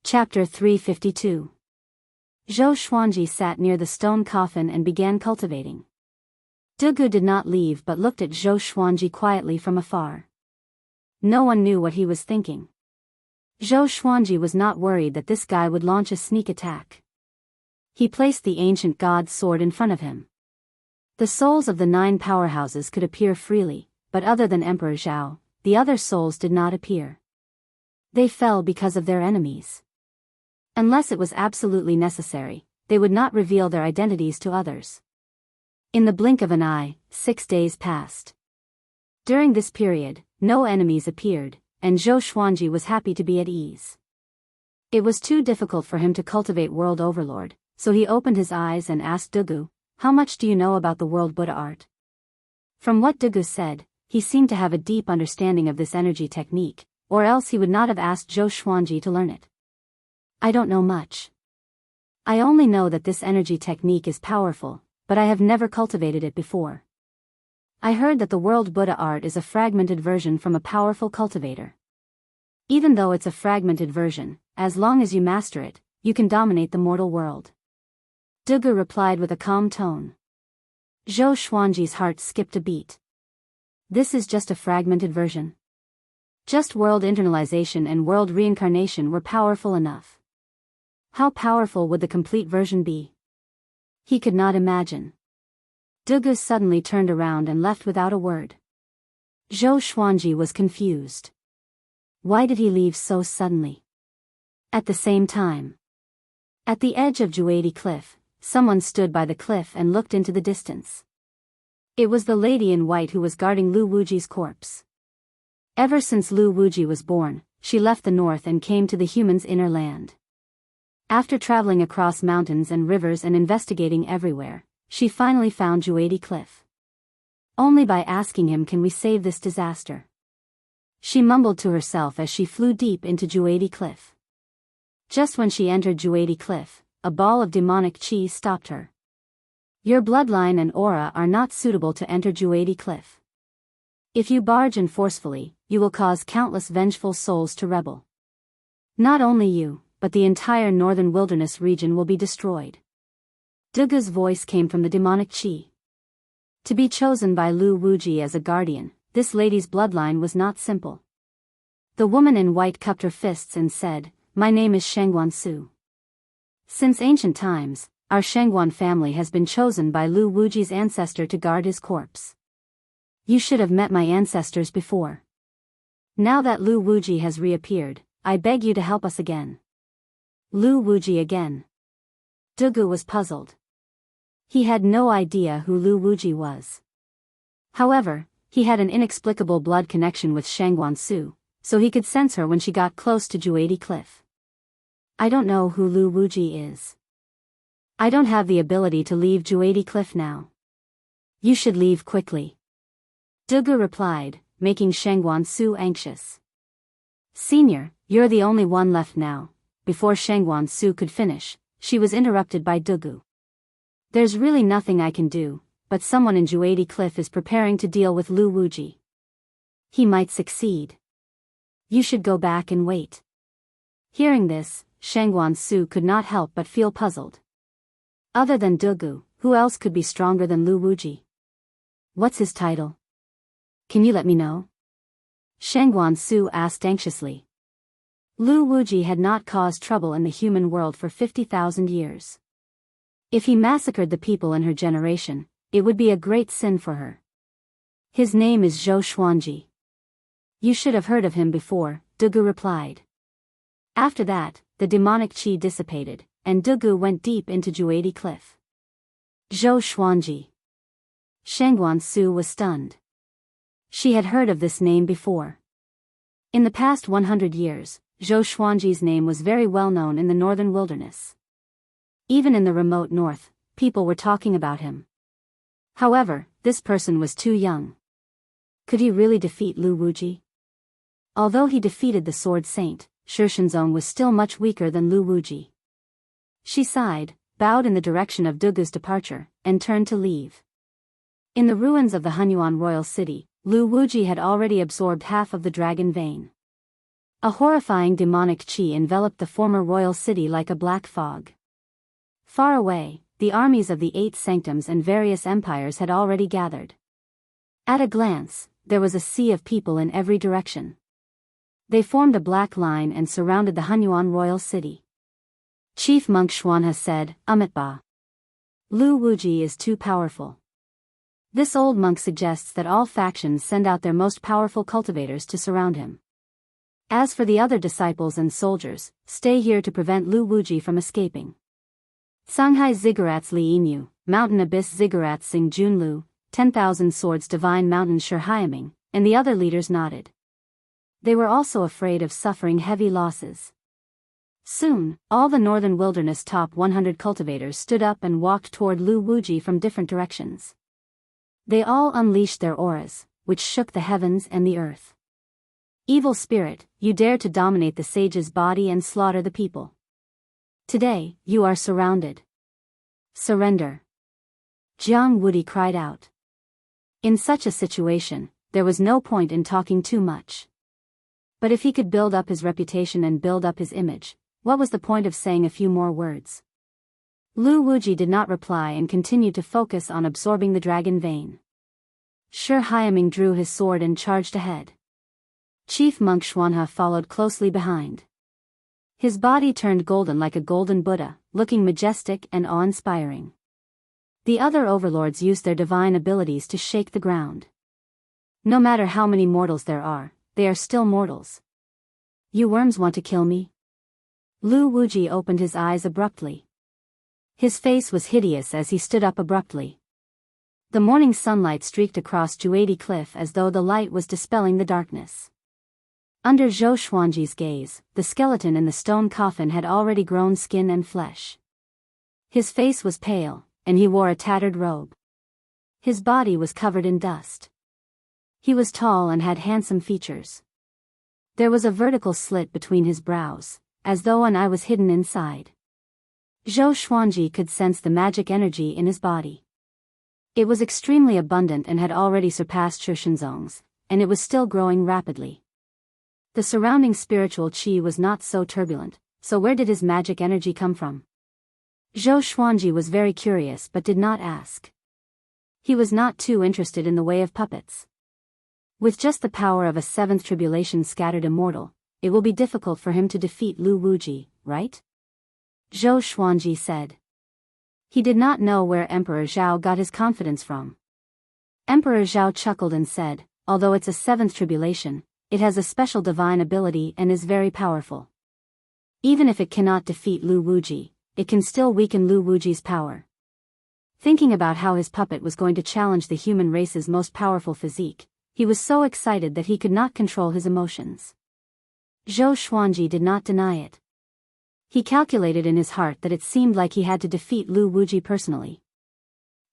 Chapter 352. Zhou Xuanji sat near the stone coffin and began cultivating. Dugu did not leave but looked at Zhou Xuanji quietly from afar. No one knew what he was thinking. Zhou Xuanji was not worried that this guy would launch a sneak attack. He placed the ancient god's sword in front of him. The souls of the 9 powerhouses could appear freely, but other than Emperor Zhao, the other souls did not appear. They fell because of their enemies. Unless it was absolutely necessary, they would not reveal their identities to others. In the blink of an eye, 6 days passed. During this period, no enemies appeared, and Zhou Xuanji was happy to be at ease. It was too difficult for him to cultivate World Overlord, so he opened his eyes and asked Dugu, "How much do you know about the World Buddha art?" From what Dugu said, he seemed to have a deep understanding of this energy technique, or else he would not have asked Zhou Xuanji to learn it. "I don't know much. I only know that this energy technique is powerful, but I have never cultivated it before. I heard that the World Buddha art is a fragmented version from a powerful cultivator. Even though it's a fragmented version, as long as you master it, you can dominate the mortal world." Dugu replied with a calm tone. Zhou Xuanji's heart skipped a beat. This is just a fragmented version. Just world internalization and world reincarnation were powerful enough. How powerful would the complete version be? He could not imagine. Dugu suddenly turned around and left without a word. Zhou Xuanji was confused. Why did he leave so suddenly? At the same time, at the edge of Juadi Cliff, someone stood by the cliff and looked into the distance. It was the lady in white who was guarding Lu Wuji's corpse. Ever since Lu Wuji was born, she left the north and came to the humans' inner land. After traveling across mountains and rivers and investigating everywhere, she finally found Juadi Cliff. Only by asking him can we save this disaster. She mumbled to herself as she flew deep into Juadi Cliff. Just when she entered Juadi Cliff, a ball of demonic chi stopped her. "Your bloodline and aura are not suitable to enter Juadi Cliff. If you barge in forcefully, you will cause countless vengeful souls to rebel. Not only you, but the entire northern wilderness region will be destroyed." Dugu's voice came from the demonic chi. To be chosen by Lu Wuji as a guardian, this lady's bloodline was not simple. The woman in white cupped her fists and said, "My name is Shangguan Su. Since ancient times, our Shangguan family has been chosen by Lu Wuji's ancestor to guard his corpse. You should have met my ancestors before. Now that Lu Wuji has reappeared, I beg you to help us again." Lu Wuji again. Dugu was puzzled. He had no idea who Lu Wuji was. However, he had an inexplicable blood connection with Shangguan Su, so he could sense her when she got close to Juadi Cliff. "I don't know who Lu Wuji is. I don't have the ability to leave Juadi Cliff now. You should leave quickly," Dugu replied, making Shangguan Su anxious. "Senior, you're the only one left now." Before Shangguan Su could finish, she was interrupted by Dugu. "There's really nothing I can do, but someone in Juadi Cliff is preparing to deal with Lu Wuji. He might succeed. You should go back and wait." Hearing this, Shangguan Su could not help but feel puzzled. Other than Dugu, who else could be stronger than Lu Wuji? "What's his title? Can you let me know?" Shangguan Su asked anxiously. Lu Wuji had not caused trouble in the human world for 50,000 years. If he massacred the people in her generation, it would be a great sin for her. "His name is Zhou Xuanji. You should have heard of him before," Dugu replied. After that, the demonic chi dissipated, and Dugu went deep into Juadi Cliff. Zhou Xuanji. Shangguan Su was stunned. She had heard of this name before. In the past 100 years, Zhou Xuanji's name was very well known in the northern wilderness. Even in the remote north, people were talking about him. However, this person was too young. Could he really defeat Lu Wuji? Although he defeated the Sword Saint, Shishenzong was still much weaker than Lu Wuji. She sighed, bowed in the direction of Dugu's departure, and turned to leave. In the ruins of the Hunyuan royal city, Lu Wuji had already absorbed half of the dragon vein. A horrifying demonic qi enveloped the former royal city like a black fog. Far away, the armies of the 8 sanctums and various empires had already gathered. At a glance, there was a sea of people in every direction. They formed a black line and surrounded the Hunyuan royal city. Chief Monk Xuanhe said, "Amitabha. Lu Wuji is too powerful. This old monk suggests that all factions send out their most powerful cultivators to surround him. As for the other disciples and soldiers, stay here to prevent Lu Wuji from escaping." Sanghai Ziggurats Li Inu, Mountain Abyss Ziggurats Sing Junlu, 10,000 Swords Divine Mountain Shurhyaming, and the other leaders nodded. They were also afraid of suffering heavy losses. Soon, all the northern wilderness top 100 cultivators stood up and walked toward Lu Wuji from different directions. They all unleashed their auras, which shook the heavens and the earth. "Evil spirit, you dare to dominate the sage's body and slaughter the people. Today, you are surrounded. Surrender." Jiang Wudi cried out. In such a situation, there was no point in talking too much. But if he could build up his reputation and build up his image, what was the point of saying a few more words? Lu Wuji did not reply and continued to focus on absorbing the dragon vein. Shurhyaming drew his sword and charged ahead. Chief Monk Xuanhe followed closely behind. His body turned golden like a golden Buddha, looking majestic and awe-inspiring. The other overlords used their divine abilities to shake the ground. No matter how many mortals there are, they are still mortals. "You worms want to kill me?" Lu Wuji opened his eyes abruptly. His face was hideous as he stood up abruptly. The morning sunlight streaked across Juadi Cliff as though the light was dispelling the darkness. Under Zhou Xuanji's gaze, the skeleton in the stone coffin had already grown skin and flesh. His face was pale, and he wore a tattered robe. His body was covered in dust. He was tall and had handsome features. There was a vertical slit between his brows, as though an eye was hidden inside. Zhou Xuanji could sense the magic energy in his body. It was extremely abundant and had already surpassed Shushinzong's, and it was still growing rapidly. The surrounding spiritual qi was not so turbulent, so where did his magic energy come from? Zhou Xuanji was very curious but did not ask. He was not too interested in the way of puppets. With just the power of a 7th tribulation scattered immortal, it will be difficult for him to defeat Lu Wuji, right? Zhou Xuanji said. He did not know where Emperor Zhao got his confidence from. Emperor Zhao chuckled and said, "Although it's a 7th tribulation, it has a special divine ability and is very powerful. Even if it cannot defeat Lu Wuji, it can still weaken Lu Wuji's power." Thinking about how his puppet was going to challenge the human race's most powerful physique, he was so excited that he could not control his emotions. Zhou Xuanji did not deny it. He calculated in his heart that it seemed like he had to defeat Lu Wuji personally.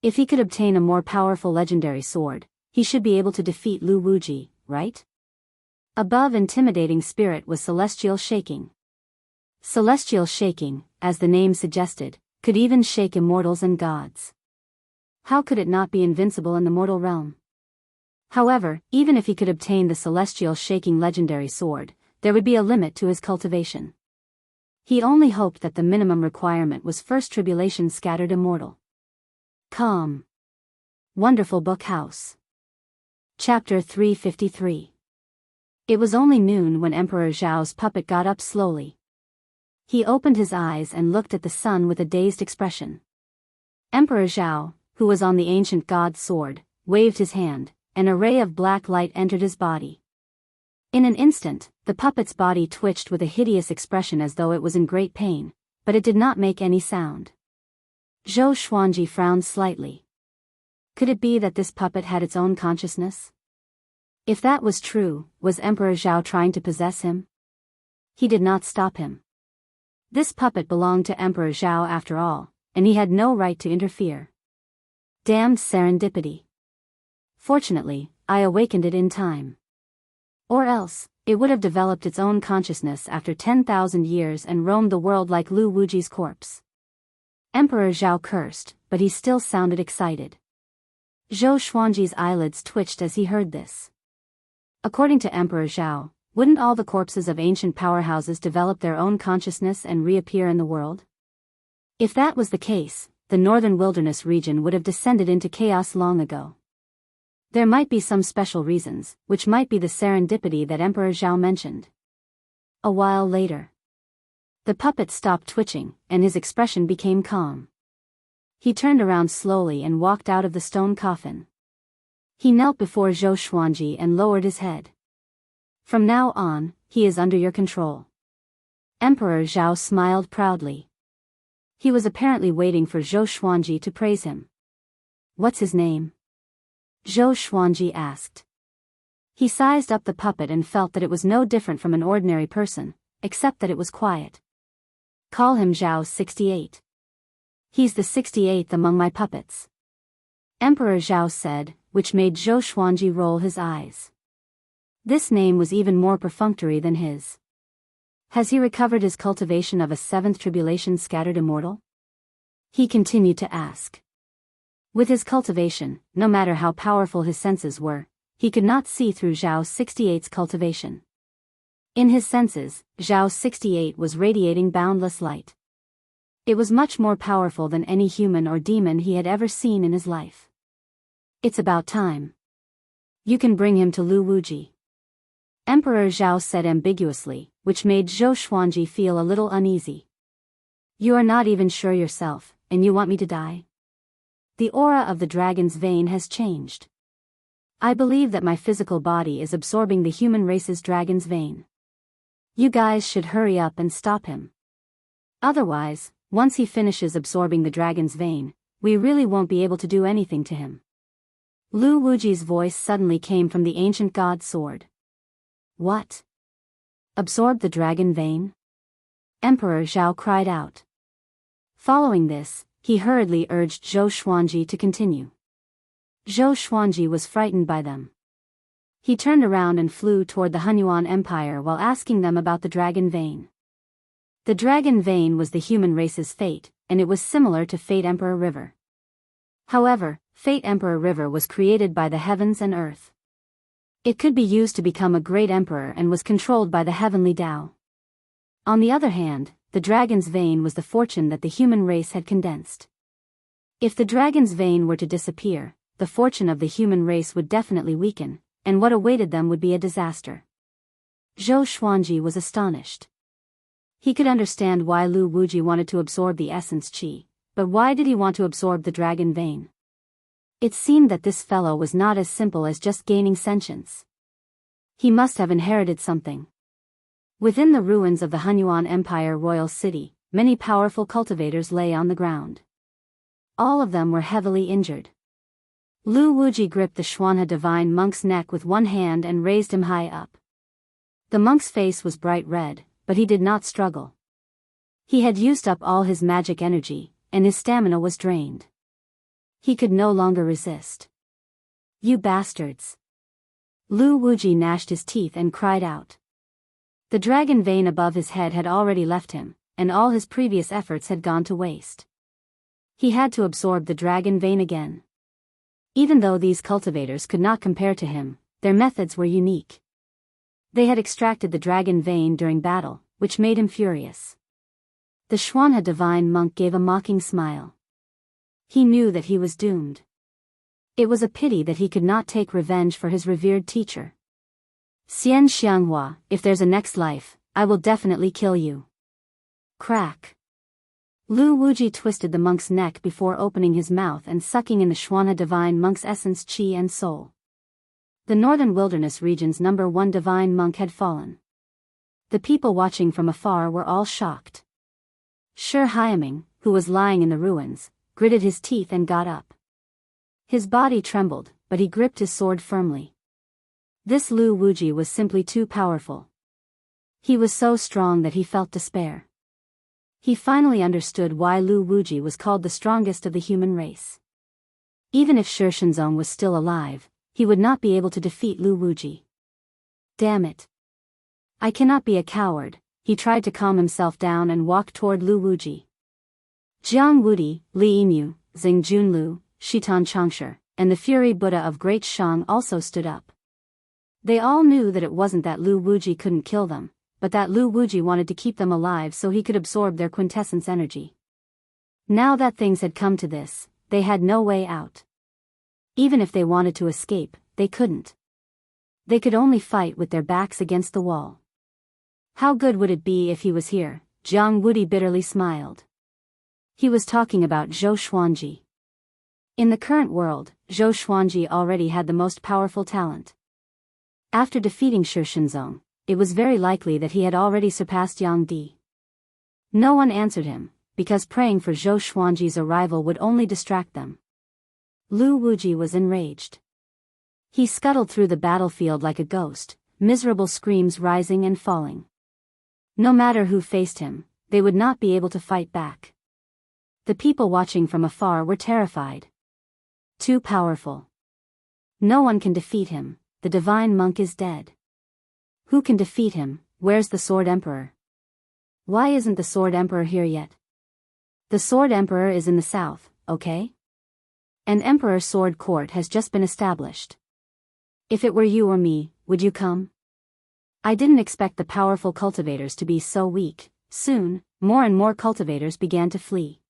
If he could obtain a more powerful legendary sword, he should be able to defeat Lu Wuji, right? Above intimidating spirit was celestial shaking. Celestial shaking, as the name suggested, could even shake immortals and gods. How could it not be invincible in the mortal realm? However, even if he could obtain the celestial shaking legendary sword, there would be a limit to his cultivation. He only hoped that the minimum requirement was 1st tribulation scattered immortal. Calm. Wonderful Book House. Chapter 353. It was only noon when Emperor Zhao's puppet got up slowly. He opened his eyes and looked at the sun with a dazed expression. Emperor Zhao, who was on the ancient god's sword, waved his hand. An array of black light entered his body. In an instant, the puppet's body twitched with a hideous expression as though it was in great pain, but it did not make any sound. Zhou Xuanji frowned slightly. Could it be that this puppet had its own consciousness? If that was true, was Emperor Zhao trying to possess him? He did not stop him. This puppet belonged to Emperor Zhao after all, and he had no right to interfere. Damned serendipity. Fortunately, I awakened it in time. Or else, it would have developed its own consciousness after 10,000 years and roamed the world like Lu Wuji's corpse. Emperor Zhao cursed, but he still sounded excited. Zhou Xuanji's eyelids twitched as he heard this. According to Emperor Zhao, Wouldn't all the corpses of ancient powerhouses develop their own consciousness and reappear in the world? If that was the case, the northern wilderness region would have descended into chaos long ago. There might be some special reasons, which might be the serendipity that Emperor Zhao mentioned. A while later, the puppet stopped twitching, and his expression became calm. He turned around slowly and walked out of the stone coffin. He knelt before Zhou Xuanji and lowered his head. From now on, he is under your control. Emperor Zhao smiled proudly. He was apparently waiting for Zhou Xuanji to praise him. What's his name? Zhou Xuanji asked. He sized up the puppet and felt that it was no different from an ordinary person, except that it was quiet. Call him Zhao 68. He's the 68th among my puppets. Emperor Zhao said, which made Zhou Xuanji roll his eyes. This name was even more perfunctory than his. Has he recovered his cultivation of a seventh tribulation scattered immortal? He continued to ask. With his cultivation, no matter how powerful his senses were, he could not see through Zhao 68's cultivation. In his senses, Zhao 68 was radiating boundless light. It was much more powerful than any human or demon he had ever seen in his life. It's about time. You can bring him to Lu Wuji. Emperor Zhao said ambiguously, which made Zhou Xuanji feel a little uneasy. You are not even sure yourself, and you want me to die? The aura of the dragon's vein has changed. I believe that my physical body is absorbing the human race's dragon's vein. You guys should hurry up and stop him. Otherwise, once he finishes absorbing the dragon's vein, we really won't be able to do anything to him. Lu Wuji's voice suddenly came from the ancient god sword. What? Absorb the dragon vein? Emperor Zhao cried out. Following this, he hurriedly urged Zhou Xuanji to continue. Zhou Xuanji was frightened by them. He turned around and flew toward the Hunyuan Empire while asking them about the dragon vein. The dragon vein was the human race's fate, and it was similar to Fate Emperor River. However, Fate Emperor River was created by the heavens and earth. It could be used to become a great emperor and was controlled by the heavenly Tao. On the other hand, the dragon's vein was the fortune that the human race had condensed. If the dragon's vein were to disappear, the fortune of the human race would definitely weaken, and what awaited them would be a disaster. Zhou Xuanji was astonished. He could understand why Lu Wuji wanted to absorb the essence qi, but why did he want to absorb the dragon vein? It seemed that this fellow was not as simple as just gaining sentience. He must have inherited something. Within the ruins of the Hunyuan Empire royal city, many powerful cultivators lay on the ground. All of them were heavily injured. Lu Wuji gripped the Xuanhe divine monk's neck with one hand and raised him high up. The monk's face was bright red, but he did not struggle. He had used up all his magic energy, and his stamina was drained. He could no longer resist. You bastards! Lu Wuji gnashed his teeth and cried out. The dragon vein above his head had already left him, and all his previous efforts had gone to waste. He had to absorb the dragon vein again. Even though these cultivators could not compare to him, their methods were unique. They had extracted the dragon vein during battle, which made him furious. The Xuanhe divine monk gave a mocking smile. He knew that he was doomed. It was a pity that he could not take revenge for his revered teacher. Xian Xianghua, if there's a next life, I will definitely kill you. Crack. Lu Wuji twisted the monk's neck before opening his mouth and sucking in the Xuanhe divine monk's essence qi and soul. The northern wilderness region's #1 divine monk had fallen. The people watching from afar were all shocked. Shi Haiming, who was lying in the ruins, gritted his teeth and got up. His body trembled, but he gripped his sword firmly. This Lu Wuji was simply too powerful. He was so strong that he felt despair. He finally understood why Lu Wuji was called the strongest of the human race. Even if Shi Shenzong was still alive, he would not be able to defeat Lu Wuji. Damn it. I cannot be a coward, he tried to calm himself down and walked toward Lu Wuji. Jiang Wudi, Li Yimu, Xing Junlu, Shitan Changsher, and the Fury Buddha of Great Shang also stood up. They all knew that it wasn't that Lu Wuji couldn't kill them, but that Lu Wuji wanted to keep them alive so he could absorb their quintessence energy. Now that things had come to this, they had no way out. Even if they wanted to escape, they couldn't. They could only fight with their backs against the wall. How good would it be if he was here? Jiang Wudi bitterly smiled. He was talking about Zhou Xuanji. In the current world, Zhou Xuanji already had the most powerful talent. After defeating Shi Shenzong, it was very likely that he had already surpassed Yang Di. No one answered him, because praying for Zhou Xuanji's arrival would only distract them. Lu Wuji was enraged. He scuttled through the battlefield like a ghost, miserable screams rising and falling. No matter who faced him, they would not be able to fight back. The people watching from afar were terrified. Too powerful. No one can defeat him, the divine monk is dead. Who can defeat him? Where's the Sword Emperor? Why isn't the Sword Emperor here yet? The Sword Emperor is in the south, okay? An Emperor Sword Court has just been established. If it were you or me, would you come? I didn't expect the powerful cultivators to be so weak. Soon, more and more cultivators began to flee.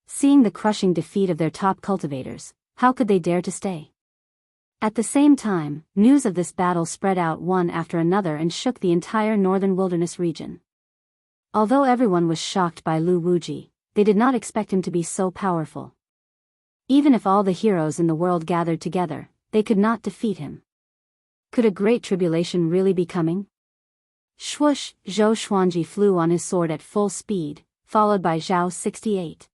Seeing the crushing defeat of their top cultivators, how could they dare to stay? At the same time, news of this battle spread out one after another and shook the entire northern wilderness region. Although everyone was shocked by Lu Wuji, they did not expect him to be so powerful. Even if all the heroes in the world gathered together, they could not defeat him. Could a great tribulation really be coming? Swoosh, Zhou Xuanji flew on his sword at full speed, followed by Zhao 68.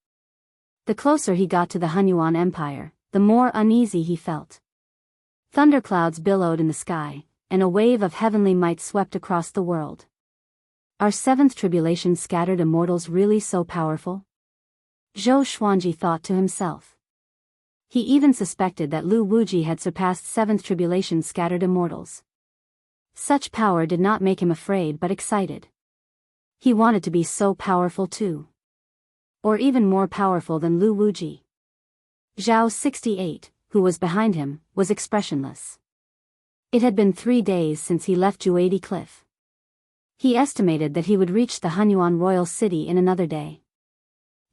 The closer he got to the Hunyuan Empire, the more uneasy he felt. Thunderclouds billowed in the sky, and a wave of heavenly might swept across the world. Are seventh tribulation scattered immortals really so powerful? Zhou Xuanji thought to himself. He even suspected that Lu Wuji had surpassed seventh tribulation scattered immortals. Such power did not make him afraid but excited. He wanted to be so powerful too. Or even more powerful than Lu Wuji. Zhao 68, who was behind him, was expressionless. It had been 3 days since he left Juadi Cliff. He estimated that he would reach the Hunyuan royal city in another day.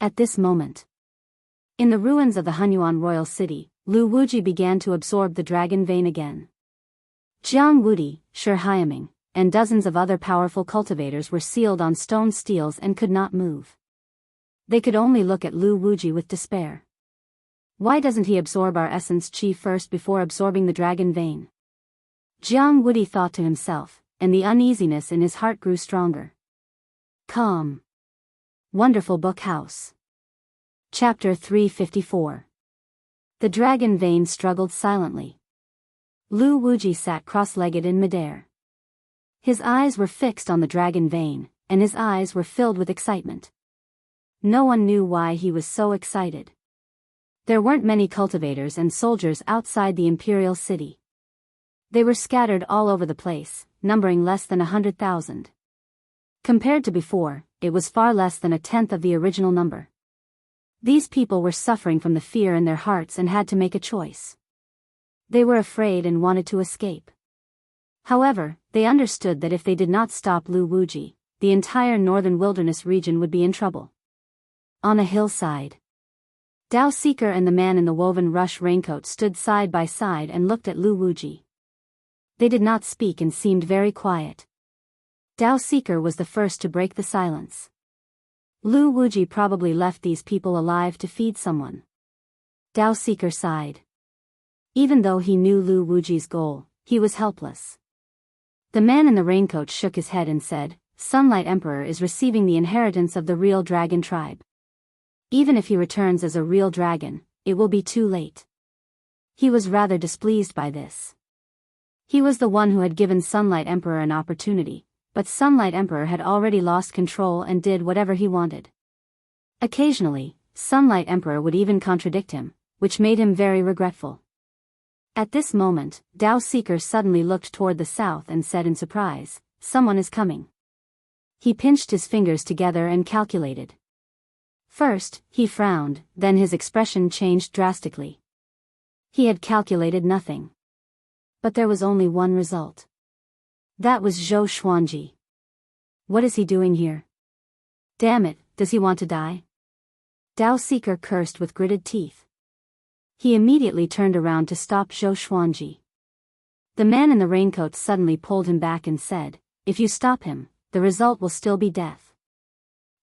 At this moment, in the ruins of the Hunyuan royal city, Lu Wuji began to absorb the dragon vein again. Jiang Wudi, Shi Hyaming, and dozens of other powerful cultivators were sealed on stone steels and could not move. They could only look at Lu Wuji with despair. Why doesn't he absorb our essence chi first before absorbing the dragon vein? Jiang Wudi thought to himself, and the uneasiness in his heart grew stronger. Calm. Wonderful Book House. Chapter 354. The dragon vein struggled silently. Lu Wuji sat cross-legged in midair. His eyes were fixed on the dragon vein, and his eyes were filled with excitement. No one knew why he was so excited. There weren't many cultivators and soldiers outside the imperial city. They were scattered all over the place, numbering less than 100,000. Compared to before, it was far less than a tenth of the original number. These people were suffering from the fear in their hearts and had to make a choice. They were afraid and wanted to escape. However, they understood that if they did not stop Lu Wuji, the entire northern wilderness region would be in trouble. On a hillside, Dao Seeker and the man in the woven rush raincoat stood side by side and looked at Lu Wuji. They did not speak and seemed very quiet. Dao Seeker was the first to break the silence. Lu Wuji probably left these people alive to feed someone. Dao Seeker sighed. Even though he knew Lu Wuji's goal, he was helpless. The man in the raincoat shook his head and said, Sunlight Emperor is receiving the inheritance of the real dragon tribe. Even if he returns as a real dragon, it will be too late. He was rather displeased by this. He was the one who had given Sunlight Emperor an opportunity, but Sunlight Emperor had already lost control and did whatever he wanted. Occasionally, Sunlight Emperor would even contradict him, which made him very regretful. At this moment, Dao Seeker suddenly looked toward the south and said in surprise, Someone is coming. He pinched his fingers together and calculated. First, he frowned, then his expression changed drastically. He had calculated nothing. But there was only one result. That was Zhou Xuanji. What is he doing here? Damn it, does he want to die? Dao Seeker cursed with gritted teeth. He immediately turned around to stop Zhou Xuanji. The man in the raincoat suddenly pulled him back and said, "If you stop him, the result will still be death.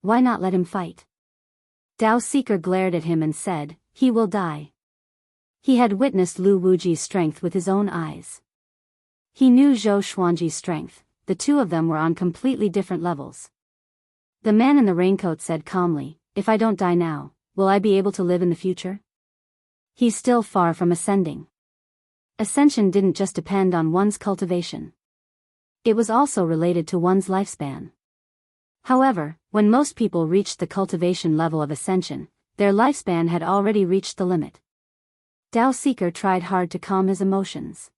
Why not let him fight?" Dao Seeker glared at him and said, "He will die." He had witnessed Lu Wuji's strength with his own eyes. He knew Zhou Xuanji's strength. The two of them were on completely different levels. The man in the raincoat said calmly, "If I don't die now, will I be able to live in the future?" He's still far from ascending. Ascension didn't just depend on one's cultivation. It was also related to one's lifespan. However, when most people reached the cultivation level of ascension, their lifespan had already reached the limit. Dao Seeker tried hard to calm his emotions.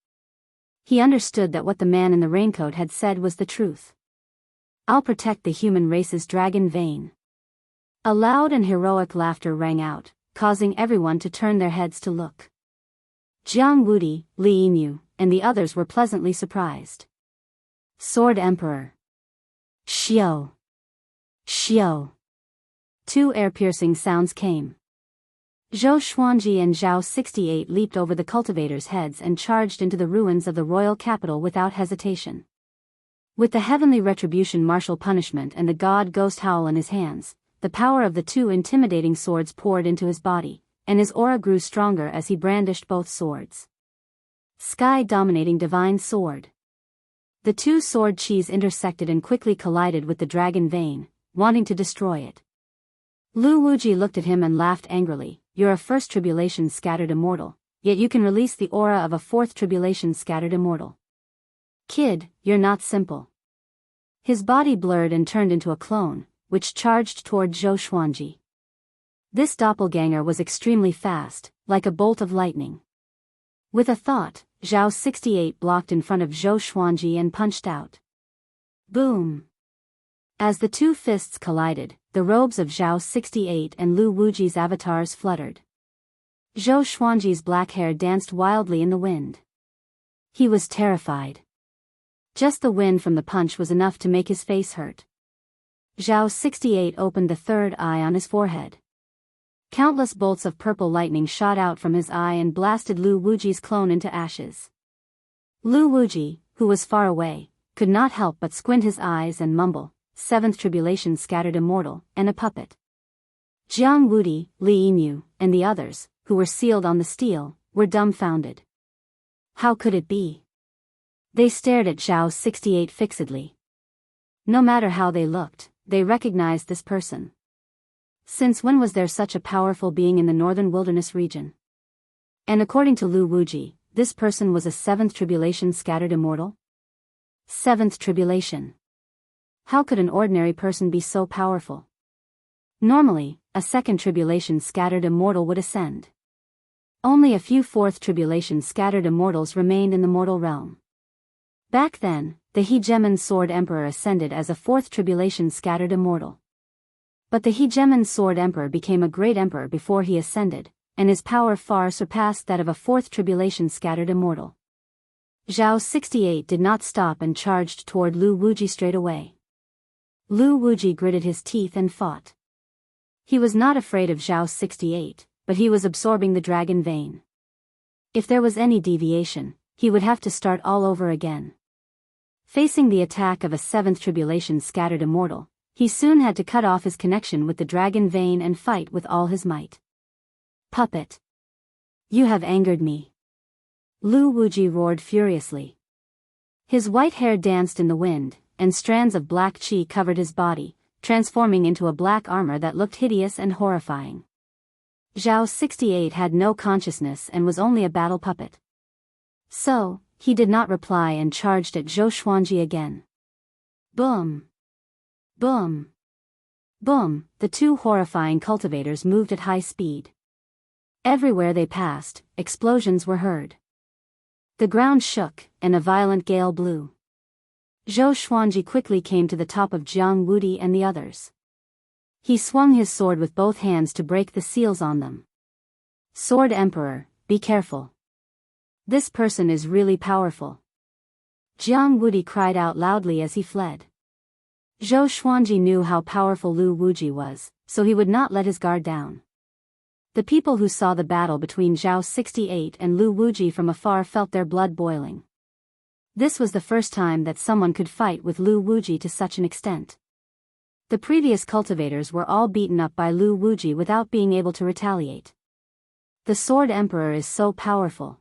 He understood that what the man in the raincoat had said was the truth. "I'll protect the human race's dragon vein." A loud and heroic laughter rang out, causing everyone to turn their heads to look. Jiang Wudi, Li Yinyu, and the others were pleasantly surprised. Sword Emperor. Xiao. Xiao. Two ear-piercing sounds came. Zhou Xuanji and Zhao 68 leaped over the cultivators' heads and charged into the ruins of the royal capital without hesitation. With the heavenly retribution martial punishment and the god ghost howl in his hands, the power of the two intimidating swords poured into his body, and his aura grew stronger as he brandished both swords. Sky-dominating divine sword. The two sword chis intersected and quickly collided with the dragon vein, wanting to destroy it. Lu Wuji looked at him and laughed angrily. "You're a first tribulation scattered immortal, yet you can release the aura of a fourth tribulation scattered immortal. Kid, you're not simple." His body blurred and turned into a clone, which charged toward Zhou Xuanji. This doppelganger was extremely fast, like a bolt of lightning. With a thought, Zhao 68 blocked in front of Zhou Xuanji and punched out. Boom! As the two fists collided, the robes of Zhao 68 and Lu Wuji's avatars fluttered. Zhou Xuanji's black hair danced wildly in the wind. He was terrified. Just the wind from the punch was enough to make his face hurt. Zhao 68 opened the third eye on his forehead. Countless bolts of purple lightning shot out from his eye and blasted Lu Wuji's clone into ashes. Lu Wuji, who was far away, could not help but squint his eyes and mumble, "Seventh tribulation scattered immortal, and a puppet." Jiang Wudi, Li Yinyu, and the others, who were sealed on the steel, were dumbfounded. How could it be? They stared at Zhao 68 fixedly. No matter how they looked, they recognized this person. Since when was there such a powerful being in the northern wilderness region? And according to Lu Wuji, this person was a seventh tribulation scattered immortal? Seventh tribulation. How could an ordinary person be so powerful? Normally, a second tribulation scattered immortal would ascend. Only a few fourth tribulation scattered immortals remained in the mortal realm. Back then, the Hegemon Sword Emperor ascended as a fourth tribulation scattered immortal. But the Hegemon Sword Emperor became a great emperor before he ascended, and his power far surpassed that of a fourth tribulation scattered immortal. Zhao 68 did not stop and charged toward Lu Wuji straight away. Lu Wuji gritted his teeth and fought. He was not afraid of Zhao 68, but he was absorbing the dragon vein. If there was any deviation, he would have to start all over again. Facing the attack of a seventh tribulation scattered immortal, he soon had to cut off his connection with the dragon vein and fight with all his might. Puppet! You have angered me. Lu Wuji roared furiously. His white hair danced in the wind, and strands of black qi covered his body, transforming into a black armor that looked hideous and horrifying. Zhao 68 had no consciousness and was only a battle puppet. So, he did not reply and charged at Zhou Xuanji again. Boom! Boom! Boom! The two horrifying cultivators moved at high speed. Everywhere they passed, explosions were heard. The ground shook, and a violent gale blew. Zhou Xuanji quickly came to the top of Jiang Wudi and the others. He swung his sword with both hands to break the seals on them. Sword Emperor, be careful. This person is really powerful. Jiang Wudi cried out loudly as he fled. Zhou Xuanji knew how powerful Lu Wuji was, so he would not let his guard down. The people who saw the battle between Zhao 68 and Lu Wuji from afar felt their blood boiling. This was the first time that someone could fight with Lu Wuji to such an extent. The previous cultivators were all beaten up by Lu Wuji without being able to retaliate. The Sword Emperor is so powerful.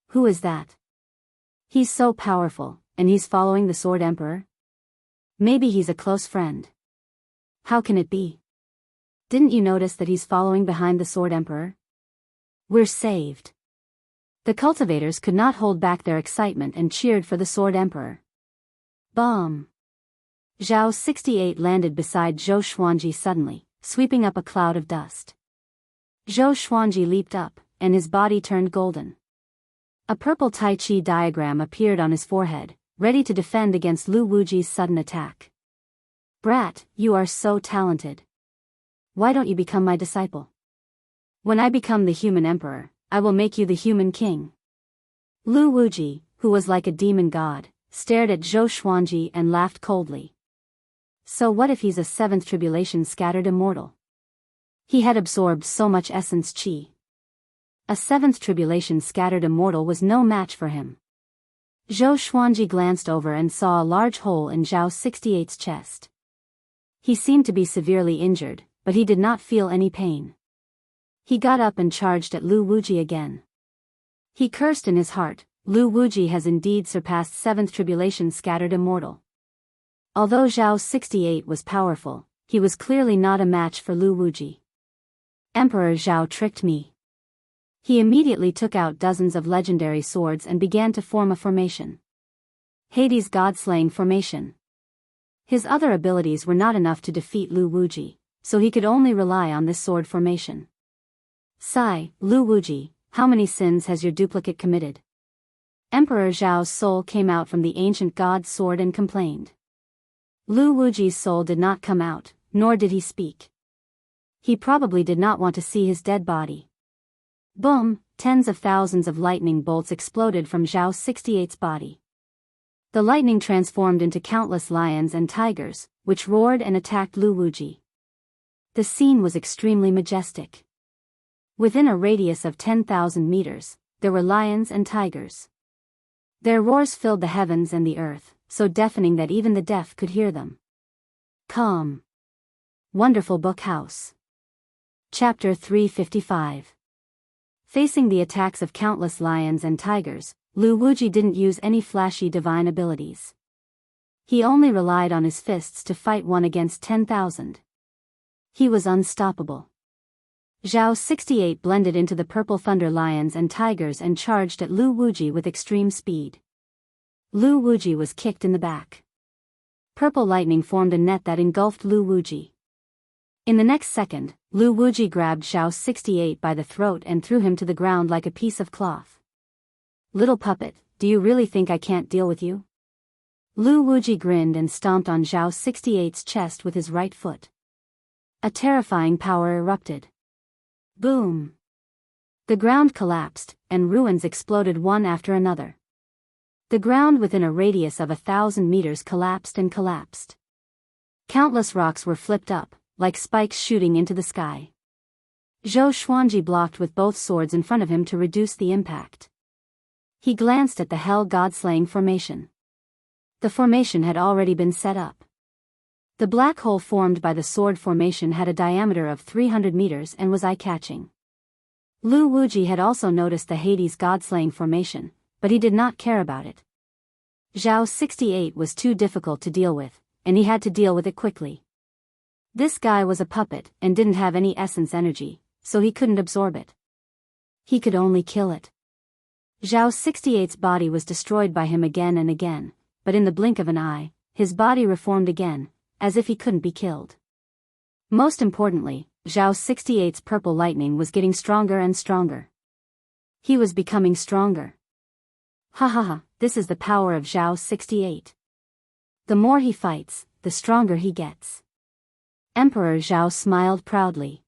Who is that? He's so powerful, and he's following the Sword Emperor? Maybe he's a close friend. How can it be? Didn't you notice that he's following behind the Sword Emperor? We're saved. The cultivators could not hold back their excitement and cheered for the Sword Emperor. Bomb! Zhao 68 landed beside Zhou Xuanji suddenly, sweeping up a cloud of dust. Zhou Xuanji leaped up, and his body turned golden. A purple Tai Chi diagram appeared on his forehead, ready to defend against Lu Wuji's sudden attack. Brat, you are so talented. Why don't you become my disciple? When I become the human emperor, I will make you the human king. Lu Wuji, who was like a demon god, stared at Zhou Xuanji and laughed coldly. So what if he's a seventh tribulation scattered immortal? He had absorbed so much essence chi. A seventh tribulation scattered immortal was no match for him. Zhou Xuanji glanced over and saw a large hole in Zhao 68's chest. He seemed to be severely injured, but he did not feel any pain. He got up and charged at Lu Wuji again. He cursed in his heart, Lu Wuji has indeed surpassed seventh tribulation scattered immortal. Although Zhao 68 was powerful, he was clearly not a match for Lu Wuji. Emperor Zhao tricked me. He immediately took out dozens of legendary swords and began to form a formation. Hades' God-slaying formation. His other abilities were not enough to defeat Lu Wuji, so he could only rely on this sword formation. Sigh, Lu Wuji, how many sins has your duplicate committed? Emperor Zhao's soul came out from the ancient god's sword and complained. Lu Wuji's soul did not come out, nor did he speak. He probably did not want to see his dead body. Boom, tens of thousands of lightning bolts exploded from Zhao 68's body. The lightning transformed into countless lions and tigers, which roared and attacked Lu Wuji. The scene was extremely majestic. Within a radius of 10,000 meters, there were lions and tigers. Their roars filled the heavens and the earth, so deafening that even the deaf could hear them. Calm. Wonderful Book House. Chapter 355. Facing the attacks of countless lions and tigers, Lu Wuji didn't use any flashy divine abilities. He only relied on his fists to fight one against 10,000. He was unstoppable. Zhao 68 blended into the purple thunder lions and tigers and charged at Lu Wuji with extreme speed. Lu Wuji was kicked in the back. Purple lightning formed a net that engulfed Lu Wuji. In the next second, Lu Wuji grabbed Zhao 68 by the throat and threw him to the ground like a piece of cloth. Little puppet, do you really think I can't deal with you? Lu Wuji grinned and stomped on Zhao 68's chest with his right foot. A terrifying power erupted. Boom! The ground collapsed, and ruins exploded one after another. The ground within a radius of 1,000 meters collapsed and collapsed. Countless rocks were flipped up, like spikes shooting into the sky. Zhou Xuanji blocked with both swords in front of him to reduce the impact. He glanced at the Hell God-slaying formation. The formation had already been set up. The black hole formed by the sword formation had a diameter of 300 meters and was eye-catching. Lu Wuji had also noticed the Hades God-slaying formation, but he did not care about it. Zhao 68 was too difficult to deal with, and he had to deal with it quickly. This guy was a puppet and didn't have any essence energy, so he couldn't absorb it. He could only kill it. Zhao 68's body was destroyed by him again and again, but in the blink of an eye, his body reformed again, as if he couldn't be killed. Most importantly, Zhao 68's purple lightning was getting stronger and stronger. He was becoming stronger. Ha ha ha, this is the power of Zhao 68. The more he fights, the stronger he gets. Emperor Zhao smiled proudly.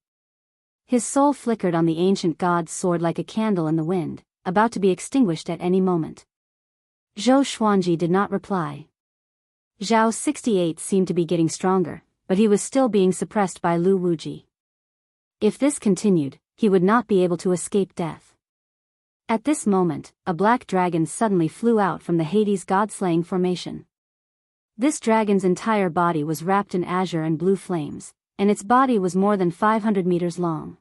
His soul flickered on the ancient god's sword like a candle in the wind, about to be extinguished at any moment. Zhou Xuanji did not reply. Zhao 68 seemed to be getting stronger, but he was still being suppressed by Lu Wuji. If this continued, he would not be able to escape death. At this moment, a black dragon suddenly flew out from the Hades god-slaying formation. This dragon's entire body was wrapped in azure and blue flames, and its body was more than 500 meters long.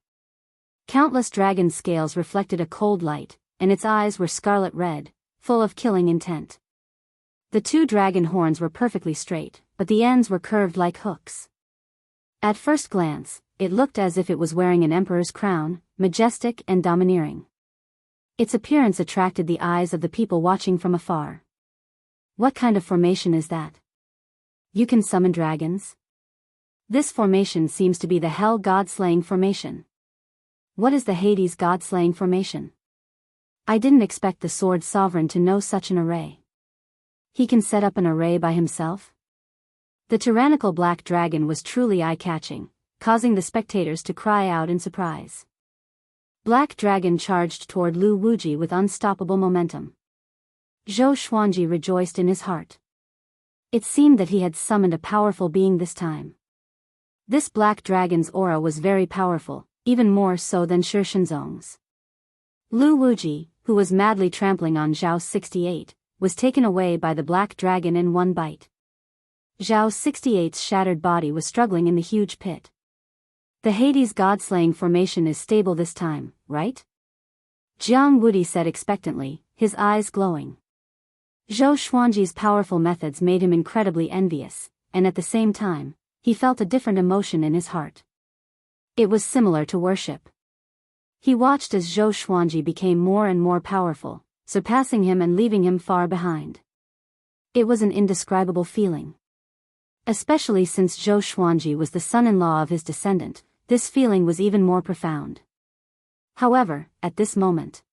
Countless dragon scales reflected a cold light, and its eyes were scarlet red, full of killing intent. The two dragon horns were perfectly straight, but the ends were curved like hooks. At first glance, it looked as if it was wearing an emperor's crown, majestic and domineering. Its appearance attracted the eyes of the people watching from afar. What kind of formation is that? You can summon dragons? This formation seems to be the Hell God-slaying formation. What is the Hades God-slaying formation? I didn't expect the Sword Sovereign to know such an array. He can set up an array by himself? The tyrannical black dragon was truly eye-catching, causing the spectators to cry out in surprise. Black Dragon charged toward Lu Wuji with unstoppable momentum. Zhou Xuanji rejoiced in his heart. It seemed that he had summoned a powerful being this time. This black dragon's aura was very powerful, even more so than Shi Shenzong's. Lu Wuji, who was madly trampling on Zhao 68, was taken away by the black dragon in one bite. Zhao 68's shattered body was struggling in the huge pit. The Hades god-slaying formation is stable this time, right? Jiang Wudi said expectantly, his eyes glowing. Zhou Xuanji's powerful methods made him incredibly envious, and at the same time, he felt a different emotion in his heart. It was similar to worship. He watched as Zhou Xuanji became more and more powerful, surpassing him and leaving him far behind. It was an indescribable feeling. Especially since Zhou Xuanji was the son-in-law of his descendant, this feeling was even more profound. However, at this moment,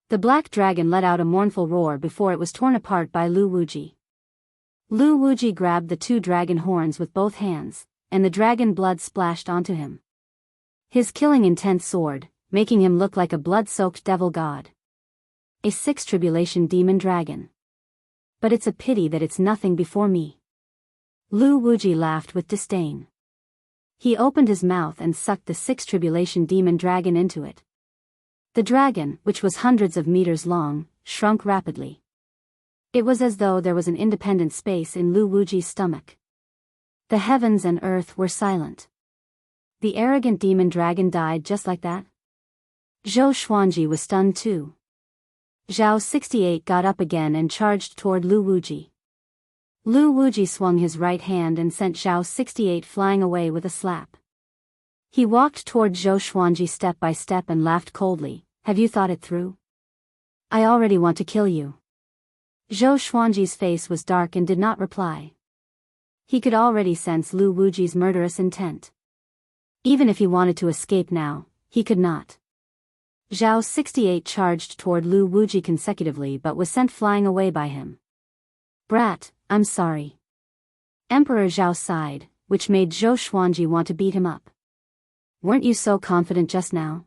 the black dragon let out a mournful roar before it was torn apart by Lu Wuji. Lu Wuji grabbed the two dragon horns with both hands, and the dragon blood splashed onto him. His killing intent soared, making him look like a blood-soaked devil god. A sixth tribulation demon dragon. But it's a pity that it's nothing before me. Lu Wuji laughed with disdain. He opened his mouth and sucked the sixth tribulation demon dragon into it. The dragon, which was hundreds of meters long, shrunk rapidly. It was as though there was an independent space in Lu Wuji's stomach. The heavens and earth were silent. The arrogant demon dragon died just like that? Zhou Xuanji was stunned too. Zhao 68 got up again and charged toward Lu Wuji. Lu Wuji swung his right hand and sent Zhao 68 flying away with a slap. He walked toward Zhou Xuanji step by step and laughed coldly. Have you thought it through? I already want to kill you. Zhou Xuanji's face was dark and did not reply. He could already sense Lu Wuji's murderous intent. Even if he wanted to escape now, he could not. Zhao 68 charged toward Lu Wuji consecutively but was sent flying away by him. Brat, I'm sorry. Emperor Zhao sighed, which made Zhou Xuanji want to beat him up. Weren't you so confident just now?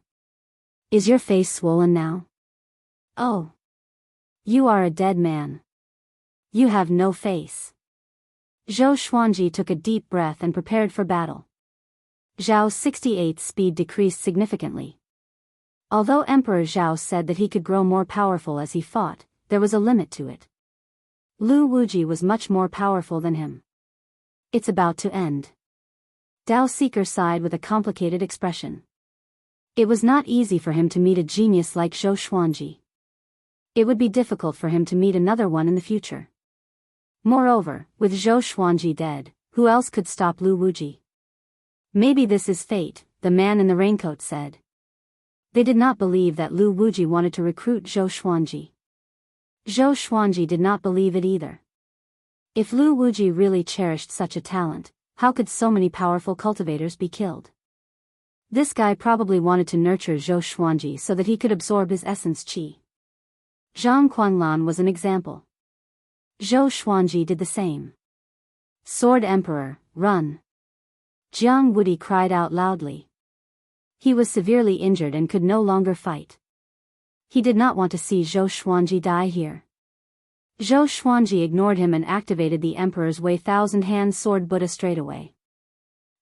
Is your face swollen now? Oh. You are a dead man. You have no face. Zhou Xuanji took a deep breath and prepared for battle. Zhao 68's speed decreased significantly. Although Emperor Zhao said that he could grow more powerful as he fought, there was a limit to it. Lu Wuji was much more powerful than him. It's about to end. Dao Seeker sighed with a complicated expression. It was not easy for him to meet a genius like Zhou Xuanji. It would be difficult for him to meet another one in the future. Moreover, with Zhou Xuanji dead, who else could stop Lu Wuji? Maybe this is fate, the man in the raincoat said. They did not believe that Lu Wuji wanted to recruit Zhou Xuanji. Zhou Xuanji did not believe it either. If Lu Wuji really cherished such a talent, how could so many powerful cultivators be killed? This guy probably wanted to nurture Zhou Xuanji so that he could absorb his essence qi. Zhang Quanlan was an example. Zhou Xuanji did the same. Sword Emperor, run! Jiang Wudi cried out loudly. He was severely injured and could no longer fight. He did not want to see Zhou Xuanji die here. Zhou Xuanji ignored him and activated the Emperor's Way 1,000-hand sword Buddha straightaway.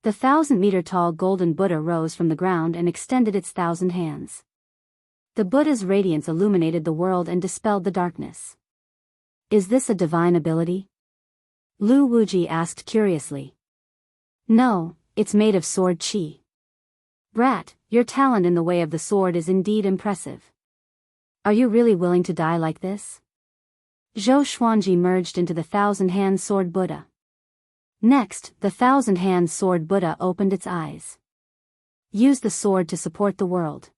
The 1,000-meter-tall golden Buddha rose from the ground and extended its 1,000 hands. The Buddha's radiance illuminated the world and dispelled the darkness. Is this a divine ability? Lu Wuji asked curiously. No, it's made of sword qi. Brat, your talent in the way of the sword is indeed impressive. Are you really willing to die like this? Zhou Xuanji merged into the 1,000-hand sword Buddha. Next, the 1,000-hand sword Buddha opened its eyes. Use the sword to support the world.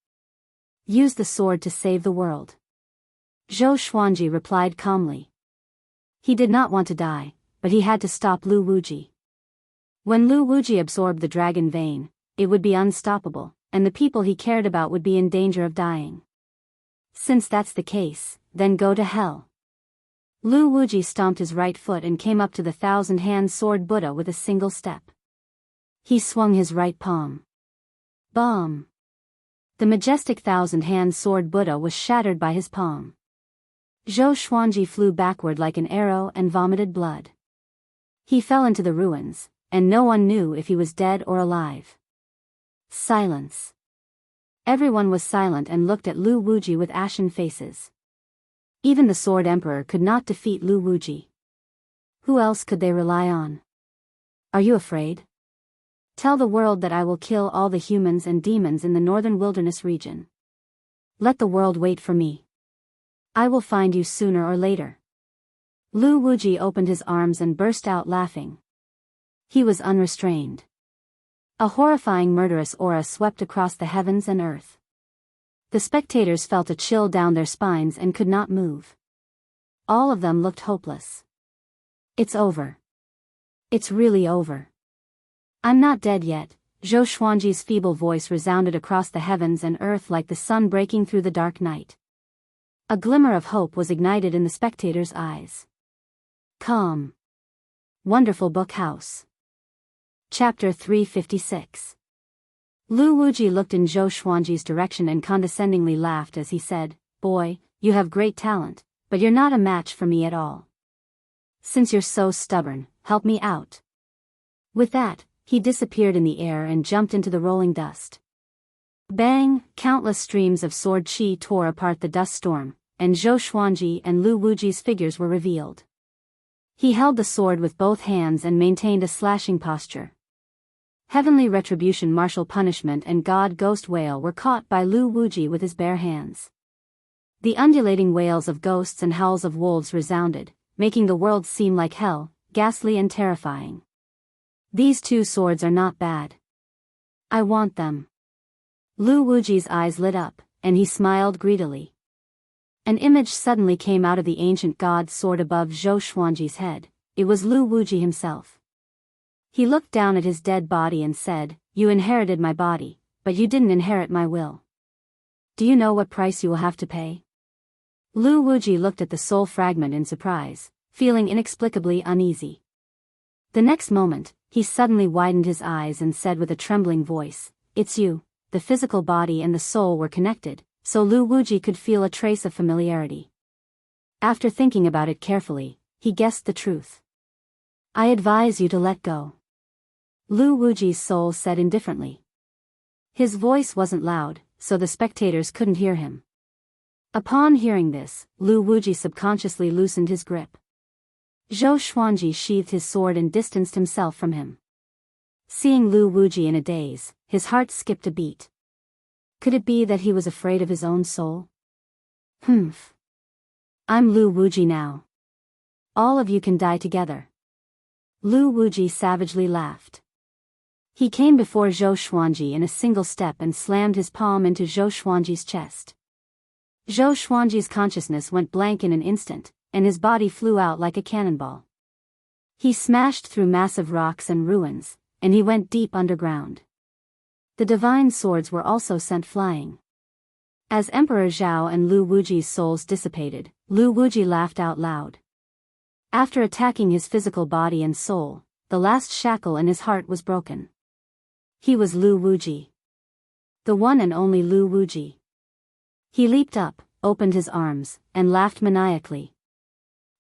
Use the sword to save the world. Zhou Xuanji replied calmly. He did not want to die, but he had to stop Lu Wuji. When Lu Wuji absorbed the dragon vein, it would be unstoppable, and the people he cared about would be in danger of dying. Since that's the case, then go to hell. Lu Wuji stomped his right foot and came up to the 1,000-hand sword Buddha with a single step. He swung his right palm. Bomb! The majestic 1,000-hand sword Buddha was shattered by his palm. Zhou Xuanji flew backward like an arrow and vomited blood. He fell into the ruins, and no one knew if he was dead or alive. Silence. Everyone was silent and looked at Lu Wuji with ashen faces. Even the Sword Emperor could not defeat Lu Wuji. Who else could they rely on? Are you afraid? Tell the world that I will kill all the humans and demons in the northern wilderness region. Let the world wait for me. I will find you sooner or later. Lu Wuji opened his arms and burst out laughing. He was unrestrained. A horrifying murderous aura swept across the heavens and earth. The spectators felt a chill down their spines and could not move. All of them looked hopeless. It's over. It's really over. I'm not dead yet. Zhou Xuanji's feeble voice resounded across the heavens and earth like the sun breaking through the dark night. A glimmer of hope was ignited in the spectators' eyes. Calm. Wonderful Book House. Chapter 356. Lu Wuji looked in Zhou Xuanji's direction and condescendingly laughed as he said, Boy, you have great talent, but you're not a match for me at all. Since you're so stubborn, help me out. With that, he disappeared in the air and jumped into the rolling dust. Bang! Countless streams of sword qi tore apart the dust storm, and Zhou Xuanji and Lu Wuji's figures were revealed. He held the sword with both hands and maintained a slashing posture. Heavenly Retribution, Martial Punishment and God Ghost Wail were caught by Lu Wuji with his bare hands. The undulating wails of ghosts and howls of wolves resounded, making the world seem like hell, ghastly and terrifying. These two swords are not bad. I want them. Lu Wuji's eyes lit up, and he smiled greedily. An image suddenly came out of the ancient god's sword above Zhou Xuanji's head. It was Lu Wuji himself. He looked down at his dead body and said, You inherited my body, but you didn't inherit my will. Do you know what price you will have to pay? Lu Wuji looked at the soul fragment in surprise, feeling inexplicably uneasy. The next moment, he suddenly widened his eyes and said with a trembling voice, It's you. The physical body and the soul were connected, so Lu Wuji could feel a trace of familiarity. After thinking about it carefully, he guessed the truth. I advise you to let go. Lu Wuji's soul said indifferently. His voice wasn't loud, so the spectators couldn't hear him. Upon hearing this, Lu Wuji subconsciously loosened his grip. Zhou Xuanji sheathed his sword and distanced himself from him. Seeing Lu Wuji in a daze, his heart skipped a beat. Could it be that he was afraid of his own soul? Humph. I'm Lu Wuji now. All of you can die together. Lu Wuji savagely laughed. He came before Zhou Xuanji in a single step and slammed his palm into Zhou Xuanji's chest. Zhou Xuanji's consciousness went blank in an instant, and his body flew out like a cannonball. He smashed through massive rocks and ruins, and he went deep underground. The divine swords were also sent flying. As Emperor Zhao and Lu Wuji's souls dissipated, Lu Wuji laughed out loud. After attacking his physical body and soul, the last shackle in his heart was broken. He was Lu Wuji. The one and only Lu Wuji. He leaped up, opened his arms, and laughed maniacally.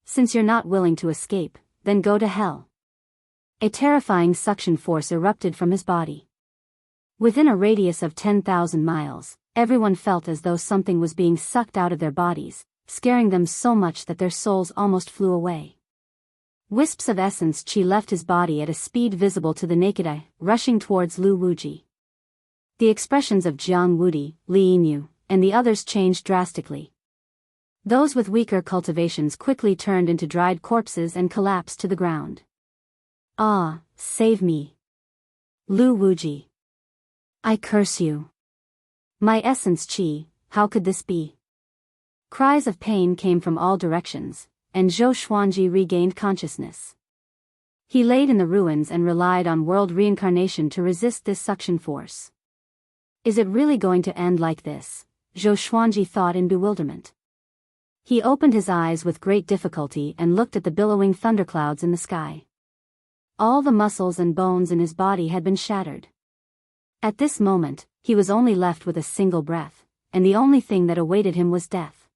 Since you're not willing to escape, then go to hell. A terrifying suction force erupted from his body. Within a radius of 10,000 miles, everyone felt as though something was being sucked out of their bodies, scaring them so much that their souls almost flew away. Wisps of essence chi left his body at a speed visible to the naked eye, rushing towards Lu Wuji. The expressions of Jiang Wudi, Li Yinyu, and the others changed drastically. Those with weaker cultivations quickly turned into dried corpses and collapsed to the ground. Ah, save me! Lu Wuji! I curse you! My essence chi, how could this be? Cries of pain came from all directions, and Zhou Xuanji regained consciousness. He laid in the ruins and relied on world reincarnation to resist this suction force. Is it really going to end like this? Zhou Xuanji thought in bewilderment. He opened his eyes with great difficulty and looked at the billowing thunderclouds in the sky. All the muscles and bones in his body had been shattered. At this moment, he was only left with a single breath, and the only thing that awaited him was death.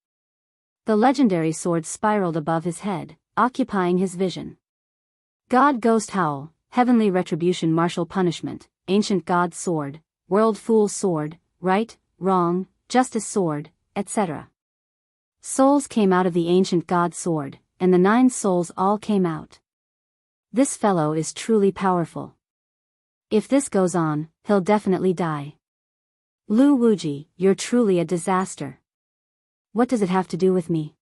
The legendary sword spiraled above his head, occupying his vision. God Ghost Howl, Heavenly Retribution Martial Punishment, Ancient God's Sword, World Fool's Sword, Right, Wrong, Justice Sword, etc. Souls came out of the ancient God's sword, and the 9 souls all came out. This fellow is truly powerful. If this goes on, he'll definitely die. Lu Wuji, you're truly a disaster. What does it have to do with me?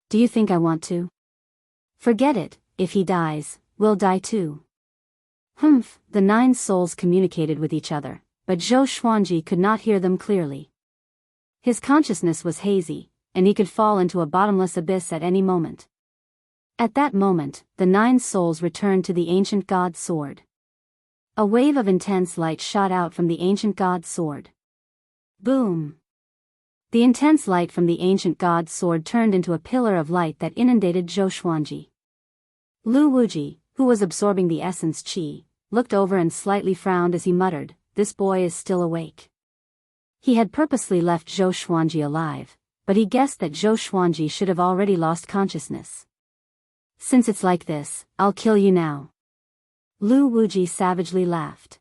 Do you think I want to? Forget it, if he dies, we'll die too. Humph, the 9 souls communicated with each other, but Zhou Xuanji could not hear them clearly. His consciousness was hazy, and he could fall into a bottomless abyss at any moment. At that moment, the 9 souls returned to the ancient God's sword. A wave of intense light shot out from the ancient God's sword. Boom! The intense light from the ancient God's sword turned into a pillar of light that inundated Zhou Xuanji. Lu Wuji, who was absorbing the essence chi, looked over and slightly frowned as he muttered, "This boy is still awake." He had purposely left Zhou Xuanji alive, but he guessed that Zhou Xuanji should have already lost consciousness. Since it's like this, I'll kill you now. Lu Wuji savagely laughed.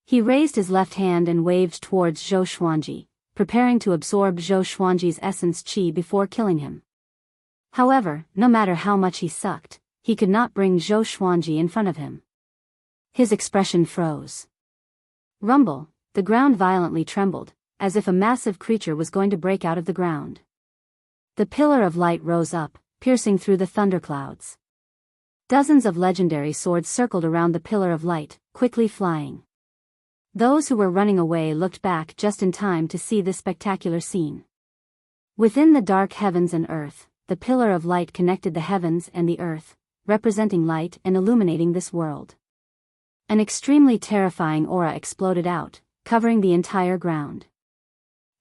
He raised his left hand and waved towards Zhou Xuanji, preparing to absorb Zhou Xuanji's essence chi before killing him. However, no matter how much he sucked, he could not bring Zhou Xuanji in front of him. His expression froze. Rumble, the ground violently trembled, as if a massive creature was going to break out of the ground. The pillar of light rose up, piercing through the thunderclouds. Dozens of legendary swords circled around the pillar of light, quickly flying. Those who were running away looked back just in time to see this spectacular scene. Within the dark heavens and earth, the pillar of light connected the heavens and the earth, representing light and illuminating this world. An extremely terrifying aura exploded out, covering the entire ground.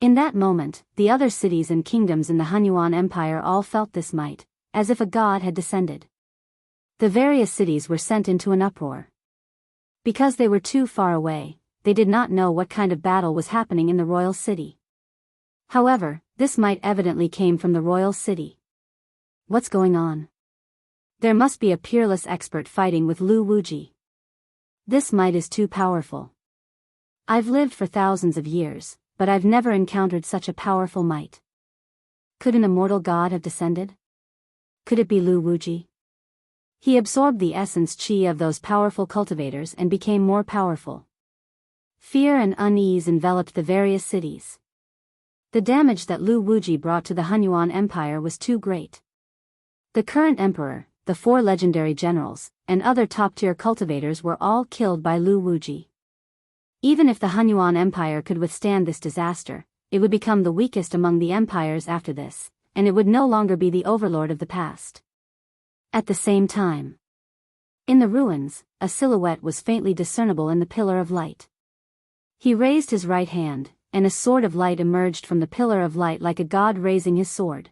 In that moment, the other cities and kingdoms in the Hunyuan Empire all felt this might, as if a god had descended. The various cities were sent into an uproar. Because they were too far away, they did not know what kind of battle was happening in the royal city. However, this might evidently came from the royal city. What's going on? There must be a peerless expert fighting with Lu Wuji. This might is too powerful. I've lived for thousands of years, but I've never encountered such a powerful might. Could an immortal god have descended? Could it be Lu Wuji? He absorbed the essence chi of those powerful cultivators and became more powerful. Fear and unease enveloped the various cities. The damage that Lu Wuji brought to the Hunyuan Empire was too great. The current emperor, the 4 legendary generals, and other top-tier cultivators were all killed by Lu Wuji. Even if the Hunyuan Empire could withstand this disaster, it would become the weakest among the empires after this, and it would no longer be the overlord of the past. At the same time, in the ruins, a silhouette was faintly discernible in the pillar of light. He raised his right hand, and a sword of light emerged from the pillar of light like a god raising his sword.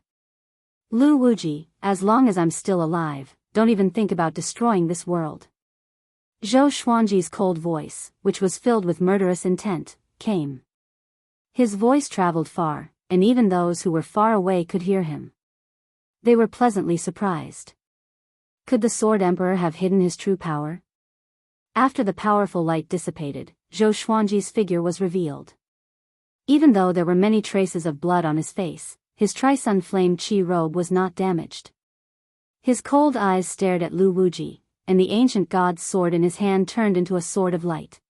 Lu Wuji, as long as I'm still alive, don't even think about destroying this world. Zhou Xuanji's cold voice, which was filled with murderous intent, came. His voice traveled far, and even those who were far away could hear him. They were pleasantly surprised. Could the Sword Emperor have hidden his true power? After the powerful light dissipated, Zhou Xuanji's figure was revealed. Even though there were many traces of blood on his face, his Tri-Sun Flame Qi robe was not damaged. His cold eyes stared at Lu Wuji, and the ancient god's sword in his hand turned into a sword of light.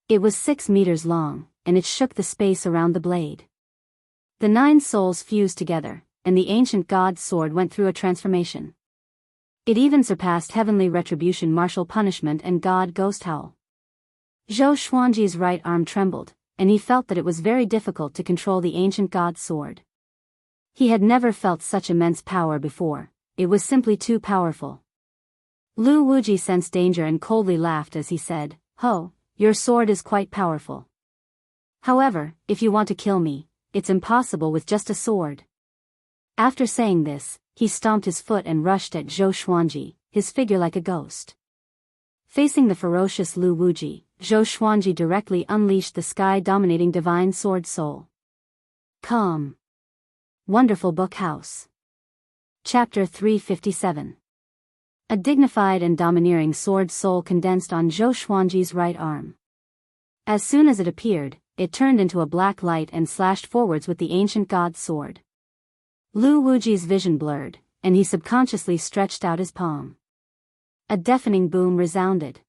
It was 6 meters long, and it shook the space around the blade. The 9 souls fused together, and the ancient god's sword went through a transformation. It even surpassed heavenly retribution, martial punishment, and god ghost howl. Zhou Xuanji's right arm trembled, and he felt that it was very difficult to control the ancient god's sword. He had never felt such immense power before, it was simply too powerful. Lu Wuji sensed danger and coldly laughed as he said, "Ho, your sword is quite powerful. However, if you want to kill me, it's impossible with just a sword." After saying this, he stomped his foot and rushed at Zhou Xuanji, his figure like a ghost. Facing the ferocious Lu Wuji, Zhou Xuanji directly unleashed the sky-dominating divine sword soul. Calm. Wonderful Book House. Chapter 357. A dignified and domineering sword soul condensed on Zhou Xuanji's right arm. As soon as it appeared, it turned into a black light and slashed forwards with the ancient god's sword. Lu Wuji's vision blurred, and he subconsciously stretched out his palm. A deafening boom resounded.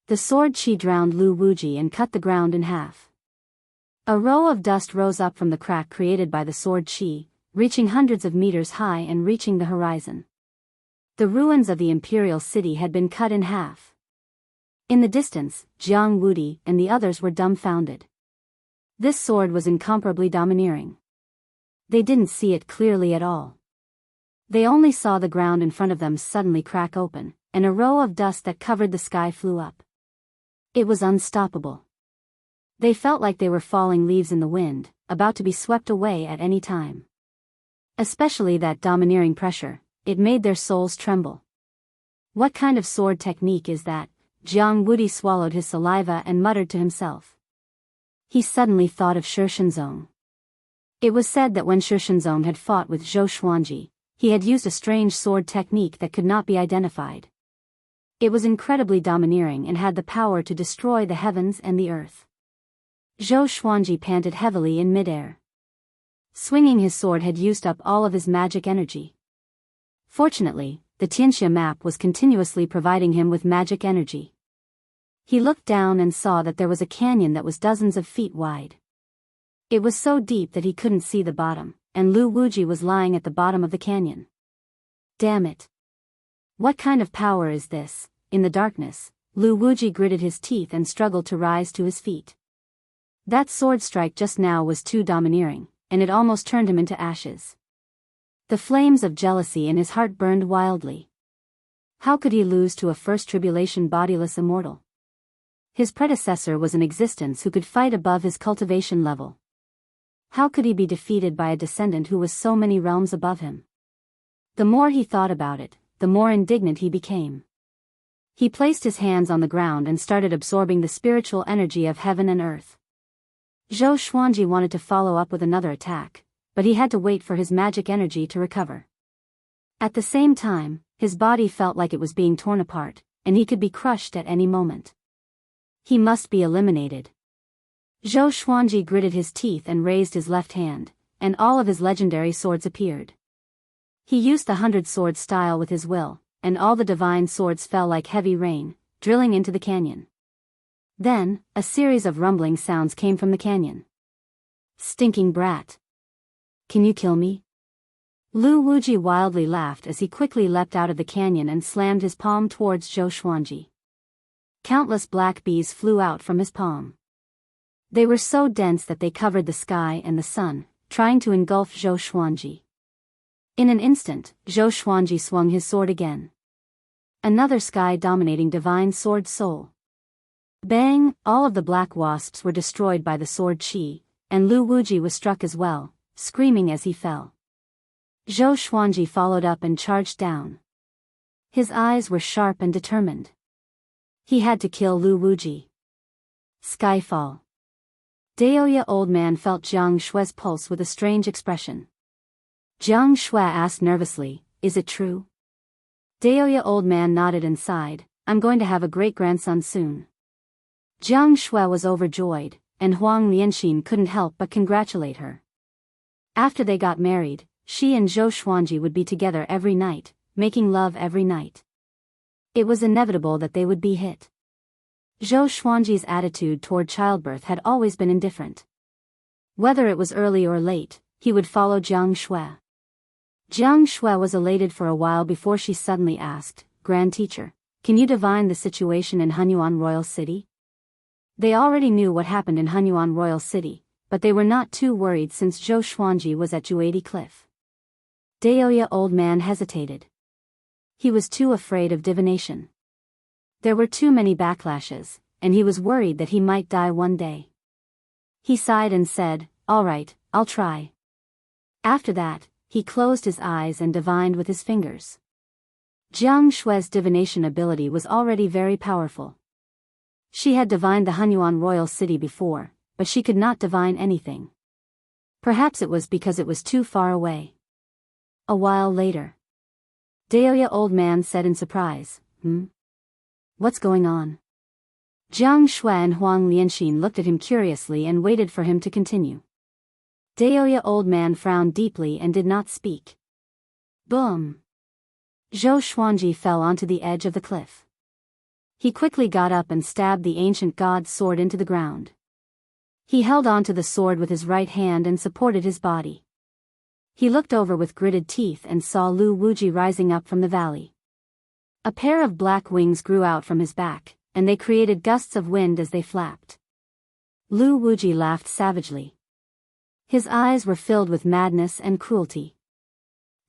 The sword qi drowned Lu Wuji and cut the ground in half. A row of dust rose up from the crack created by the sword qi, reaching hundreds of meters high and reaching the horizon. The ruins of the imperial city had been cut in half. In the distance, Jiang Wudi and the others were dumbfounded. This sword was incomparably domineering. They didn't see it clearly at all. They only saw the ground in front of them suddenly crack open, and a row of dust that covered the sky flew up. It was unstoppable. They felt like they were falling leaves in the wind, about to be swept away at any time. Especially that domineering pressure, it made their souls tremble. What kind of sword technique is that? Jiang Wudi swallowed his saliva and muttered to himself. He suddenly thought of Shishenzong. It was said that when Shishenzong had fought with Zhou Xuanji, he had used a strange sword technique that could not be identified. It was incredibly domineering and had the power to destroy the heavens and the earth. Zhou Xuanji panted heavily in midair. Swinging his sword had used up all of his magic energy. Fortunately, the Tianxia map was continuously providing him with magic energy. He looked down and saw that there was a canyon that was dozens of feet wide. It was so deep that he couldn't see the bottom, and Lu Wuji was lying at the bottom of the canyon. Damn it! What kind of power is this? In the darkness, Lu Wuji gritted his teeth and struggled to rise to his feet. That sword strike just now was too domineering, and it almost turned him into ashes. The flames of jealousy in his heart burned wildly. How could he lose to a first tribulation bodiless immortal? His predecessor was in existence who could fight above his cultivation level. How could he be defeated by a descendant who was so many realms above him? The more he thought about it, the more indignant he became. He placed his hands on the ground and started absorbing the spiritual energy of heaven and earth. Zhou Xuanji wanted to follow up with another attack, but he had to wait for his magic energy to recover. At the same time, his body felt like it was being torn apart, and he could be crushed at any moment. He must be eliminated. Zhou Xuanji gritted his teeth and raised his left hand, and all of his legendary swords appeared. He used the 100-sword style with his will, and all the divine swords fell like heavy rain, drilling into the canyon. Then, a series of rumbling sounds came from the canyon. Stinking brat! Can you kill me? Lu Wuji wildly laughed as he quickly leapt out of the canyon and slammed his palm towards Zhou Xuanji. Countless black bees flew out from his palm. They were so dense that they covered the sky and the sun, trying to engulf Zhou Xuanji. In an instant, Zhou Xuanji swung his sword again. Another sky-dominating divine sword soul. Bang! All of the black wasps were destroyed by the sword qi, and Lu Wuji was struck as well, screaming as he fell. Zhou Xuanji followed up and charged down. His eyes were sharp and determined. He had to kill Lu Wuji. Skyfall. Daoya old man felt Jiang Shue's pulse with a strange expression. Jiang Shue asked nervously, "Is it true?" Daoya old man nodded and sighed, "I'm going to have a great-grandson soon." Jiang Shue was overjoyed, and Huang Lianxin couldn't help but congratulate her. After they got married, she and Zhou Xuanji would be together every night, making love every night. It was inevitable that they would be hit. Zhou Xuanji's attitude toward childbirth had always been indifferent. Whether it was early or late, he would follow Jiang Shue. Jiang Shue was elated for a while before she suddenly asked, "Grand teacher, can you divine the situation in Hunyuan Royal City?" They already knew what happened in Hunyuan Royal City, but they were not too worried since Zhou Xuanji was at Juadi Cliff. Daoya old man hesitated. He was too afraid of divination. There were too many backlashes, and he was worried that he might die one day. He sighed and said, "All right, I'll try." After that, he closed his eyes and divined with his fingers. Jiang Shue's divination ability was already very powerful. She had divined the Hunyuan Royal City before, but she could not divine anything. Perhaps it was because it was too far away. A while later, Daoya old man said in surprise, What's going on?" Jiang Shue and Huang Lianxin looked at him curiously and waited for him to continue. Daoya old man frowned deeply and did not speak. Boom! Zhou Xuanji fell onto the edge of the cliff. He quickly got up and stabbed the ancient god's sword into the ground. He held onto the sword with his right hand and supported his body. He looked over with gritted teeth and saw Lu Wuji rising up from the valley. A pair of black wings grew out from his back, and they created gusts of wind as they flapped. Lu Wuji laughed savagely. His eyes were filled with madness and cruelty.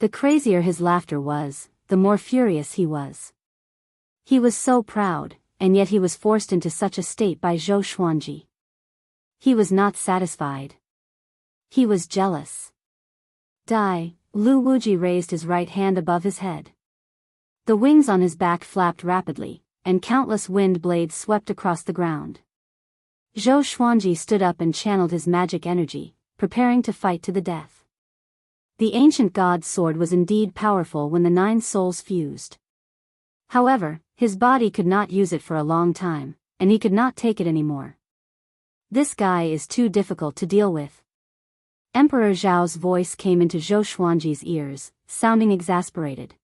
The crazier his laughter was, the more furious he was. He was so proud, and yet he was forced into such a state by Zhou Xuanji. He was not satisfied. He was jealous. Die! Lu Wuji raised his right hand above his head. The wings on his back flapped rapidly, and countless wind blades swept across the ground. Zhou Xuanji stood up and channeled his magic energy, preparing to fight to the death. The ancient god's sword was indeed powerful when the 9 souls fused. However, his body could not use it for a long time, and he could not take it anymore. "This guy is too difficult to deal with." Emperor Zhao's voice came into Zhou Xuanji's ears, sounding exasperated.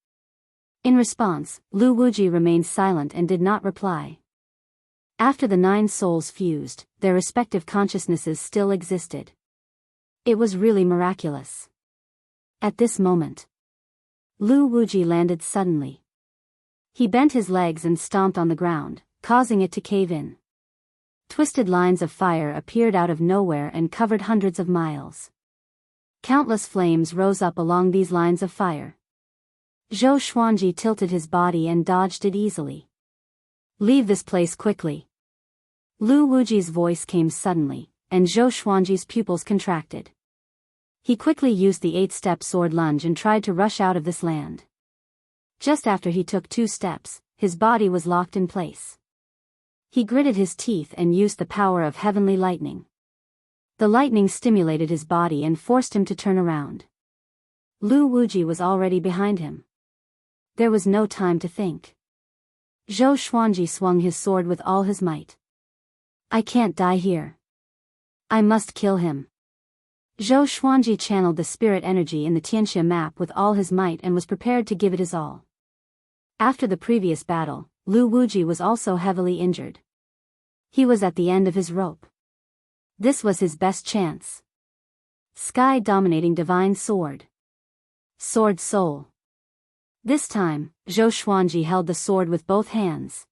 In response, Lu Wuji remained silent and did not reply. After the 9 souls fused, their respective consciousnesses still existed. It was really miraculous. At this moment, Lu Wuji landed suddenly. He bent his legs and stomped on the ground, causing it to cave in. Twisted lines of fire appeared out of nowhere and covered hundreds of miles. Countless flames rose up along these lines of fire. Zhou Xuanji tilted his body and dodged it easily. "Leave this place quickly." Lu Wuji's voice came suddenly, and Zhou Xuanji's pupils contracted. He quickly used the 8-step sword lunge and tried to rush out of this land. Just after he took 2 steps, his body was locked in place. He gritted his teeth and used the power of heavenly lightning. The lightning stimulated his body and forced him to turn around. Lu Wuji was already behind him. There was no time to think. Zhou Xuanji swung his sword with all his might. "I can't die here. I must kill him." Zhou Xuanji channeled the spirit energy in the Tianxia map with all his might and was prepared to give it his all. After the previous battle, Lu Wuji was also heavily injured. He was at the end of his rope. This was his best chance. Sky-dominating divine sword. Sword soul. This time, Zhou Xuanji held the sword with both hands.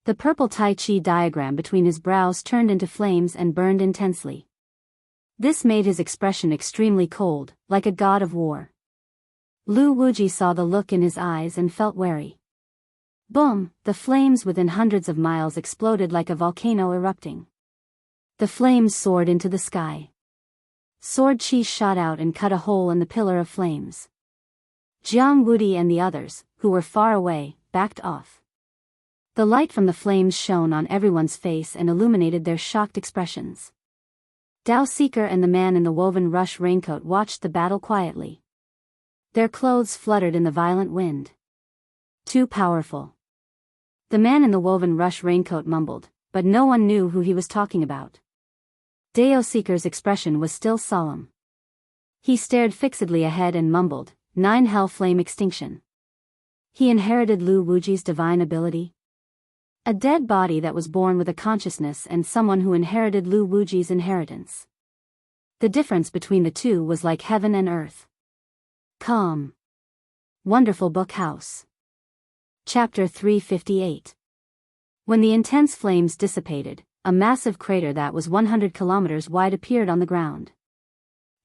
The purple Tai Chi diagram between his brows turned into flames and burned intensely. This made his expression extremely cold, like a god of war. Lu Wuji saw the look in his eyes and felt wary. Boom! The flames within hundreds of miles exploded like a volcano erupting. The flames soared into the sky. Sword chi shot out and cut a hole in the pillar of flames. Jiang Wudi and the others, who were far away, backed off. The light from the flames shone on everyone's face and illuminated their shocked expressions. Dao Seeker and the man in the woven rush raincoat watched the battle quietly. Their clothes fluttered in the violent wind. Too powerful. The man in the woven rush raincoat mumbled, but no one knew who he was talking about. Dao Seeker's expression was still solemn. He stared fixedly ahead and mumbled, 9 hell flame extinction. He inherited Lu Wuji's divine ability. A dead body that was born with a consciousness and someone who inherited Lu Wuji's inheritance. The difference between the two was like heaven and earth. Calm. Wonderful Book House. Chapter 358. When the intense flames dissipated, a massive crater that was 100 kilometers wide appeared on the ground.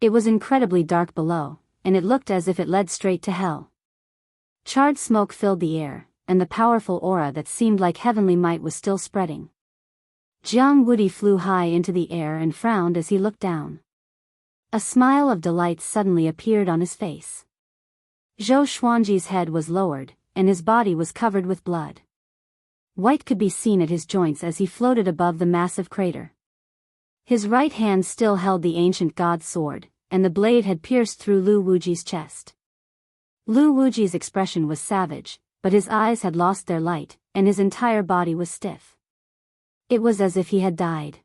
It was incredibly dark below, and it looked as if it led straight to hell. Charred smoke filled the air, and the powerful aura that seemed like heavenly might was still spreading. Jiang Wudi flew high into the air and frowned as he looked down. A smile of delight suddenly appeared on his face. Zhou Xuanji's head was lowered, and his body was covered with blood. White could be seen at his joints as he floated above the massive crater. His right hand still held the ancient god's sword, and the blade had pierced through Lu Wuji's chest. Lu Wuji's expression was savage, but his eyes had lost their light, and his entire body was stiff. It was as if he had died.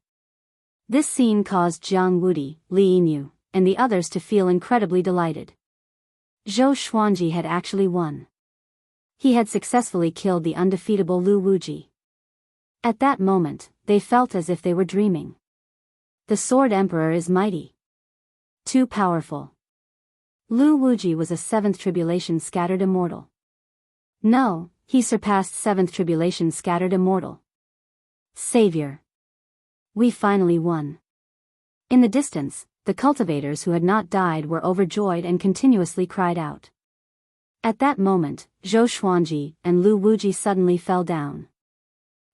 This scene caused Jiang Wudi, Li Yinyu, and the others to feel incredibly delighted. Zhou Xuanji had actually won. He had successfully killed the undefeatable Lu Wuji. At that moment, they felt as if they were dreaming. The Sword Emperor is mighty. Too powerful. Lu Wuji was a 7th tribulation scattered immortal. No, he surpassed 7th tribulation scattered immortal. Savior. We finally won. In the distance, the cultivators who had not died were overjoyed and continuously cried out. At that moment, Zhou Xuanji and Lu Wuji suddenly fell down.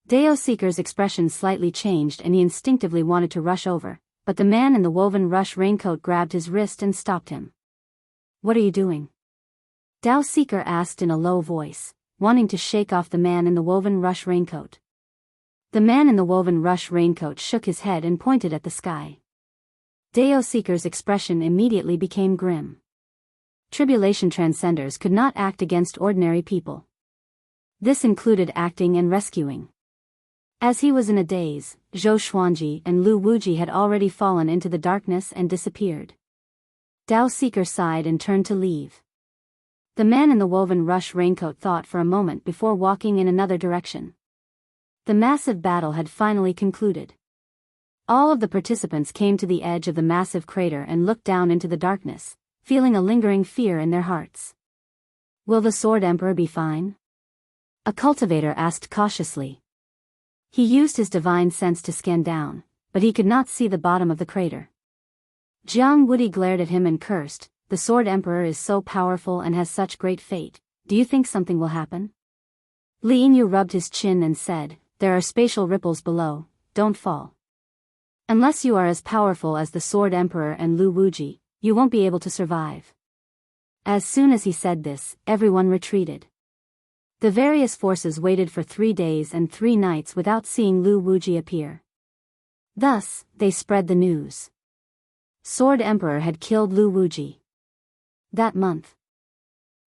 Dao Seeker's expression slightly changed and he instinctively wanted to rush over, but the man in the woven rush raincoat grabbed his wrist and stopped him. What are you doing? Dao Seeker asked in a low voice, wanting to shake off the man in the woven rush raincoat. The man in the woven rush raincoat shook his head and pointed at the sky. Dao Seeker's expression immediately became grim. Tribulation transcenders could not act against ordinary people. This included acting and rescuing. As he was in a daze, Zhou Xuanji and Lu Wuji had already fallen into the darkness and disappeared. Dao Seeker sighed and turned to leave. The man in the woven rush raincoat thought for a moment before walking in another direction. The massive battle had finally concluded. All of the participants came to the edge of the massive crater and looked down into the darkness, feeling a lingering fear in their hearts. Will the Sword Emperor be fine? A cultivator asked cautiously. He used his divine sense to scan down, but he could not see the bottom of the crater. Jiang Wudi glared at him and cursed, the Sword Emperor is so powerful and has such great fate, do you think something will happen? Li Yinyu rubbed his chin and said, there are spatial ripples below, don't fall. Unless you are as powerful as the Sword Emperor and Lu Wuji, you won't be able to survive. As soon as he said this, everyone retreated. The various forces waited for 3 days and 3 nights without seeing Lu Wuji appear. Thus, they spread the news. Sword Emperor had killed Lu Wuji. That month,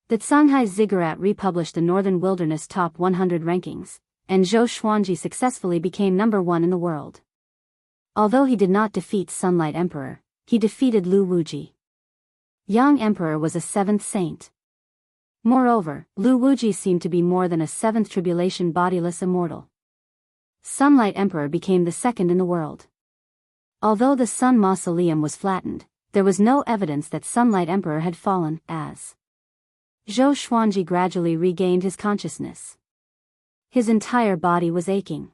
the Shanghai Ziggurat republished the Northern Wilderness Top 100 rankings, and Zhou Xuanji successfully became number 1 in the world. Although he did not defeat Sunlight Emperor, he defeated Lu Wuji. Yang Emperor was a 7th saint. Moreover, Lu Wuji seemed to be more than a 7th tribulation bodiless immortal. Sunlight Emperor became the 2nd in the world. Although the Sun Mausoleum was flattened, there was no evidence that Sunlight Emperor had fallen, as Zhou Xuanji gradually regained his consciousness. His entire body was aching.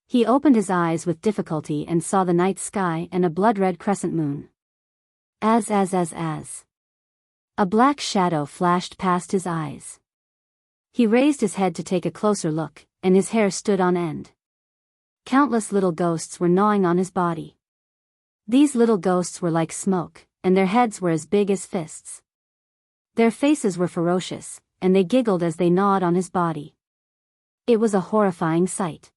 He opened his eyes with difficulty and saw the night sky and a blood-red crescent moon. As. A black shadow flashed past his eyes. He raised his head to take a closer look, and his hair stood on end. Countless little ghosts were gnawing on his body. These little ghosts were like smoke, and their heads were as big as fists. Their faces were ferocious, and they giggled as they gnawed on his body. It was a horrifying sight.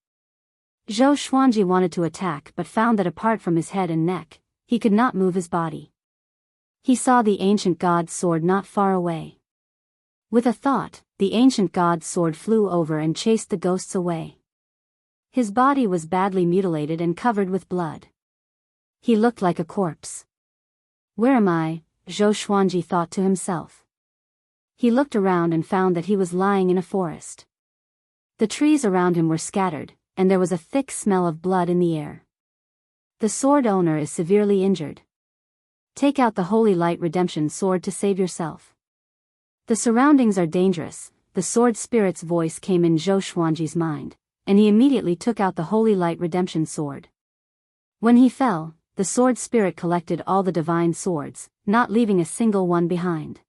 Zhou Xuanji wanted to attack but found that apart from his head and neck, he could not move his body. He saw the ancient god's sword not far away. With a thought, the ancient god's sword flew over and chased the ghosts away. His body was badly mutilated and covered with blood. He looked like a corpse. Where am I? Zhou Xuanji thought to himself. He looked around and found that he was lying in a forest. The trees around him were scattered, and there was a thick smell of blood in the air. The sword owner is severely injured. Take out the Holy Light Redemption sword to save yourself. The surroundings are dangerous, the sword spirit's voice came in Zhou Xuanji's mind, and he immediately took out the Holy Light Redemption sword. When he fell, the sword spirit collected all the divine swords, not leaving a single one behind.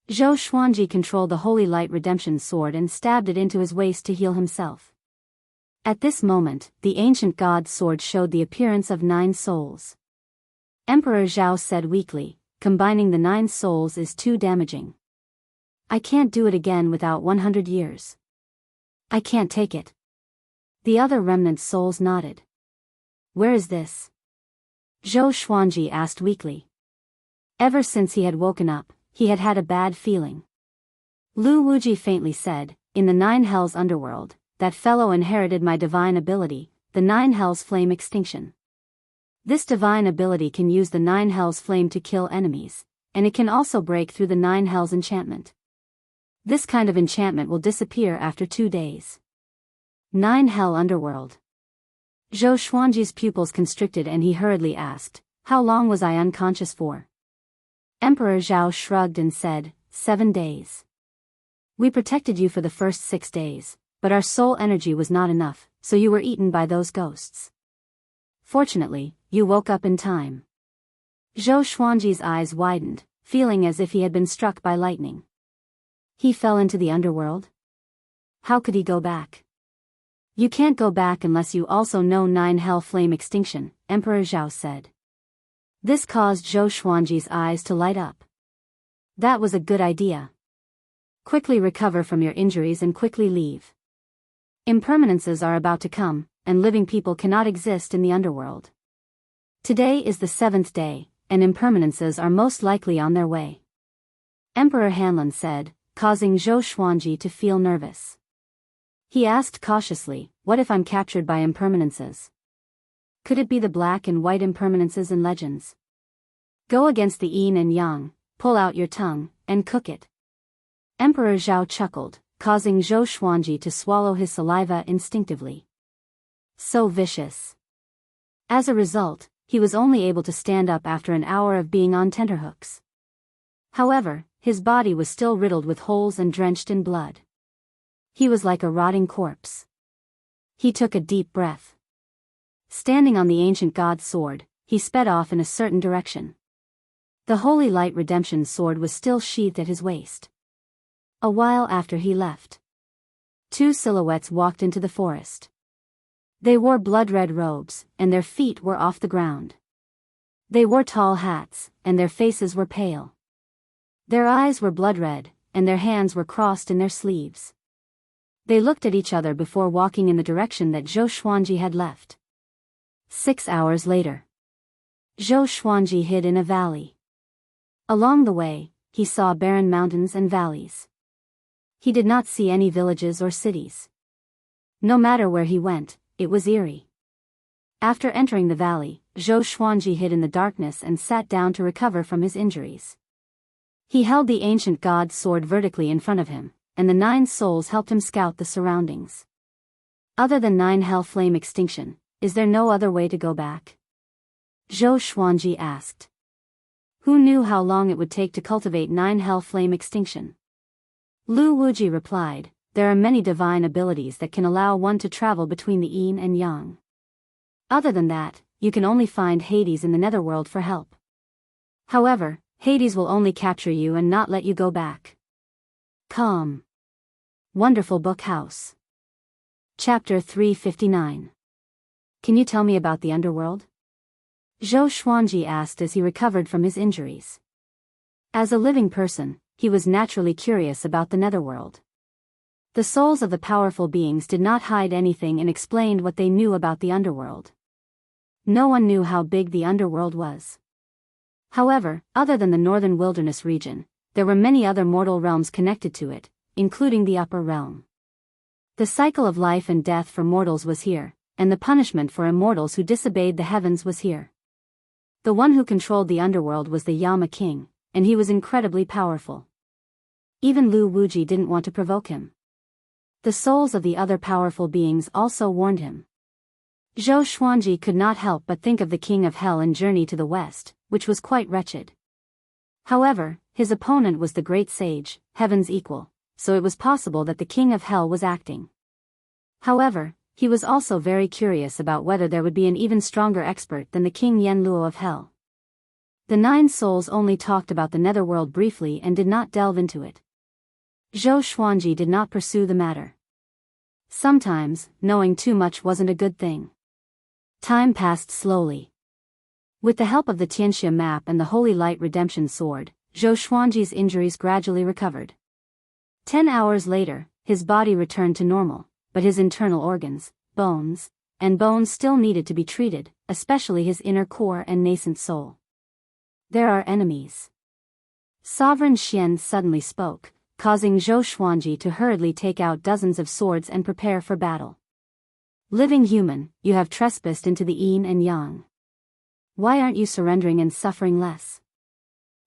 Zhou Xuanji controlled the Holy Light Redemption sword and stabbed it into his waist to heal himself. At this moment, the ancient god's sword showed the appearance of 9 souls. Emperor Zhao said weakly, combining the 9 souls is too damaging. I can't do it again without 100 years. I can't take it. The other remnant souls nodded. Where is this? Zhou Xuanji asked weakly. Ever since he had woken up, he had had a bad feeling. Lu Wuji faintly said, in the 9 hells underworld, that fellow inherited my divine ability, the 9 hells flame extinction. This divine ability can use the 9 hells flame to kill enemies, and it can also break through the 9 hells enchantment. This kind of enchantment will disappear after 2 days. 9 hell underworld. Zhou Xuanji's pupils constricted and he hurriedly asked, how long was I unconscious for? Emperor Zhao shrugged and said, 7 days. We protected you for the first 6 days, but our soul energy was not enough, so you were eaten by those ghosts. Fortunately, you woke up in time. Zhou Xuanji's eyes widened, feeling as if he had been struck by lightning. He fell into the underworld? How could he go back? You can't go back unless you also know 9 hell flame extinction, Emperor Zhao said. This caused Zhou Xuanji's eyes to light up. That was a good idea. Quickly recover from your injuries and quickly leave. Impermanences are about to come, and living people cannot exist in the underworld. Today is the 7th day, and impermanences are most likely on their way. Emperor Hanlin said, causing Zhou Xuanji to feel nervous. He asked cautiously, what if I'm captured by impermanences? Could it be the black and white impermanences in legends? Go against the yin and yang, pull out your tongue, and cook it. Emperor Zhao chuckled, causing Zhou Xuanji to swallow his saliva instinctively. So vicious. As a result, he was only able to stand up after an hour of being on tenterhooks. However, his body was still riddled with holes and drenched in blood. He was like a rotting corpse. He took a deep breath. Standing on the ancient god's sword, he sped off in a certain direction. The Holy Light Redemption sword was still sheathed at his waist. A while after he left, 2 silhouettes walked into the forest. They wore blood-red robes, and their feet were off the ground. They wore tall hats, and their faces were pale. Their eyes were blood-red, and their hands were crossed in their sleeves. They looked at each other before walking in the direction that Zhou Xuanji had left. 6 hours later, Zhou Xuanji hid in a valley. Along the way, he saw barren mountains and valleys. He did not see any villages or cities. No matter where he went, it was eerie. After entering the valley, Zhou Xuanji hid in the darkness and sat down to recover from his injuries. He held the ancient god's sword vertically in front of him, and the 9 souls helped him scout the surroundings. Other than 9 hell flame extinction, is there no other way to go back? Zhou Xuanji asked. Who knew how long it would take to cultivate 9 hell flame extinction? Lu Wuji replied, there are many divine abilities that can allow one to travel between the yin and yang. Other than that, you can only find Hades in the netherworld for help. However, Hades will only capture you and not let you go back. Calm. Wonderful Book House. Chapter 359. Can you tell me about the underworld? Zhou Xuanji asked as he recovered from his injuries. As a living person, he was naturally curious about the netherworld. The souls of the powerful beings did not hide anything and explained what they knew about the underworld. No one knew how big the underworld was. However, other than the northern wilderness region, there were many other mortal realms connected to it, including the upper realm. The cycle of life and death for mortals was here, and the punishment for immortals who disobeyed the heavens was here. The one who controlled the underworld was the Yama King, and he was incredibly powerful. Even Lu Wuji didn't want to provoke him. The souls of the other powerful beings also warned him. Zhou Xuanji could not help but think of the King of Hell and journey to the west, which was quite wretched. However, his opponent was the great sage, Heaven's equal, so it was possible that the King of Hell was acting. However, he was also very curious about whether there would be an even stronger expert than the King Yenluo of Hell. The 9 souls only talked about the netherworld briefly and did not delve into it. Zhou Xuanji did not pursue the matter. Sometimes, knowing too much wasn't a good thing. Time passed slowly. With the help of the Tianxia map and the Holy Light Redemption Sword, Zhou Xuanji's injuries gradually recovered. 10 hours later, his body returned to normal, but his internal organs, bones still needed to be treated, especially his inner core and nascent soul. There are enemies. Sovereign Xian suddenly spoke, causing Zhou Xuanji to hurriedly take out dozens of swords and prepare for battle. Living human, you have trespassed into the yin and yang. Why aren't you surrendering and suffering less?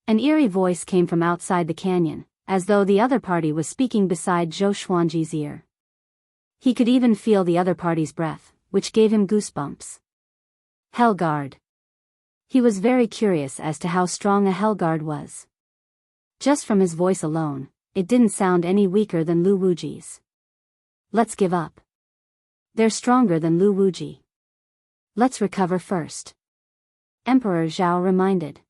An eerie voice came from outside the canyon, as though the other party was speaking beside Zhou Xuanji's ear. He could even feel the other party's breath, which gave him goosebumps. Hellguard. He was very curious as to how strong a Hellguard was. Just from his voice alone, it didn't sound any weaker than Lu Wuji's. Let's give up. They're stronger than Lu Wuji. Let's recover first. Emperor Zhao reminded.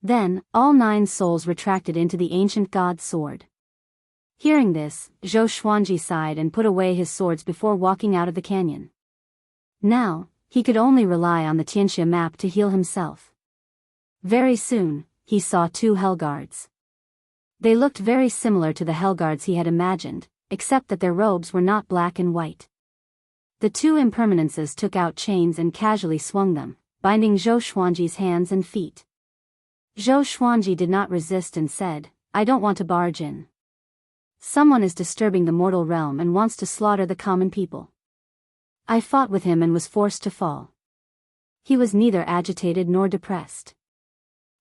Then, all 9 souls retracted into the ancient god's sword. Hearing this, Zhou Xuanji sighed and put away his swords before walking out of the canyon. Now, he could only rely on the Tianxia map to heal himself. Very soon, he saw 2 Hellguards. They looked very similar to the Hellguards he had imagined, except that their robes were not black and white. The 2 impermanences took out chains and casually swung them, binding Zhou Xuanji's hands and feet. Zhou Xuanji did not resist and said, I don't want to barge in. Someone is disturbing the mortal realm and wants to slaughter the common people. I fought with him and was forced to fall. He was neither agitated nor depressed.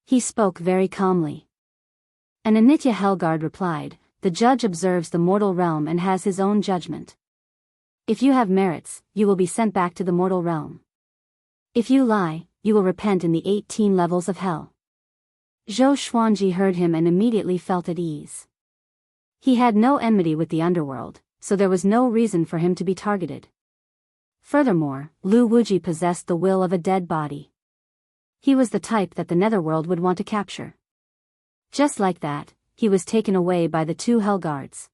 He spoke very calmly. An Anitya Hellguard replied, the judge observes the mortal realm and has his own judgment. If you have merits, you will be sent back to the mortal realm. If you lie, you will repent in the 18 levels of hell. Zhou Xuanji heard him and immediately felt at ease. He had no enmity with the underworld, so there was no reason for him to be targeted. Furthermore, Lu Wuji possessed the will of a dead body. He was the type that the netherworld would want to capture. Just like that, he was taken away by the 2 Hellguards.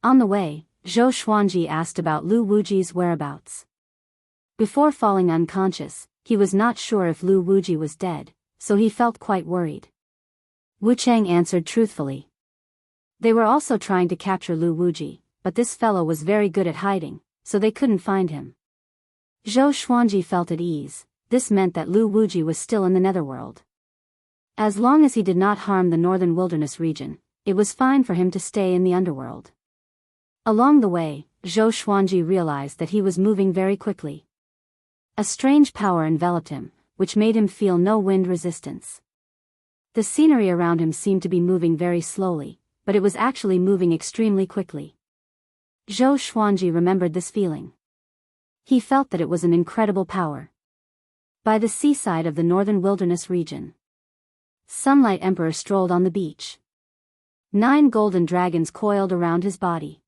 On the way, Zhou Xuanji asked about Lu Wuji's whereabouts. Before falling unconscious, he was not sure if Lu Wuji was dead, so he felt quite worried. Wu Cheng answered truthfully. They were also trying to capture Lu Wuji, but this fellow was very good at hiding, so they couldn't find him. Zhou Xuanji felt at ease. This meant that Lu Wuji was still in the netherworld. As long as he did not harm the northern wilderness region, it was fine for him to stay in the underworld. Along the way, Zhou Xuanji realized that he was moving very quickly. A strange power enveloped him, which made him feel no wind resistance. The scenery around him seemed to be moving very slowly, but it was actually moving extremely quickly. Zhou Xuanji remembered this feeling. He felt that it was an incredible power. By the seaside of the northern wilderness region, Sunlight Emperor strolled on the beach. 9 golden dragons coiled around his body.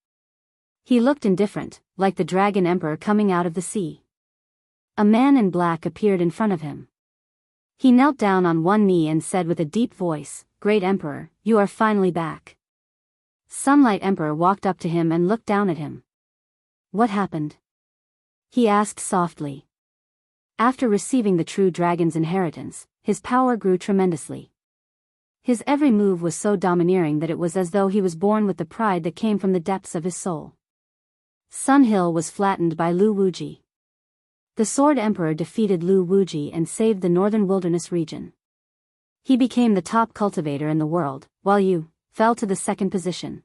He looked indifferent, like the Dragon Emperor coming out of the sea. A man in black appeared in front of him. He knelt down on one knee and said with a deep voice, Great Emperor, you are finally back. Sunlight Emperor walked up to him and looked down at him. What happened? He asked softly. After receiving the true dragon's inheritance, his power grew tremendously. His every move was so domineering that it was as though he was born with the pride that came from the depths of his soul. Sun Hill was flattened by Lu Wuji. The Sword Emperor defeated Lu Wuji and saved the northern wilderness region. He became the top cultivator in the world, while Yu fell to the second position.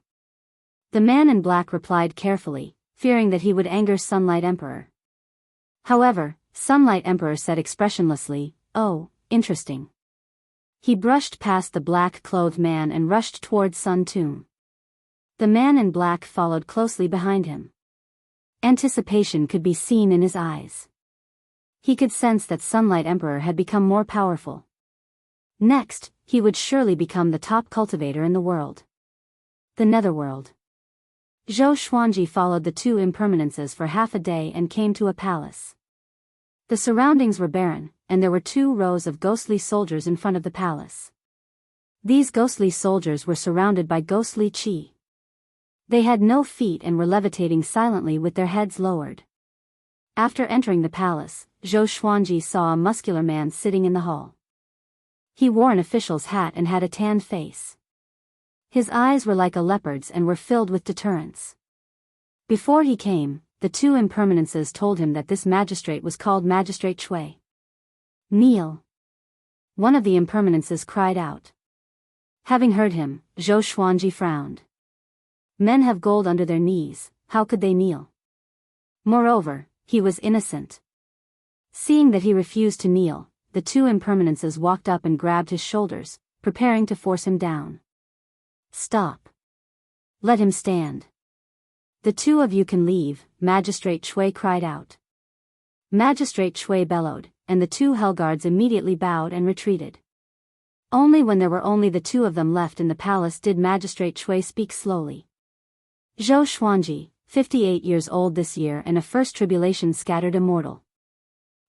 The man in black replied carefully, fearing that he would anger Sunlight Emperor. However, Sunlight Emperor said expressionlessly, "Oh, interesting." He brushed past the black-clothed man and rushed toward Sun Tomb. The man in black followed closely behind him. Anticipation could be seen in his eyes. He could sense that Sunlight Emperor had become more powerful. Next, he would surely become the top cultivator in the world. The Netherworld. Zhou Xuanji followed the two impermanences for half a day and came to a palace. The surroundings were barren, and there were 2 rows of ghostly soldiers in front of the palace. These ghostly soldiers were surrounded by ghostly qi. They had no feet and were levitating silently with their heads lowered. After entering the palace, Zhou Xuanji saw a muscular man sitting in the hall. He wore an official's hat and had a tanned face. His eyes were like a leopard's and were filled with deterrence. Before he came, the 2 impermanences told him that this magistrate was called Magistrate Chui. "Kneel." One of the impermanences cried out. Having heard him, Zhou Xuanji frowned. Men have gold under their knees, how could they kneel? Moreover, he was innocent. Seeing that he refused to kneel, the 2 impermanences walked up and grabbed his shoulders, preparing to force him down. "Stop. Let him stand. The 2 of you can leave," Magistrate Chui cried out. Magistrate Chui bellowed, and the 2 Hellguards immediately bowed and retreated. Only when there were only the 2 of them left in the palace did Magistrate Chui speak slowly. "Zhou Xuanji, 58 years old this year and a first tribulation scattered immortal.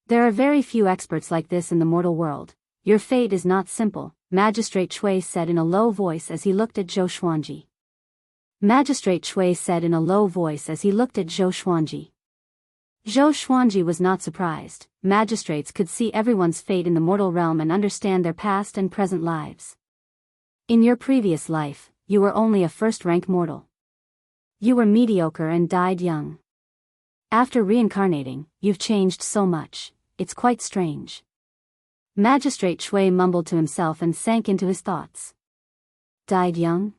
There are very few experts like this in the mortal world. Your fate is not simple," Magistrate Chui said in a low voice as he looked at Zhou Xuanji. Magistrate Chui said in a low voice as he looked at Zhou Xuanji. Zhou Xuanji was not surprised. Magistrates could see everyone's fate in the mortal realm and understand their past and present lives. In your previous life, you were only a first-rank mortal. You were mediocre and died young. After reincarnating, you've changed so much, it's quite strange. Magistrate Chui mumbled to himself and sank into his thoughts. Died young?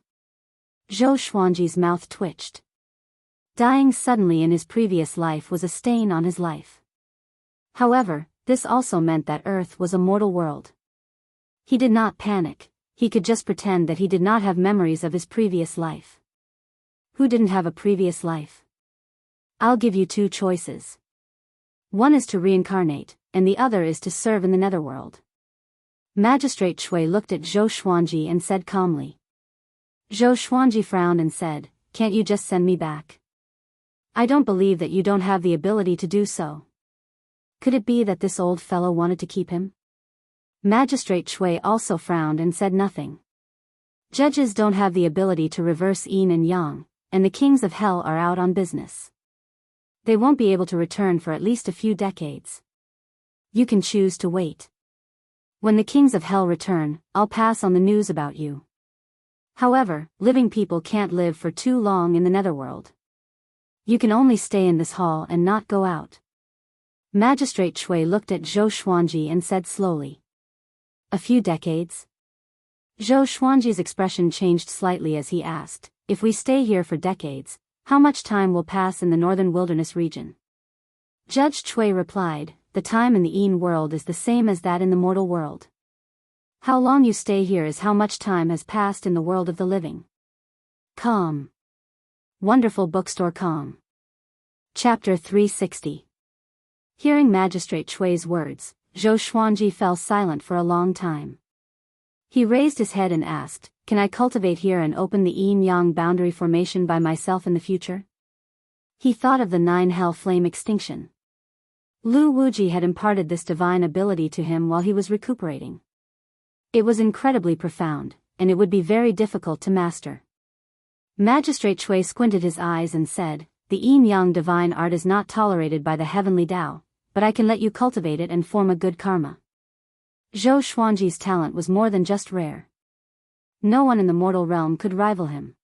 Zhou Xuanji's mouth twitched. Dying suddenly in his previous life was a stain on his life. However, this also meant that Earth was a mortal world. He did not panic, he could just pretend that he did not have memories of his previous life. Who didn't have a previous life? I'll give you 2 choices. One is to reincarnate, and the other is to serve in the netherworld. Magistrate Chui looked at Zhou Xuanji and said calmly. Zhou Xuanji frowned and said, "Can't you just send me back? I don't believe that you don't have the ability to do so. Could it be that this old fellow wanted to keep him?" Magistrate Chui also frowned and said nothing. Judges don't have the ability to reverse yin and yang, and the kings of hell are out on business. They won't be able to return for at least a few decades. You can choose to wait. When the kings of hell return, I'll pass on the news about you. However, living people can't live for too long in the netherworld. You can only stay in this hall and not go out. Magistrate Chui looked at Zhou Xuanji and said slowly. A few decades? Zhou Xuanji's expression changed slightly as he asked, if we stay here for decades, how much time will pass in the northern wilderness region? Judge Chui replied, the time in the Yin world is the same as that in the mortal world. How long you stay here is how much time has passed in the world of the living. Calm. Wonderful bookstore calm. Chapter 360. Hearing Magistrate Chui's words, Zhou Xuanji fell silent for a long time. He raised his head and asked, can I cultivate here and open the yin-yang boundary formation by myself in the future? He thought of the 9 hell flame extinction. Lu Wuji had imparted this divine ability to him while he was recuperating. It was incredibly profound, and it would be very difficult to master. Magistrate Chui squinted his eyes and said, the yin-yang divine art is not tolerated by the heavenly Tao, but I can let you cultivate it and form a good karma. Zhou Xuanji's talent was more than just rare. no one in the mortal realm could rival him.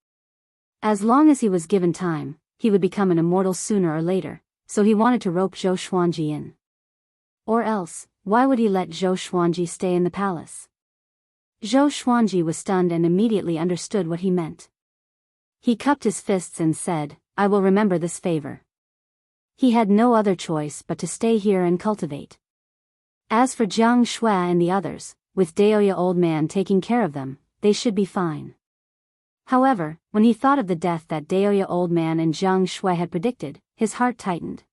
As long as he was given time, he would become an immortal sooner or later, so he wanted to rope Zhou Xuanji in. Or else, why would he let Zhou Xuanji stay in the palace? Zhou Xuanji was stunned and immediately understood what he meant. He cupped his fists and said, "I will remember this favor." He had no other choice but to stay here and cultivate. As for Jiang Shui and the others, with Daoya old man taking care of them, they should be fine. However, when he thought of the death that Daoya old man and Jiang Shui had predicted, his heart tightened.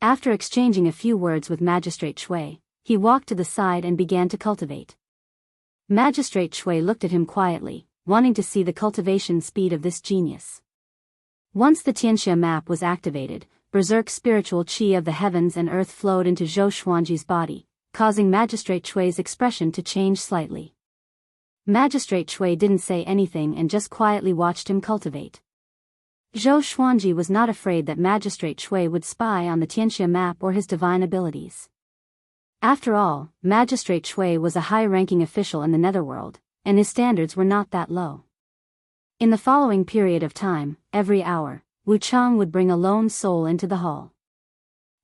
After exchanging a few words with Magistrate Shui, he walked to the side and began to cultivate. Magistrate Shui looked at him quietly, wanting to see the cultivation speed of this genius. Once the Tianxia map was activated, berserk spiritual qi of the heavens and earth flowed into Zhou Xuanji's body, causing Magistrate Shui's expression to change slightly. Magistrate Shui didn't say anything and just quietly watched him cultivate. Zhou Xuanji was not afraid that Magistrate Shui would spy on the Tianxia map or his divine abilities. After all, Magistrate Shui was a high-ranking official in the Netherworld, and his standards were not that low. In the following period of time, every hour, Wu Chang would bring a lone soul into the hall.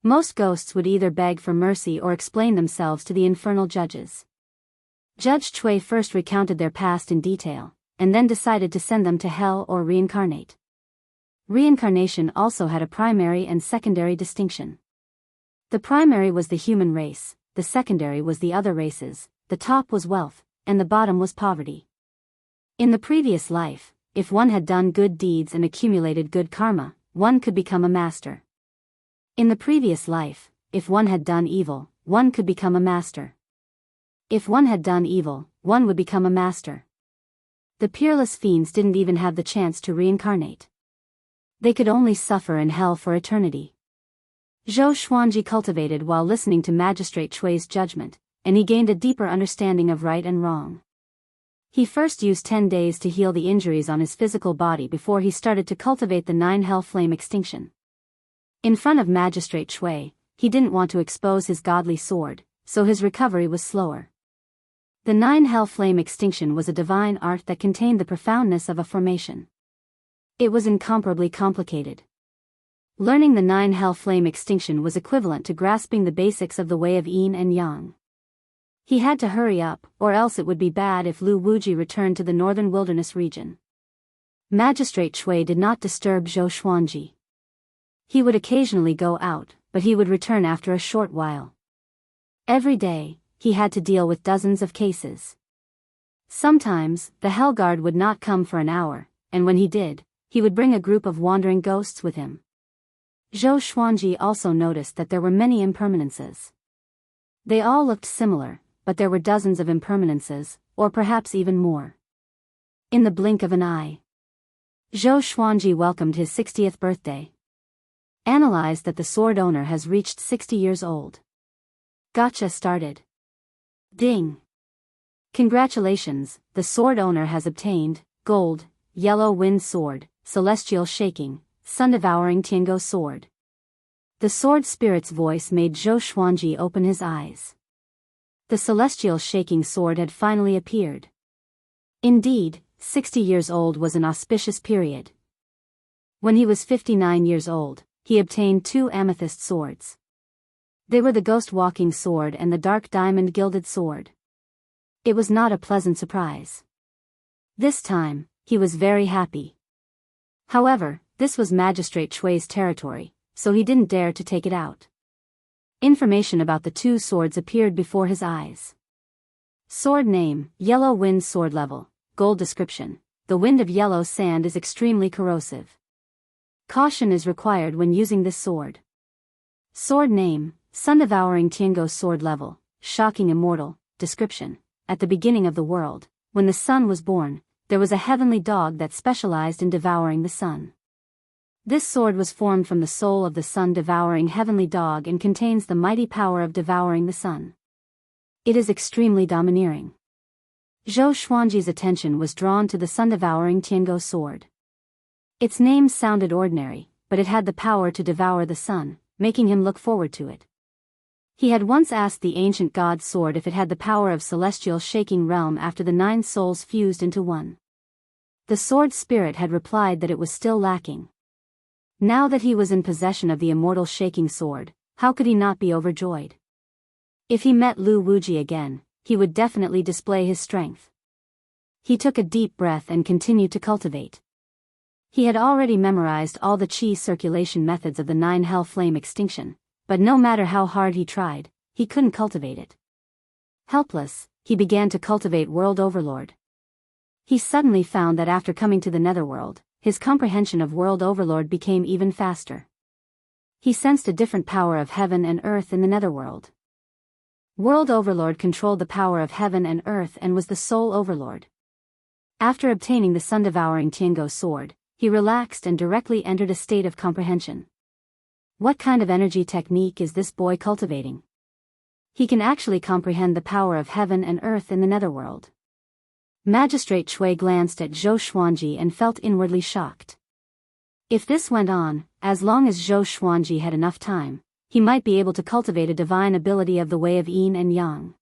Most ghosts would either beg for mercy or explain themselves to the infernal judges. Judge Chui first recounted their past in detail, and then decided to send them to hell or reincarnate. Reincarnation also had a primary and secondary distinction. The primary was the human race, the secondary was the other races, the top was wealth, and the bottom was poverty. In the previous life, if one had done good deeds and accumulated good karma, one could become a master. In the previous life, if one had done evil, one could become a master. If one had done evil, one would become a master. The peerless fiends didn't even have the chance to reincarnate. They could only suffer in hell for eternity. Zhou Xuanji cultivated while listening to Magistrate Shui's judgment, and he gained a deeper understanding of right and wrong. He first used 10 days to heal the injuries on his physical body before he started to cultivate the 9 hell flame extinction. In front of Magistrate Shui, he didn't want to expose his godly sword, so his recovery was slower. The 9 hell flame extinction was a divine art that contained the profoundness of a formation. It was incomparably complicated. Learning the 9 hell flame extinction was equivalent to grasping the basics of the way of yin and yang. He had to hurry up, or else it would be bad if Lu Wuji returned to the northern wilderness region. Magistrate Shui did not disturb Zhou Xuanji. He would occasionally go out, but he would return after a short while. Every day, he had to deal with dozens of cases. Sometimes, the Hellguard would not come for an hour, and when he did, he would bring a group of wandering ghosts with him. Zhou Xuanji also noticed that there were many impermanences. They all looked similar, but there were dozens of impermanences, or perhaps even more. In the blink of an eye, Zhou Xuanji welcomed his 60th birthday. Analyzed that the sword owner has reached 60 years old. Gotcha started. Ding! Congratulations, the sword owner has obtained gold, yellow wind sword, celestial shaking, sun-devouring Tiango sword. The sword spirit's voice made Zhou Xuanji open his eyes. The celestial shaking sword had finally appeared. Indeed, 60 years old was an auspicious period. When he was 59 years old, he obtained 2 amethyst swords. They were the ghost-walking sword and the dark diamond gilded sword. It was not a pleasant surprise. This time, he was very happy. However, this was Magistrate Shui's territory, so he didn't dare to take it out. Information about the 2 swords appeared before his eyes. Sword name, Yellow Wind Sword level, gold description. The wind of yellow sand is extremely corrosive. Caution is required when using this sword. Sword name, Sun-devouring Tiango sword level, shocking immortal, description. At the beginning of the world, when the sun was born, there was a heavenly dog that specialized in devouring the sun. This sword was formed from the soul of the sun-devouring heavenly dog and contains the mighty power of devouring the sun. It is extremely domineering. Zhou Xuanji's attention was drawn to the sun-devouring Tiango sword. Its name sounded ordinary, but it had the power to devour the sun, making him look forward to it. He had once asked the ancient god's sword if it had the power of celestial shaking realm after the 9 souls fused into one. The sword spirit had replied that it was still lacking. Now that he was in possession of the immortal shaking sword, how could he not be overjoyed? If he met Lu Wuji again, he would definitely display his strength. He took a deep breath and continued to cultivate. He had already memorized all the chi circulation methods of the 9 hell flame extinction, but no matter how hard he tried, he couldn't cultivate it. Helpless, he began to cultivate World Overlord. He suddenly found that after coming to the Netherworld, his comprehension of World Overlord became even faster. He sensed a different power of heaven and earth in the Netherworld. World Overlord controlled the power of heaven and earth and was the sole overlord. After obtaining the sun-devouring Tiango sword, he relaxed and directly entered a state of comprehension. What kind of energy technique is this boy cultivating? He can actually comprehend the power of heaven and earth in the Netherworld. Magistrate Chui glanced at Zhou Xuanji and felt inwardly shocked. If this went on, as long as Zhou Xuanji had enough time, he might be able to cultivate a divine ability of the way of yin and yang.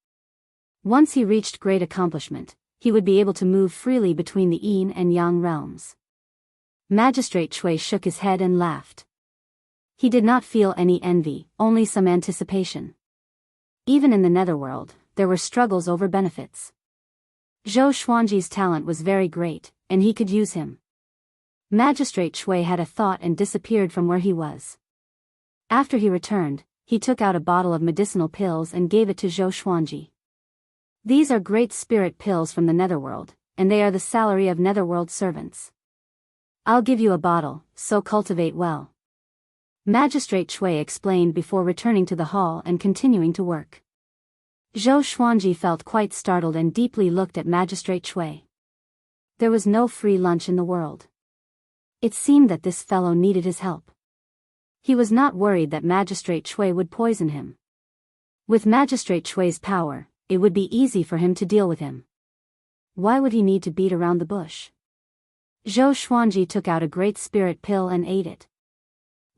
Once he reached great accomplishment, he would be able to move freely between the yin and yang realms. Magistrate Chui shook his head and laughed. He did not feel any envy, only some anticipation. Even in the Netherworld, there were struggles over benefits. Zhou Xuanji's talent was very great, and he could use him. Magistrate Chui had a thought and disappeared from where he was. After he returned, he took out a bottle of medicinal pills and gave it to Zhou Xuanji. These are great spirit pills from the Netherworld, and they are the salary of Netherworld servants. I'll give you a bottle, so cultivate well. Magistrate Chui explained before returning to the hall and continuing to work. Zhou Xuanji felt quite startled and deeply looked at Magistrate Chui. There was no free lunch in the world. It seemed that this fellow needed his help. He was not worried that Magistrate Chui would poison him. With Magistrate Chui's power, it would be easy for him to deal with him. Why would he need to beat around the bush? Zhou Xuanji took out a great spirit pill and ate it.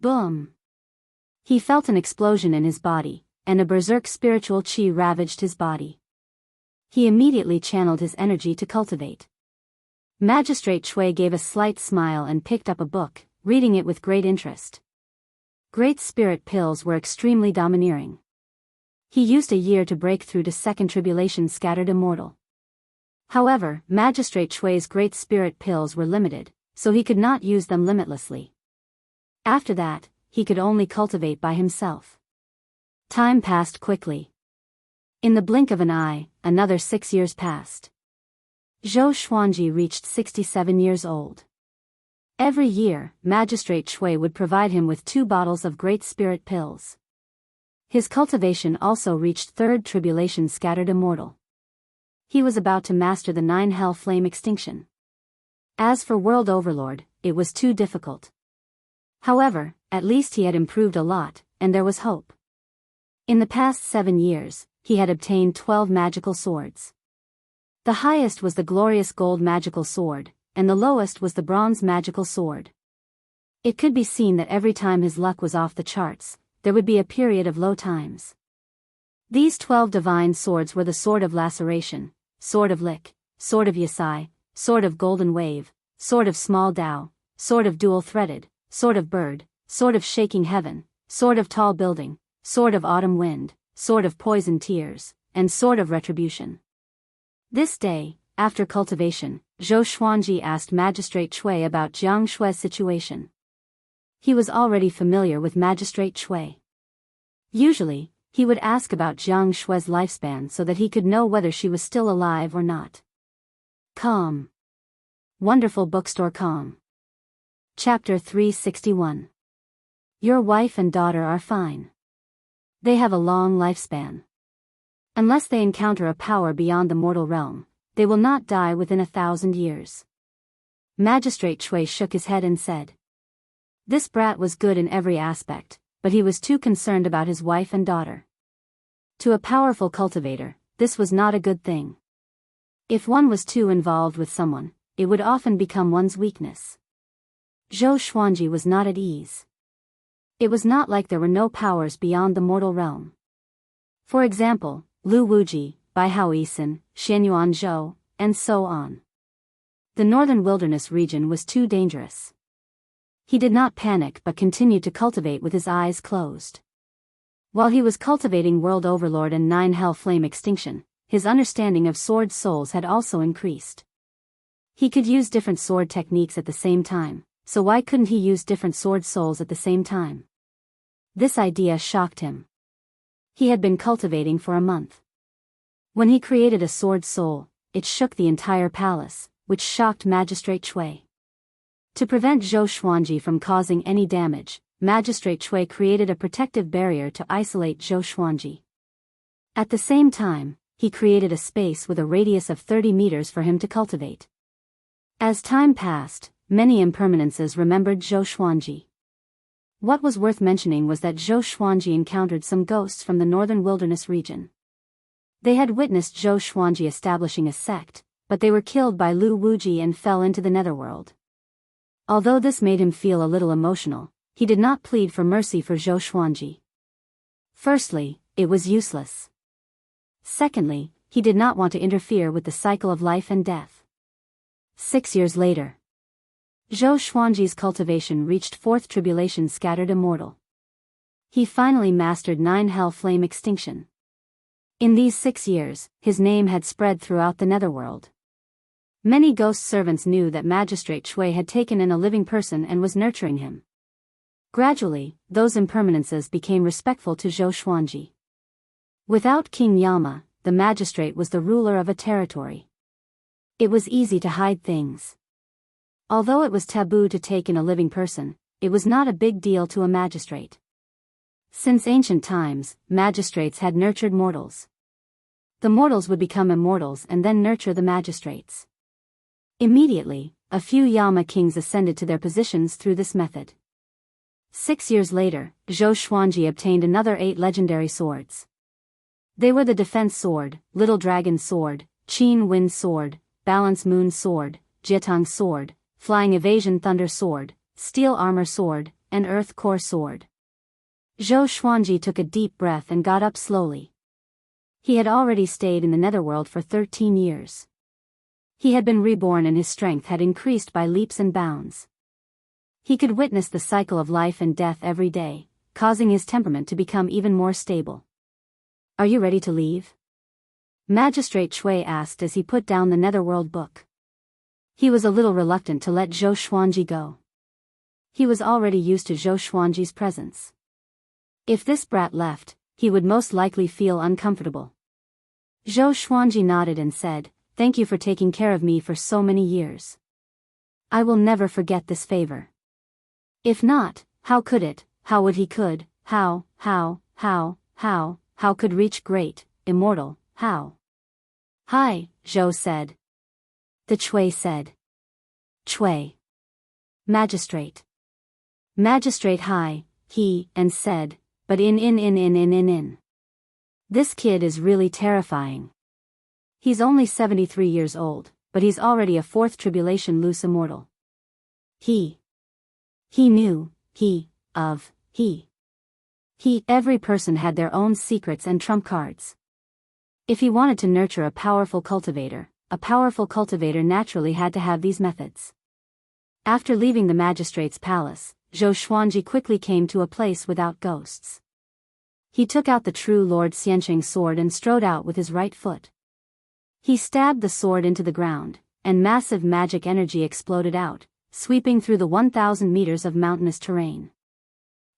Boom! He felt an explosion in his body, and a berserk spiritual qi ravaged his body. He immediately channeled his energy to cultivate. Magistrate Chui gave a slight smile and picked up a book, reading it with great interest. Great spirit pills were extremely domineering. He used a year to break through to second tribulation scattered immortal. However, Magistrate Chui's great spirit pills were limited, so he could not use them limitlessly. After that, he could only cultivate by himself. Time passed quickly. In the blink of an eye, another 6 years passed. Zhou Xuanji reached 67 years old. Every year, Magistrate Chui would provide him with 2 bottles of great spirit pills. His cultivation also reached third tribulation scattered immortal. He was about to master the 9 hell flame extinction. As for World Overlord, it was too difficult. However, at least he had improved a lot, and there was hope. In the past 7 years, he had obtained 12 magical swords. The highest was the glorious gold magical sword, and the lowest was the bronze magical sword. It could be seen that every time his luck was off the charts, there would be a period of low times. These 12 divine swords were the Sword of Laceration, Sword of Lick, Sword of Yasai, Sword of Golden Wave, Sword of Small Dao, Sword of Dual-Threaded, Sword of Bird, Sword of Shaking Heaven, Sword of Tall Building, Sword of Autumn Wind, Sword of Poison Tears, and Sword of Retribution. This day, after cultivation, Zhou Xuanji asked Magistrate Chui about Jiang Shui's situation. He was already familiar with Magistrate Chui. Usually, he would ask about Jiang Shui's lifespan so that he could know whether she was still alive or not. Calm. Wonderful bookstore calm. Chapter 361. Your wife and daughter are fine. They have a long lifespan. Unless they encounter a power beyond the mortal realm, they will not die within 1,000 years. Magistrate Chui shook his head and said. This brat was good in every aspect, but he was too concerned about his wife and daughter. To a powerful cultivator, this was not a good thing. If one was too involved with someone, it would often become one's weakness. Zhou Xuanji was not at ease. It was not like there were no powers beyond the mortal realm. For example, Lu Wuji, Baihao Isan, Xianyuan Zhou, and so on. The northern wilderness region was too dangerous. He did not panic but continued to cultivate with his eyes closed. While he was cultivating World Overlord and 9 Hell Flame Extinction, his understanding of sword souls had also increased. He could use different sword techniques at the same time, so why couldn't he use different sword souls at the same time? This idea shocked him. He had been cultivating for a month. When he created a sword soul, it shook the entire palace, which shocked Magistrate Chui. To prevent Zhou Xuanji from causing any damage, Magistrate Chui created a protective barrier to isolate Zhou Xuanji. At the same time, he created a space with a radius of 30 meters for him to cultivate. As time passed, many impermanences remembered Zhou Xuanji. What was worth mentioning was that Zhou Xuanji encountered some ghosts from the northern wilderness region. They had witnessed Zhou Xuanji establishing a sect, but they were killed by Lu Wuji and fell into the netherworld. Although this made him feel a little emotional, he did not plead for mercy for Zhou Xuanji. Firstly, it was useless. Secondly, he did not want to interfere with the cycle of life and death. 6 years later, Zhou Xuanji's cultivation reached 4th Tribulation Scattered Immortal. He finally mastered 9 Hell Flame Extinction. In these 6 years, his name had spread throughout the netherworld. Many ghost servants knew that Magistrate Chui had taken in a living person and was nurturing him. Gradually, those impermanences became respectful to Zhou Xuanji. Without King Yama, the magistrate was the ruler of a territory. It was easy to hide things. Although it was taboo to take in a living person, it was not a big deal to a magistrate. Since ancient times, magistrates had nurtured mortals. The mortals would become immortals and then nurture the magistrates. Immediately, a few Yama kings ascended to their positions through this method. 6 years later, Zhou Xuanji obtained another 8 legendary swords. They were the Defense Sword, Little Dragon Sword, Qin Wind Sword, Balance Moon Sword, Jiatang Sword, Flying Evasion Thunder Sword, Steel Armor Sword, and Earth Core Sword. Zhou Xuanji took a deep breath and got up slowly. He had already stayed in the netherworld for 13 years. He had been reborn and his strength had increased by leaps and bounds. He could witness the cycle of life and death every day, causing his temperament to become even more stable. "Are you ready to leave?" Magistrate Chui asked as he put down the netherworld book. He was a little reluctant to let Zhou Xuanji go. He was already used to Zhou Xuanji's presence. If this brat left, he would most likely feel uncomfortable. Zhou Xuanji nodded and said, "Thank you for taking care of me for so many years. I will never forget this favor." If not, how could it, how would he could, how could reach great, immortal, how? "Hi," Zhou said. The Chui said. "Chui." Magistrate. Magistrate hi, he, and said, "But in. This kid is really terrifying. He's only 73 years old, but he's already a 4th Tribulation loose immortal." He knew, every person had their own secrets and trump cards. If he wanted to nurture a powerful cultivator naturally had to have these methods. After leaving the magistrate's palace, Zhou Xuanji quickly came to a place without ghosts. He took out the true Lord Xiansheng's sword and strode out with his right foot. He stabbed the sword into the ground, and massive magic energy exploded out, sweeping through the 1,000 meters of mountainous terrain.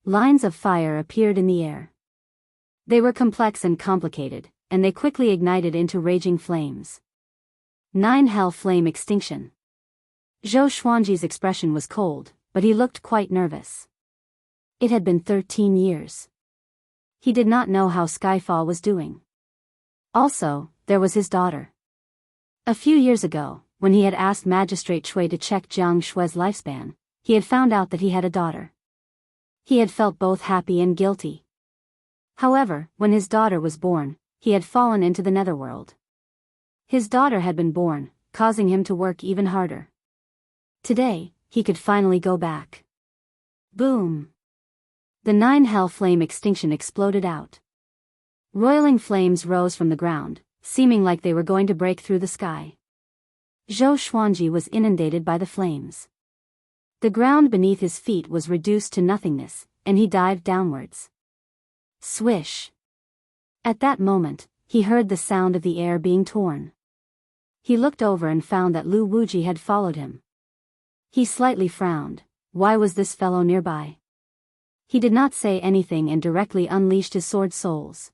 Lines of fire appeared in the air. They were complex and complicated, and they quickly ignited into raging flames. 9 Hell Flame Extinction. Zhou Xuanji's expression was cold, but he looked quite nervous. It had been 13 years. He did not know how Skyfall was doing. Also, there was his daughter. A few years ago, when he had asked Magistrate Chui to check Jiang Shue's lifespan, he had found out that he had a daughter. He had felt both happy and guilty. However, when his daughter was born, he had fallen into the netherworld. His daughter had been born, causing him to work even harder. Today, he could finally go back. Boom! The 9 Hell Flame Extinction exploded out. Roiling flames rose from the ground, seeming like they were going to break through the sky. Zhou Xuanji was inundated by the flames. The ground beneath his feet was reduced to nothingness, and he dived downwards. Swish! At that moment, he heard the sound of the air being torn. He looked over and found that Lu Wuji had followed him. He slightly frowned. Why was this fellow nearby? He did not say anything and directly unleashed his sword souls.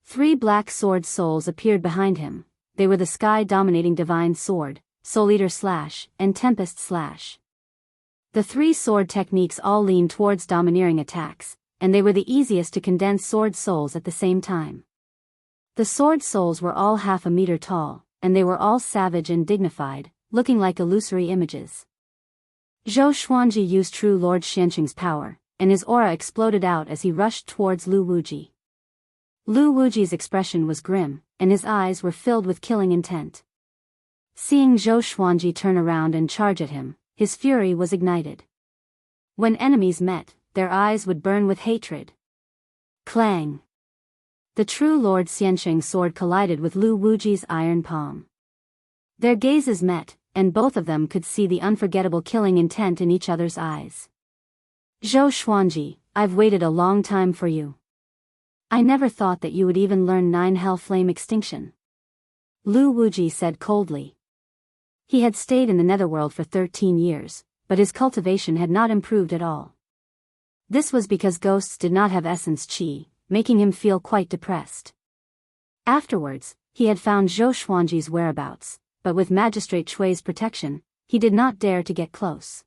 3 black sword souls appeared behind him. They were the sky-dominating Divine Sword, Soul Eater Slash, and Tempest Slash. The 3 sword techniques all leaned towards domineering attacks, and they were the easiest to condense sword souls at the same time. The sword souls were all half a meter tall, and they were all savage and dignified, looking like illusory images. Zhou Xuanji used True Lord Xianqing's power, and his aura exploded out as he rushed towards Lu Wuji. Lu Wuji's expression was grim, and his eyes were filled with killing intent. Seeing Zhou Xuanji turn around and charge at him, his fury was ignited. When enemies met, their eyes would burn with hatred. Clang! The True Lord Xianqing's sword collided with Lu Wuji's iron palm. Their gazes met, and both of them could see the unforgettable killing intent in each other's eyes. Zhou Xuanji, I've waited a long time for you. I never thought that you would even learn 9 Hell Flame Extinction. Lu Wuji said coldly. He had stayed in the Netherworld for 13 years, but his cultivation had not improved at all. This was because ghosts did not have essence qi, making him feel quite depressed. Afterwards, he had found Zhou Xuanji's whereabouts, but with Magistrate Chui's protection, he did not dare to get close.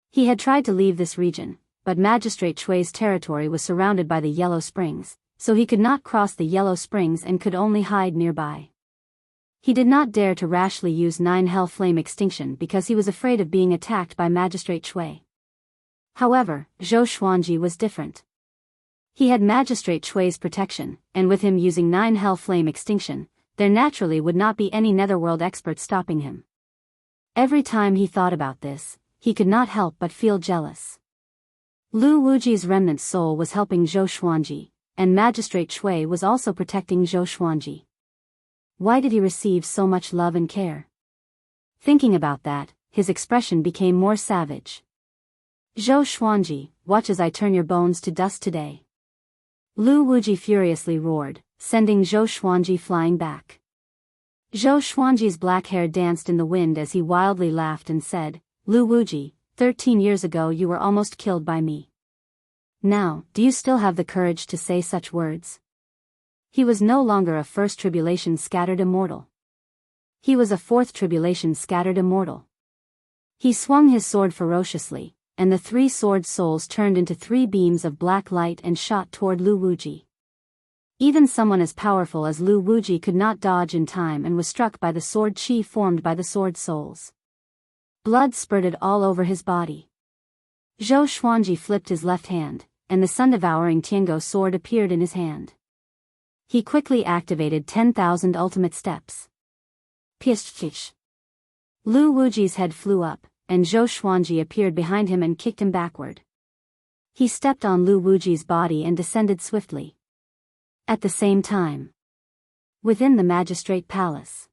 He had tried to leave this region, but Magistrate Chui's territory was surrounded by the Yellow Springs, so he could not cross the Yellow Springs and could only hide nearby. He did not dare to rashly use 9 Hell Flame Extinction because he was afraid of being attacked by Magistrate Chui. However, Zhou Xuanji was different. He had Magistrate Chui's protection, and with him using 9 Hell Flame Extinction, there naturally would not be any Netherworld expert stopping him. Every time he thought about this, he could not help but feel jealous. Lu Wuji's remnant soul was helping Zhou Xuanji, and Magistrate Chui was also protecting Zhou Xuanji. Why did he receive so much love and care? Thinking about that, his expression became more savage. Zhou Xuanji, watch as I turn your bones to dust today. Lu Wuji furiously roared, sending Zhou Xuanji flying back. Zhou Xuanji's black hair danced in the wind as he wildly laughed and said, Lu Wuji, 13 years ago you were almost killed by me. Now, do you still have the courage to say such words? He was no longer a first tribulation scattered immortal. He was a fourth tribulation scattered immortal. He swung his sword ferociously, and the 3 sword souls turned into 3 beams of black light and shot toward Lu Wuji. Even someone as powerful as Lu Wuji could not dodge in time and was struck by the sword chi formed by the sword souls. Blood spurted all over his body. Zhou Xuanji flipped his left hand, and the sun-devouring Tiango sword appeared in his hand. He quickly activated 10,000 ultimate steps. Pish! Lu Wuji's head flew up, and Zhou Xuanji appeared behind him and kicked him backward. He stepped on Lu Wuji's body and descended swiftly. At the same time, within the Magistrate Palace,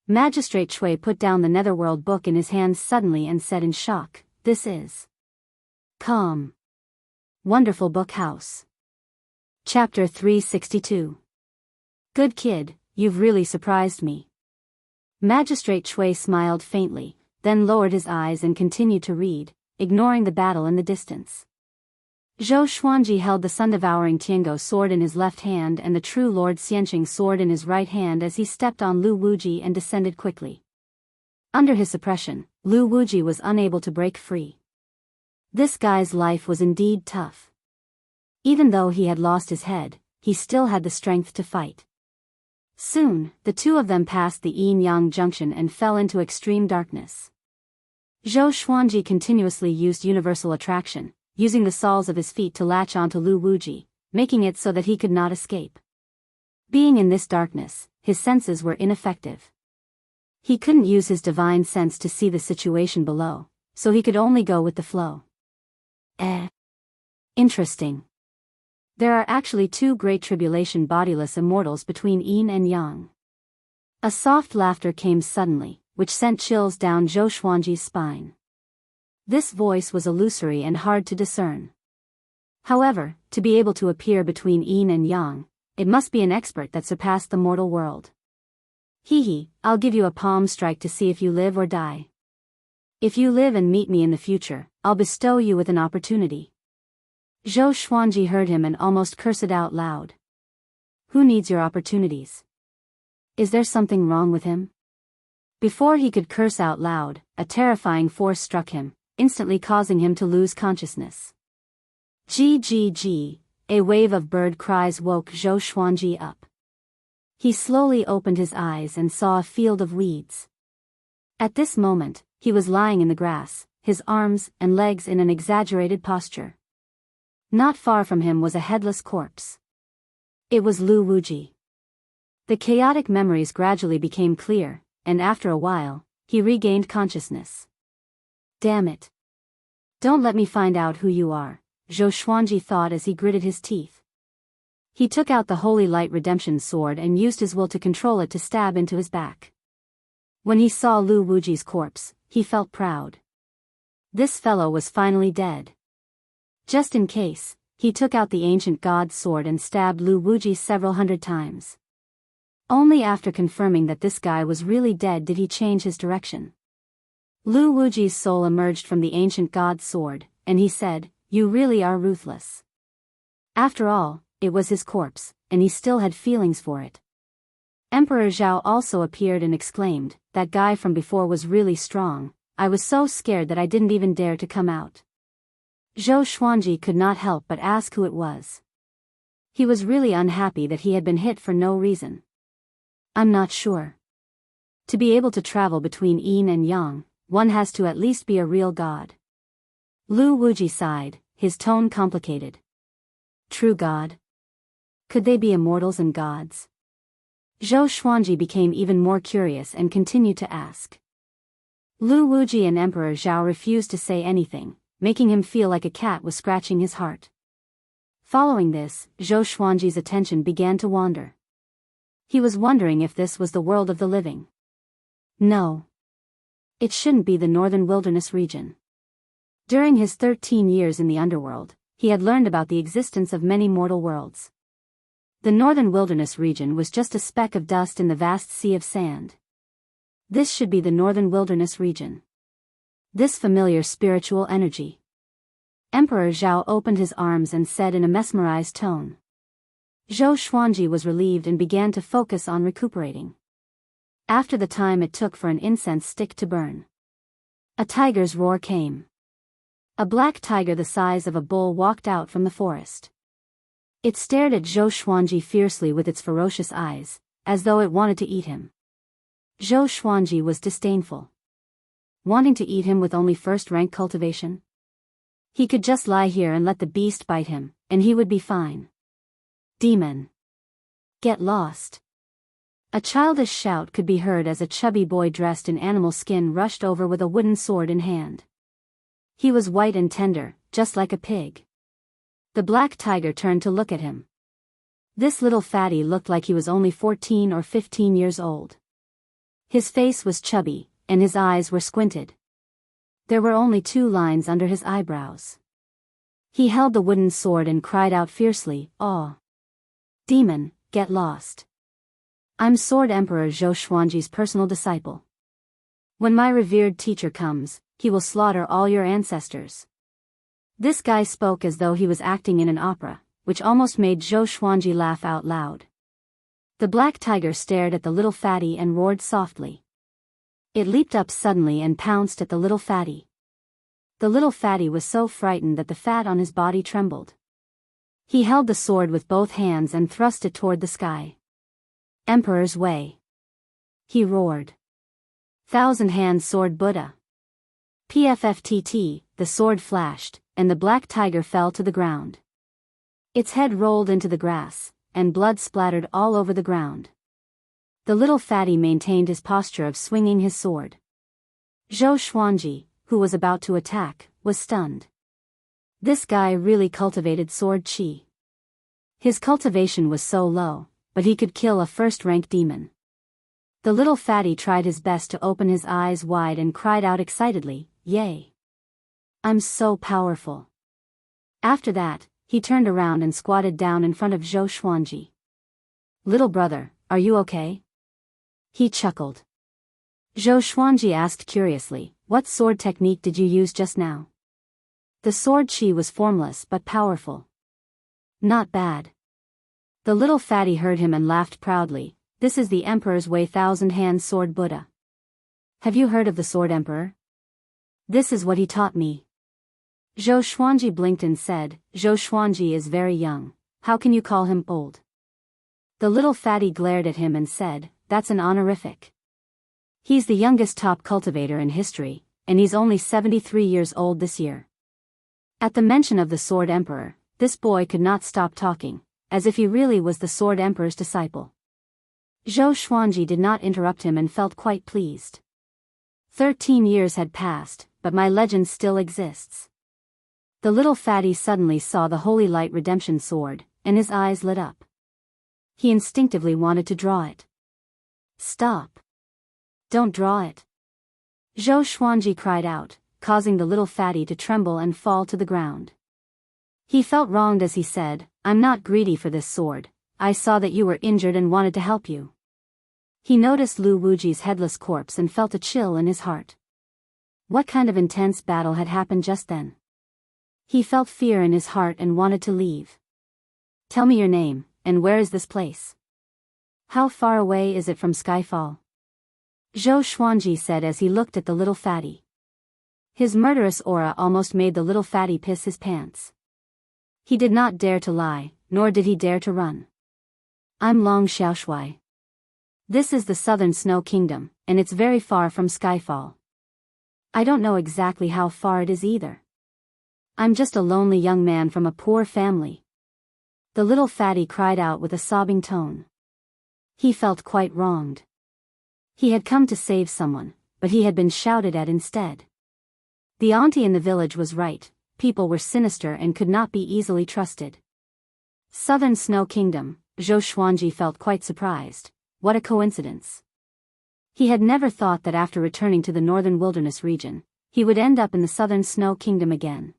Magistrate Chui put down the Netherworld book in his hands suddenly and said in shock, This is Calm. Wonderful Book House. Chapter 362. Good kid, you've really surprised me. Magistrate Chui smiled faintly, then lowered his eyes and continued to read, ignoring the battle in the distance. Zhou Xuanji held the sun-devouring Tiango sword in his left hand and the True Lord Xianqing's sword in his right hand as he stepped on Lu Wuji and descended quickly. Under his suppression, Lu Wuji was unable to break free. This guy's life was indeed tough. Even though he had lost his head, he still had the strength to fight. Soon, the two of them passed the yin-yang junction and fell into extreme darkness. Zhou Xuanji continuously used universal attraction, using the soles of his feet to latch onto Lu Wuji, making it so that he could not escape. Being in this darkness, his senses were ineffective. He couldn't use his divine sense to see the situation below, so he could only go with the flow. Interesting. There are actually two great tribulation bodiless immortals between yin and yang. A soft laughter came suddenly, which sent chills down Zhou Xuanji's spine. This voice was illusory and hard to discern. However, to be able to appear between yin and yang, it must be an expert that surpassed the mortal world. Hee, I'll give you a palm strike to see if you live or die. If you live and meet me in the future, I'll bestow you with an opportunity. Zhou Xuanji heard him and almost cursed out loud. Who needs your opportunities? Is there something wrong with him? Before he could curse out loud, a terrifying force struck him, instantly causing him to lose consciousness. Gee, a wave of bird cries woke Zhou Xuanji up. He slowly opened his eyes and saw a field of weeds. At this moment, he was lying in the grass, his arms and legs in an exaggerated posture. Not far from him was a headless corpse. It was Lu Wuji. The chaotic memories gradually became clear, and after a while, he regained consciousness. Damn it. Don't let me find out who you are, Zhou Xuanji thought as he gritted his teeth. He took out the Holy Light Redemption sword and used his will to control it to stab into his back. When he saw Lu Wuji's corpse, he felt proud. This fellow was finally dead. Just in case, he took out the ancient god's sword and stabbed Lu Wuji several hundred times. Only after confirming that this guy was really dead did he change his direction. Lu Wuji's soul emerged from the ancient god's sword, and he said, "You really are ruthless." After all, it was his corpse, and he still had feelings for it. Emperor Zhao also appeared and exclaimed, "That guy from before was really strong. I was so scared that I didn't even dare to come out." Zhou Xuanji could not help but ask who it was. He was really unhappy that he had been hit for no reason. I'm not sure. To be able to travel between yin and yang, one has to at least be a real god. Lu Wuji sighed, his tone complicated. True god? Could they be immortals and gods? Zhou Xuanji became even more curious and continued to ask. Lu Wuji and Emperor Zhao refused to say anything, making him feel like a cat was scratching his heart. Following this, Zhou Xuanji's attention began to wander. He was wondering if this was the world of the living. No. It shouldn't be the northern wilderness region. During his 13 years in the underworld, he had learned about the existence of many mortal worlds. The northern wilderness region was just a speck of dust in the vast sea of sand. This should be the northern wilderness region. This familiar spiritual energy. Emperor Zhao opened his arms and said in a mesmerized tone. Zhou Xuanji was relieved and began to focus on recuperating. After the time it took for an incense stick to burn, a tiger's roar came. A black tiger the size of a bull walked out from the forest. It stared at Zhou Xuanji fiercely with its ferocious eyes, as though it wanted to eat him. Zhou Xuanji was disdainful. Wanting to eat him with only first-rank cultivation? He could just lie here and let the beast bite him, and he would be fine. Demon. Get lost. A childish shout could be heard as a chubby boy dressed in animal skin rushed over with a wooden sword in hand. He was white and tender, just like a pig. The black tiger turned to look at him. This little fatty looked like he was only 14 or 15 years old. His face was chubby, and his eyes were squinted. There were only 2 lines under his eyebrows. He held the wooden sword and cried out fiercely, "Aw! Demon, get lost. I'm Sword Emperor Zhou Xuanji's personal disciple. When my revered teacher comes, he will slaughter all your ancestors." This guy spoke as though he was acting in an opera, which almost made Zhou Xuanji laugh out loud. The black tiger stared at the little fatty and roared softly. It leaped up suddenly and pounced at the little fatty. The little fatty was so frightened that the fat on his body trembled. He held the sword with both hands and thrust it toward the sky. Emperor's way. He roared. Thousand-hand sword Buddha. PFFTT, the sword flashed, and the black tiger fell to the ground. Its head rolled into the grass, and blood splattered all over the ground. The little fatty maintained his posture of swinging his sword. Zhou Xuanji, who was about to attack, was stunned. This guy really cultivated sword chi. His cultivation was so low, but he could kill a first-rank demon. The little fatty tried his best to open his eyes wide and cried out excitedly, "Yay! I'm so powerful." After that, he turned around and squatted down in front of Zhou Xuanji. "Little brother, are you okay?" He chuckled. Zhou Xuanji asked curiously, "What sword technique did you use just now?" The sword chi was formless but powerful. "Not bad." The little fatty heard him and laughed proudly. "This is the Emperor's Way thousand-hand sword Buddha. Have you heard of the Sword Emperor? This is what he taught me." Zhou Xuanji blinked and said, "Zhou Xuanji is very young. How can you call him old?" The little fatty glared at him and said, "That's an honorific. He's the youngest top cultivator in history, and he's only 73 years old this year." At the mention of the Sword Emperor, this boy could not stop talking, as if he really was the Sword Emperor's disciple. Zhou Xuanji did not interrupt him and felt quite pleased. 13 years had passed, but my legend still exists. The little fatty suddenly saw the Holy Light Redemption Sword, and his eyes lit up. He instinctively wanted to draw it. "Stop! Don't draw it!" Zhou Xuanji cried out, causing the little fatty to tremble and fall to the ground. He felt wronged as he said, "I'm not greedy for this sword. I saw that you were injured and wanted to help you." He noticed Lu Wuji's headless corpse and felt a chill in his heart. What kind of intense battle had happened just then? He felt fear in his heart and wanted to leave. "Tell me your name, and where is this place? How far away is it from Skyfall?" Zhou Xuanji said as he looked at the little fatty. His murderous aura almost made the little fatty piss his pants. He did not dare to lie, nor did he dare to run. "I'm Long Xiaoshui. This is the Southern Snow Kingdom, and it's very far from Skyfall. I don't know exactly how far it is either. I'm just a lonely young man from a poor family." The little fatty cried out with a sobbing tone. He felt quite wronged. He had come to save someone, but he had been shouted at instead. The auntie in the village was right, people were sinister and could not be easily trusted. Southern Snow Kingdom, Zhou Xuanji felt quite surprised. What a coincidence. He had never thought that after returning to the northern wilderness region, he would end up in the Southern Snow Kingdom again.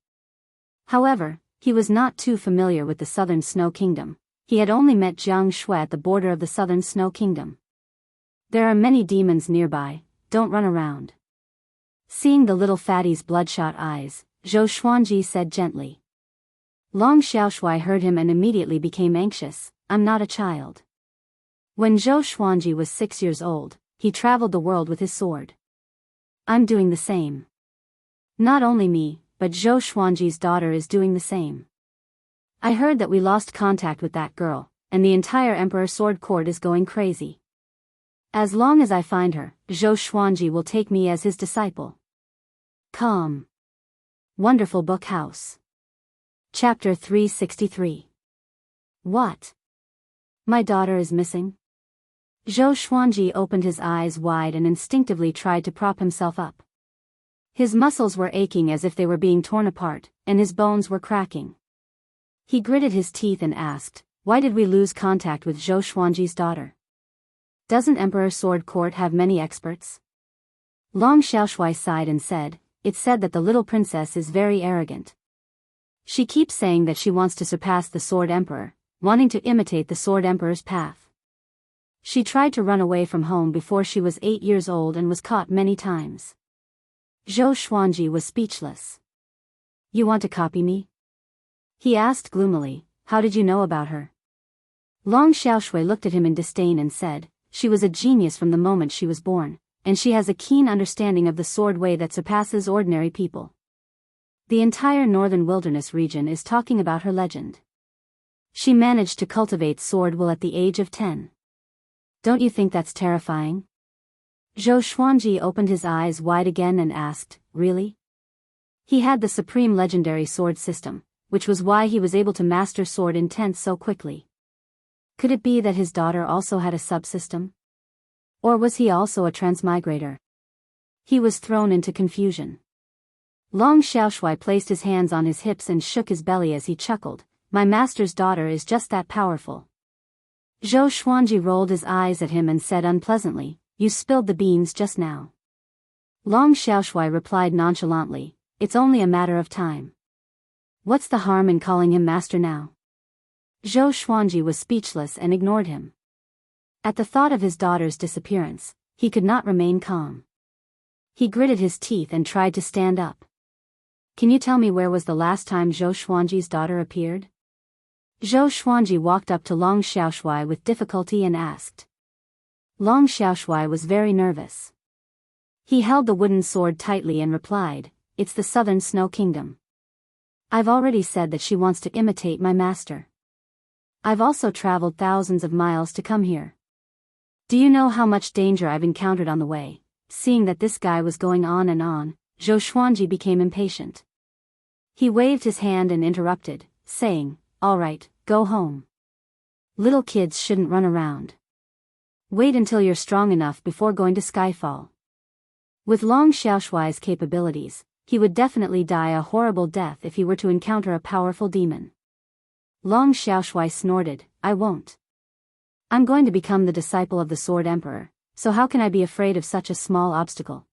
However, he was not too familiar with the Southern Snow Kingdom. He had only met Jiang Shui at the border of the Southern Snow Kingdom. "There are many demons nearby, don't run around." Seeing the little fatty's bloodshot eyes, Zhou Xuanji said gently. Long Xiaoshui heard him and immediately became anxious. "I'm not a child." When Zhou Xuanji was 6 years old, he traveled the world with his sword. "I'm doing the same. Not only me, but Zhou Xuanji's daughter is doing the same. I heard that we lost contact with that girl, and the entire Emperor Sword Court is going crazy. As long as I find her, Zhou Xuanji will take me as his disciple." Calm. Wonderful Book House. Chapter 363. What? My daughter is missing? Zhou Xuanji opened his eyes wide and instinctively tried to prop himself up. His muscles were aching as if they were being torn apart, and his bones were cracking. He gritted his teeth and asked, "Why did we lose contact with Zhou Xuanji's daughter? Doesn't Emperor Sword Court have many experts?" Long Xiaoshui sighed and said, "It's said that the little princess is very arrogant. She keeps saying that she wants to surpass the Sword Emperor, wanting to imitate the Sword Emperor's path. She tried to run away from home before she was 8 years old and was caught many times." Zhou Xuanji was speechless. "You want to copy me?" he asked gloomily. "How did you know about her?" Long Xiaoshui looked at him in disdain and said, "She was a genius from the moment she was born, and she has a keen understanding of the sword way that surpasses ordinary people. The entire northern wilderness region is talking about her legend. She managed to cultivate sword will at the age of 10. Don't you think that's terrifying?" Zhou Xuanji opened his eyes wide again and asked, "Really?" He had the supreme legendary sword system, which was why he was able to master sword intent so quickly. Could it be that his daughter also had a subsystem? Or was he also a transmigrator? He was thrown into confusion. Long Xiaoshui placed his hands on his hips and shook his belly as he chuckled. my master's daughter is just that powerful. Zhou Xuanji rolled his eyes at him and said unpleasantly, you spilled the beans just now. Long Xiaoshui replied nonchalantly, it's only a matter of time. What's the harm in calling him master now? Zhou Xuanji was speechless and ignored him. At the thought of his daughter's disappearance, he could not remain calm. He gritted his teeth and tried to stand up. Can you tell me where was the last time Zhou Xuanji's daughter appeared? Zhou Xuanji walked up to Long Xiaoshui with difficulty and asked. Long Xiaoshui was very nervous. He held the wooden sword tightly and replied, it's the southern snow kingdom. I've already said that she wants to imitate my master. I've also traveled thousands of miles to come here. Do you know how much danger I've encountered on the way? Seeing that this guy was going on, Zhou Xuanji became impatient. He waved his hand and interrupted, saying, all right, go home. Little kids shouldn't run around. Wait until you're strong enough before going to Skyfall. With Long Xiaoshui's capabilities, he would definitely die a horrible death if he were to encounter a powerful demon. Long Xiaoshui snorted, I won't. I'm going to become the disciple of the Sword Emperor, so how can I be afraid of such a small obstacle?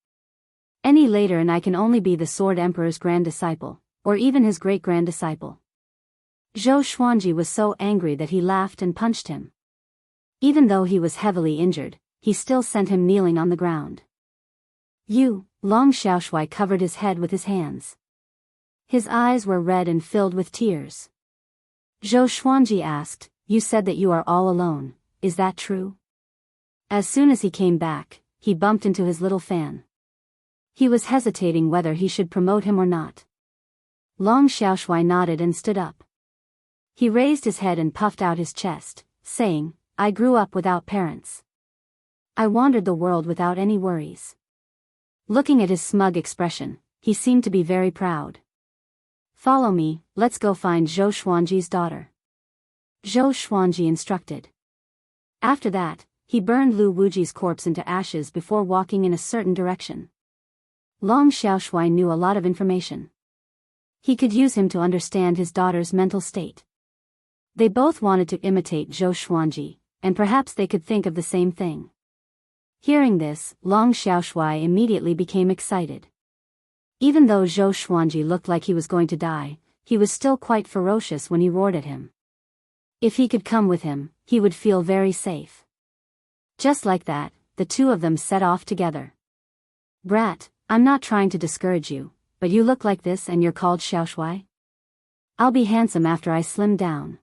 Any later and I can only be the Sword Emperor's grand disciple, or even his great-grand disciple. Zhou Xuanji was so angry that he laughed and punched him. Even though he was heavily injured, he still sent him kneeling on the ground. Long Xiaoshui covered his head with his hands. His eyes were red and filled with tears. Zhou Xuanji asked, you said that you are all alone, is that true? As soon as he came back, he bumped into his little fan. He was hesitating whether he should promote him or not. Long Xiaoshui nodded and stood up. He raised his head and puffed out his chest, saying, I grew up without parents. I wandered the world without any worries. Looking at his smug expression, he seemed to be very proud. Follow me, let's go find Zhou Xuanji's daughter. Zhou Xuanji instructed. After that, he burned Lu Wuji's corpse into ashes before walking in a certain direction. Long Xiaoshui knew a lot of information. He could use him to understand his daughter's mental state. They both wanted to imitate Zhou Xuanji, and perhaps they could think of the same thing. Hearing this, Long Xiaoshui immediately became excited. Even though Zhou Xuanji looked like he was going to die, he was still quite ferocious when he roared at him. If he could come with him, he would feel very safe. Just like that, the two of them set off together. Brat, I'm not trying to discourage you, but you look like this and you're called Xiaoshui? I'll be handsome after I slim down.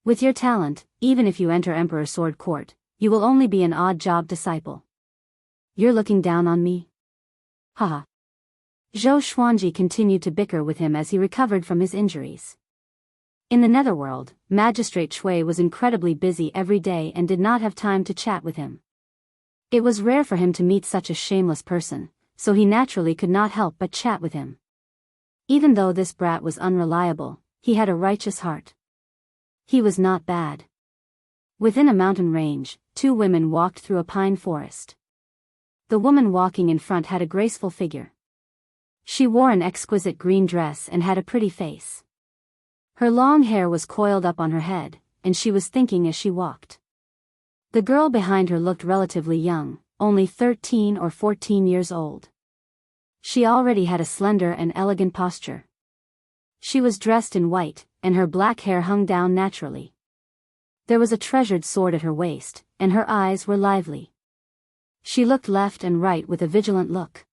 With your talent, even if you enter Emperor Sword Court, you will only be an odd job disciple. You're looking down on me? Haha. Zhou Xuanji continued to bicker with him as he recovered from his injuries. In the netherworld, Magistrate Shui was incredibly busy every day and did not have time to chat with him. It was rare for him to meet such a shameless person, so he naturally could not help but chat with him. Even though this brat was unreliable, he had a righteous heart. He was not bad. Within a mountain range, two women walked through a pine forest. The woman walking in front had a graceful figure. She wore an exquisite green dress and had a pretty face. Her long hair was coiled up on her head, and she was thinking as she walked. The girl behind her looked relatively young, only 13 or 14 years old. She already had a slender and elegant posture. She was dressed in white, and her black hair hung down naturally. There was a treasured sword at her waist, and her eyes were lively. She looked left and right with a vigilant look.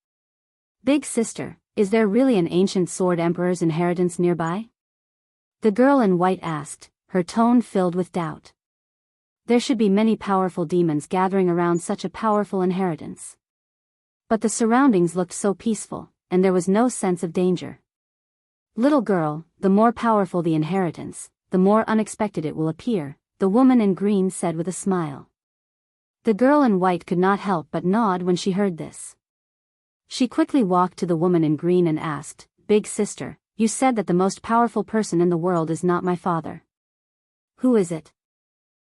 Big sister, is there really an ancient sword emperor's inheritance nearby? The girl in white asked, her tone filled with doubt. There should be many powerful demons gathering around such a powerful inheritance. But the surroundings looked so peaceful, and there was no sense of danger. Little girl, the more powerful the inheritance, the more unexpected it will appear, the woman in green said with a smile. The girl in white could not help but nod when she heard this. She quickly walked to the woman in green and asked, Big sister, you said that the most powerful person in the world is not my father. Who is it?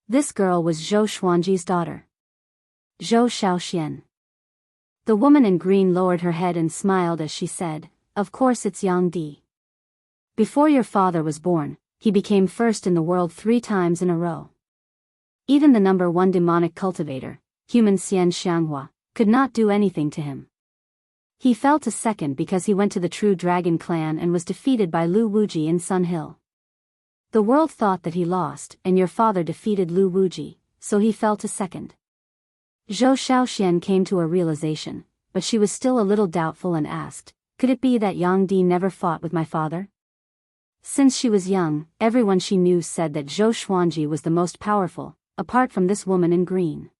This girl was Zhou Xuanji's daughter. Zhou Xiaoxian. The woman in green lowered her head and smiled as she said, Of course it's Yang Di. Before your father was born, he became first in the world 3 times in a row. Even the number 1 demonic cultivator, human Xian Xianghua, could not do anything to him. He fell to second because he went to the True Dragon clan and was defeated by Lu Wuji in Sun Hill. The world thought that he lost, and your father defeated Lu Wuji, so he fell to second. Zhou Xiaoxian came to a realization, but she was still a little doubtful and asked, could it be that Yang Di never fought with my father? Since she was young, everyone she knew said that Zhou Xuanji was the most powerful, apart from this woman in green.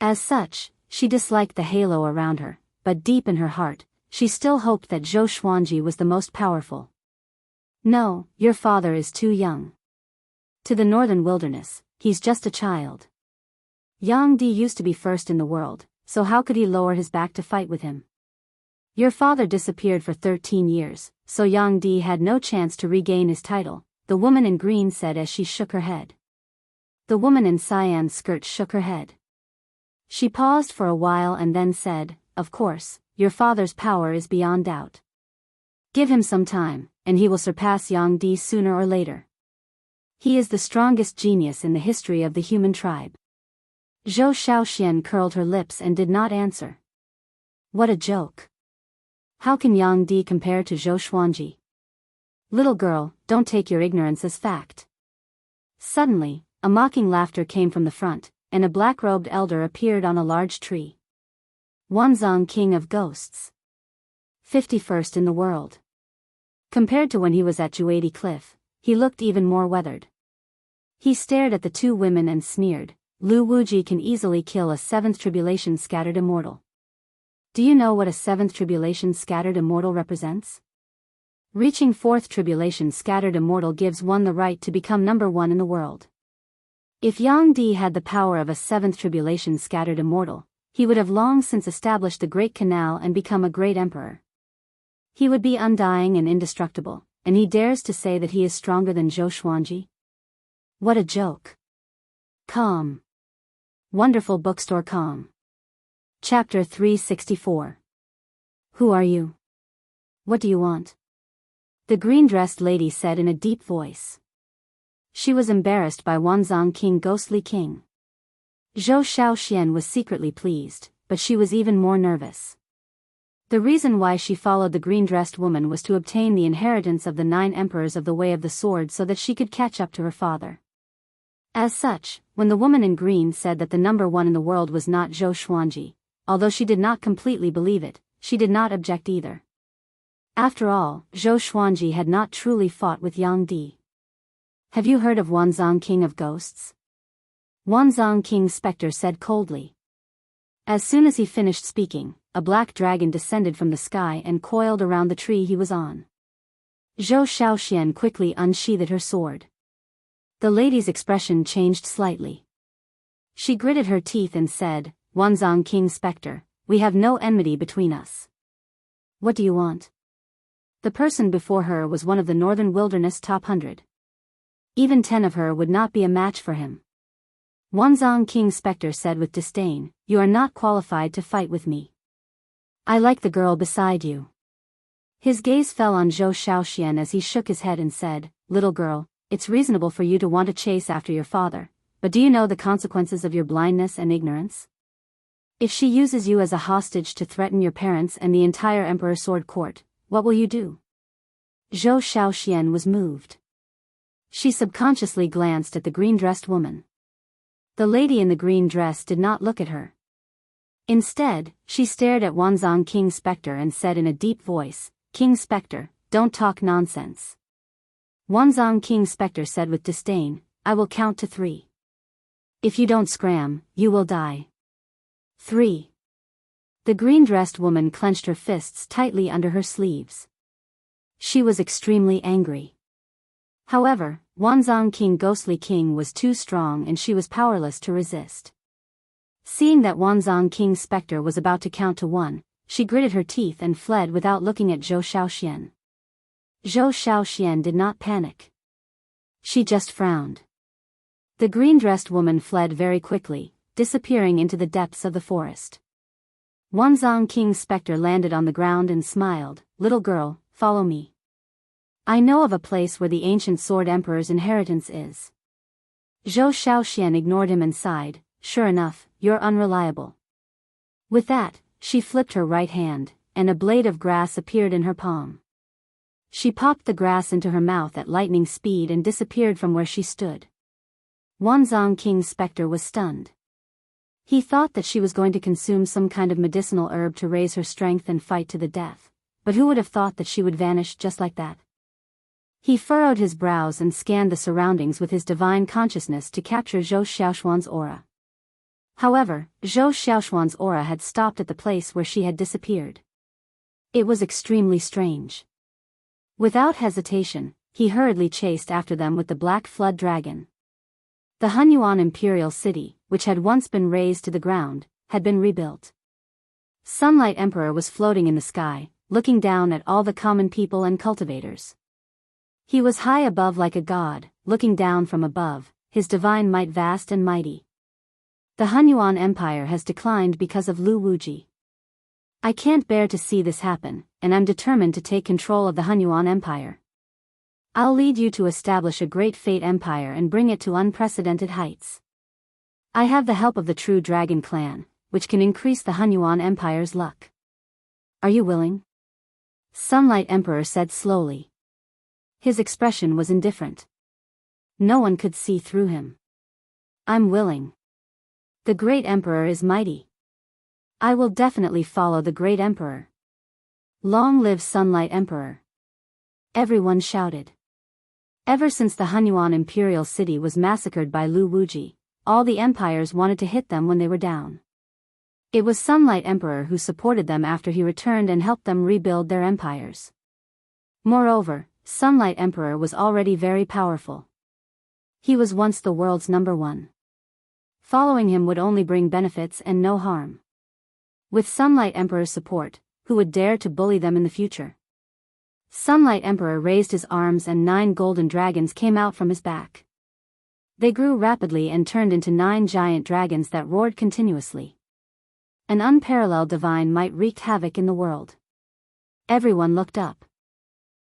As such, she disliked the halo around her, but deep in her heart, she still hoped that Zhou Xuanji was the most powerful. No, your father is too young. To the northern wilderness, he's just a child. Yang Di used to be first in the world, so how could he lower his back to fight with him? Your father disappeared for 13 years, so Yang Di had no chance to regain his title, the woman in green said as she shook her head. The woman in cyan's skirt shook her head. She paused for a while and then said, of course, your father's power is beyond doubt. Give him some time, and he will surpass Yang Di sooner or later. He is the strongest genius in the history of the human tribe. Zhou Xiaoxian curled her lips and did not answer. What a joke. How can Yang Di compare to Zhou Xuanji? Little girl, don't take your ignorance as fact. Suddenly, a mocking laughter came from the front, and a black-robed elder appeared on a large tree. Wanzong, king of ghosts. 51st in the world. Compared to when he was at Juadi Cliff, he looked even more weathered. He stared at the 2 women and sneered, Lu Wuji can easily kill a 7th tribulation scattered immortal. Do you know what a 7th tribulation scattered immortal represents? Reaching 4th tribulation scattered immortal gives one the right to become number 1 in the world. If Yang Di had the power of a 7th tribulation scattered immortal, he would have long since established the Great Canal and become a great emperor. He would be undying and indestructible, and he dares to say that he is stronger than Zhou Xuanji? What a joke. Calm. Wonderful bookstore calm. Chapter 364. Who are you? What do you want? The green-dressed lady said in a deep voice. She was embarrassed by Wanzong King Ghostly King. Zhou Xiaoxian was secretly pleased, but she was even more nervous. The reason why she followed the green-dressed woman was to obtain the inheritance of the 9 emperors of the Way of the Sword so that she could catch up to her father. As such, when the woman in green said that the number 1 in the world was not Zhou Xuanji, although she did not completely believe it, she did not object either. After all, Zhou Xuanji had not truly fought with Yang Di. Have you heard of Wanzong King of Ghosts? Wanzong King Spectre said coldly. As soon as he finished speaking, a black dragon descended from the sky and coiled around the tree he was on. Zhou Xiaoxian quickly unsheathed her sword. The lady's expression changed slightly. She gritted her teeth and said, Wanzong King Spectre, we have no enmity between us. What do you want? The person before her was one of the Northern Wilderness top 100. Even 10 of her would not be a match for him. Wanzong King Spectre said with disdain, you are not qualified to fight with me. I like the girl beside you. His gaze fell on Zhou Xiaoxian as he shook his head and said, little girl, it's reasonable for you to want to chase after your father, but do you know the consequences of your blindness and ignorance? If she uses you as a hostage to threaten your parents and the entire Emperor Sword Court, what will you do? Zhou Xiaoxian was moved. She subconsciously glanced at the green-dressed woman. The lady in the green dress did not look at her. Instead, she stared at Wanzong King Spectre and said in a deep voice, King Spectre, don't talk nonsense. Wanzong King Spectre said with disdain, I will count to 3. If you don't scram, you will die. 3. The green-dressed woman clenched her fists tightly under her sleeves. She was extremely angry. However, Wanzong King Ghostly King was too strong and she was powerless to resist. Seeing that Wanzong King Spectre was about to count to 1, she gritted her teeth and fled without looking at Zhou Xiaoxian. Zhou Xiaoxian did not panic. She just frowned. The green-dressed woman fled very quickly, disappearing into the depths of the forest. Wanzong King Spectre landed on the ground and smiled, little girl, follow me. I know of a place where the ancient sword emperor's inheritance is. Zhou Xiaoxian ignored him and sighed, sure enough, you're unreliable. With that, she flipped her right hand, and a blade of grass appeared in her palm. She popped the grass into her mouth at lightning speed and disappeared from where she stood. Wanzhong King's specter was stunned. He thought that she was going to consume some kind of medicinal herb to raise her strength and fight to the death, but who would have thought that she would vanish just like that? He furrowed his brows and scanned the surroundings with his divine consciousness to capture Zhou Xiaoxuan's aura. However, Zhou Xiaoxuan's aura had stopped at the place where she had disappeared. It was extremely strange. Without hesitation, he hurriedly chased after them with the Black Flood Dragon. The Hunyuan Imperial City, which had once been razed to the ground, had been rebuilt. Sunlight Emperor was floating in the sky, looking down at all the common people and cultivators. He was high above like a god, looking down from above, his divine might vast and mighty. The Hunyuan Empire has declined because of Lu Wuji. I can't bear to see this happen, and I'm determined to take control of the Hunyuan Empire. I'll lead you to establish a great fate empire and bring it to unprecedented heights. I have the help of the true dragon clan, which can increase the Hunyuan Empire's luck. Are you willing? Sunlight Emperor said slowly. His expression was indifferent. No one could see through him. I'm willing. The great emperor is mighty. I will definitely follow the great emperor. Long live Sunlight Emperor. Everyone shouted. Ever since the Hunyuan Imperial City was massacred by Lu Wuji, all the empires wanted to hit them when they were down. It was Sunlight Emperor who supported them after he returned and helped them rebuild their empires. Moreover, Sunlight Emperor was already very powerful. He was once the world's #1. Following him would only bring benefits and no harm. With Sunlight Emperor's support, who would dare to bully them in the future? Sunlight Emperor raised his arms and 9 golden dragons came out from his back. They grew rapidly and turned into 9 giant dragons that roared continuously. An unparalleled divine might wreaked havoc in the world. Everyone looked up.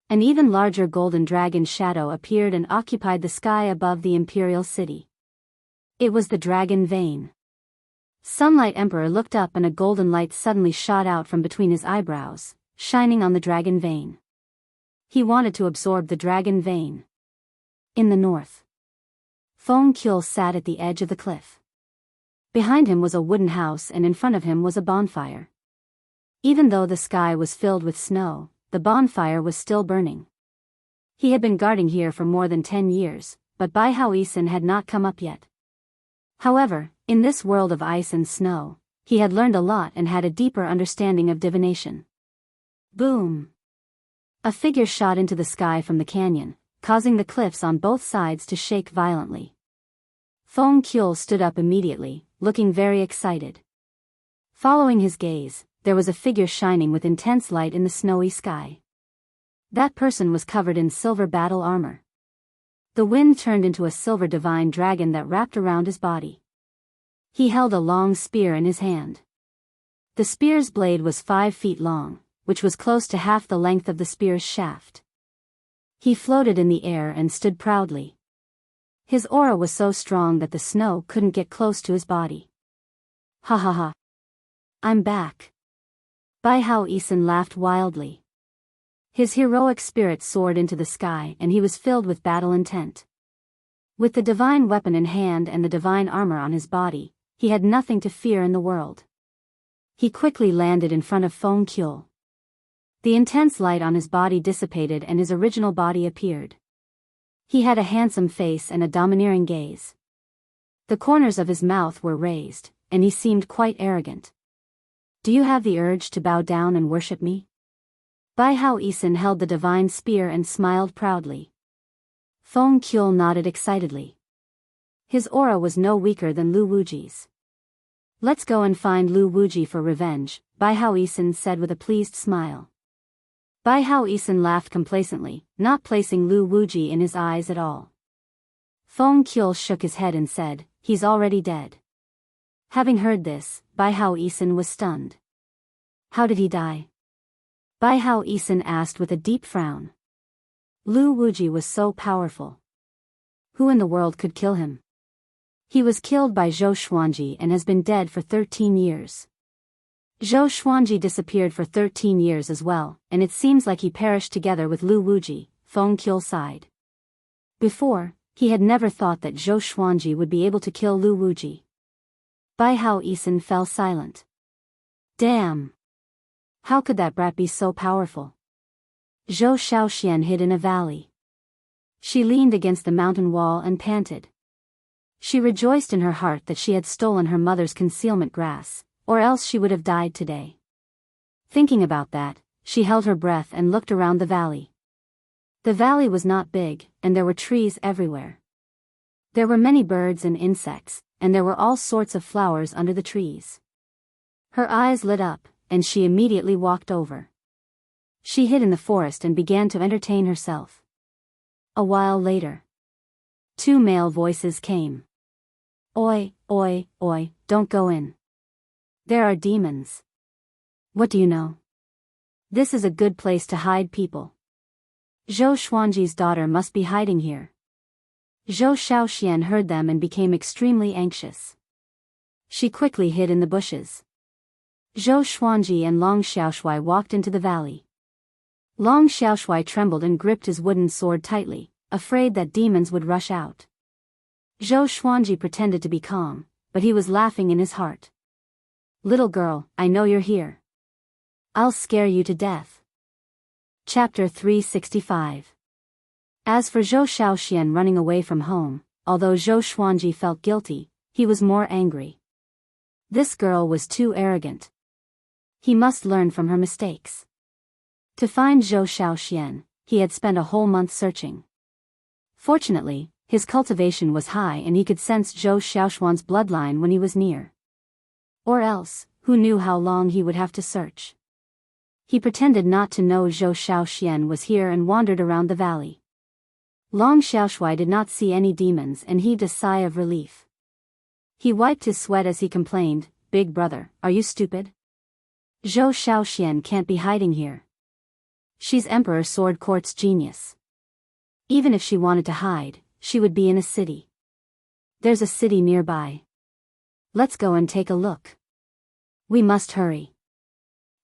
An even larger golden dragon shadow appeared and occupied the sky above the imperial city. It was the dragon Vane. Sunlight Emperor looked up and a golden light suddenly shot out from between his eyebrows, shining on the dragon Vane. He wanted to absorb the dragon Vane. In the north, Feng Kyul sat at the edge of the cliff. Behind him was a wooden house and in front of him was a bonfire. Even though the sky was filled with snow, the bonfire was still burning. He had been guarding here for more than 10 years, but Bai Haoisen had not come up yet. However, in this world of ice and snow, he had learned a lot and had a deeper understanding of divination. Boom! A figure shot into the sky from the canyon, causing the cliffs on both sides to shake violently. Feng Kyul stood up immediately, looking very excited. Following his gaze, there was a figure shining with intense light in the snowy sky. That person was covered in silver battle armor. The wind turned into a silver divine dragon that wrapped around his body. He held a long spear in his hand. The spear's blade was 5 feet long, which was close to half the length of the spear's shaft. He floated in the air and stood proudly. His aura was so strong that the snow couldn't get close to his body. Ha ha ha. I'm back. Bai Haoisen laughed wildly. His heroic spirit soared into the sky and he was filled with battle intent. With the divine weapon in hand and the divine armor on his body, he had nothing to fear in the world. He quickly landed in front of Feng Kyul. The intense light on his body dissipated and his original body appeared. He had a handsome face and a domineering gaze. The corners of his mouth were raised, and he seemed quite arrogant. Do you have the urge to bow down and worship me? Bai Haoisen held the divine spear and smiled proudly. Feng Kyul nodded excitedly. His aura was no weaker than Lu Wuji's. Let's go and find Lu Wuji for revenge, Bai Haoisen said with a pleased smile. Bai Haoisen laughed complacently, not placing Lu Wuji in his eyes at all. Feng Kyul shook his head and said, he's already dead. Having heard this, Bai Haoisen was stunned. How did he die? Bai Haoisen asked with a deep frown. Lu Wuji was so powerful. Who in the world could kill him? He was killed by Zhou Xuanji and has been dead for 13 years. Zhou Xuanji disappeared for 13 years as well, and it seems like he perished together with Lu Wuji, Feng Qiu sighed. Before, he had never thought that Zhou Xuanji would be able to kill Lu Wuji. Bai Hao Yisan fell silent. Damn! How could that brat be so powerful? Zhou Xiaoxian hid in a valley. She leaned against the mountain wall and panted. She rejoiced in her heart that she had stolen her mother's concealment grass, or else she would have died today. Thinking about that, she held her breath and looked around the valley. The valley was not big, and there were trees everywhere. There were many birds and insects, and there were all sorts of flowers under the trees. Her eyes lit up, and she immediately walked over. She hid in the forest and began to entertain herself. A while later, 2 male voices came. Oi, oi, oi, don't go in. There are demons. What do you know? This is a good place to hide people. Zhou Xuanji's daughter must be hiding here. Zhou Xiaoxian heard them and became extremely anxious. She quickly hid in the bushes. Zhou Xuanji and Long Xiaoshui walked into the valley. Long Xiaoshui trembled and gripped his wooden sword tightly, afraid that demons would rush out. Zhou Xuanji pretended to be calm, but he was laughing in his heart. Little girl, I know you're here. I'll scare you to death. Chapter 365. As for Zhou Xiaoxian running away from home, although Zhou Xuanji felt guilty, he was more angry. This girl was too arrogant. He must learn from her mistakes. To find Zhou Xiaoxian, he had spent a whole month searching. Fortunately, his cultivation was high and he could sense Zhou Xiaoxuan's bloodline when he was near. Or else, who knew how long he would have to search. He pretended not to know Zhou Xiaoxian was here and wandered around the valley. Long Xiaoshui did not see any demons and heaved a sigh of relief. He wiped his sweat as he complained, Big brother, are you stupid? Zhou Xiaoxian can't be hiding here. She's Emperor Sword Court's genius. Even if she wanted to hide, she would be in a city. There's a city nearby. Let's go and take a look. We must hurry.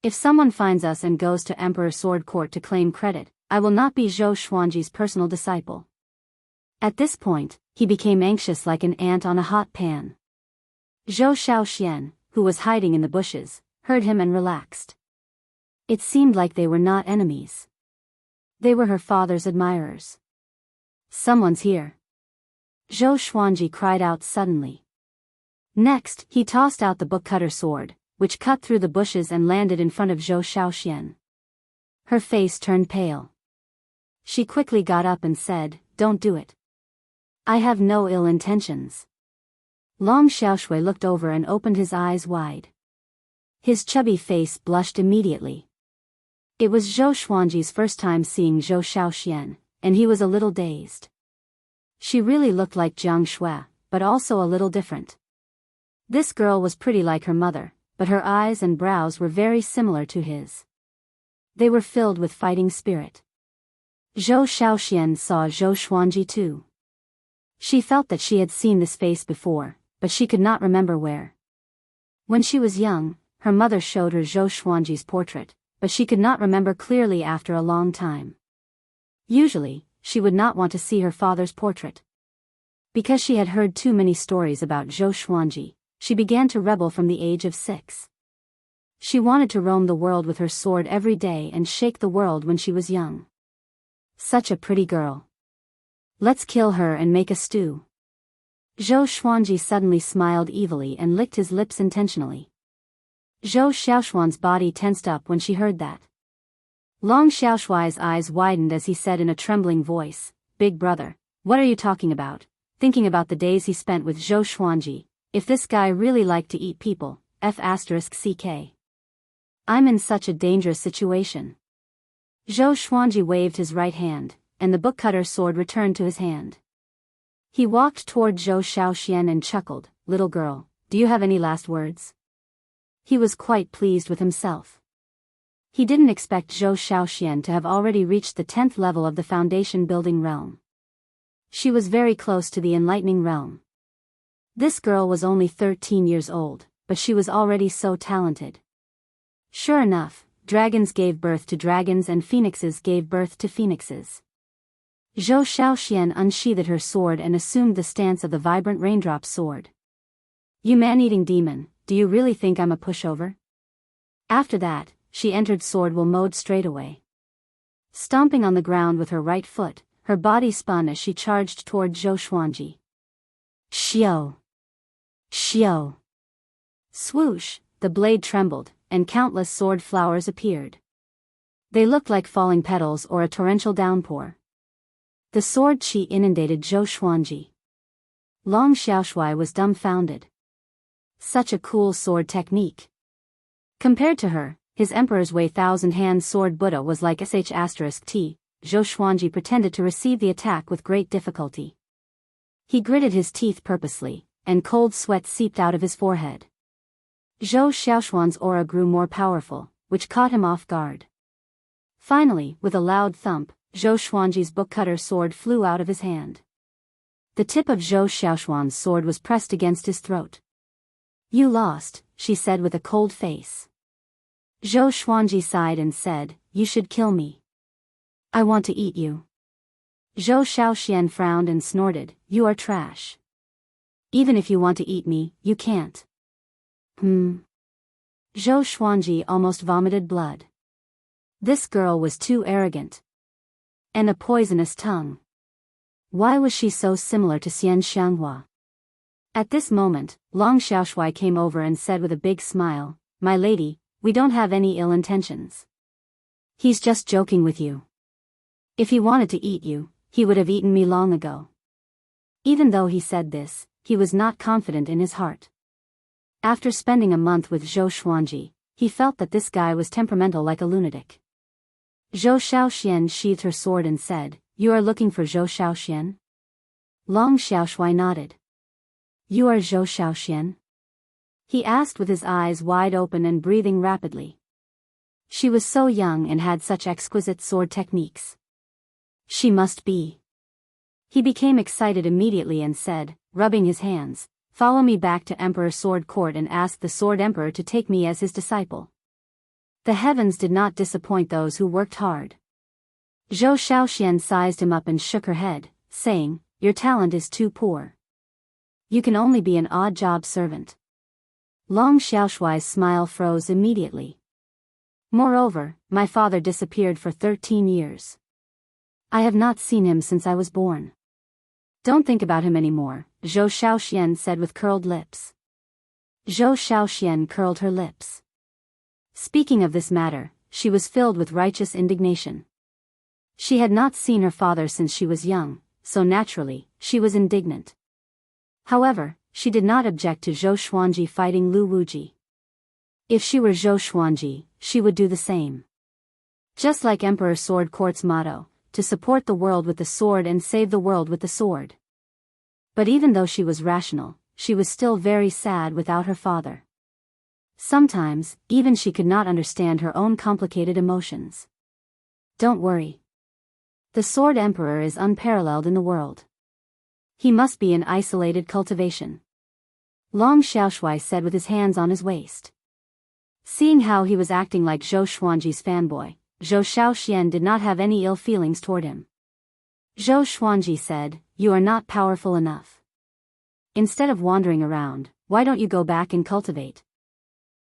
If someone finds us and goes to Emperor Sword Court to claim credit, I will not be Zhou Xuanji's personal disciple. At this point, he became anxious like an ant on a hot pan. Zhou Xiaoxian, who was hiding in the bushes, heard him and relaxed. It seemed like they were not enemies. They were her father's admirers. Someone's here. Zhou Xuanji cried out suddenly. Next, he tossed out the book-cutter sword, which cut through the bushes and landed in front of Zhou Xiaoxian. Her face turned pale. She quickly got up and said, Don't do it. I have no ill intentions. Long Xiaoshui looked over and opened his eyes wide. His chubby face blushed immediately. It was Zhou Xuanji's first time seeing Zhou Xiaoxian, and he was a little dazed. She really looked like Jiang Shui, but also a little different. This girl was pretty like her mother, but her eyes and brows were very similar to his. They were filled with fighting spirit. Zhou Xiaoxian saw Zhou Xuanji too. She felt that she had seen this face before, but she could not remember where. When she was young, her mother showed her Zhou Xuanji's portrait, but she could not remember clearly after a long time. Usually, she would not want to see her father's portrait. Because she had heard too many stories about Zhou Xuanji, she began to rebel from the age of 6. She wanted to roam the world with her sword every day and shake the world when she was young. Such a pretty girl. Let's kill her and make a stew. Zhou Xuanji suddenly smiled evilly and licked his lips intentionally. Zhou Xiaoxuan's body tensed up when she heard that. Long Xiaoshui's eyes widened as he said in a trembling voice, Big brother, what are you talking about? Thinking about the days he spent with Zhou Xuanji. If this guy really liked to eat people, f*ck. I'm in such a dangerous situation. Zhou Xuanji waved his right hand, and the book-cutter sword returned to his hand. He walked toward Zhou Xiaoxian and chuckled, Little girl, do you have any last words? He was quite pleased with himself. He didn't expect Zhou Xiaoxian to have already reached the 10th level of the foundation building realm. She was very close to the enlightening realm. This girl was only 13 years old, but she was already so talented. Sure enough, dragons gave birth to dragons and phoenixes gave birth to phoenixes. Zhou Xiaoxian unsheathed her sword and assumed the stance of the vibrant raindrop sword. You man-eating demon, do you really think I'm a pushover? After that, she entered sword-will mode straightaway. Stomping on the ground with her right foot, her body spun as she charged toward Zhou Xuanji. Xiao! Xiao! Swoosh, the blade trembled, and countless sword flowers appeared. They looked like falling petals or a torrential downpour. The sword qi inundated Zhou Xuanji. Long Xiaoshui was dumbfounded. Such a cool sword technique. Compared to her, his emperor's Wei thousand-hand sword Buddha was like sh*t. Zhou Xuanji pretended to receive the attack with great difficulty. He gritted his teeth purposely, and cold sweat seeped out of his forehead. Zhou Xiaoshuan's aura grew more powerful, which caught him off guard. Finally, with a loud thump, Zhou Xuanji's book-cutter sword flew out of his hand. The tip of Zhou Xiaoshuan's sword was pressed against his throat. You lost, she said with a cold face. Zhou Xuanji sighed and said, you should kill me. I want to eat you. Zhou Xiaoxian frowned and snorted, you are trash. Even if you want to eat me, you can't. Zhou Xuanji almost vomited blood. This girl was too arrogant. And a poisonous tongue. Why was she so similar to Xian Xianghua? At this moment, Long Xiaoshui came over and said with a big smile, my lady, we don't have any ill intentions. He's just joking with you. If he wanted to eat you, he would have eaten me long ago. Even though he said this, he was not confident in his heart. After spending a month with Zhou Xuanji, he felt that this guy was temperamental like a lunatic. Zhou Xiaoxian sheathed her sword and said, you are looking for Zhou Xiaoxian? Long Xiaoshui nodded. You are Zhou Xiaoxian? He asked with his eyes wide open and breathing rapidly. She was so young and had such exquisite sword techniques. She must be. He became excited immediately and said, rubbing his hands, follow me back to Emperor Sword Court and ask the Sword Emperor to take me as his disciple. The heavens did not disappoint those who worked hard. Zhou Xiaoxian sized him up and shook her head, saying, your talent is too poor. You can only be an odd job servant. Long Xiaoshui's smile froze immediately. Moreover, my father disappeared for 13 years. I have not seen him since I was born. Don't think about him anymore, Zhou Xiaoxian said with curled lips. Zhou Xiaoxian curled her lips. Speaking of this matter, she was filled with righteous indignation. She had not seen her father since she was young, so naturally, she was indignant. However, she did not object to Zhou Xuanji fighting Lu Wuji. If she were Zhou Xuanji, she would do the same. Just like Emperor Sword Court's motto, to support the world with the sword and save the world with the sword. But even though she was rational, she was still very sad without her father. Sometimes, even she could not understand her own complicated emotions. Don't worry. The Sword Emperor is unparalleled in the world. He must be an isolated cultivation. Long Xiaoshui said with his hands on his waist. Seeing how he was acting like Zhou Xuanji's fanboy, Zhou Xiaoxian did not have any ill feelings toward him. Zhou Xuanji said, you are not powerful enough. Instead of wandering around, why don't you go back and cultivate?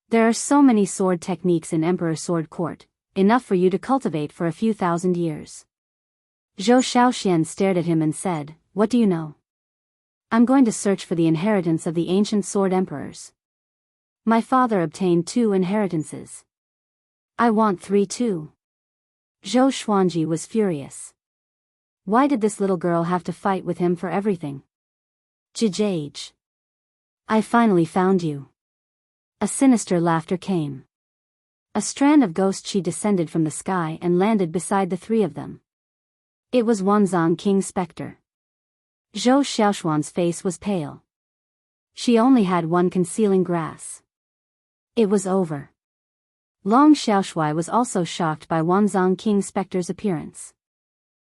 There are so many sword techniques in Emperor Sword Court, enough for you to cultivate for a few thousand years. Zhou Xiaoxian stared at him and said, what do you know? I'm going to search for the inheritance of the ancient sword emperors. My father obtained 2 inheritances. I want 3 too. Zhou Xuanji was furious. Why did this little girl have to fight with him for everything? Jijage. I finally found you. A sinister laughter came. A strand of ghost chi descended from the sky and landed beside the 3 of them. It was Wanzong King's specter. Zhou Xiaoshuan's face was pale. She only had one concealing grass. It was over. Long Xiaoshui was also shocked by Wanzhong King Spectre's appearance.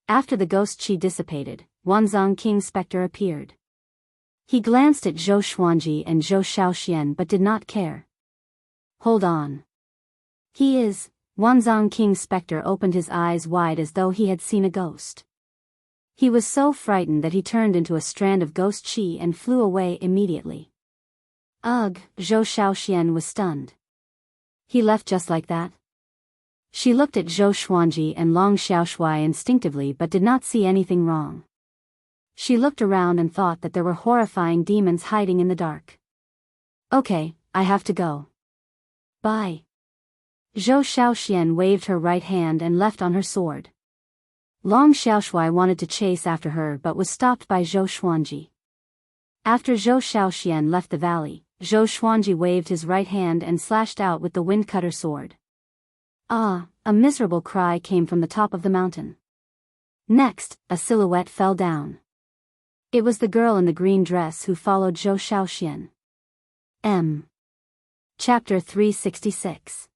After the ghost qi dissipated, Wanzhong King Spectre appeared. He glanced at Zhou Xuanji and Zhou Xiaoxian but did not care. Hold on. He is. Wanzhong King Spectre opened his eyes wide as though he had seen a ghost. He was so frightened that he turned into a strand of ghost qi and flew away immediately. Ugh, Zhou Xiaoxian was stunned. He left just like that? She looked at Zhou Xuanji and Long Xiaoshui instinctively but did not see anything wrong. She looked around and thought that there were horrifying demons hiding in the dark. Okay, I have to go. Bye. Zhou Xiaoxian waved her right hand and left on her sword. Long Xiaoshui wanted to chase after her but was stopped by Zhou Xuanji. After Zhou Xiaoxian left the valley, Zhou Xuanji waved his right hand and slashed out with the wind-cutter sword. Ah, a miserable cry came from the top of the mountain. Next, a silhouette fell down. It was the girl in the green dress who followed Zhou Xiaoxian. Chapter 366.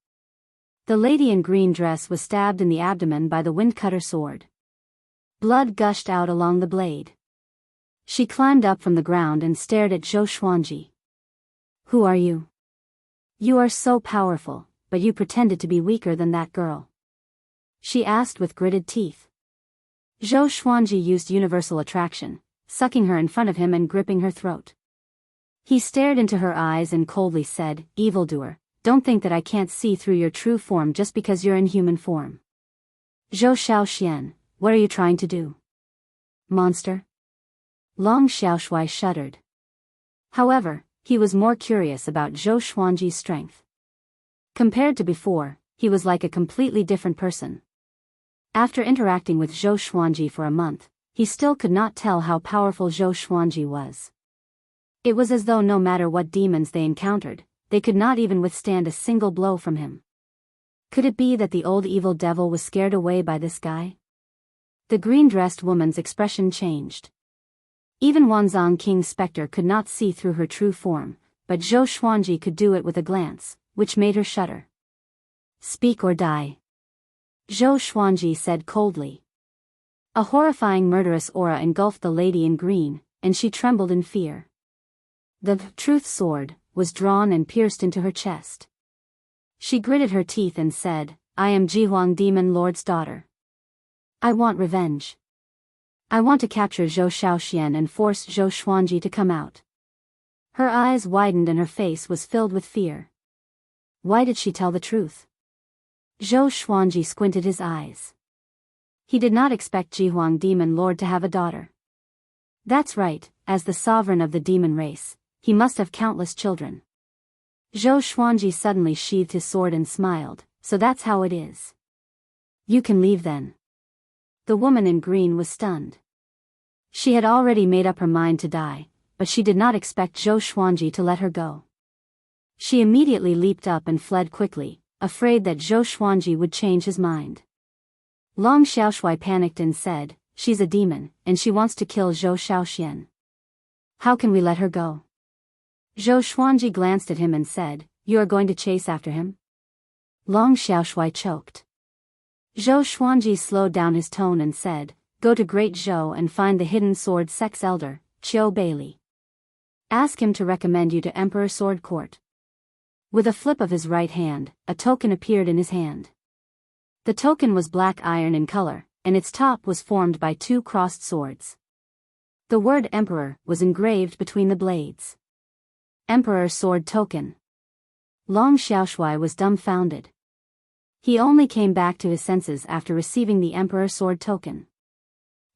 The lady in green dress was stabbed in the abdomen by the wind-cutter sword. Blood gushed out along the blade. She climbed up from the ground and stared at Zhou Xuanji. Who are you? You are so powerful, but you pretended to be weaker than that girl. She asked with gritted teeth. Zhou Xuanji used universal attraction, sucking her in front of him and gripping her throat. He stared into her eyes and coldly said, "Evildoer, don't think that I can't see through your true form just because you're in human form. Zhou Xiaoxian, what are you trying to do? Monster?" Long Xiaoshui shuddered. However, he was more curious about Zhou Xuanji's strength. Compared to before, he was like a completely different person. After interacting with Zhou Xuanji for a month, he still could not tell how powerful Zhou Xuanji was. It was as though no matter what demons they encountered, they could not even withstand a single blow from him. Could it be that the old evil devil was scared away by this guy? The green-dressed woman's expression changed. Even Wanzhong King Spectre could not see through her true form, but Zhou Xuanji could do it with a glance, which made her shudder. Speak or die. Zhou Xuanji said coldly. A horrifying murderous aura engulfed the lady in green, and she trembled in fear. The truth sword was drawn and pierced into her chest. She gritted her teeth and said, I am Jihuang Demon Lord's daughter. I want revenge. I want to capture Zhou Xiaoxian and force Zhou Xuanji to come out. Her eyes widened and her face was filled with fear. Why did she tell the truth? Zhou Xuanji squinted his eyes. He did not expect Jihuang Demon Lord to have a daughter. That's right, as the sovereign of the demon race, he must have countless children. Zhou Xuanji suddenly sheathed his sword and smiled, so that's how it is. You can leave then. The woman in green was stunned. She had already made up her mind to die, but she did not expect Zhou Xuanji to let her go. She immediately leaped up and fled quickly, afraid that Zhou Xuanji would change his mind. Long Xiaoshui panicked and said, she's a demon, and she wants to kill Zhou Xiaoxian. How can we let her go? Zhou Xuanji glanced at him and said, you are going to chase after him? Long Xiaoshui choked. Zhou Xuanji slowed down his tone and said, go to Great Zhou and find the hidden sword sex elder, Qiu Bailey. Ask him to recommend you to Emperor Sword Court. With a flip of his right hand, a token appeared in his hand. The token was black iron in color, and its top was formed by two crossed swords. The word Emperor was engraved between the blades. Emperor Sword Token. Long Xiaoshui was dumbfounded. He only came back to his senses after receiving the Emperor Sword Token.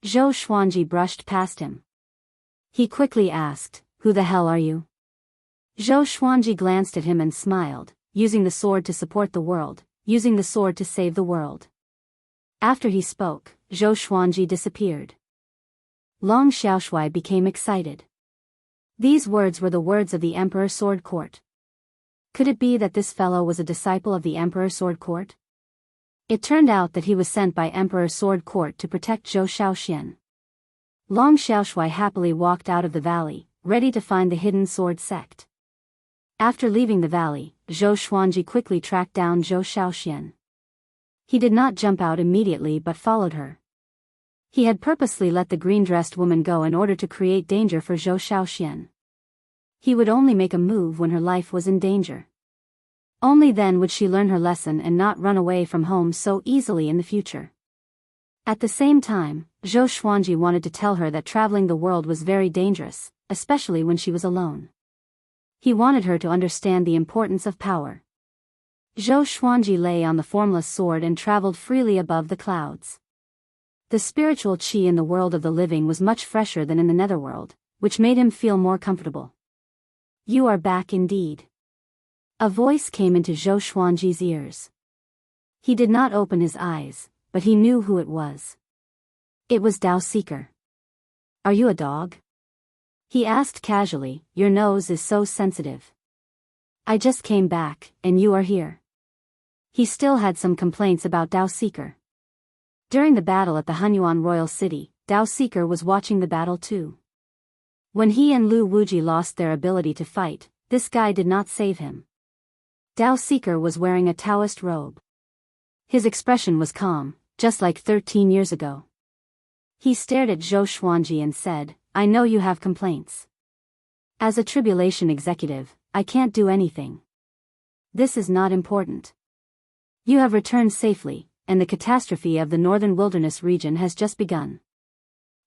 Zhou Xuanji brushed past him. He quickly asked, who the hell are you? Zhou Xuanji glanced at him and smiled, using the sword to support the world, using the sword to save the world. After he spoke, Zhou Xuanji disappeared. Long Xiaoshui became excited. These words were the words of the Emperor Sword Court. Could it be that this fellow was a disciple of the Emperor Sword Court? It turned out that he was sent by Emperor Sword Court to protect Zhou Xiaoxian. Long Xiaoshui happily walked out of the valley, ready to find the hidden sword sect. After leaving the valley, Zhou Xuanji quickly tracked down Zhou Shaoxian. He did not jump out immediately but followed her. He had purposely let the green-dressed woman go in order to create danger for Zhou Shaoxian. He would only make a move when her life was in danger. Only then would she learn her lesson and not run away from home so easily in the future. At the same time, Zhou Xuanji wanted to tell her that traveling the world was very dangerous, especially when she was alone. He wanted her to understand the importance of power. Zhou Xuanji lay on the formless sword and traveled freely above the clouds. The spiritual qi in the world of the living was much fresher than in the netherworld, which made him feel more comfortable. "You are back indeed." A voice came into Zhou Xuanji's ears. He did not open his eyes, but he knew who it was. It was Dao Seeker. "Are you a dog?" He asked casually. "Your nose is so sensitive." "I just came back, and you are here." He still had some complaints about Dao Seeker. During the battle at the Hunyuan royal city, Dao Seeker was watching the battle too. When he and Lu Wuji lost their ability to fight, this guy did not save him. Dao Seeker was wearing a Taoist robe. His expression was calm, just like 13 years ago. He stared at Zhou Xuanji and said, "I know you have complaints. As a tribulation executive, I can't do anything. This is not important. You have returned safely, and the catastrophe of the northern wilderness region has just begun.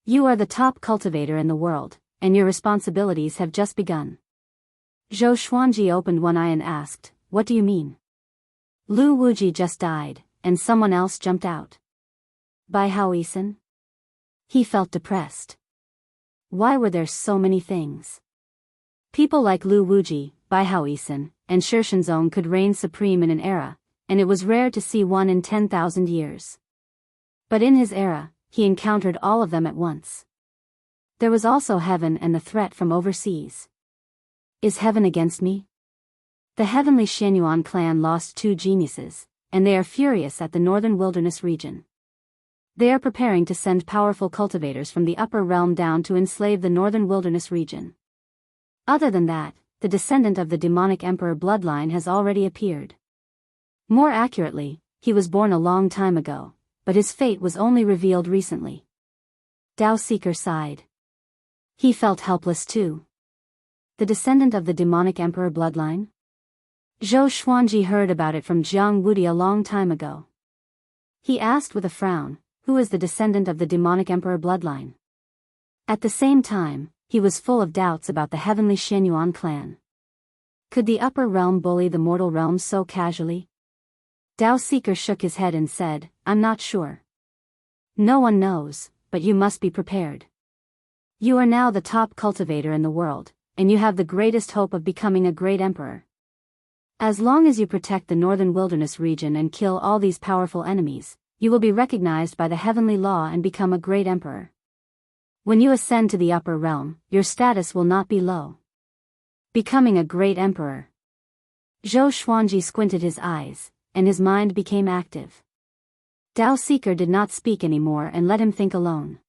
You are the top cultivator in the world, and your responsibilities have just begun." Zhou Xuanji opened one eye and asked, "What do you mean?" "Lu Wuji just died, and someone else jumped out." "Bai Haoisan?" He felt depressed. Why were there so many things? People like Lu Wuji, Bai Haoisan, and Shi Shenzong could reign supreme in an era, and it was rare to see one in 10,000 years. But in his era, he encountered all of them at once. There was also heaven and the threat from overseas. Is heaven against me? The heavenly Shenyuan clan lost 2 geniuses, and they are furious at the northern wilderness region. They are preparing to send powerful cultivators from the upper realm down to enslave the northern wilderness region. Other than that, the descendant of the demonic emperor bloodline has already appeared. More accurately, he was born a long time ago, but his fate was only revealed recently. Dao Seeker sighed. He felt helpless too. The descendant of the demonic emperor bloodline? Zhou Xuanji heard about it from Jiang Wudi a long time ago. He asked with a frown, "Who is the descendant of the demonic emperor bloodline?" At the same time, he was full of doubts about the heavenly Shenyuan clan. Could the upper realm bully the mortal realm so casually? Dao Seeker shook his head and said, "I'm not sure. No one knows, but you must be prepared. You are now the top cultivator in the world, and you have the greatest hope of becoming a great emperor. As long as you protect the northern wilderness region and kill all these powerful enemies, you will be recognized by the heavenly law and become a great emperor. When you ascend to the upper realm, your status will not be low. Becoming a great emperor." Zhou Xuanji squinted his eyes, and his mind became active. Dao Seeker did not speak anymore and let him think alone.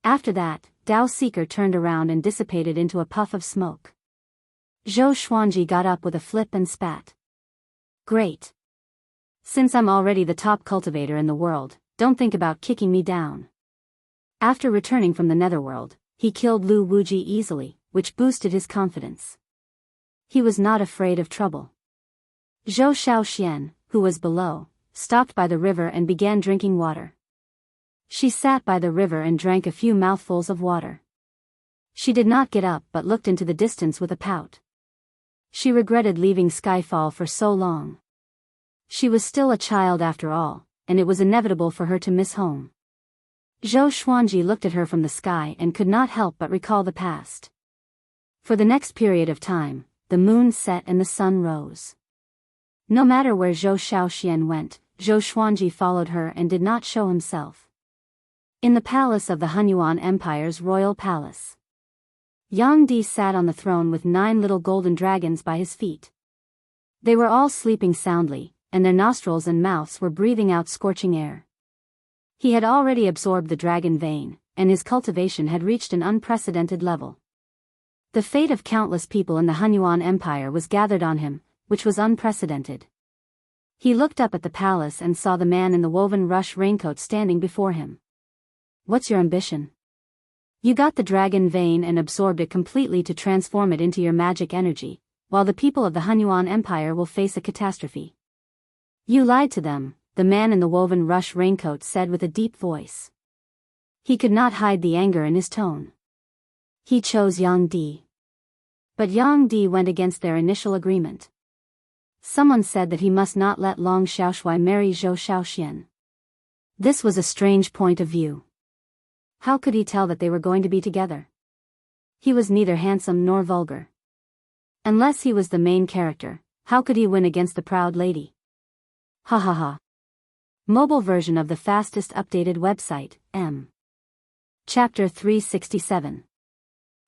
After that, Dao Seeker turned around and dissipated into a puff of smoke. Zhou Xuanji got up with a flip and spat. "Great. Since I'm already the top cultivator in the world, don't think about kicking me down." After returning from the netherworld, he killed Lu Wuji easily, which boosted his confidence. He was not afraid of trouble. Zhou Shaoxian, who was below, stopped by the river and began drinking water. She sat by the river and drank a few mouthfuls of water. She did not get up but looked into the distance with a pout. She regretted leaving Skyfall for so long. She was still a child after all, and it was inevitable for her to miss home. Zhou Xuanji looked at her from the sky and could not help but recall the past. For the next period of time, the moon set and the sun rose. No matter where Zhou Shaoxian went, Zhou Xuanji followed her and did not show himself. In the palace of the Hunyuan Empire's royal palace, Yang Di sat on the throne with 9 little golden dragons by his feet. They were all sleeping soundly, and their nostrils and mouths were breathing out scorching air. He had already absorbed the dragon vein, and his cultivation had reached an unprecedented level. The fate of countless people in the Hunyuan Empire was gathered on him, which was unprecedented. He looked up at the palace and saw the man in the woven rush raincoat standing before him. What's your ambition? You got the dragon vein and absorbed it completely to transform it into your magic energy, while the people of the Hunyuan Empire will face a catastrophe. You lied to them, the man in the woven rush raincoat said with a deep voice. He could not hide the anger in his tone. He chose Yang Di. But Yang Di went against their initial agreement. Someone said that he must not let Long Xiaoshui marry Zhou Xiaoxian. This was a strange point of view. How could he tell that they were going to be together? He was neither handsome nor vulgar. Unless he was the main character, how could he win against the proud lady? Ha ha ha. Mobile version of the fastest updated website, M. Chapter 367.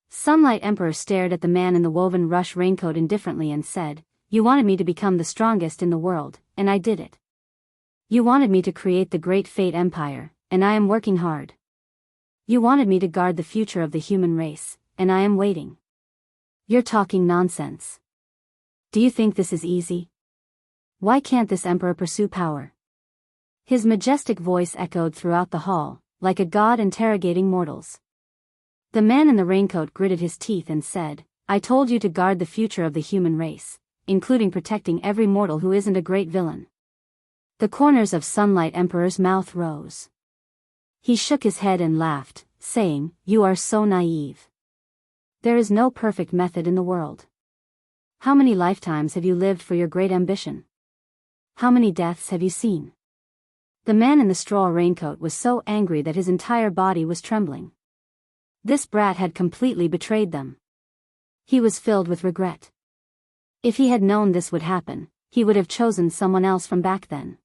Sunlight Emperor stared at the man in the woven rush raincoat indifferently and said, You wanted me to become the strongest in the world, and I did it. You wanted me to create the great Fate Empire, and I am working hard. You wanted me to guard the future of the human race, and I am waiting. You're talking nonsense. Do you think this is easy? Why can't this emperor pursue power? His majestic voice echoed throughout the hall, like a god interrogating mortals. The man in the raincoat gritted his teeth and said, I told you to guard the future of the human race, including protecting every mortal who isn't a great villain. The corners of Sunlight Emperor's mouth rose. He shook his head and laughed, saying, You are so naive. There is no perfect method in the world. How many lifetimes have you lived for your great ambition? How many deaths have you seen? The man in the straw raincoat was so angry that his entire body was trembling. This brat had completely betrayed them. He was filled with regret. If he had known this would happen, he would have chosen someone else from back then.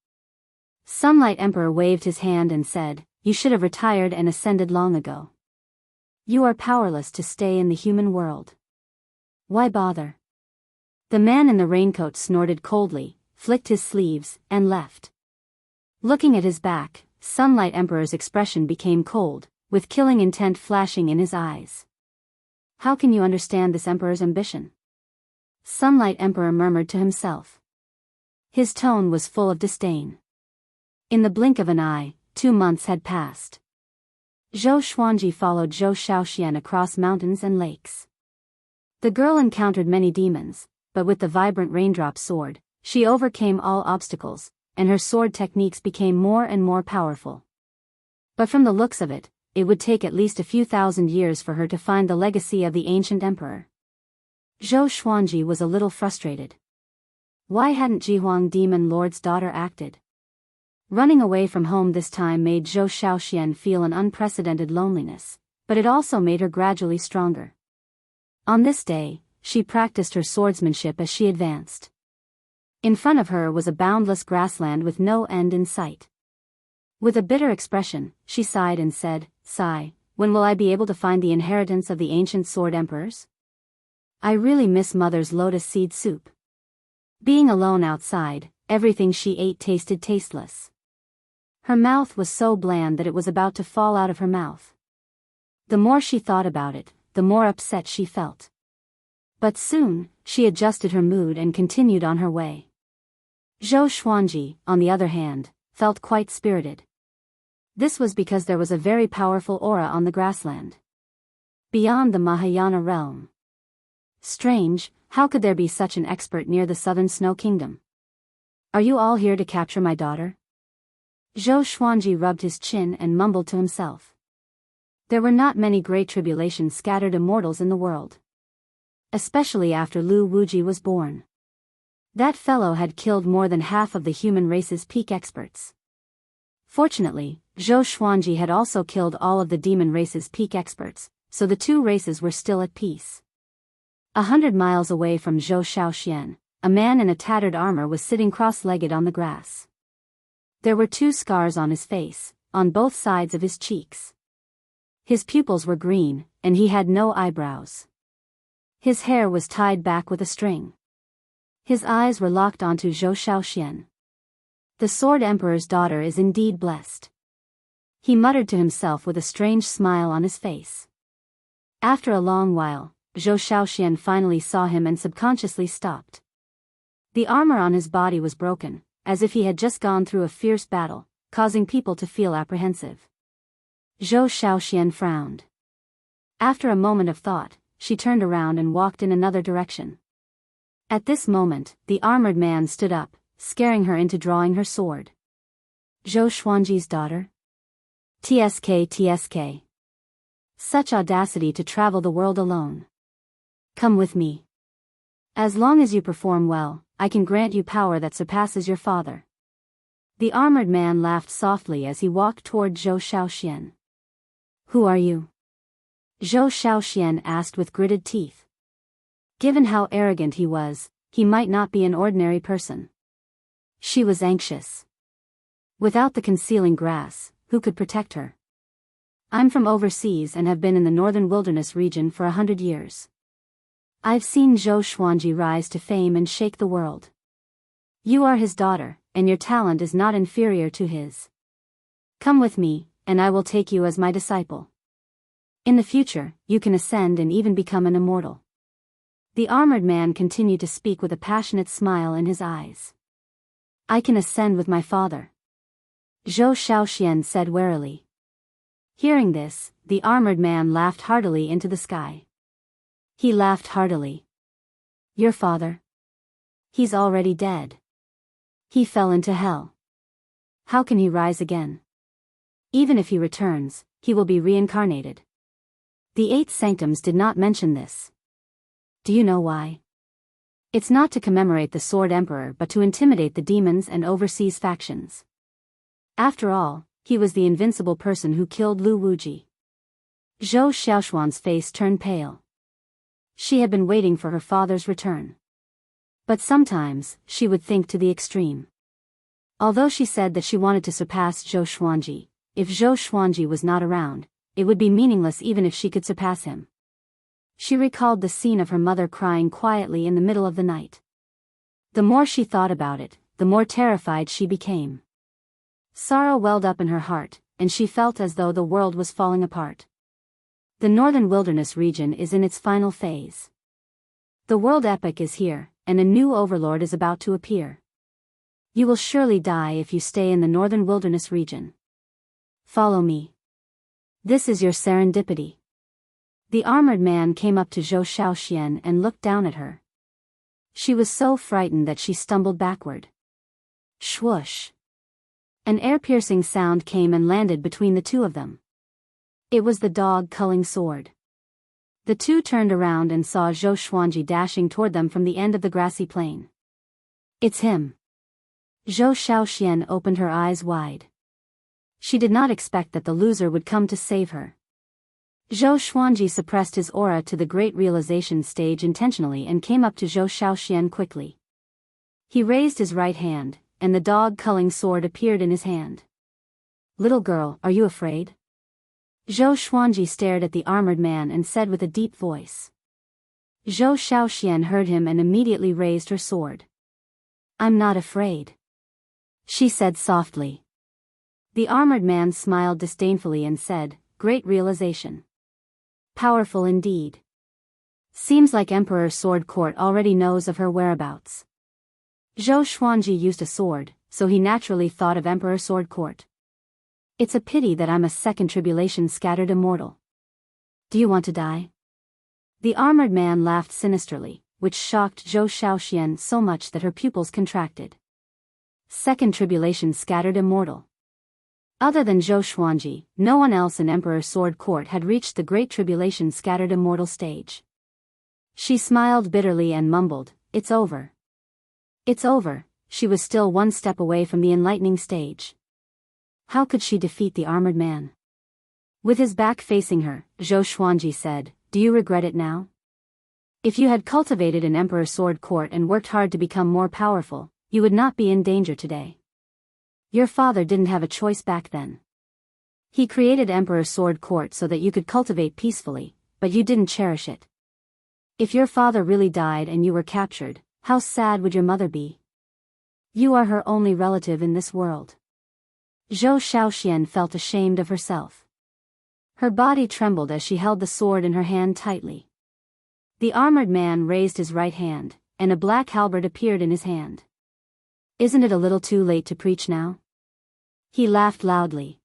Sunlight Emperor waved his hand and said, You should have retired and ascended long ago. You are powerless to stay in the human world. Why bother? The man in the raincoat snorted coldly, flicked his sleeves, and left. Looking at his back, Sunlight Emperor's expression became cold, with killing intent flashing in his eyes. How can you understand this emperor's ambition? Sunlight Emperor murmured to himself. His tone was full of disdain. In the blink of an eye, 2 months had passed. Zhou Xuanji followed Zhou Xiaoxian across mountains and lakes. The girl encountered many demons, but with the vibrant raindrop sword, she overcame all obstacles, and her sword techniques became more and more powerful. But from the looks of it, it would take at least a few thousand years for her to find the legacy of the ancient emperor. Zhou Xuanji was a little frustrated. Why hadn't Jihuang Demon Lord's daughter acted? Running away from home this time made Zhou Xiaoxian feel an unprecedented loneliness, but it also made her gradually stronger. On this day, she practiced her swordsmanship as she advanced. In front of her was a boundless grassland with no end in sight. With a bitter expression, she sighed and said, Sigh, when will I be able to find the inheritance of the ancient sword emperors? I really miss Mother's lotus seed soup. Being alone outside, everything she ate tasted tasteless. Her mouth was so bland that it was about to fall out of her mouth. The more she thought about it, the more upset she felt. But soon, she adjusted her mood and continued on her way. Zhou Xuanji, on the other hand, felt quite spirited. This was because there was a very powerful aura on the grassland. Beyond the Mahayana realm. Strange, how could there be such an expert near the southern snow kingdom? Are you all here to capture my daughter? Zhou Xuanji rubbed his chin and mumbled to himself. There were not many great tribulations scattered immortals in the world. Especially after Lu Wuji was born. That fellow had killed more than half of the human race's peak experts. Fortunately, Zhou Xuanji had also killed all of the demon race's peak experts, so the two races were still at peace. 100 miles away from Zhou Xiaoxian, a man in a tattered armor was sitting cross-legged on the grass. There were 2 scars on his face, on both sides of his cheeks. His pupils were green, and he had no eyebrows. His hair was tied back with a string. His eyes were locked onto Zhou Xiaoxian. The Sword Emperor's daughter is indeed blessed. He muttered to himself with a strange smile on his face. After a long while, Zhou Shaoxian finally saw him and subconsciously stopped. The armor on his body was broken, as if he had just gone through a fierce battle, causing people to feel apprehensive. Zhou Shaoxian frowned. After a moment of thought, she turned around and walked in another direction. At this moment, the armored man stood up, scaring her into drawing her sword. Zhou Xuanji's daughter? TSK. Such audacity to travel the world alone. Come with me. As long as you perform well, I can grant you power that surpasses your father. The armored man laughed softly as he walked toward Zhou Shaoxian. Who are you? Zhou Shaoxian asked with gritted teeth. Given how arrogant he was, he might not be an ordinary person. She was anxious. Without the concealing grass, who could protect her? I'm from overseas and have been in the northern wilderness region for 100 years. I've seen Zhou Xuanji rise to fame and shake the world. You are his daughter, and your talent is not inferior to his. Come with me, and I will take you as my disciple. In the future, you can ascend and even become an immortal. The armored man continued to speak with a passionate smile in his eyes. I can ascend with my father. Zhou Shaoxian said warily. Hearing this, the armored man laughed heartily into the sky. He laughed heartily. Your father? He's already dead. He fell into hell. How can he rise again? Even if he returns, he will be reincarnated. The 8 sanctums did not mention this. Do you know why? It's not to commemorate the Sword Emperor but to intimidate the demons and overseas factions. After all, he was the invincible person who killed Lu Wuji. Zhou Xiaoshuan's face turned pale. She had been waiting for her father's return. But sometimes, she would think to the extreme. Although she said that she wanted to surpass Zhou Xuanji, if Zhou Xuanji was not around, it would be meaningless even if she could surpass him. She recalled the scene of her mother crying quietly in the middle of the night. The more she thought about it, the more terrified she became. Sorrow welled up in her heart, and she felt as though the world was falling apart. The northern wilderness region is in its final phase. The world epic is here, and a new overlord is about to appear. You will surely die if you stay in the northern wilderness region. Follow me. This is your serendipity. The armored man came up to Zhou Shaoxian and looked down at her. She was so frightened that she stumbled backward. Swoosh! An air-piercing sound came and landed between the two of them. It was the dog-culling sword. The two turned around and saw Zhou Xuanji dashing toward them from the end of the grassy plain. It's him. Zhou Shaoxian opened her eyes wide. She did not expect that the loser would come to save her. Zhou Xuanji suppressed his aura to the great realization stage intentionally and came up to Zhou Shaoxian quickly. He raised his right hand, and the dog-culling sword appeared in his hand. Little girl, are you afraid? Zhou Xuanji stared at the armored man and said with a deep voice. Zhou Shaoxian heard him and immediately raised her sword. I'm not afraid, she said softly. The armored man smiled disdainfully and said, Great realization. Powerful indeed. Seems like Emperor Sword Court already knows of her whereabouts. Zhou Xuanji used a sword, so he naturally thought of Emperor Sword Court. It's a pity that I'm a second tribulation scattered immortal. Do you want to die? The armored man laughed sinisterly, which shocked Zhou Shaoxian so much that her pupils contracted. Second tribulation scattered immortal. Other than Zhou Xuanji, no one else in Emperor Sword Court had reached the Great Tribulation scattered immortal stage. She smiled bitterly and mumbled, It's over. It's over. She was still one step away from the enlightening stage. How could she defeat the armored man? With his back facing her, Zhou Xuanji said, Do you regret it now? If you had cultivated an Emperor Sword Court and worked hard to become more powerful, you would not be in danger today. Your father didn't have a choice back then. He created Emperor Sword Court so that you could cultivate peacefully, but you didn't cherish it. If your father really died and you were captured, how sad would your mother be? You are her only relative in this world. Zhou Shaoxian felt ashamed of herself. Her body trembled as she held the sword in her hand tightly. The armored man raised his right hand, and a black halberd appeared in his hand. Isn't it a little too late to preach now? He laughed loudly.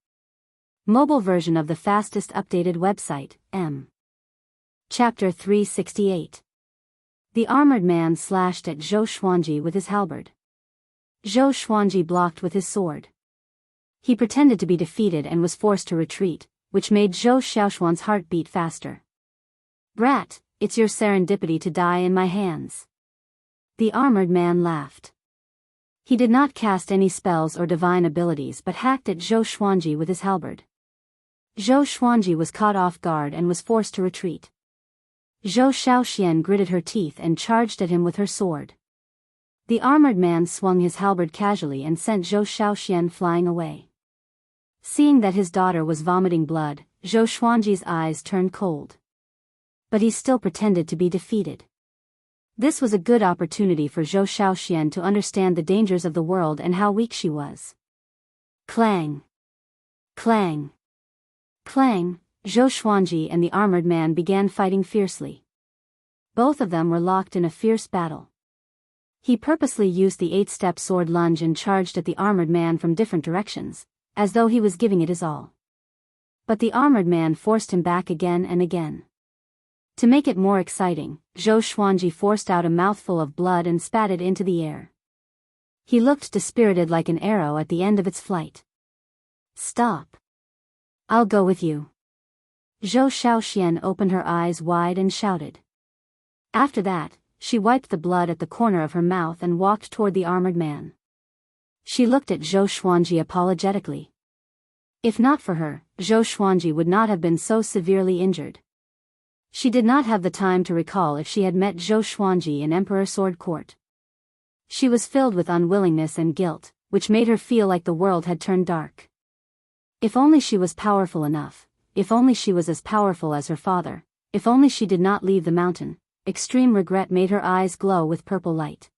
Mobile version of the fastest updated website, M. Chapter 368. The armored man slashed at Zhou Xuanji with his halberd. Zhou Xuanji blocked with his sword. He pretended to be defeated and was forced to retreat, which made Zhou Xiaoshuan's heart beat faster. Brat, it's your serendipity to die in my hands. The armored man laughed. He did not cast any spells or divine abilities but hacked at Zhou Xuanji with his halberd. Zhou Xuanji was caught off guard and was forced to retreat. Zhou Xiaoxian gritted her teeth and charged at him with her sword. The armored man swung his halberd casually and sent Zhou Xiaoxian flying away. Seeing that his daughter was vomiting blood, Zhou Xuanji's eyes turned cold. But he still pretended to be defeated. This was a good opportunity for Zhou Xiaoxian to understand the dangers of the world and how weak she was. Clang! Clang! Clang! Zhou Xuanji and the armored man began fighting fiercely. Both of them were locked in a fierce battle. He purposely used the 8-step sword lunge and charged at the armored man from different directions, as though he was giving it his all. But the armored man forced him back again and again. To make it more exciting, Zhou Xuanji forced out a mouthful of blood and spat it into the air. He looked dispirited like an arrow at the end of its flight. Stop! I'll go with you. Zhou Xiaoxian opened her eyes wide and shouted. After that, she wiped the blood at the corner of her mouth and walked toward the armored man. She looked at Zhou Xuanji apologetically. If not for her, Zhou Xuanji would not have been so severely injured. She did not have the time to recall if she had met Zhou Xuanji in Emperor Sword Court. She was filled with unwillingness and guilt, which made her feel like the world had turned dark. If only she was powerful enough, if only she was as powerful as her father, if only she did not leave the mountain. Extreme regret made her eyes glow with purple light.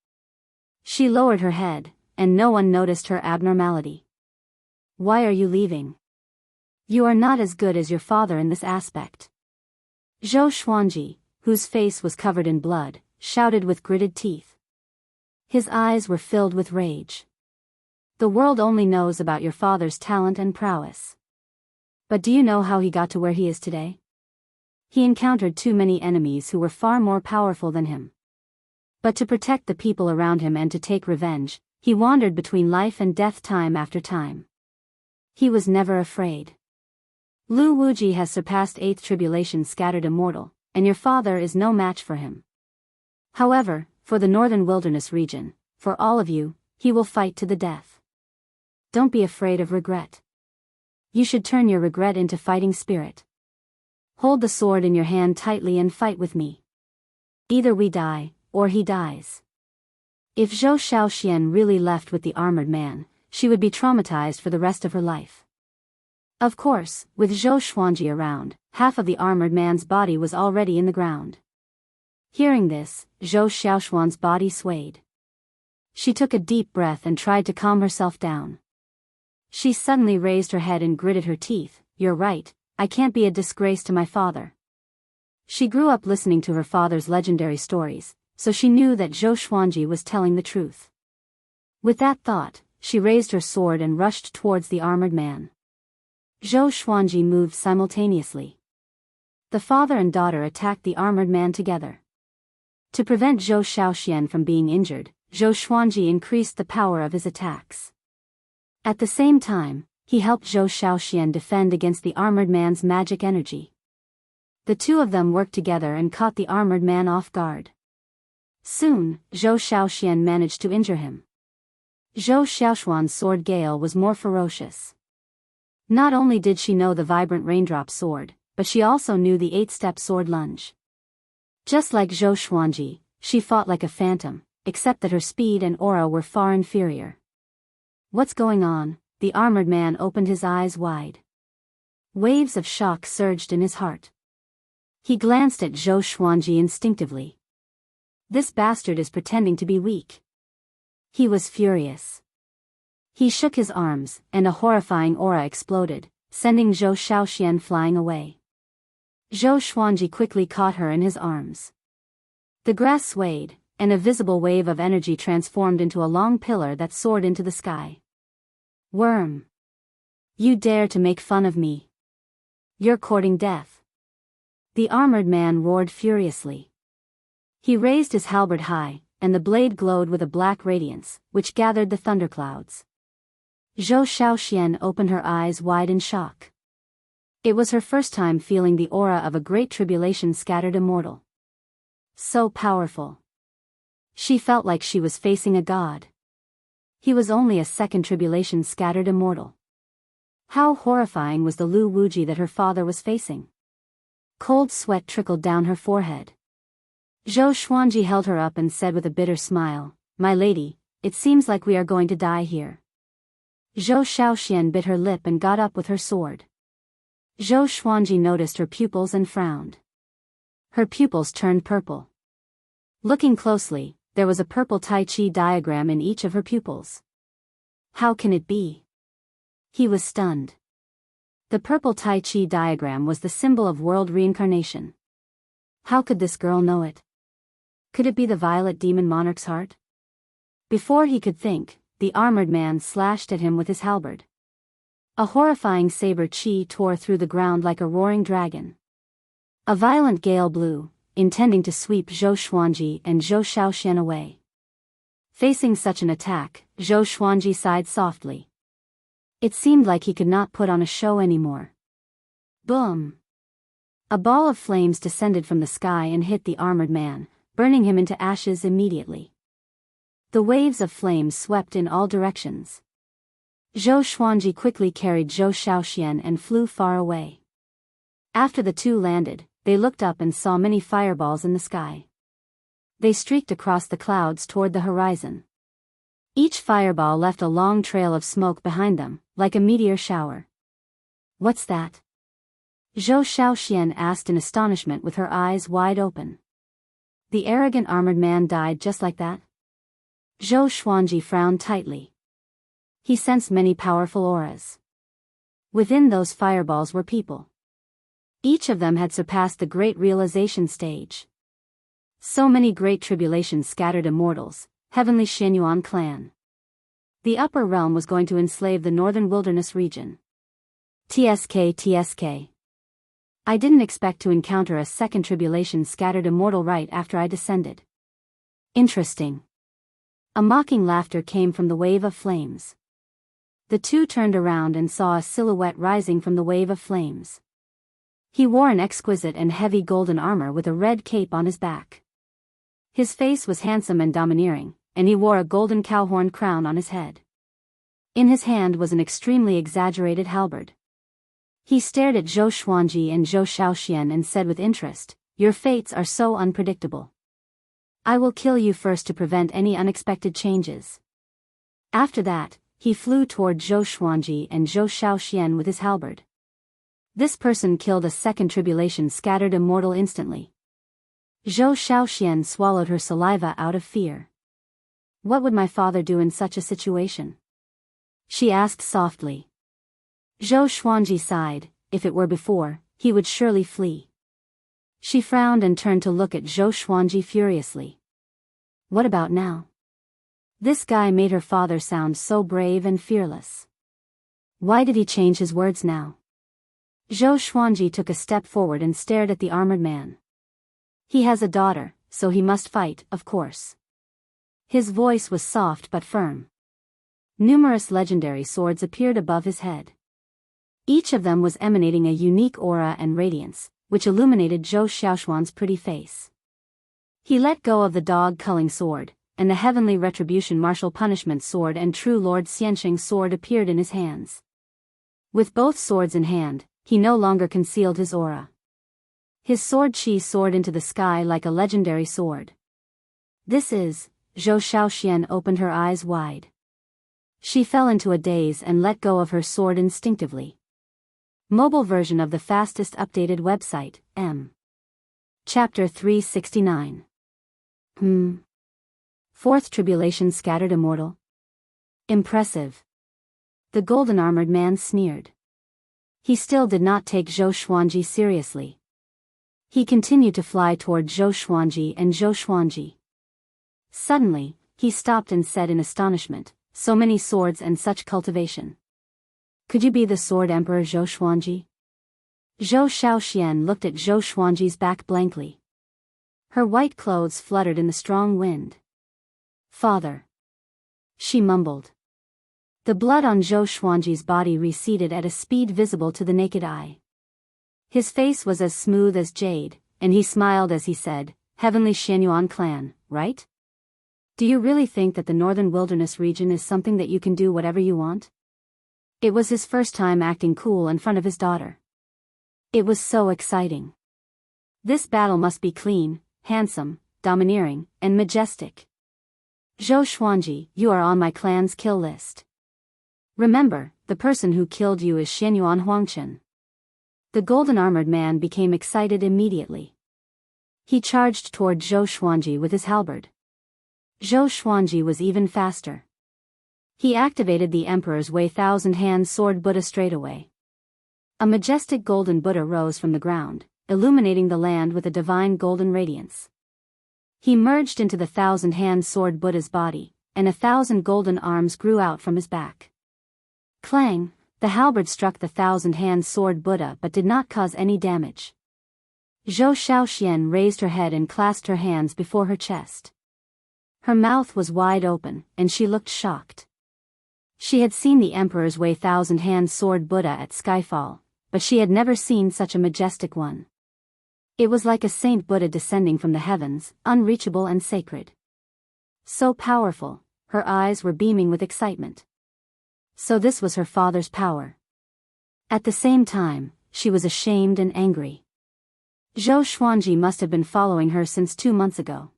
She lowered her head, and no one noticed her abnormality. Why are you leaving? You are not as good as your father in this aspect. Zhou Xuanji, whose face was covered in blood, shouted with gritted teeth. His eyes were filled with rage. The world only knows about your father's talent and prowess. But do you know how he got to where he is today? He encountered too many enemies who were far more powerful than him. But to protect the people around him and to take revenge, he wandered between life and death time after time. He was never afraid. Lu Wuji has surpassed 8th tribulation scattered immortal, and your father is no match for him. However, for the northern wilderness region, for all of you, he will fight to the death. Don't be afraid of regret. You should turn your regret into fighting spirit. Hold the sword in your hand tightly and fight with me. Either we die, or he dies. If Zhou Xiaoxian really left with the armored man, she would be traumatized for the rest of her life. Of course, with Zhou Xuanji around, half of the armored man's body was already in the ground. Hearing this, Zhou Xiaoshuan's body swayed. She took a deep breath and tried to calm herself down. She suddenly raised her head and gritted her teeth. You're right, I can't be a disgrace to my father. She grew up listening to her father's legendary stories, so she knew that Zhou Xuanji was telling the truth. With that thought, she raised her sword and rushed towards the armored man. Zhou Xuanji moved simultaneously. The father and daughter attacked the armored man together. To prevent Zhou Xiaoxian from being injured, Zhou Xuanji increased the power of his attacks. At the same time, he helped Zhou Xiaoxian defend against the armored man's magic energy. The two of them worked together and caught the armored man off guard. Soon, Zhou Xiaoxian managed to injure him. Zhou Xiaoshuan's sword gale was more ferocious. Not only did she know the vibrant raindrop sword, but she also knew the 8-step sword lunge. Just like Zhou Xuanji, she fought like a phantom, except that her speed and aura were far inferior. What's going on? The armored man opened his eyes wide. Waves of shock surged in his heart. He glanced at Zhou Xuanji instinctively. This bastard is pretending to be weak. He was furious. He shook his arms, and a horrifying aura exploded, sending Zhou Xiaoxian flying away. Zhou Xuanji quickly caught her in his arms. The grass swayed, and a visible wave of energy transformed into a long pillar that soared into the sky. Worm! You dare to make fun of me? You're courting death. The armored man roared furiously. He raised his halberd high, and the blade glowed with a black radiance, which gathered the thunderclouds. Zhou Shaoxian opened her eyes wide in shock. It was her first time feeling the aura of a great tribulation-scattered immortal. So powerful. She felt like she was facing a god. He was only a second tribulation-scattered immortal. How horrifying was the Lu Wuji that her father was facing. Cold sweat trickled down her forehead. Zhou Xuanji held her up and said with a bitter smile, "My lady, it seems like we are going to die here." Zhou Shaoxian bit her lip and got up with her sword. Zhou Xuanji noticed her pupils and frowned. Her pupils turned purple. Looking closely, there was a purple Tai Chi diagram in each of her pupils. How can it be? He was stunned. The purple Tai Chi diagram was the symbol of world reincarnation. How could this girl know it? Could it be the violet demon monarch's heart? Before he could think, the armored man slashed at him with his halberd. A horrifying saber chi tore through the ground like a roaring dragon. A violent gale blew, intending to sweep Zhou Xuanji and Zhou Shaoxian away. Facing such an attack, Zhou Xuanji sighed softly. It seemed like he could not put on a show anymore. Boom! A ball of flames descended from the sky and hit the armored man, burning him into ashes immediately. The waves of flames swept in all directions. Zhou Xuanji quickly carried Zhou Shaoxian and flew far away. After the two landed, they looked up and saw many fireballs in the sky. They streaked across the clouds toward the horizon. Each fireball left a long trail of smoke behind them, like a meteor shower. What's that? Zhou Shaoxian asked in astonishment with her eyes wide open. The arrogant armored man died just like that? Zhou Xuanji frowned tightly. He sensed many powerful auras. Within those fireballs were people. Each of them had surpassed the great realization stage. So many great tribulations scattered immortals, heavenly Xinyuan clan. The upper realm was going to enslave the northern wilderness region. TSK. I didn't expect to encounter a second tribulation scattered immortal right after I descended. Interesting. A mocking laughter came from the wave of flames. The two turned around and saw a silhouette rising from the wave of flames. He wore an exquisite and heavy golden armor with a red cape on his back. His face was handsome and domineering, and he wore a golden cowhorn crown on his head. In his hand was an extremely exaggerated halberd. He stared at Zhou Xuanji and Zhou Shaoxian and said with interest, "Your fates are so unpredictable. I will kill you first to prevent any unexpected changes." After that, he flew toward Zhou Xuanji and Zhou Shaoxian with his halberd. This person killed a second tribulation scattered immortal instantly. Zhou Shaoxian swallowed her saliva out of fear. What would my father do in such a situation? She asked softly. Zhou Xuanji sighed. If it were before, he would surely flee. She frowned and turned to look at Zhou Xuanji furiously. What about now? This guy made her father sound so brave and fearless. Why did he change his words now? Zhou Xuanji took a step forward and stared at the armored man. He has a daughter, so he must fight, of course. His voice was soft but firm. Numerous legendary swords appeared above his head. Each of them was emanating a unique aura and radiance, which illuminated Zhou Xiaoshuan's pretty face. He let go of the dog-culling sword, and the heavenly retribution martial punishment sword and true Lord Xiansheng's sword appeared in his hands. With both swords in hand, he no longer concealed his aura. His sword chi soared into the sky like a legendary sword. This is, Zhou Shaoxian opened her eyes wide. She fell into a daze and let go of her sword instinctively. Mobile version of the fastest updated website, M. Chapter 369. Fourth tribulation scattered immortal. Impressive. The golden armored man sneered. He still did not take Zhou Xuanji seriously. He continued to fly toward Zhou Xuanji and Zhou Xuanji. Suddenly, he stopped and said in astonishment, "So many swords and such cultivation. Could you be the Sword Emperor Zhou Xuanji?" Zhou Xiaoxian looked at Zhou Xuanji's back blankly. Her white clothes fluttered in the strong wind. "Father," she mumbled. The blood on Zhou Xuanji's body receded at a speed visible to the naked eye. His face was as smooth as jade, and he smiled as he said, "Heavenly Xianyuan clan, right? Do you really think that the northern wilderness region is something that you can do whatever you want?" It was his first time acting cool in front of his daughter. It was so exciting. This battle must be clean, handsome, domineering, and majestic. "Zhou Xuanji, you are on my clan's kill list. Remember, the person who killed you is Xianyuan Huangchen." The golden-armored man became excited immediately. He charged toward Zhou Xuanji with his halberd. Zhou Xuanji was even faster. He activated the Emperor's Wei Thousand-Hand Sword Buddha straightaway. A majestic golden Buddha rose from the ground, illuminating the land with a divine golden radiance. He merged into the thousand-hand sword Buddha's body, and 1,000 golden arms grew out from his back. Clang! The halberd struck the thousand-hand sword Buddha but did not cause any damage. Zhou Xiaoxian raised her head and clasped her hands before her chest. Her mouth was wide open, and she looked shocked. She had seen the Emperor's Wei Thousand-Hand Sword Buddha at Skyfall, but she had never seen such a majestic one. It was like a Saint Buddha descending from the heavens, unreachable and sacred. So powerful, her eyes were beaming with excitement. So this was her father's power. At the same time, she was ashamed and angry. Zhou Xuanji must have been following her since 2 months ago.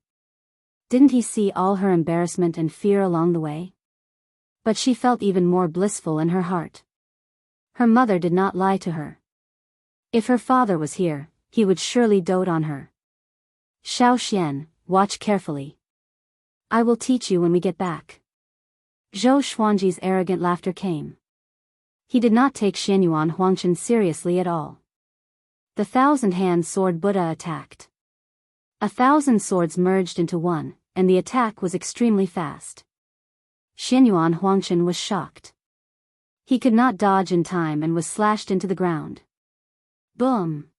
Didn't he see all her embarrassment and fear along the way? But she felt even more blissful in her heart. Her mother did not lie to her. If her father was here, he would surely dote on her. "Xiaoxian, watch carefully. I will teach you when we get back." Zhou Xuanji's arrogant laughter came. He did not take Xianyuan Huangchen seriously at all. The thousand-hand sword Buddha attacked. 1,000 swords merged into one, and the attack was extremely fast. Xianyuan Huangchen was shocked. He could not dodge in time and was slashed into the ground. Boom!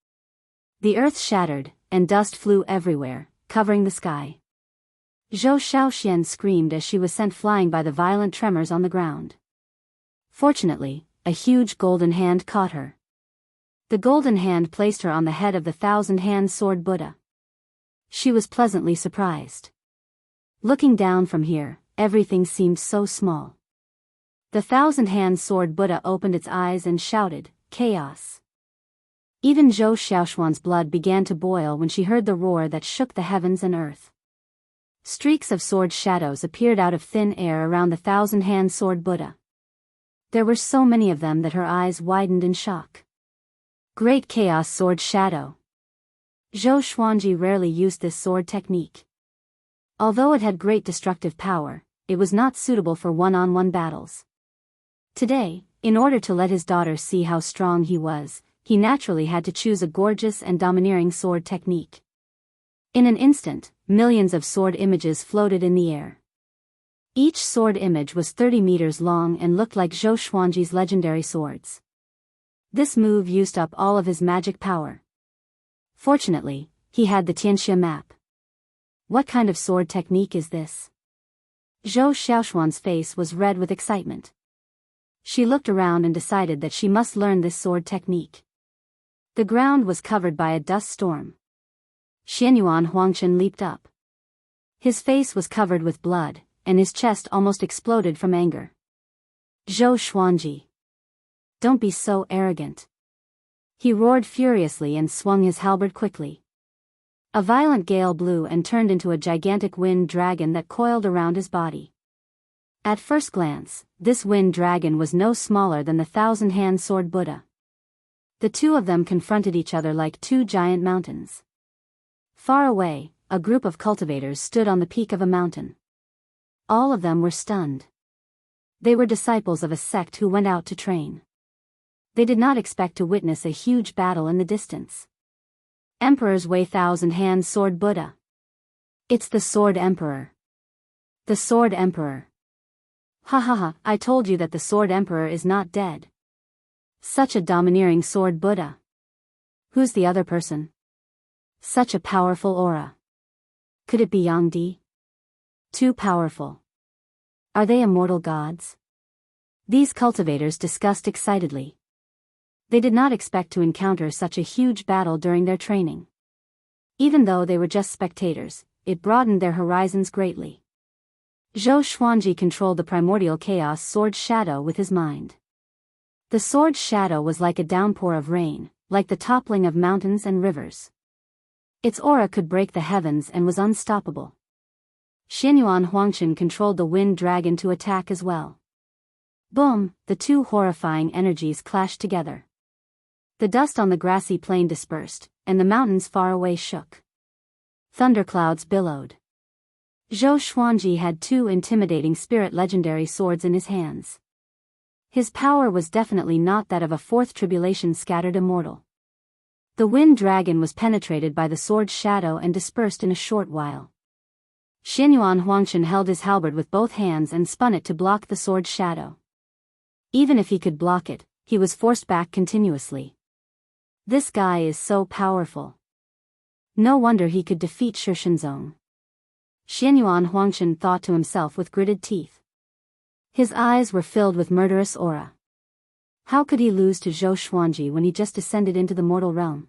The earth shattered, and dust flew everywhere, covering the sky. Zhou Xiaoxian screamed as she was sent flying by the violent tremors on the ground. Fortunately, a huge golden hand caught her. The golden hand placed her on the head of the thousand-hand sword Buddha. She was pleasantly surprised. Looking down from here, everything seemed so small. The thousand-hand sword Buddha opened its eyes and shouted, "Chaos!" Even Zhou Xiaoshuan's blood began to boil when she heard the roar that shook the heavens and earth. Streaks of sword shadows appeared out of thin air around the thousand-hand sword Buddha. There were so many of them that her eyes widened in shock. Great Chaos Sword Shadow! Zhou Xuanji rarely used this sword technique. Although it had great destructive power, it was not suitable for one-on-one battles. Today, in order to let his daughter see how strong he was, he naturally had to choose a gorgeous and domineering sword technique. In an instant, millions of sword images floated in the air. Each sword image was 30 meters long and looked like Zhou Xuanji's legendary swords. This move used up all of his magic power. Fortunately, he had the Tianxia map. What kind of sword technique is this? Zhou Xiaoshuan's face was red with excitement. She looked around and decided that she must learn this sword technique. The ground was covered by a dust storm. Xianyuan Huangchen leaped up. His face was covered with blood, and his chest almost exploded from anger. "Zhou Xuanji! Don't be so arrogant." He roared furiously and swung his halberd quickly. A violent gale blew and turned into a gigantic wind dragon that coiled around his body. At first glance, this wind dragon was no smaller than the thousand-hand sword Buddha. The two of them confronted each other like two giant mountains. Far away, a group of cultivators stood on the peak of a mountain. All of them were stunned. They were disciples of a sect who went out to train. They did not expect to witness a huge battle in the distance. Emperor's Way Thousand-Hand Sword Buddha. It's the Sword Emperor. The Sword Emperor. Ha ha ha, I told you that the Sword Emperor is not dead. Such a domineering Sword Buddha. Who's the other person? Such a powerful aura. Could it be Yang Di? Too powerful. Are they immortal gods? These cultivators discussed excitedly. They did not expect to encounter such a huge battle during their training. Even though they were just spectators, it broadened their horizons greatly. Zhou Xuanji controlled the primordial chaos sword shadow with his mind. The sword shadow was like a downpour of rain, like the toppling of mountains and rivers. Its aura could break the heavens and was unstoppable. Xianyuan Huangchen controlled the wind dragon to attack as well. Boom, the two horrifying energies clashed together. The dust on the grassy plain dispersed, and the mountains far away shook. Thunderclouds billowed. Zhou Xuanji had two intimidating spirit legendary swords in his hands. His power was definitely not that of a fourth tribulation scattered immortal. The wind dragon was penetrated by the sword's shadow and dispersed in a short while. Xianyuan Huangchen held his halberd with both hands and spun it to block the sword's shadow. Even if he could block it, he was forced back continuously. This guy is so powerful. No wonder he could defeat Shishenzong. Xianyuan Huangchen thought to himself with gritted teeth. His eyes were filled with murderous aura. How could he lose to Zhou Xuanji when he just descended into the mortal realm?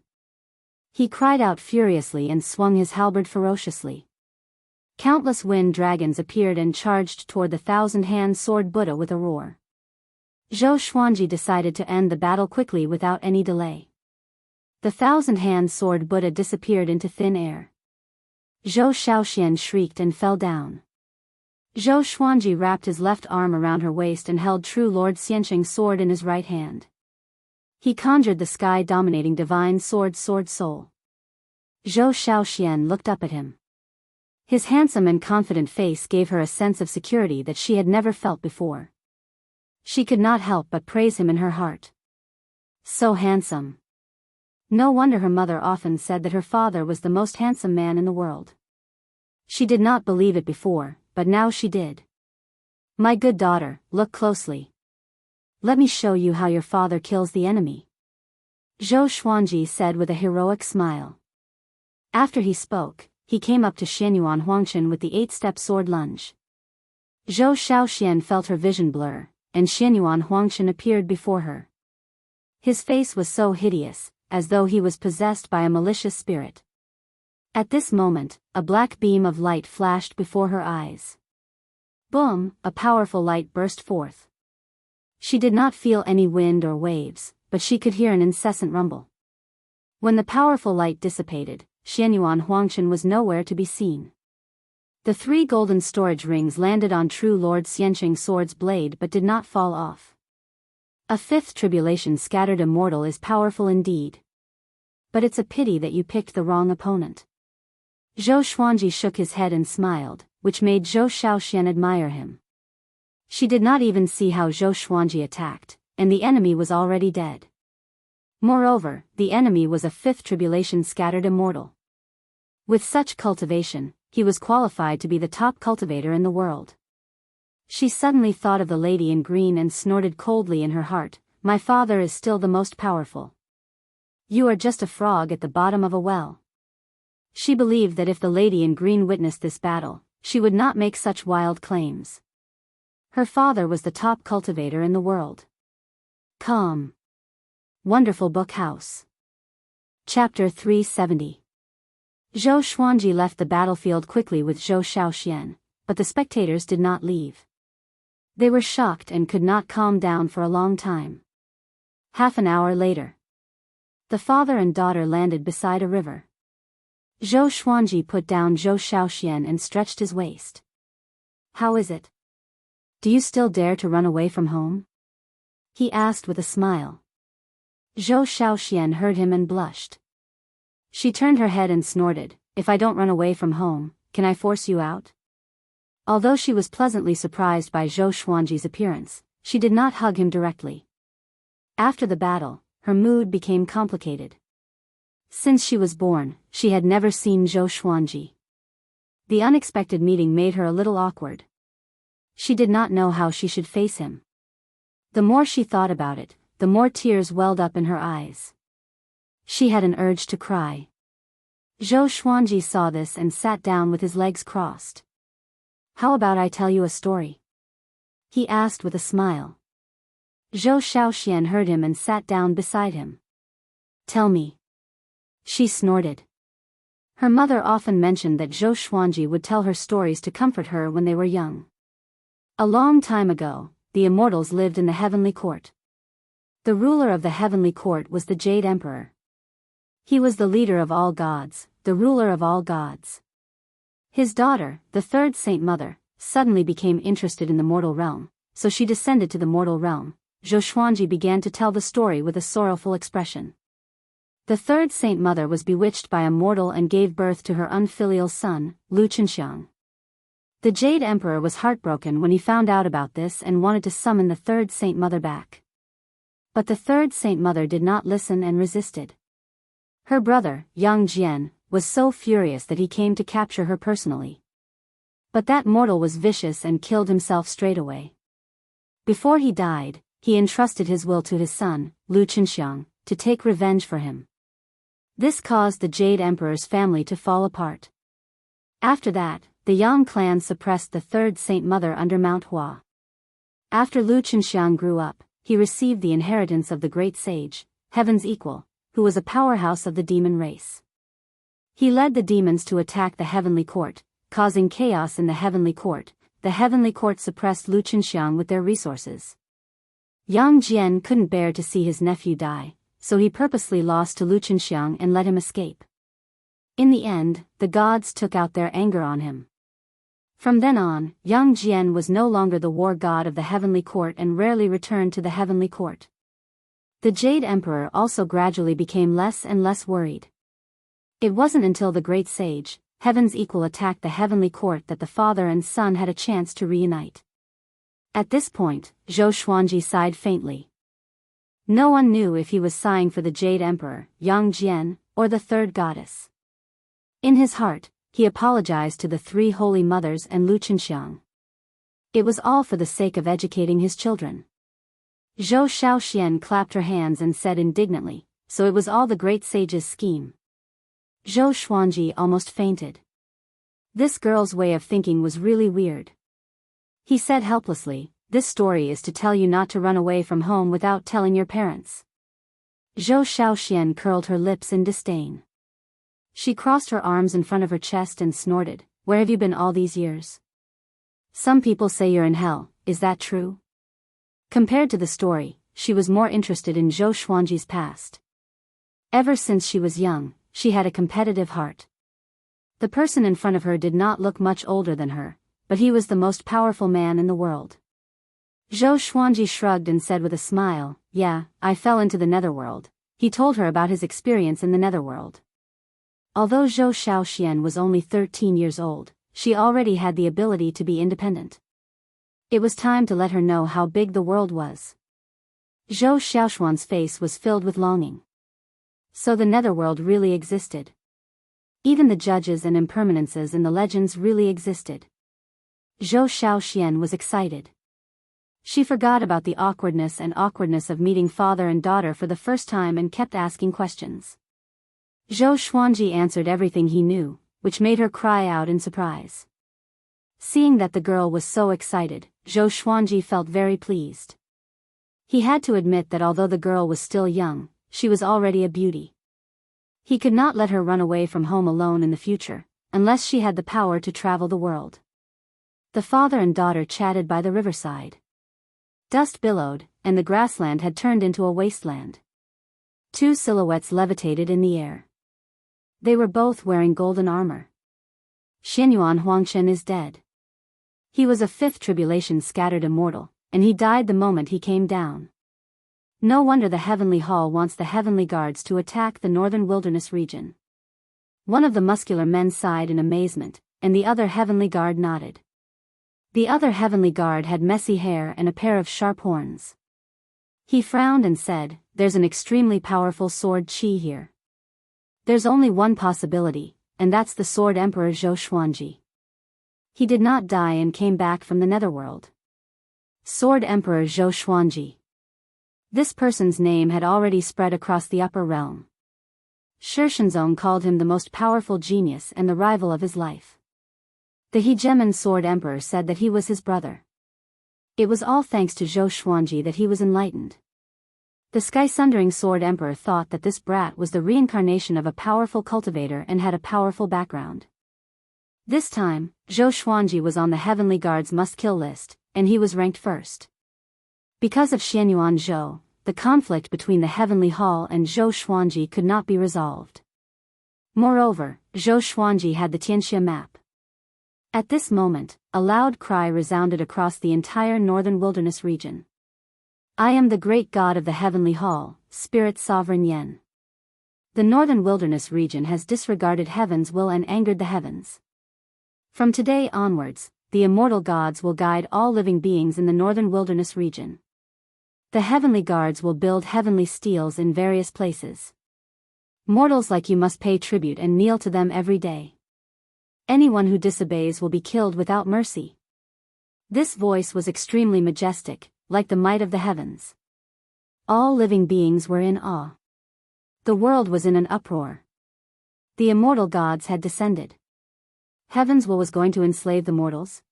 He cried out furiously and swung his halberd ferociously. Countless wind dragons appeared and charged toward the thousand-hand sword Buddha with a roar. Zhou Xuanji decided to end the battle quickly without any delay. The thousand-hand sword Buddha disappeared into thin air. Zhou Shaoxian shrieked and fell down. Zhou Xuanji wrapped his left arm around her waist and held true Lord Xianqing's sword in his right hand. He conjured the sky-dominating divine sword soul. Zhou Shaoxian looked up at him. His handsome and confident face gave her a sense of security that she had never felt before. She could not help but praise him in her heart. So handsome. No wonder her mother often said that her father was the most handsome man in the world. She did not believe it before, but now she did. My good daughter, look closely. Let me show you how your father kills the enemy. Zhou Xuanji said with a heroic smile. After he spoke, he came up to Xianyuan Huangchen with the 8-step sword lunge. Zhou Shaoxian felt her vision blur, and Xianyuan Huangchen appeared before her. His face was so hideous, as though he was possessed by a malicious spirit. At this moment, a black beam of light flashed before her eyes. Boom, a powerful light burst forth. She did not feel any wind or waves, but she could hear an incessant rumble. When the powerful light dissipated, Xianyuan Huangchen was nowhere to be seen. The 3 golden storage rings landed on true Lord Xianqing's sword's blade but did not fall off. A 5th tribulation scattered immortal is powerful indeed. But it's a pity that you picked the wrong opponent. Zhou Xuanji shook his head and smiled, which made Zhou Shaoxian admire him. She did not even see how Zhou Xuanji attacked, and the enemy was already dead. Moreover, the enemy was a 5th tribulation scattered immortal. With such cultivation, he was qualified to be the top cultivator in the world. She suddenly thought of the lady in green and snorted coldly in her heart, my father is still the most powerful. You are just a frog at the bottom of a well. She believed that if the lady in green witnessed this battle, she would not make such wild claims. Her father was the top cultivator in the world. Calm. Wonderful Book House. Chapter 370. Zhou Xuanji left the battlefield quickly with Zhou Shaoxian, but the spectators did not leave. They were shocked and could not calm down for a long time. Half an hour later, the father and daughter landed beside a river. Zhou Xuanji put down Zhou Shaoxian and stretched his waist. How is it? Do you still dare to run away from home? He asked with a smile. Zhou Shaoxian heard him and blushed. She turned her head and snorted, if I don't run away from home, can I force you out? Although she was pleasantly surprised by Zhou Xuanji's appearance, she did not hug him directly. After the battle, her mood became complicated. Since she was born, she had never seen Zhou Xuanji. The unexpected meeting made her a little awkward. She did not know how she should face him. The more she thought about it, the more tears welled up in her eyes. She had an urge to cry. Zhou Xuanji saw this and sat down with his legs crossed. "How about I tell you a story?" he asked with a smile. Zhou Xiaoxian heard him and sat down beside him. "Tell me," she snorted. Her mother often mentioned that Zhou Xuanji would tell her stories to comfort her when they were young. A long time ago, the immortals lived in the heavenly court. The ruler of the heavenly court was the Jade Emperor. He was the leader of all gods, the ruler of all gods. His daughter, the third Saint Mother, suddenly became interested in the mortal realm, so she descended to the mortal realm. Zhou Xuanji began to tell the story with a sorrowful expression. The third Saint Mother was bewitched by a mortal and gave birth to her unfilial son, Lu Chenxiang. The Jade Emperor was heartbroken when he found out about this and wanted to summon the third Saint Mother back. But the third Saint Mother did not listen and resisted. Her brother, Yang Jian, was so furious that he came to capture her personally. But that mortal was vicious and killed himself straight away. Before he died, he entrusted his will to his son, Lu Chenxiang, to take revenge for him. This caused the Jade Emperor's family to fall apart. After that, the Yang clan suppressed the third Saint Mother under Mount Hua. After Lu Chenxiang grew up, he received the inheritance of the great sage, Heaven's Equal, who was a powerhouse of the demon race. He led the demons to attack the heavenly court, causing chaos in the heavenly court. The heavenly court suppressed Lu Chenxiang with their resources. Yang Jian couldn't bear to see his nephew die, so he purposely lost to Lu Chenxiang and let him escape. In the end, the gods took out their anger on him. From then on, Yang Jian was no longer the war god of the heavenly court and rarely returned to the heavenly court. The Jade Emperor also gradually became less and less worried. It wasn't until the great sage, Heaven's Equal, attacked the heavenly court that the father and son had a chance to reunite. At this point, Zhou Xuanji sighed faintly. No one knew if he was sighing for the Jade Emperor, Yang Jian, or the third goddess. In his heart, he apologized to the three holy mothers and Lu Chenxiang. It was all for the sake of educating his children. Zhou Xiaoxian clapped her hands and said indignantly, "So it was all the great sage's scheme." Zhou Xuanji almost fainted. This girl's way of thinking was really weird. He said helplessly, "This story is to tell you not to run away from home without telling your parents." Zhou Xiaoxian curled her lips in disdain. She crossed her arms in front of her chest and snorted, "Where have you been all these years? Some people say you're in hell, is that true?" Compared to the story, she was more interested in Zhou Xuanji's past. Ever since she was young, she had a competitive heart. The person in front of her did not look much older than her, but he was the most powerful man in the world. Zhou Xuanji shrugged and said with a smile, "Yeah, I fell into the netherworld." He told her about his experience in the netherworld. Although Zhou Xiaoxian was only 13 years old, she already had the ability to be independent. It was time to let her know how big the world was. Zhou Xiaoxuan's face was filled with longing. So the netherworld really existed. Even the judges and impermanences in the legends really existed. Zhou Xiaoxian was excited. She forgot about the awkwardness of meeting father and daughter for the first time and kept asking questions. Zhou Xuanji answered everything he knew, which made her cry out in surprise. Seeing that the girl was so excited, Zhou Xuanji felt very pleased. He had to admit that although the girl was still young, she was already a beauty. He could not let her run away from home alone in the future, unless she had the power to travel the world. The father and daughter chatted by the riverside. Dust billowed, and the grassland had turned into a wasteland. Two silhouettes levitated in the air. They were both wearing golden armor. Xianyuan Huangshen is dead. He was a fifth tribulation scattered immortal, and he died the moment he came down. No wonder the Heavenly Hall wants the Heavenly Guards to attack the northern wilderness region. One of the muscular men sighed in amazement, and the other Heavenly Guard nodded. The other Heavenly Guard had messy hair and a pair of sharp horns. He frowned and said, "There's an extremely powerful sword chi here." There's only one possibility, and that's the Sword Emperor Zhou Xuanji. He did not die and came back from the netherworld. Sword Emperor Zhou Xuanji. This person's name had already spread across the upper realm. Shi Shenzong called him the most powerful genius and the rival of his life. The hegemon Sword Emperor said that he was his brother. It was all thanks to Zhou Xuanji that he was enlightened. The sky-sundering Sword Emperor thought that this brat was the reincarnation of a powerful cultivator and had a powerful background. This time, Zhou Xuanji was on the Heavenly Guard's must-kill list, and he was ranked first. Because of Xianyuan Zhou, the conflict between the Heavenly Hall and Zhou Xuanji could not be resolved. Moreover, Zhou Xuanji had the Tianxia map. At this moment, a loud cry resounded across the entire northern wilderness region. I am the great god of the Heavenly Hall, Spirit Sovereign Yen. The northern wilderness region has disregarded heaven's will and angered the heavens. From today onwards, the immortal gods will guide all living beings in the northern wilderness region. The heavenly guards will build heavenly steels in various places. Mortals like you must pay tribute and kneel to them every day. Anyone who disobeys will be killed without mercy. This voice was extremely majestic, like the might of the heavens. All living beings were in awe. The world was in an uproar. The immortal gods had descended. Heaven's will was going to enslave the mortals.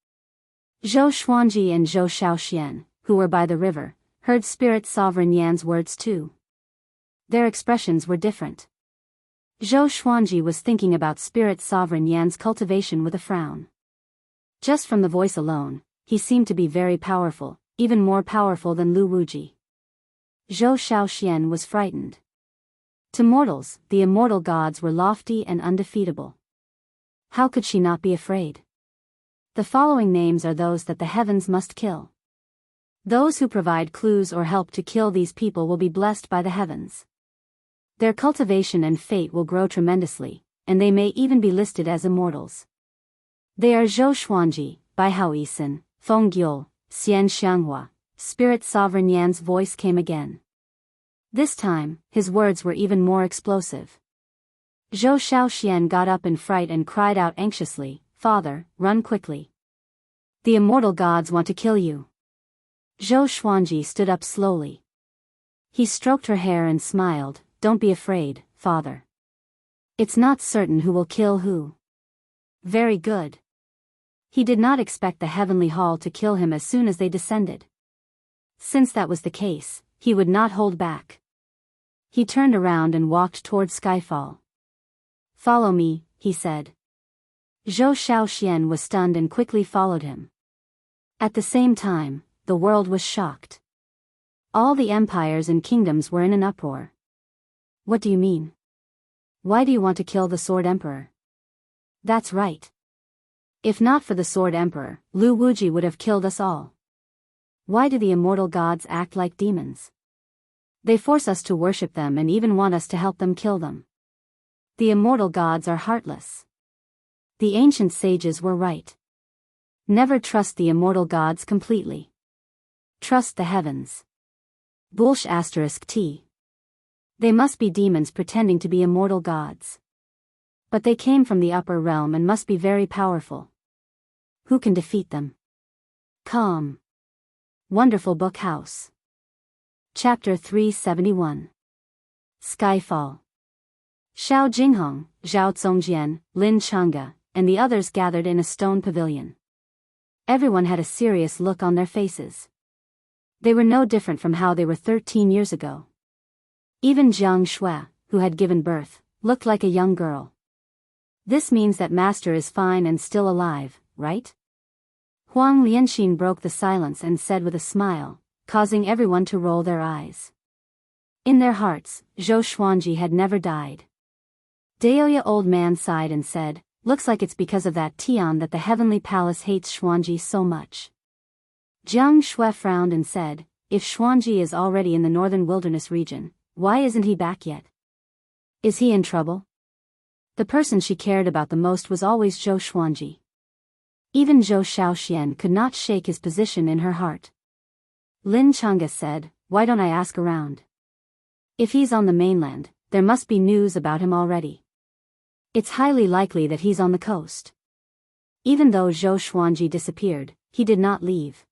Zhou Xuanji and Zhou Shaoxian, who were by the river, heard Spirit Sovereign Yan's words too. Their expressions were different. Zhou Xuanji was thinking about Spirit Sovereign Yan's cultivation with a frown. Just from the voice alone, he seemed to be very powerful, even more powerful than Lu Wuji. Zhou Shaoxian was frightened. To mortals, the immortal gods were lofty and undefeatable. How could she not be afraid? The following names are those that the heavens must kill. Those who provide clues or help to kill these people will be blessed by the heavens. Their cultivation and fate will grow tremendously, and they may even be listed as immortals. They are Zhou Xuanji, Baihao Yisan, Feng Gyul, Xian Xianghua. Spirit Sovereign Yan's voice came again. This time, his words were even more explosive. Zhou Shaoxian got up in fright and cried out anxiously, Father, run quickly. The immortal gods want to kill you. Zhou Xuanji stood up slowly. He stroked her hair and smiled, Don't be afraid, Father. It's not certain who will kill who. Very good. He did not expect the Heavenly Hall to kill him as soon as they descended. Since that was the case, he would not hold back. He turned around and walked toward Skyfall. Follow me, he said. Zhou Shaoxian was stunned and quickly followed him. At the same time, the world was shocked. All the empires and kingdoms were in an uproar. What do you mean? Why do you want to kill the Sword Emperor? That's right. If not for the Sword Emperor, Lu Wuji would have killed us all. Why do the immortal gods act like demons? They force us to worship them and even want us to help them kill them. The immortal gods are heartless. The ancient sages were right. Never trust the immortal gods completely. Trust the heavens. Bulsh *t. They must be demons pretending to be immortal gods. But they came from the upper realm and must be very powerful. Who can defeat them? Calm. Wonderful Book House. Chapter 371. Skyfall. Xiao Jinghong, Zhao Zongjian, Lin Chang'e, and the others gathered in a stone pavilion. Everyone had a serious look on their faces. They were no different from how they were 13 years ago. Even Jiang Shui, who had given birth, looked like a young girl. This means that Master is fine and still alive, right? Huang Lianxin broke the silence and said with a smile, causing everyone to roll their eyes. In their hearts, Zhou Xuanji had never died. Daoya old man sighed and said, Looks like it's because of that Tian that the heavenly palace hates Xuanji so much. Jiang Shui frowned and said, If Xuanji is already in the northern wilderness region, why isn't he back yet? Is he in trouble? The person she cared about the most was always Zhou Xuanji. Even Zhou Shaoxian could not shake his position in her heart. Lin Chang'e said, Why don't I ask around? If he's on the mainland, there must be news about him already. It's highly likely that he's on the coast. Even though Zhou Xuanji disappeared, he did not leave.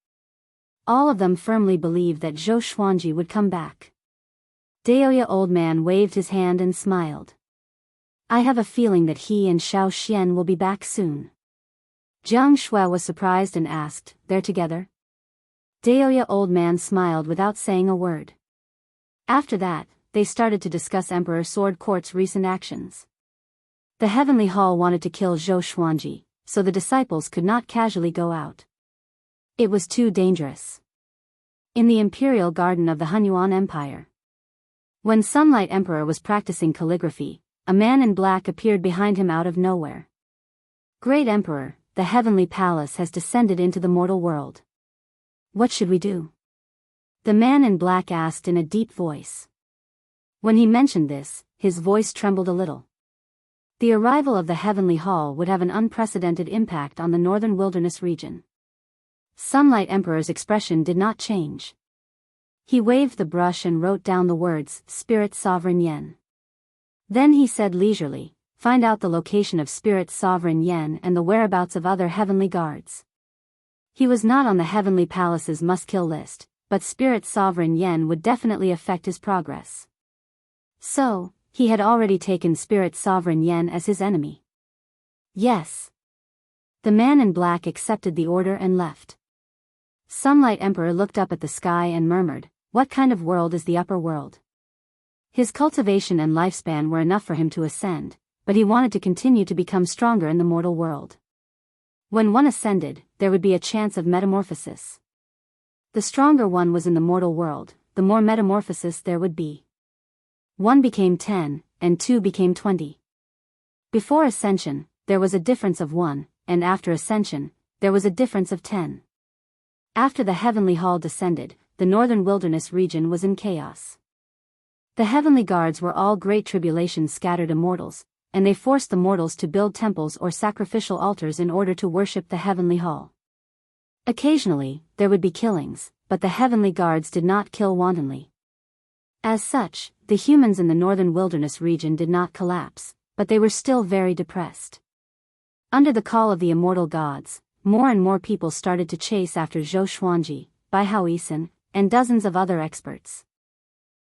All of them firmly believed that Zhou Xuanji would come back. Daoya old man waved his hand and smiled. I have a feeling that he and Xiao Xian will be back soon. Jiang Shui was surprised and asked, they're together? Daoya old man smiled without saying a word. After that, they started to discuss Emperor Sword Court's recent actions. The Heavenly Hall wanted to kill Zhou Xuanji, so the disciples could not casually go out. It was too dangerous. In the Imperial Garden of the Hunyuan Empire, when Sunlight Emperor was practicing calligraphy, a man in black appeared behind him out of nowhere. Great Emperor, the Heavenly Palace has descended into the mortal world. What should we do? The man in black asked in a deep voice. When he mentioned this, his voice trembled a little. The arrival of the Heavenly Hall would have an unprecedented impact on the northern wilderness region. Sunlight Emperor's expression did not change. He waved the brush and wrote down the words, Spirit Sovereign Yen. Then he said leisurely, find out the location of Spirit Sovereign Yen and the whereabouts of other heavenly guards. He was not on the Heavenly Palace's must-kill list, but Spirit Sovereign Yen would definitely affect his progress. So, he had already taken Spirit Sovereign Yen as his enemy. Yes. The man in black accepted the order and left. Sunlight Emperor looked up at the sky and murmured, what kind of world is the upper world? His cultivation and lifespan were enough for him to ascend, but he wanted to continue to become stronger in the mortal world. When one ascended, there would be a chance of metamorphosis. The stronger one was in the mortal world, the more metamorphosis there would be. 1 became 10, and 2 became 20. Before ascension, there was a difference of 1, and after ascension, there was a difference of 10. After the Heavenly Hall descended, the northern wilderness region was in chaos. The heavenly guards were all great tribulation scattered immortals, and they forced the mortals to build temples or sacrificial altars in order to worship the Heavenly Hall. Occasionally, there would be killings, but the heavenly guards did not kill wantonly. As such, the humans in the northern wilderness region did not collapse, but they were still very depressed. Under the call of the immortal gods, more and more people started to chase after Zhou Xuanji, Bai Haoisan, and dozens of other experts.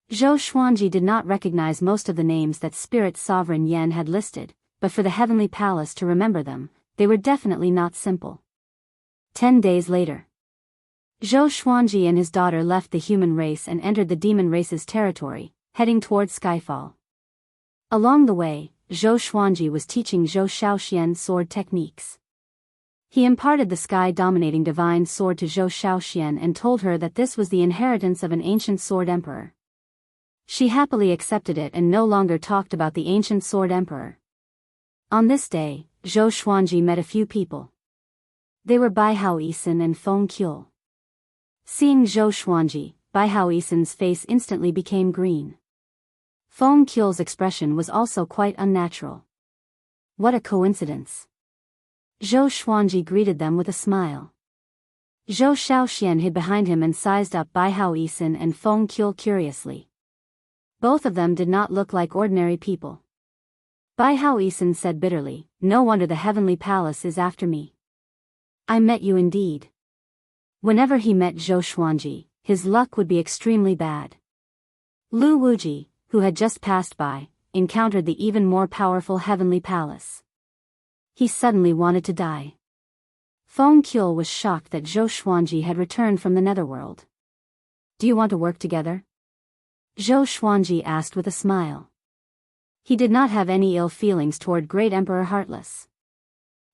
Zhou Xuanji did not recognize most of the names that Spirit Sovereign Yen had listed, but for the Heavenly Palace to remember them, they were definitely not simple. 10 days later, Zhou Xuanji and his daughter left the human race and entered the demon race's territory, heading toward Skyfall. Along the way, Zhou Xuanji was teaching Zhou Xiaoxian sword techniques. He imparted the sky-dominating divine sword to Zhou Xiaoxian and told her that this was the inheritance of an ancient sword emperor. She happily accepted it and no longer talked about the ancient sword emperor. On this day, Zhou Xuanji met a few people. They were Bai Haoisan and Feng Qiu. Seeing Zhou Xuanji, Bai Haoisan's face instantly became green. Feng Qiu's expression was also quite unnatural. What a coincidence. Zhou Xuanji greeted them with a smile. Zhou Xiaoxian hid behind him and sized up Bai Haoisan and Feng Qiu curiously. Both of them did not look like ordinary people. Bai Haoisan said bitterly, no wonder the Heavenly Palace is after me. I met you indeed. Whenever he met Zhou Xuanji, his luck would be extremely bad. Lu Wuji, who had just passed by, encountered the even more powerful Heavenly Palace. He suddenly wanted to die. Feng Qiu was shocked that Zhou Xuanji had returned from the netherworld. Do you want to work together? Zhou Xuanji asked with a smile. He did not have any ill feelings toward Great Emperor Heartless.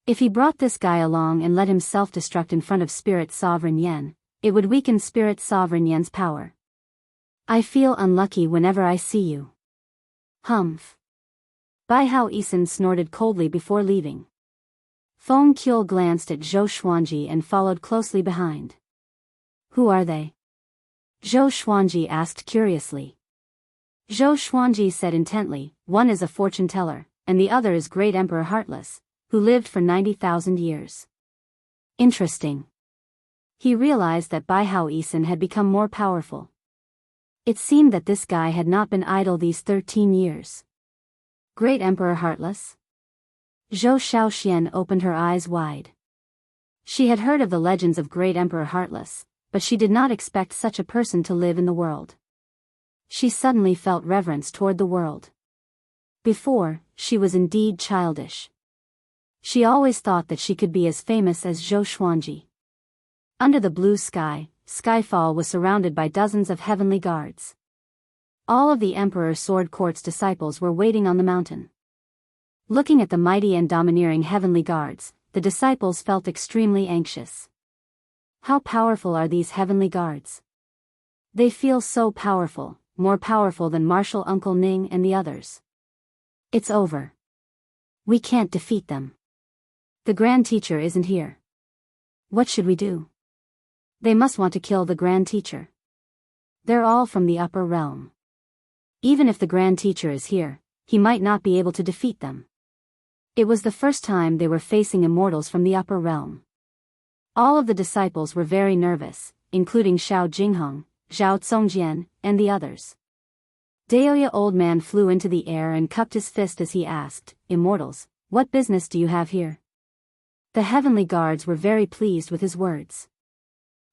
If he brought this guy along and let him self-destruct in front of Spirit Sovereign Yen, it would weaken Spirit Sovereign Yen's power. I feel unlucky whenever I see you. Humph. Bai Haoisan snorted coldly before leaving. Feng Qiu glanced at Zhou Xuanji and followed closely behind. Who are they? Zhou Xuanji asked curiously. Zhou Xuanji said intently, one is a fortune teller, and the other is Great Emperor Heartless, who lived for 90,000 years. Interesting. He realized that Bai Haoisan had become more powerful. It seemed that this guy had not been idle these 13 years. Great Emperor Heartless? Zhou Shaoxian opened her eyes wide. She had heard of the legends of Great Emperor Heartless, but she did not expect such a person to live in the world. She suddenly felt reverence toward the world. Before, she was indeed childish. She always thought that she could be as famous as Zhou Xuanji. Under the blue sky, Skyfall was surrounded by dozens of heavenly guards. All of the Emperor Sword Court's disciples were waiting on the mountain. Looking at the mighty and domineering heavenly guards, the disciples felt extremely anxious. How powerful are these heavenly guards? They feel so powerful, more powerful than Marshal Uncle Ning and the others. It's over. We can't defeat them. The Grand Teacher isn't here. What should we do? They must want to kill the Grand Teacher. They're all from the upper realm. Even if the Grand Teacher is here, he might not be able to defeat them. It was the first time they were facing immortals from the upper realm. All of the disciples were very nervous, including Xiao Jinghong, Zhao Congjian, and the others. Daoya Old Man flew into the air and cupped his fist as he asked, "Immortals, what business do you have here?" The heavenly guards were very pleased with his words.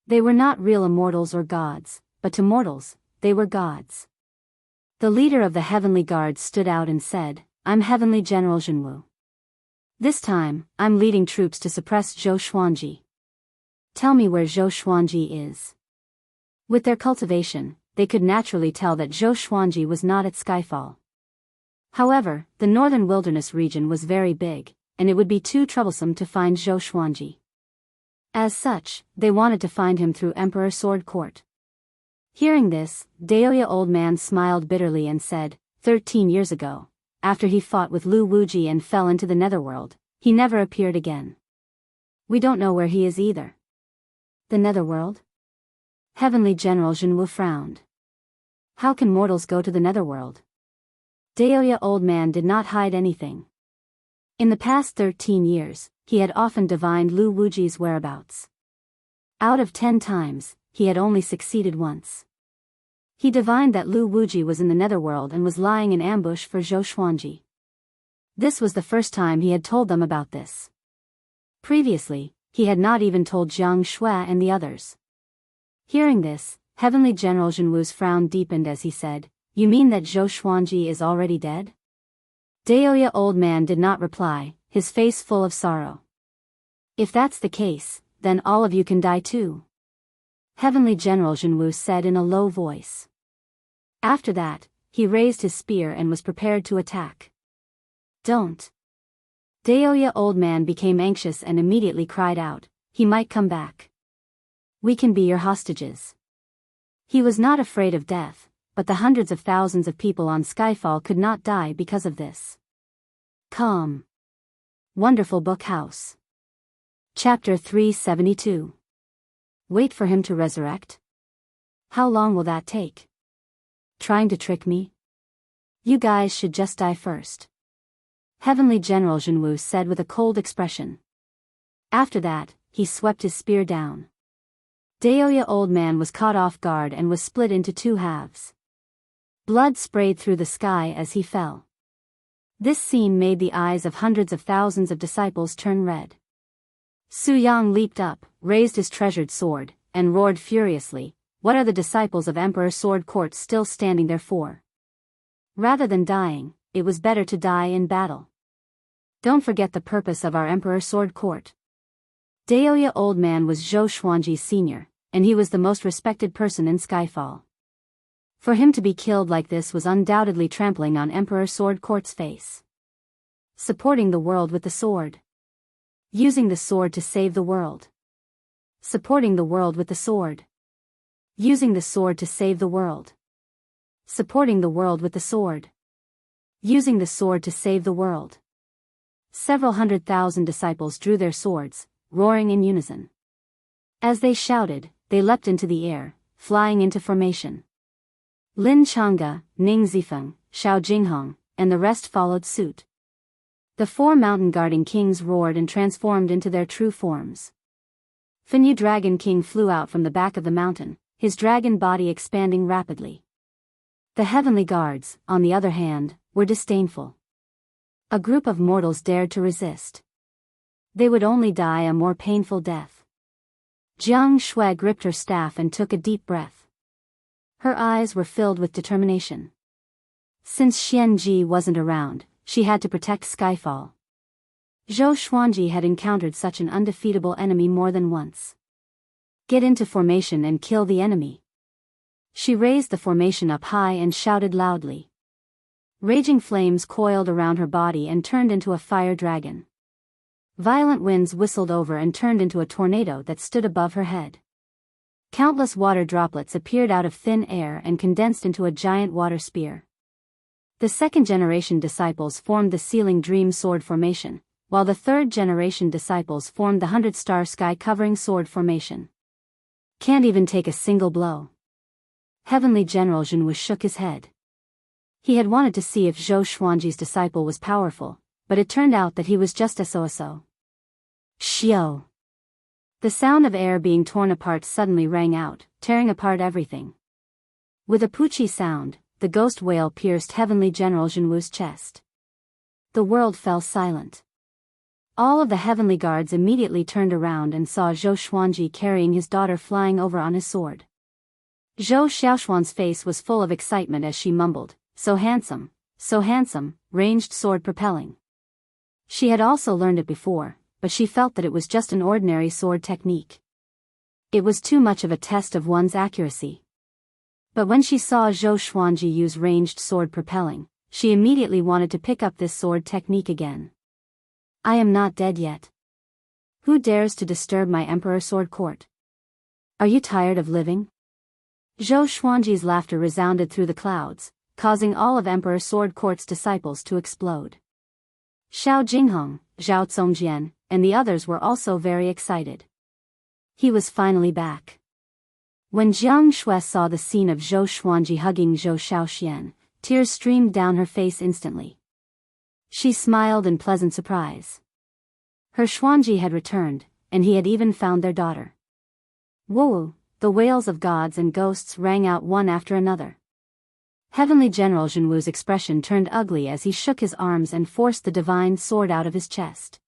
They were not real immortals or gods, but to mortals, they were gods. The leader of the heavenly guards stood out and said, "I'm Heavenly General Zhenwu. This time, I'm leading troops to suppress Zhou Xuanji. Tell me where Zhou Xuanji is." With their cultivation, they could naturally tell that Zhou Xuanji was not at Skyfall. However, the northern wilderness region was very big, and it would be too troublesome to find Zhou Xuanji. As such, they wanted to find him through Emperor Sword Court. Hearing this, Daoya Old Man smiled bitterly and said, 13 years ago, after he fought with Lu Wuji and fell into the netherworld, he never appeared again. We don't know where he is either. The netherworld? Heavenly General Zhenwu frowned. How can mortals go to the netherworld? Daoya Old Man did not hide anything. In the past 13 years, he had often divined Lu Wuji's whereabouts. Out of 10 times, he had only succeeded once. He divined that Lu Wuji was in the netherworld and was lying in ambush for Zhou Xuanji. This was the first time he had told them about this. Previously, he had not even told Jiang Shui and the others. Hearing this, Heavenly General Zhenwu's frown deepened as he said, "You mean that Zhou Xuanji is already dead?" Daoya Old Man did not reply, his face full of sorrow. "If that's the case, then all of you can die too," Heavenly General Zhenwu said in a low voice. After that, he raised his spear and was prepared to attack. "Don't." Daoya Old Man became anxious and immediately cried out, "He might come back. We can be your hostages." He was not afraid of death, but the hundreds of thousands of people on Skyfall could not die because of this. Calm. Wonderful Book House. Chapter 372. Wait for him to resurrect? How long will that take? Trying to trick me? You guys should just die first. Heavenly General Zhenwu said with a cold expression. After that, he swept his spear down. Daoya Old Man was caught off guard and was split into 2 halves. Blood sprayed through the sky as he fell. This scene made the eyes of hundreds of thousands of disciples turn red. Su Yang leaped up, raised his treasured sword, and roared furiously, "What are the disciples of Emperor Sword Court still standing there for? Rather than dying, it was better to die in battle. Don't forget the purpose of our Emperor Sword Court." Daoya Old Man was Zhou Xuanji's senior, and he was the most respected person in Skyfall. For him to be killed like this was undoubtedly trampling on Emperor Sword Court's face. Supporting the world with the sword. Using the sword to save the world. Supporting the world with the sword. Using the sword to save the world. Supporting the world with the sword. Using the sword to save the world. Several 100,000 disciples drew their swords, roaring in unison. As they shouted, they leapt into the air, flying into formation. Lin Changge, Ning Zifeng, Xiao Jinghong, and the rest followed suit. The 4 mountain-guarding kings roared and transformed into their true forms. Fenyu Dragon King flew out from the back of the mountain, his dragon body expanding rapidly. The heavenly guards, on the other hand, were disdainful. A group of mortals dared to resist. They would only die a more painful death. Jiang Shui gripped her staff and took a deep breath. Her eyes were filled with determination. Since Xian Ji wasn't around, she had to protect Skyfall. Zhou Xuanji had encountered such an undefeatable enemy more than once. Get into formation and kill the enemy. She raised the formation up high and shouted loudly. Raging flames coiled around her body and turned into a fire dragon. Violent winds whistled over and turned into a tornado that stood above her head. Countless water droplets appeared out of thin air and condensed into a giant water spear. The second-generation disciples formed the Sealing Dream Sword Formation, while the third-generation disciples formed the 100-star sky-covering sword formation. Can't even take a single blow. Heavenly General Zhenwu shook his head. He had wanted to see if Zhou Xuanji's disciple was powerful, but it turned out that he was just a so-so. Xiao! The sound of air being torn apart suddenly rang out, tearing apart everything. With a poochie sound, the ghost wail pierced Heavenly General Zhenwu's chest. The world fell silent. All of the heavenly guards immediately turned around and saw Zhou Xuanji carrying his daughter flying over on his sword. Zhou Xiaoshuan's face was full of excitement as she mumbled, so handsome, ranged sword propelling. She had also learned it before, but she felt that it was just an ordinary sword technique. It was too much of a test of one's accuracy. But when she saw Zhou Xuanji use ranged sword propelling, she immediately wanted to pick up this sword technique again. I am not dead yet. Who dares to disturb my Emperor Sword Court? Are you tired of living? Zhou Xuanji's laughter resounded through the clouds, causing all of Emperor Sword Court's disciples to explode. Xiao Jinghong, Zhao Zongjian, and the others were also very excited. He was finally back. When Jiang Shui saw the scene of Zhou Xuanji hugging Zhou Xiaoxian, tears streamed down her face instantly. She smiled in pleasant surprise. Her Xuanji had returned, and he had even found their daughter. Woo! The wails of gods and ghosts rang out one after another. Heavenly General Zhenwu's expression turned ugly as he shook his arms and forced the divine sword out of his chest.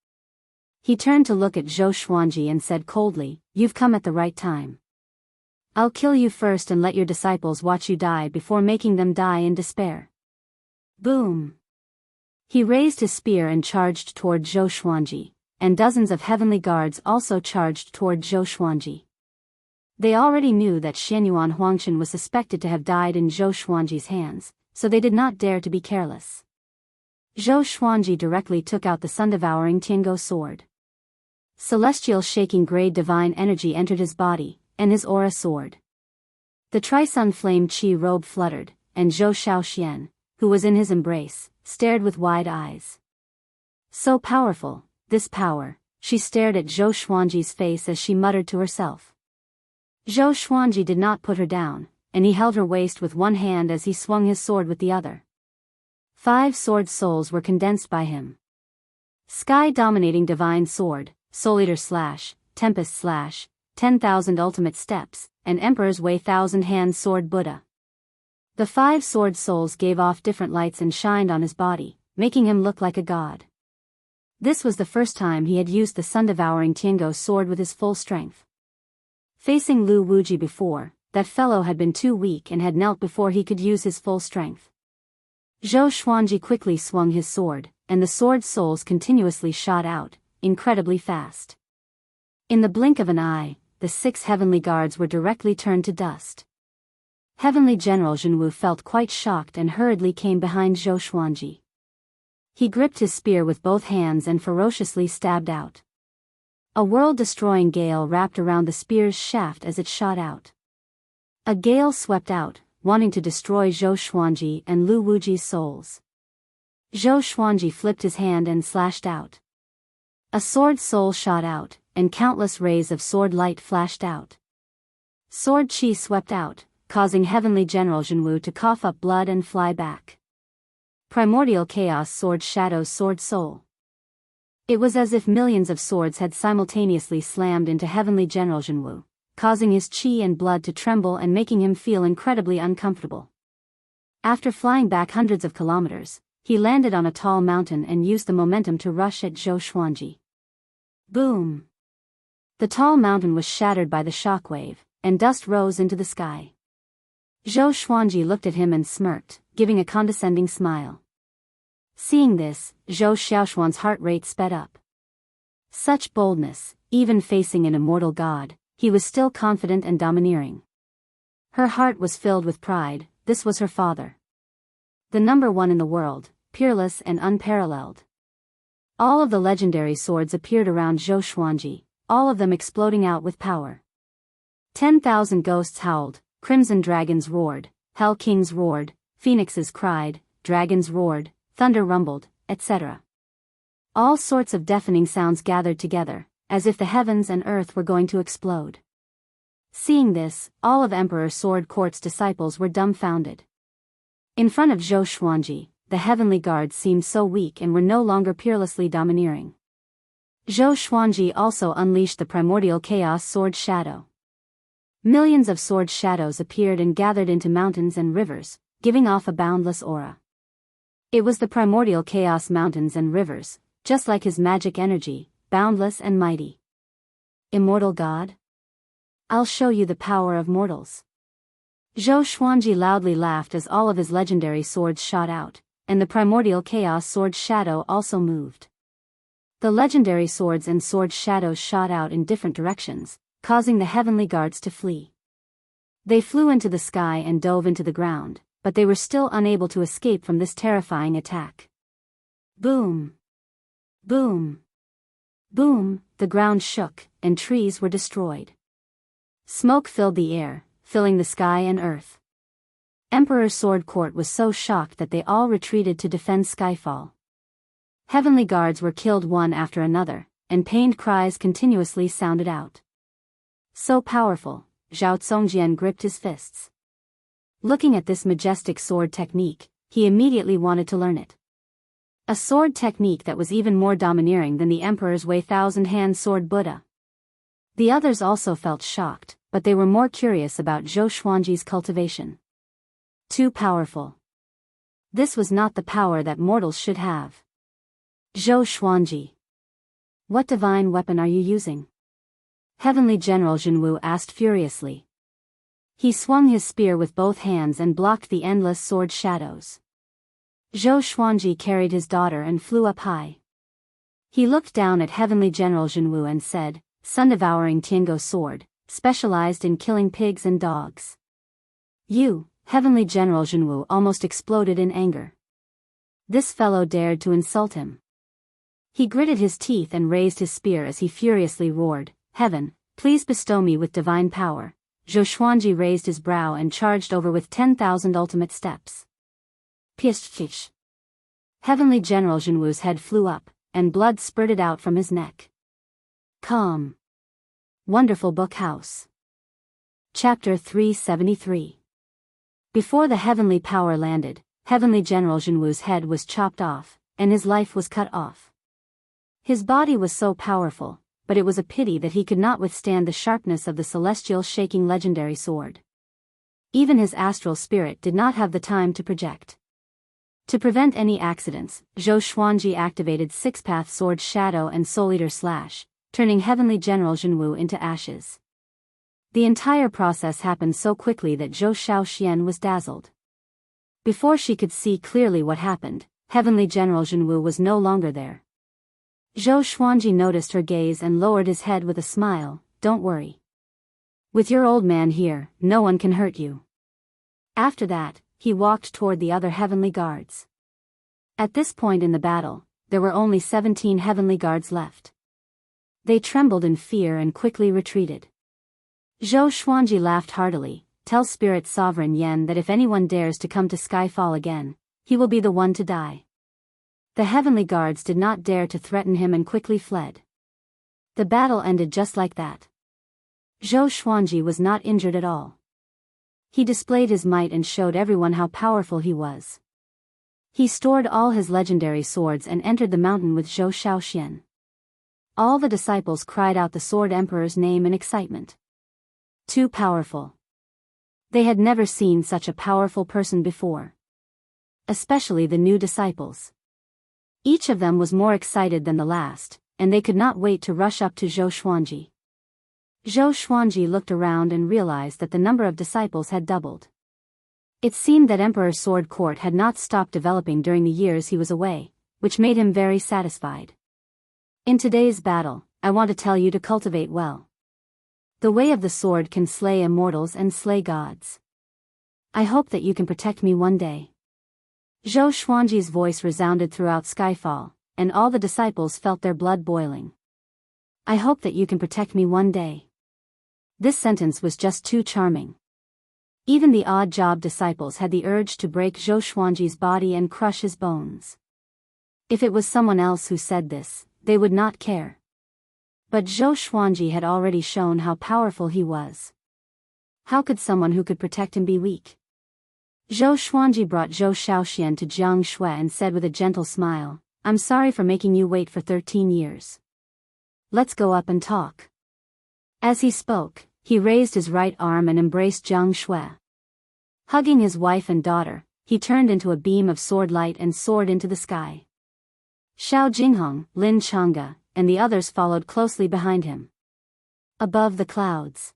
He turned to look at Zhou Xuanji and said coldly, "You've come at the right time. I'll kill you first and let your disciples watch you die before making them die in despair." Boom! He raised his spear and charged toward Zhou Xuanji, and dozens of heavenly guards also charged toward Zhou Xuanji. They already knew that Xianyuan Huangshan was suspected to have died in Zhou Xuanji's hands, so they did not dare to be careless. Zhou Xuanji directly took out the sun-devouring Tiango sword. Celestial shaking grade divine energy entered his body, and his aura soared. The tri-sun flame chi robe fluttered, and Zhou Xiaoxian, who was in his embrace, stared with wide eyes. So powerful, this power, she stared at Zhou Xuanji's face as she muttered to herself. Zhou Xuanji did not put her down, and he held her waist with one hand as he swung his sword with the other. 5 sword souls were condensed by him. Sky-dominating divine sword, Soul Eater / Tempest / 10,000 ultimate steps, and Emperor's Way 1,000-hand sword Buddha. The 5 sword souls gave off different lights and shined on his body, making him look like a god. This was the first time he had used the sun-devouring Tiango sword with his full strength. Facing Lu Wuji before, that fellow had been too weak and had knelt before he could use his full strength. Zhou Xuanji quickly swung his sword, and the sword souls continuously shot out, incredibly fast. In the blink of an eye, the 6 heavenly guards were directly turned to dust. Heavenly General Zhenwu felt quite shocked and hurriedly came behind Zhou Xuanji. He gripped his spear with both hands and ferociously stabbed out. A world-destroying gale wrapped around the spear's shaft as it shot out. A gale swept out, wanting to destroy Zhou Xuanji and Lu Wuji's souls. Zhou Xuanji flipped his hand and slashed out. A sword soul shot out, and countless rays of sword light flashed out. Sword chi swept out, causing Heavenly General Zhenwu to cough up blood and fly back. Primordial Chaos Sword Shadows Sword Soul. It was as if millions of swords had simultaneously slammed into Heavenly General Zhenwu, causing his chi and blood to tremble and making him feel incredibly uncomfortable. After flying back hundreds of kilometers, he landed on a tall mountain and used the momentum to rush at Zhou Xuanji. Boom! The tall mountain was shattered by the shockwave, and dust rose into the sky. Zhou Xuanji looked at him and smirked, giving a condescending smile. Seeing this, Zhou Xiaoxuan's heart rate sped up. Such boldness, even facing an immortal god, he was still confident and domineering. Her heart was filled with pride. This was her father. The number one in the world, peerless and unparalleled. All of the legendary swords appeared around Zhou Xuanji, all of them exploding out with power. 10,000 ghosts howled, crimson dragons roared, hell kings roared, phoenixes cried, dragons roared, thunder rumbled, etc. All sorts of deafening sounds gathered together, as if the heavens and earth were going to explode. Seeing this, all of Emperor Sword Court's disciples were dumbfounded. In front of Zhou Xuanji, the heavenly guards seemed so weak and were no longer peerlessly domineering. Zhou Xuanji also unleashed the primordial chaos sword shadow. Millions of sword shadows appeared and gathered into mountains and rivers, giving off a boundless aura. It was the primordial chaos mountains and rivers, just like his magic energy, boundless and mighty. Immortal God? I'll show you the power of mortals. Zhou Xuanji loudly laughed as all of his legendary swords shot out, and the primordial chaos sword shadow also moved. The legendary swords and sword shadows shot out in different directions, causing the heavenly guards to flee. They flew into the sky and dove into the ground, but they were still unable to escape from this terrifying attack. Boom! Boom! Boom! The ground shook, and trees were destroyed. Smoke filled the air, filling the sky and earth. Emperor Sword Court was so shocked that they all retreated to defend Skyfall. Heavenly guards were killed one after another, and pained cries continuously sounded out. So powerful, Zhao Zongjian gripped his fists. Looking at this majestic sword technique, he immediately wanted to learn it. A sword technique that was even more domineering than the Emperor's Wei Thousand-Hand Sword Buddha. The others also felt shocked, but they were more curious about Zhou Xuanji's cultivation. Too powerful. This was not the power that mortals should have. Zhou Xuanji. What divine weapon are you using? Heavenly General Jinwu asked furiously. He swung his spear with both hands and blocked the endless sword shadows. Zhou Xuanji carried his daughter and flew up high. He looked down at Heavenly General Jinwu and said, Sun-devouring Tiango sword, specialized in killing pigs and dogs. You, Heavenly General Jinwu almost exploded in anger. This fellow dared to insult him. He gritted his teeth and raised his spear as he furiously roared, Heaven, please bestow me with divine power. Zhou Xuanji raised his brow and charged over with 10,000 ultimate steps. Pish. Heavenly General Jinwu's head flew up, and blood spurted out from his neck. Calm. Wonderful Book House. Chapter 373. Before the heavenly power landed, Heavenly General Jinwu's head was chopped off, and his life was cut off. His body was so powerful, but it was a pity that he could not withstand the sharpness of the celestial shaking legendary sword. Even his astral spirit did not have the time to project. To prevent any accidents, Zhou Xuanji activated Six-Path Sword Shadow and Soul Eater Slash, turning Heavenly General Jinwu into ashes. The entire process happened so quickly that Zhou Xiaoxian was dazzled. Before she could see clearly what happened, Heavenly General Jinwu was no longer there. Zhou Xuanji noticed her gaze and lowered his head with a smile, Don't worry. With your old man here, no one can hurt you. After that, he walked toward the other heavenly guards. At this point in the battle, there were only 17 heavenly guards left. They trembled in fear and quickly retreated. Zhou Xuanji laughed heartily, Tell Spirit Sovereign Yen that if anyone dares to come to Skyfall again, he will be the one to die. The heavenly guards did not dare to threaten him and quickly fled. The battle ended just like that. Zhou Xuanji was not injured at all. He displayed his might and showed everyone how powerful he was. He stored all his legendary swords and entered the mountain with Zhou Xiaoxian. All the disciples cried out the Sword Emperor's name in excitement. Too powerful. They had never seen such a powerful person before. especially the new disciples. Each of them was more excited than the last, and they could not wait to rush up to Zhou Xuanji. Zhou Xuanji looked around and realized that the number of disciples had doubled. It seemed that Emperor Sword Court had not stopped developing during the years he was away, which made him very satisfied. In today's battle, I want to tell you to cultivate well. The way of the sword can slay immortals and slay gods. I hope that you can protect me one day. Zhou Xuanji's voice resounded throughout Skyfall, and all the disciples felt their blood boiling. I hope that you can protect me one day. This sentence was just too charming. Even the odd job disciples had the urge to break Zhou Xuanji's body and crush his bones. If it was someone else who said this, they would not care. But Zhou Xuanji had already shown how powerful he was. How could someone who could protect him be weak? Zhou Xuanji brought Zhou Shaoxian to Jiang Shui and said with a gentle smile, "I'm sorry for making you wait for 13 years. Let's go up and talk." As he spoke, he raised his right arm and embraced Jiang Shui. Hugging his wife and daughter, he turned into a beam of sword light and soared into the sky. Xiao Jinghong, Lin Changge, and the others followed closely behind him. Above the clouds,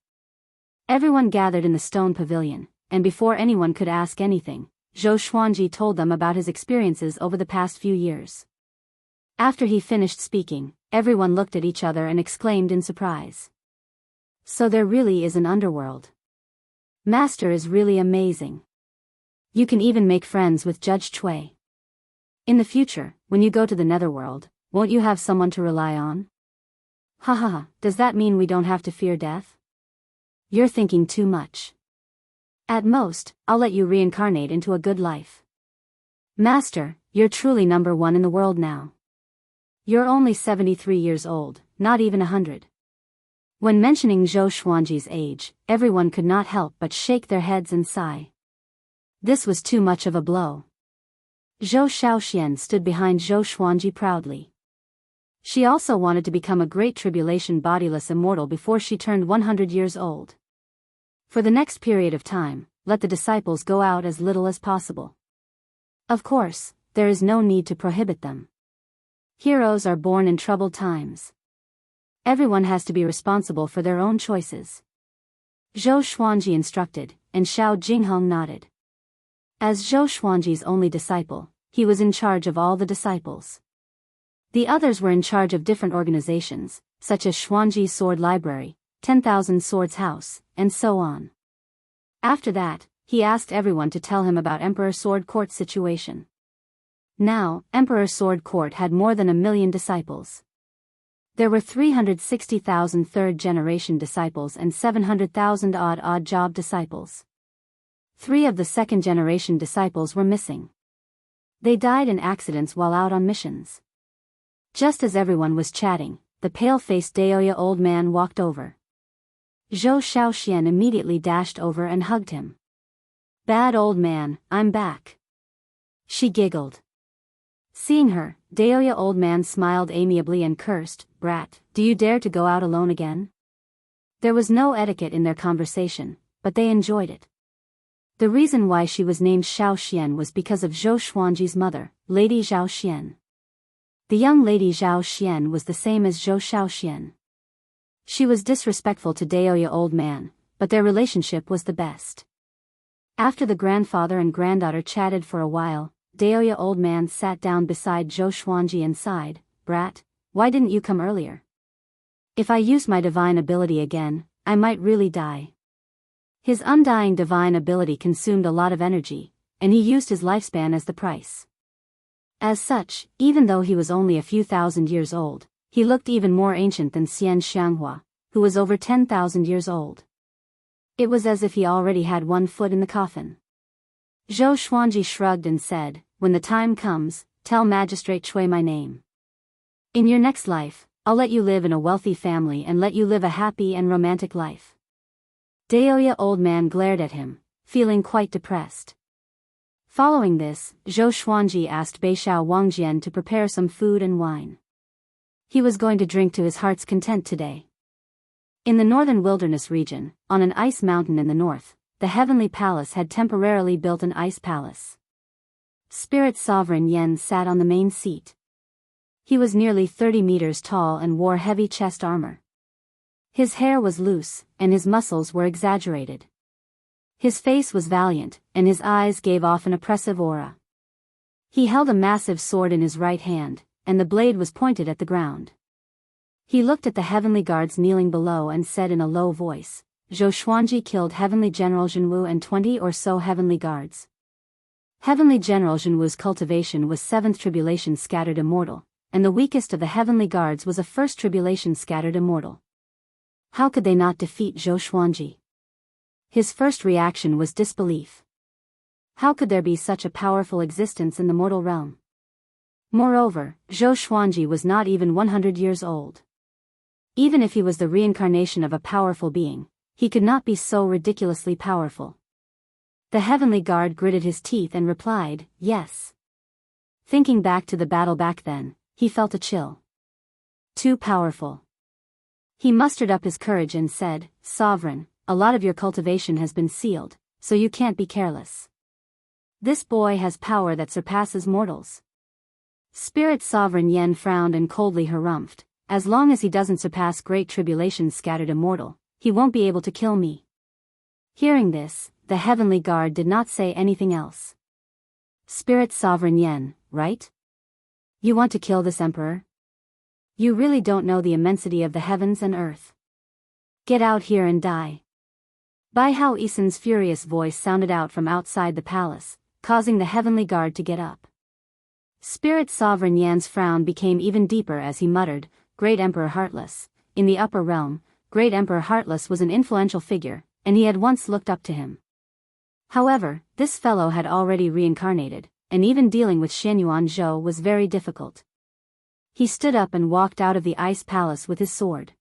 everyone gathered in the stone pavilion, and before anyone could ask anything, Zhou Xuanji told them about his experiences over the past few years. After he finished speaking, everyone looked at each other and exclaimed in surprise. So there really is an underworld. Master is really amazing. You can even make friends with Judge Chui. In the future, when you go to the netherworld, won't you have someone to rely on? Ha ha ha, does that mean we don't have to fear death? You're thinking too much. At most, I'll let you reincarnate into a good life. Master, you're truly number one in the world now. You're only 73 years old, not even 100. When mentioning Zhou Xuanji's age, everyone could not help but shake their heads and sigh. This was too much of a blow. Zhou Shaoxian stood behind Zhou Xuanji proudly. She also wanted to become a great tribulation bodiless immortal before she turned 100 years old. For the next period of time, let the disciples go out as little as possible. Of course, there is no need to prohibit them. Heroes are born in troubled times. Everyone has to be responsible for their own choices. Zhou Xuanji instructed, and Xiao Jinghong nodded. As Zhou Xuanji's only disciple, he was in charge of all the disciples. The others were in charge of different organizations, such as Xuanji Sword Library, 10,000 Swords House, and so on. After that, he asked everyone to tell him about Emperor Sword Court's situation. Now, Emperor Sword Court had more than 1 million disciples. There were 360,000 third-generation disciples and 700,000 odd job disciples. 3 of the second-generation disciples were missing. They died in accidents while out on missions. Just as everyone was chatting, the pale-faced Daoya old man walked over. Zhou Shaoxian immediately dashed over and hugged him. "Bad old man, I'm back." She giggled. Seeing her, Daoya old man smiled amiably and cursed, "Brat, do you dare to go out alone again?" There was no etiquette in their conversation, but they enjoyed it. The reason why she was named Shaoxian was because of Zhou Xuanji's mother, Lady Zhaoxian. The young Lady Zhaoxian was the same as Zhou Shaoxian. She was disrespectful to Daoya old man, but their relationship was the best. After the grandfather and granddaughter chatted for a while, Daoya old man sat down beside Zhou Xuanji and sighed, "Brat, why didn't you come earlier? If I used my divine ability again, I might really die." His undying divine ability consumed a lot of energy, and he used his lifespan as the price. As such, even though he was only a few thousand years old, he looked even more ancient than Xian Xianghua, who was over 10,000 years old. It was as if he already had one foot in the coffin. Zhou Xuanji shrugged and said, "When the time comes, tell Magistrate Chui my name. In your next life, I'll let you live in a wealthy family and let you live a happy and romantic life." Daoya old man glared at him, feeling quite depressed. Following this, Zhou Xuanji asked Beishao Wangjian to prepare some food and wine. He was going to drink to his heart's content today. In the northern wilderness region, on an ice mountain in the north, the heavenly palace had temporarily built an ice palace. Spirit Sovereign Yen sat on the main seat. He was nearly 30 meters tall and wore heavy chest armor. His hair was loose, and his muscles were exaggerated. His face was valiant, and his eyes gave off an oppressive aura. He held a massive sword in his right hand, and the blade was pointed at the ground. He looked at the heavenly guards kneeling below and said in a low voice, "Zhou Xuanji killed Heavenly General Zhenwu and 20 or so heavenly guards." Heavenly General Zhenwu's cultivation was 7th tribulation scattered immortal, and the weakest of the heavenly guards was a 1st tribulation scattered immortal. How could they not defeat Zhou Xuanji? His first reaction was disbelief. How could there be such a powerful existence in the mortal realm? Moreover, Zhou Xuanji was not even 100 years old. Even if he was the reincarnation of a powerful being, he could not be so ridiculously powerful. The heavenly guard gritted his teeth and replied, "Yes." Thinking back to the battle back then, he felt a chill. Too powerful. He mustered up his courage and said, "Sovereign, a lot of your cultivation has been sealed, so you can't be careless. This boy has power that surpasses mortals." Spirit Sovereign Yen frowned and coldly harumphed, "As long as he doesn't surpass Great Tribulation's scattered immortal, he won't be able to kill me." Hearing this, the heavenly guard did not say anything else. "Spirit Sovereign Yen, right? You want to kill this emperor? You really don't know the immensity of the heavens and earth. Get out here and die." Bai Hao Isen's furious voice sounded out from outside the palace, causing the heavenly guard to get up. Spirit Sovereign Yan's frown became even deeper as he muttered, "Great Emperor Heartless." In the upper realm, Great Emperor Heartless was an influential figure, and he had once looked up to him. However, this fellow had already reincarnated, and even dealing with Xianyuan Zhou was very difficult. He stood up and walked out of the ice palace with his sword.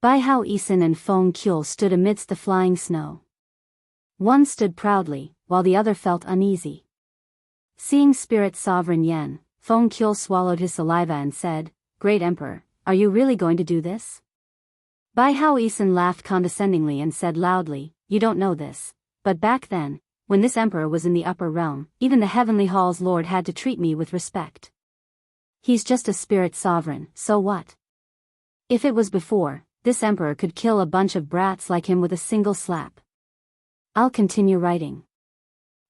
Bai Hao Isen and Feng Qiu stood amidst the flying snow. One stood proudly, while the other felt uneasy. Seeing Spirit Sovereign Yen, Feng Qiu swallowed his saliva and said, "Great Emperor, are you really going to do this?" Bai Hao Isen laughed condescendingly and said loudly, "You don't know this, but back then, when this emperor was in the upper realm, even the Heavenly Hall's lord had to treat me with respect. He's just a spirit sovereign, so what? If it was before, this emperor could kill a bunch of brats like him with a single slap." I'll continue writing.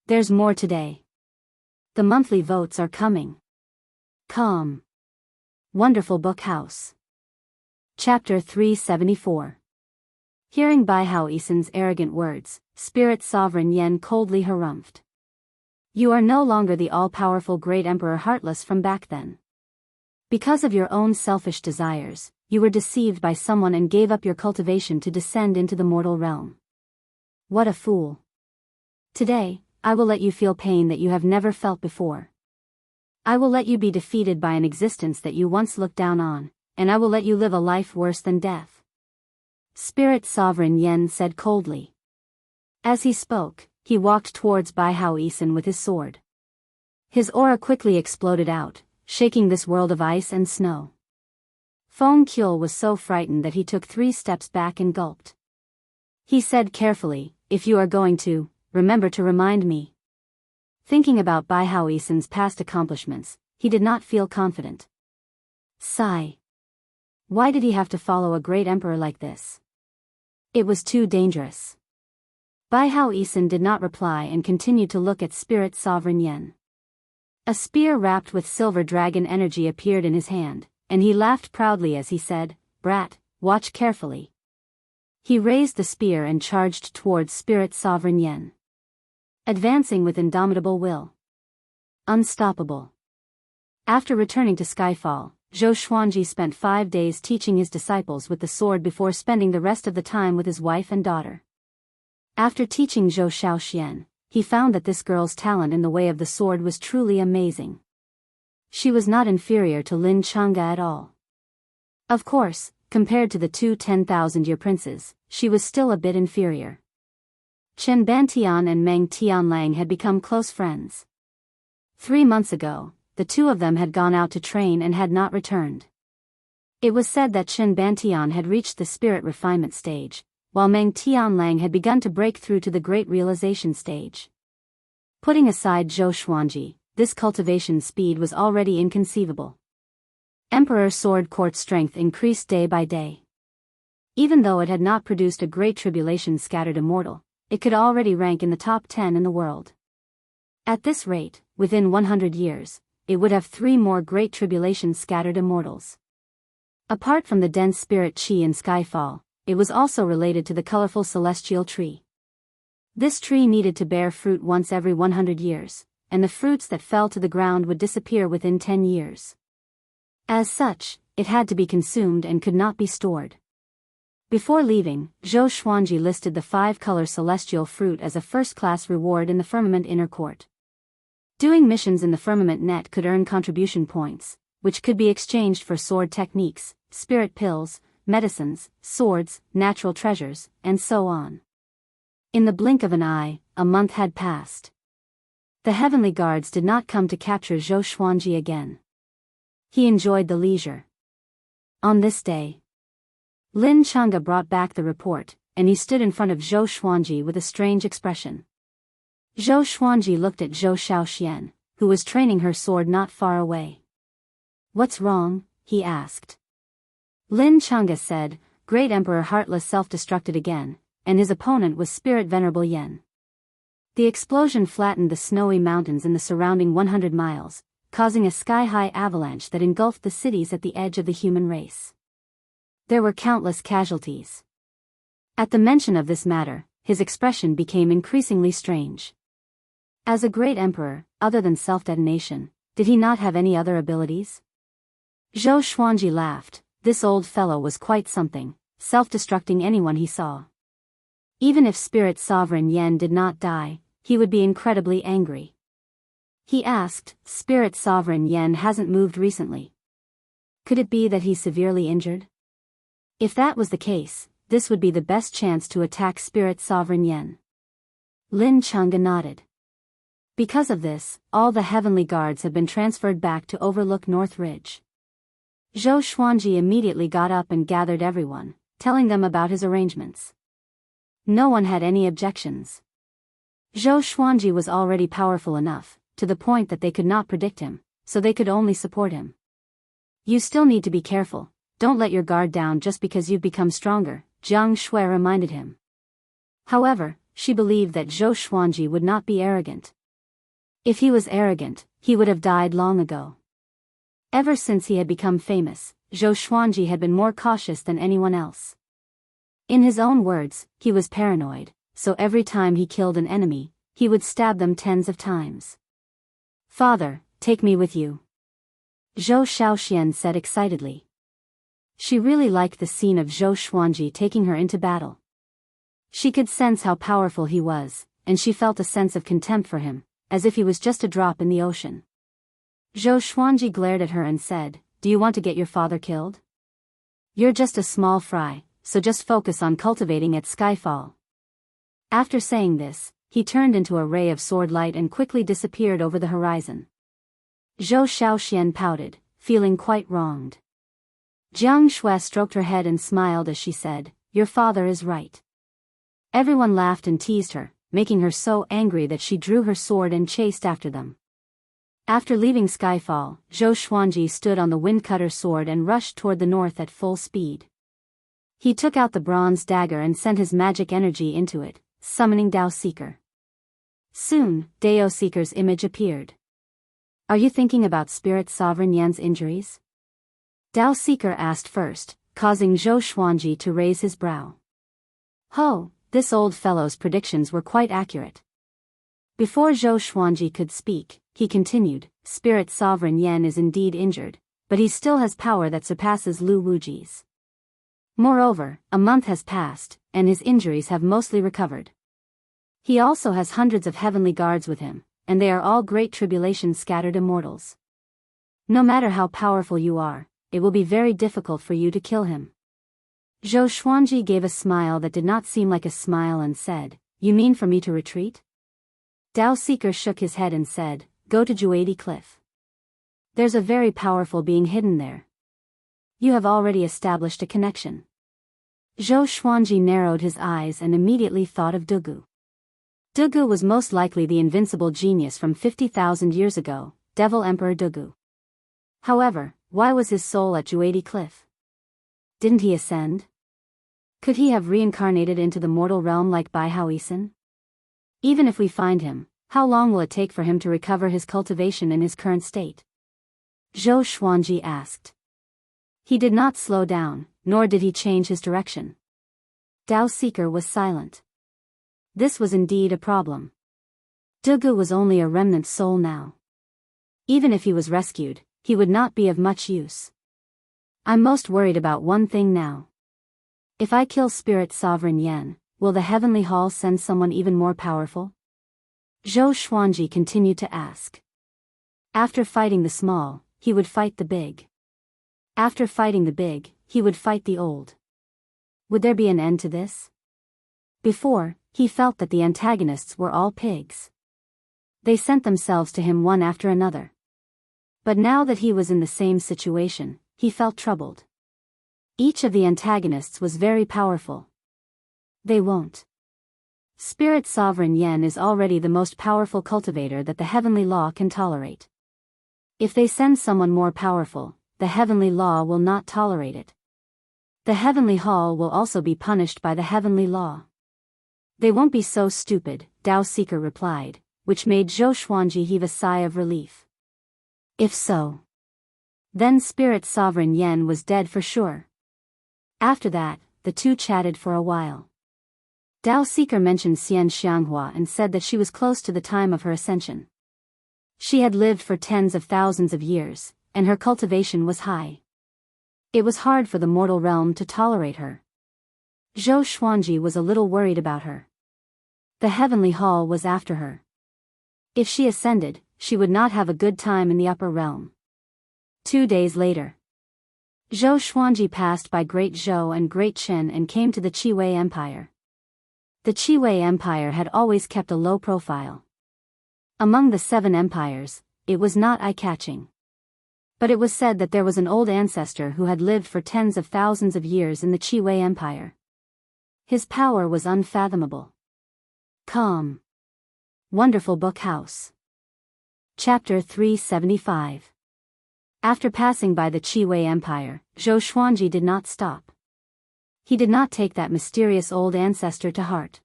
There's more today. The monthly votes are coming. Come. Wonderful Book House. Chapter 374. Hearing Bai Hao Isen's arrogant words, Spirit Sovereign Yen coldly harumphed. "You are no longer the all-powerful Great Emperor Heartless from back then. Because of your own selfish desires, you were deceived by someone and gave up your cultivation to descend into the mortal realm. What a fool. Today, I will let you feel pain that you have never felt before. I will let you be defeated by an existence that you once looked down on, and I will let you live a life worse than death." Spirit Sovereign Yen said coldly. As he spoke, he walked towards Bai Hao Isen with his sword. His aura quickly exploded out, shaking this world of ice and snow. Feng Qiu was so frightened that he took 3 steps back and gulped. He said carefully, "If you are going to, remember to remind me." Thinking about Bai Hao Isen's past accomplishments, he did not feel confident. Sigh. Why did he have to follow a great emperor like this? It was too dangerous. Bai Hao Isen did not reply and continued to look at Spirit Sovereign Yen. A spear wrapped with silver dragon energy appeared in his hand, and he laughed proudly as he said, "Brat, watch carefully." He raised the spear and charged towards Spirit Sovereign Yen. Advancing with indomitable will. Unstoppable. After returning to Skyfall, Zhou Xuanji spent 5 days teaching his disciples with the sword before spending the rest of the time with his wife and daughter. After teaching Zhou Xiaoxian, he found that this girl's talent in the way of the sword was truly amazing. She was not inferior to Lin Chang'e at all. Of course, compared to the 2 10,000-year princes, she was still a bit inferior. Chen Bantian and Meng Tianlang had become close friends. 3 months ago, the two of them had gone out to train and had not returned. It was said that Chen Bantian had reached the spirit refinement stage, while Meng Tianlang had begun to break through to the great realization stage. Putting aside Zhou Xuanji, this cultivation speed was already inconceivable. Emperor Sword Court's strength increased day by day. Even though it had not produced a great tribulation scattered immortal, it could already rank in the top 10 in the world. At this rate, within 100 years, it would have 3 more great tribulation scattered immortals. Apart from the dense spirit chi in Skyfall, it was also related to the colorful celestial tree. This tree needed to bear fruit once every 100 years, and the fruits that fell to the ground would disappear within 10 years. As such, it had to be consumed and could not be stored. Before leaving, Zhou Xuanji listed the 5-color celestial fruit as a first-class reward in the firmament inner court. Doing missions in the firmament net could earn contribution points, which could be exchanged for sword techniques, spirit pills, medicines, swords, natural treasures, and so on. In the blink of an eye, a month had passed. The heavenly guards did not come to capture Zhou Xuanji again. He enjoyed the leisure. On this day, Lin Chang'e brought back the report, and he stood in front of Zhou Xuanji with a strange expression. Zhou Xuanji looked at Zhou Shaoxian, who was training her sword not far away. "What's wrong?" he asked. Lin Chang'e said, "Great Emperor Heartless self-destructed again, and his opponent was Spirit Venerable Yen." The explosion flattened the snowy mountains in the surrounding 100 miles, causing a sky-high avalanche that engulfed the cities at the edge of the human race. There were countless casualties. At the mention of this matter, his expression became increasingly strange. As a great emperor, other than self-detonation, did he not have any other abilities? Zhou Xuanji laughed. This old fellow was quite something, self-destructing anyone he saw. Even if Spirit Sovereign Yen did not die, he would be incredibly angry. He asked, "Spirit Sovereign Yen hasn't moved recently. Could it be that he's severely injured?" If that was the case, this would be the best chance to attack Spirit Sovereign Yen. Lin Chang'e nodded. Because of this, all the heavenly guards have been transferred back to overlook North Ridge. Zhou Xuanji immediately got up and gathered everyone, telling them about his arrangements. No one had any objections. Zhou Xuanji was already powerful enough, to the point that they could not predict him, so they could only support him. "You still need to be careful, don't let your guard down just because you've become stronger," Jiang Shui reminded him. However, she believed that Zhou Xuanji would not be arrogant. If he was arrogant, he would have died long ago. Ever since he had become famous, Zhou Xuanji had been more cautious than anyone else. In his own words, he was paranoid, so every time he killed an enemy, he would stab them tens of times. "Father, take me with you," Zhou Shaoxian said excitedly. She really liked the scene of Zhou Xuanji taking her into battle. She could sense how powerful he was, and she felt a sense of contempt for him, as if he was just a drop in the ocean. Zhou Xuanji glared at her and said, "Do you want to get your father killed? You're just a small fry, so just focus on cultivating at Skyfall." After saying this, he turned into a ray of sword light and quickly disappeared over the horizon. Zhou Shaoxian pouted, feeling quite wronged. Jiang Shui stroked her head and smiled as she said, "Your father is right." Everyone laughed and teased her, making her so angry that she drew her sword and chased after them. After leaving Skyfall, Zhou Xuanji stood on the windcutter sword and rushed toward the north at full speed. He took out the bronze dagger and sent his magic energy into it, summoning Dao Seeker. Soon, Dao Seeker's image appeared. "Are you thinking about Spirit Sovereign Yan's injuries?" Dao Seeker asked first, causing Zhou Xuanji to raise his brow. "Ho, this old fellow's predictions were quite accurate." Before Zhou Xuanji could speak, he continued, "Spirit Sovereign Yen is indeed injured, but he still has power that surpasses Lu Wuji's. Moreover, a month has passed, and his injuries have mostly recovered. He also has hundreds of heavenly guards with him, and they are all great tribulation scattered immortals. No matter how powerful you are, it will be very difficult for you to kill him." Zhou Xuanji gave a smile that did not seem like a smile and said, "You mean for me to retreat?" Dao Seeker shook his head and said, "Go to Juadi Cliff. There's a very powerful being hidden there. You have already established a connection." Zhou Xuanji narrowed his eyes and immediately thought of Dugu. Dugu was most likely the invincible genius from 50,000 years ago, Devil Emperor Dugu. However, why was his soul at Juadi Cliff? Didn't he ascend? Could he have reincarnated into the mortal realm like Bai Haoisen? Even if we find him, how long will it take for him to recover his cultivation in his current state? Zhou Xuanji asked. He did not slow down, nor did he change his direction. Dao Seeker was silent. This was indeed a problem. Dugu was only a remnant soul now. Even if he was rescued, he would not be of much use. I'm most worried about one thing now. If I kill Spirit Sovereign Yan, will the Heavenly Hall send someone even more powerful? Zhou Xuanji continued to ask. After fighting the small, he would fight the big. After fighting the big, he would fight the old. Would there be an end to this? Before, he felt that the antagonists were all pigs. They sent themselves to him one after another. But now that he was in the same situation, he felt troubled. Each of the antagonists was very powerful. They won't. Spirit Sovereign Yan is already the most powerful cultivator that the Heavenly Law can tolerate. If they send someone more powerful, the Heavenly Law will not tolerate it. The Heavenly Hall will also be punished by the Heavenly Law. They won't be so stupid, Dao Seeker replied, which made Zhou Xuanji heave a sigh of relief. If so, then Spirit Sovereign Yan was dead for sure. After that, the two chatted for a while. Dao Seeker mentioned Xian Xianghua and said that she was close to the time of her ascension. She had lived for tens of thousands of years, and her cultivation was high. It was hard for the mortal realm to tolerate her. Zhou Xuanji was a little worried about her. The Heavenly Hall was after her. If she ascended, she would not have a good time in the upper realm. 2 days later, Zhou Xuanji passed by Great Zhou and Great Chen and came to the Qi Empire. The Qi Empire had always kept a low profile. Among the 7 empires, it was not eye-catching. But it was said that there was an old ancestor who had lived for tens of thousands of years in the Qi Empire. His power was unfathomable. Calm. Wonderful Book House. Chapter 375. After passing by the Qi Empire, Zhou Xuanji did not stop. He did not take that mysterious old ancestor to heart.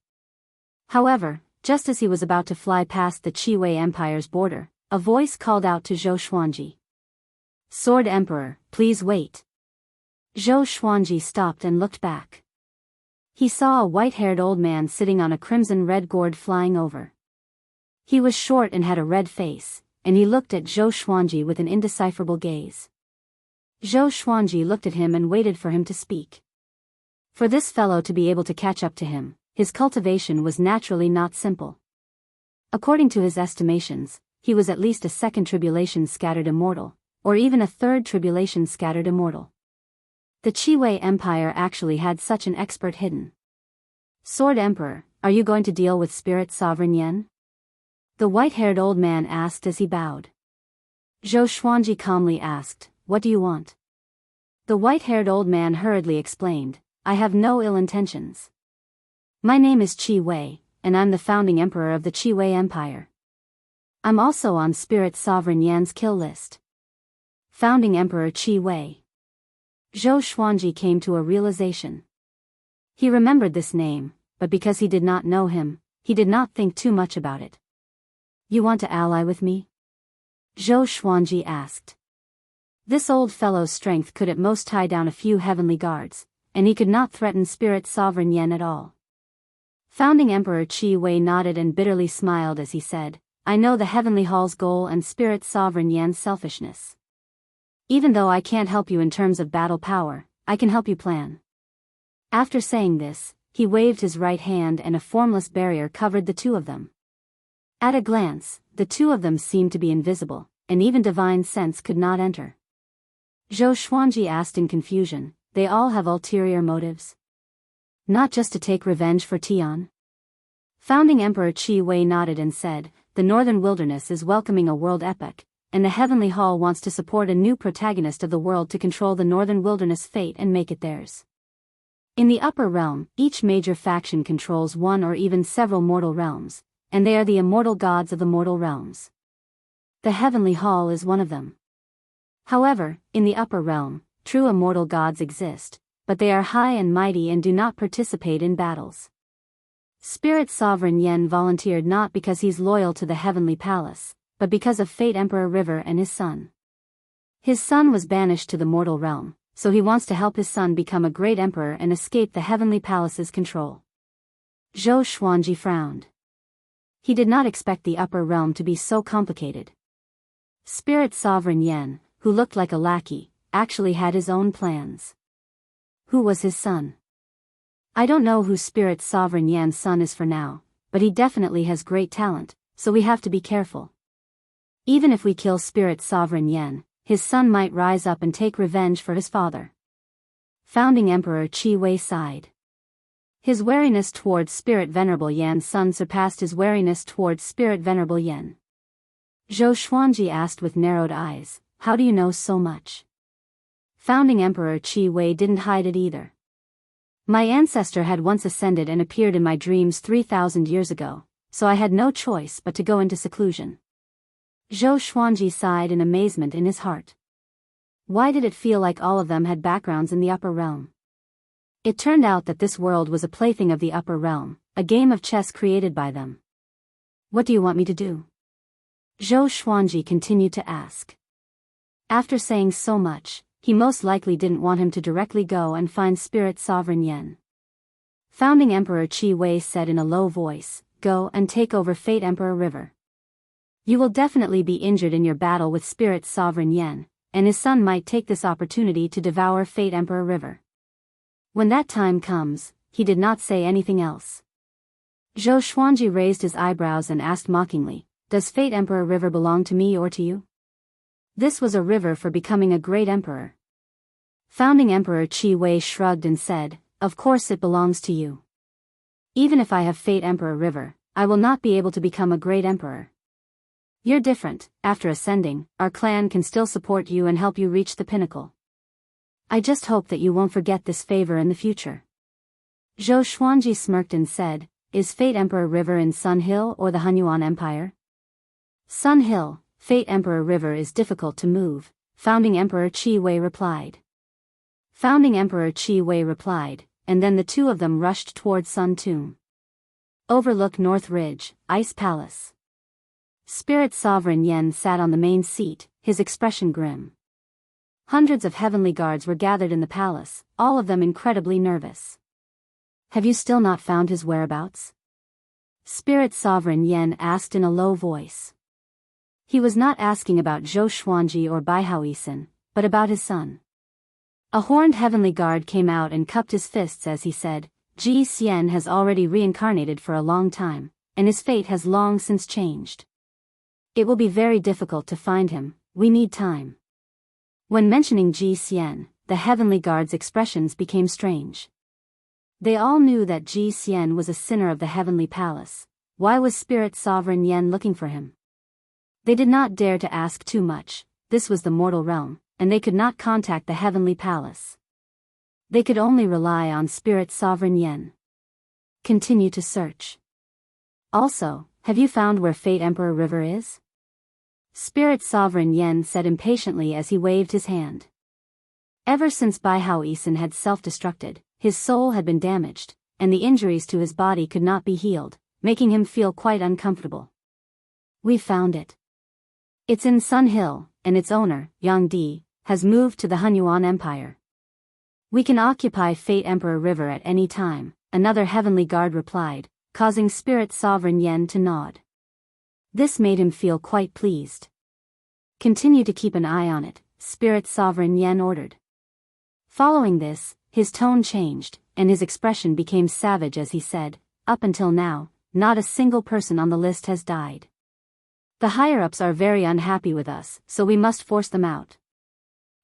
However, just as he was about to fly past the Qi Empire's border, a voice called out to Zhou Xuanji. Sword Emperor, please wait. Zhou Xuanji stopped and looked back. He saw a white-haired old man sitting on a crimson-red gourd flying over. He was short and had a red face, and he looked at Zhou Xuanji with an indecipherable gaze. Zhou Xuanji looked at him and waited for him to speak. For this fellow to be able to catch up to him, his cultivation was naturally not simple. According to his estimations, he was at least a second tribulation scattered immortal, or even a third tribulation scattered immortal. The Qi Empire actually had such an expert hidden. Sword Emperor, are you going to deal with Spirit Sovereign Yan? The white-haired old man asked as he bowed. Zhou Xuanji calmly asked, what do you want? The white-haired old man hurriedly explained, I have no ill intentions. My name is Qi Wei, and I'm the founding emperor of the Qi Empire. I'm also on Spirit Sovereign Yan's kill list. Founding Emperor Qi Wei. Zhou Xuanji came to a realization. He remembered this name, but because he did not know him, he did not think too much about it. You want to ally with me? Zhou Xuanji asked. This old fellow's strength could at most tie down a few heavenly guards, and he could not threaten Spirit Sovereign Yan at all. Founding Emperor Qi Wei nodded and bitterly smiled as he said, I know the Heavenly Hall's goal and Spirit Sovereign Yan's selfishness. Even though I can't help you in terms of battle power, I can help you plan. After saying this, he waved his right hand and a formless barrier covered the two of them. At a glance, the two of them seemed to be invisible, and even divine sense could not enter. Zhou Xuanji asked in confusion, they all have ulterior motives? Not just to take revenge for Tian? Founding Emperor Qi Wei nodded and said, the Northern Wilderness is welcoming a world epic, and the Heavenly Hall wants to support a new protagonist of the world to control the Northern Wilderness fate and make it theirs. In the upper realm, each major faction controls one or even several mortal realms, and they are the immortal gods of the mortal realms. The heavenly hall is one of them. However, in the upper realm, true immortal gods exist, but they are high and mighty and do not participate in battles. Spirit Sovereign Yen volunteered not because he's loyal to the heavenly palace, but because of Fate Emperor River and his son. His son was banished to the mortal realm, so he wants to help his son become a great emperor and escape the heavenly palace's control. Zhou Xuanji frowned. He did not expect the upper realm to be so complicated. Spirit Sovereign Yen, who looked like a lackey, actually had his own plans. Who was his son? I don't know who Spirit Sovereign Yan's son is for now, but he definitely has great talent, so we have to be careful. Even if we kill Spirit Sovereign Yen, his son might rise up and take revenge for his father. Founding Emperor Qi Wei sighed. His wariness towards Spirit Venerable Yan's son surpassed his wariness towards Spirit Venerable Yen. Zhou Xuanji asked with narrowed eyes, "How do you know so much?" Founding Emperor Qi Wei didn't hide it either. My ancestor had once ascended and appeared in my dreams 3,000 years ago, so I had no choice but to go into seclusion. Zhou Xuanji sighed in amazement in his heart. Why did it feel like all of them had backgrounds in the upper realm? It turned out that this world was a plaything of the upper realm, a game of chess created by them. What do you want me to do? Zhou Xuanji continued to ask. After saying so much, he most likely didn't want him to directly go and find Spirit Sovereign Yen. Founding Emperor Qi Wei said in a low voice, "Go and take over Fate Emperor River. You will definitely be injured in your battle with Spirit Sovereign Yen, and his son might take this opportunity to devour Fate Emperor River." When that time comes, he did not say anything else. Zhou Xuanji raised his eyebrows and asked mockingly, "Does Fate Emperor River belong to me or to you?" This was a river for becoming a great emperor. Founding Emperor Qi Wei shrugged and said, "Of course it belongs to you. Even if I have Fate Emperor River, I will not be able to become a great emperor. You're different. After ascending, our clan can still support you and help you reach the pinnacle. I just hope that you won't forget this favor in the future." Zhou Xuanji smirked and said, "Is Fate Emperor River in Sun Hill or the Hunyuan Empire?" "Sun Hill, Fate Emperor River is difficult to move," Founding Emperor Qi Wei replied. Founding Emperor Qi Wei replied, and then the two of them rushed towards Sun Tomb. Overlook North Ridge, Ice Palace. Spirit Sovereign Yen sat on the main seat, his expression grim. Hundreds of heavenly guards were gathered in the palace, all of them incredibly nervous. "Have you still not found his whereabouts?" Spirit Sovereign Yen asked in a low voice. He was not asking about Zhou Xuanji or Bai Haoisin, but about his son. A horned heavenly guard came out and cupped his fists as he said, "Ji Xian has already reincarnated for a long time, and his fate has long since changed. It will be very difficult to find him, we need time." When mentioning Ji Xian, the heavenly guard's expressions became strange. They all knew that Ji Xian was a sinner of the heavenly palace. Why was Spirit Sovereign Yen looking for him? They did not dare to ask too much. This was the mortal realm, and they could not contact the heavenly palace. They could only rely on Spirit Sovereign Yen. Continue to search. Also, have you found where Fate Emperor River is? Spirit Sovereign Yen said impatiently as he waved his hand. Ever since Bai Haoisin had self-destructed, his soul had been damaged, and the injuries to his body could not be healed, making him feel quite uncomfortable. "We found it. It's in Sun Hill, and its owner, Yang Di, has moved to the Hunyuan Empire. We can occupy Fate Emperor River at any time," another heavenly guard replied, causing Spirit Sovereign Yen to nod. This made him feel quite pleased. "Continue to keep an eye on it," Spirit Sovereign Yen ordered. Following this, his tone changed, and his expression became savage as he said, "Up until now, not a single person on the list has died. The higher-ups are very unhappy with us, so we must force them out.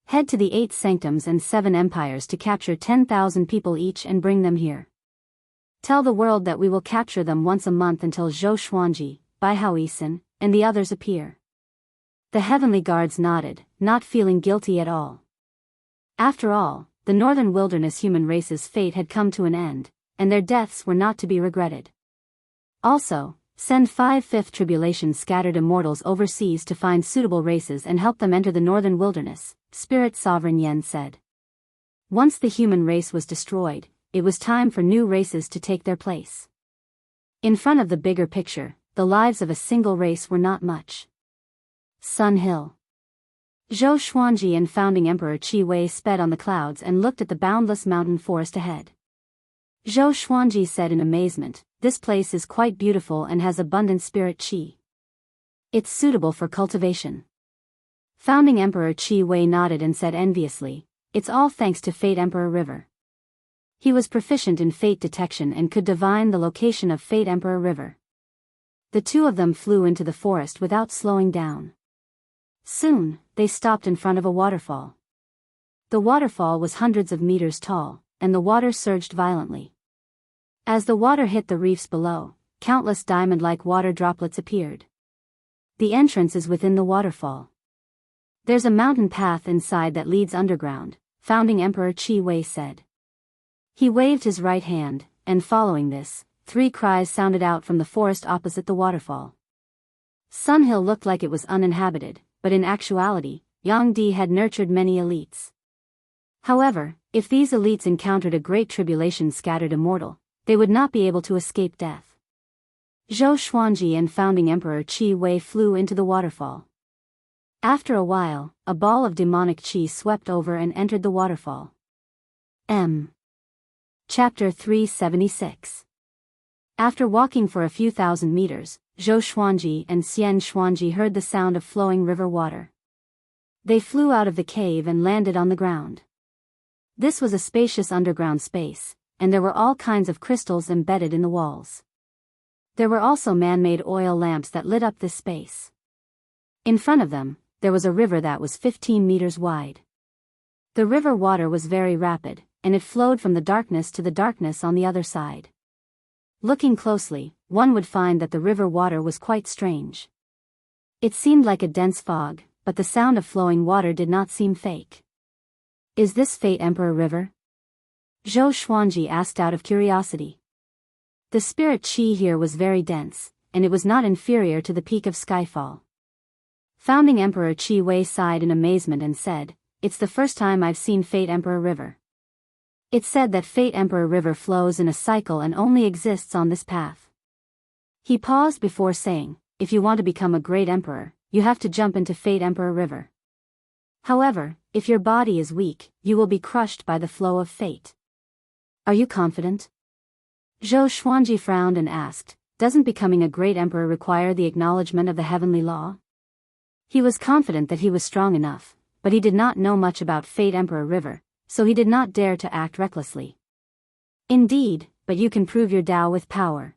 Head to the 8 sanctums and 7 empires to capture 10,000 people each and bring them here. Tell the world that we will capture them once a month until Zhou Xuanji, Bai Haoisin, and the others appear." The heavenly guards nodded, not feeling guilty at all. After all, the northern wilderness human race's fate had come to an end, and their deaths were not to be regretted. Also, Send 5 fifth tribulation scattered immortals overseas to find suitable races and help them enter the northern wilderness, Spirit Sovereign Yen said. Once the human race was destroyed, it was time for new races to take their place. In front of the bigger picture, the lives of a single race were not much. Sun Hill. Zhou Xuanji and founding Emperor Qi Wei sped on the clouds and looked at the boundless mountain forest ahead. Zhou Xuanji said in amazement, "This place is quite beautiful and has abundant spirit qi. It's suitable for cultivation." Founding Emperor Qi Wei nodded and said enviously, "It's all thanks to Fate Emperor River." He was proficient in fate detection and could divine the location of Fate Emperor River. The two of them flew into the forest without slowing down. Soon, they stopped in front of a waterfall. The waterfall was hundreds of meters tall, and the water surged violently. As the water hit the reefs below, countless diamond-like water droplets appeared. The entrance is within the waterfall. There's a mountain path inside that leads underground, founding Emperor Qi Wei said. He waved his right hand, and following this, 3 cries sounded out from the forest opposite the waterfall. Sun Hill looked like it was uninhabited, but in actuality, Yang Di had nurtured many elites. However, if these elites encountered a great tribulation scattered immortal, they would not be able to escape death. Zhou Xuanji and founding Emperor Qi Wei flew into the waterfall. After a while, a ball of demonic qi swept over and entered the waterfall. Chapter 376. After walking for a few thousand meters, Zhou Xuanji and Xian Xuanji heard the sound of flowing river water. They flew out of the cave and landed on the ground. This was a spacious underground space, and there were all kinds of crystals embedded in the walls. There were also man-made oil lamps that lit up this space. In front of them, there was a river that was 15 meters wide. The river water was very rapid, and it flowed from the darkness to the darkness on the other side. Looking closely, one would find that the river water was quite strange. It seemed like a dense fog, but the sound of flowing water did not seem fake. "Is this Fate Emperor River?" Zhou Xuanji asked out of curiosity. The spirit qi here was very dense, and it was not inferior to the peak of Skyfall. Founding Emperor Qi Wei sighed in amazement and said, "It's the first time I've seen Fate Emperor River." It's said that Fate Emperor River flows in a cycle and only exists on this path. He paused before saying, "If you want to become a great emperor, you have to jump into Fate Emperor River. However, if your body is weak, you will be crushed by the flow of fate. Are you confident?" Zhou Xuanji frowned and asked, "Doesn't becoming a great emperor require the acknowledgement of the heavenly law?" He was confident that he was strong enough, but he did not know much about Fate Emperor River, so he did not dare to act recklessly. "Indeed, but you can prove your Tao with power."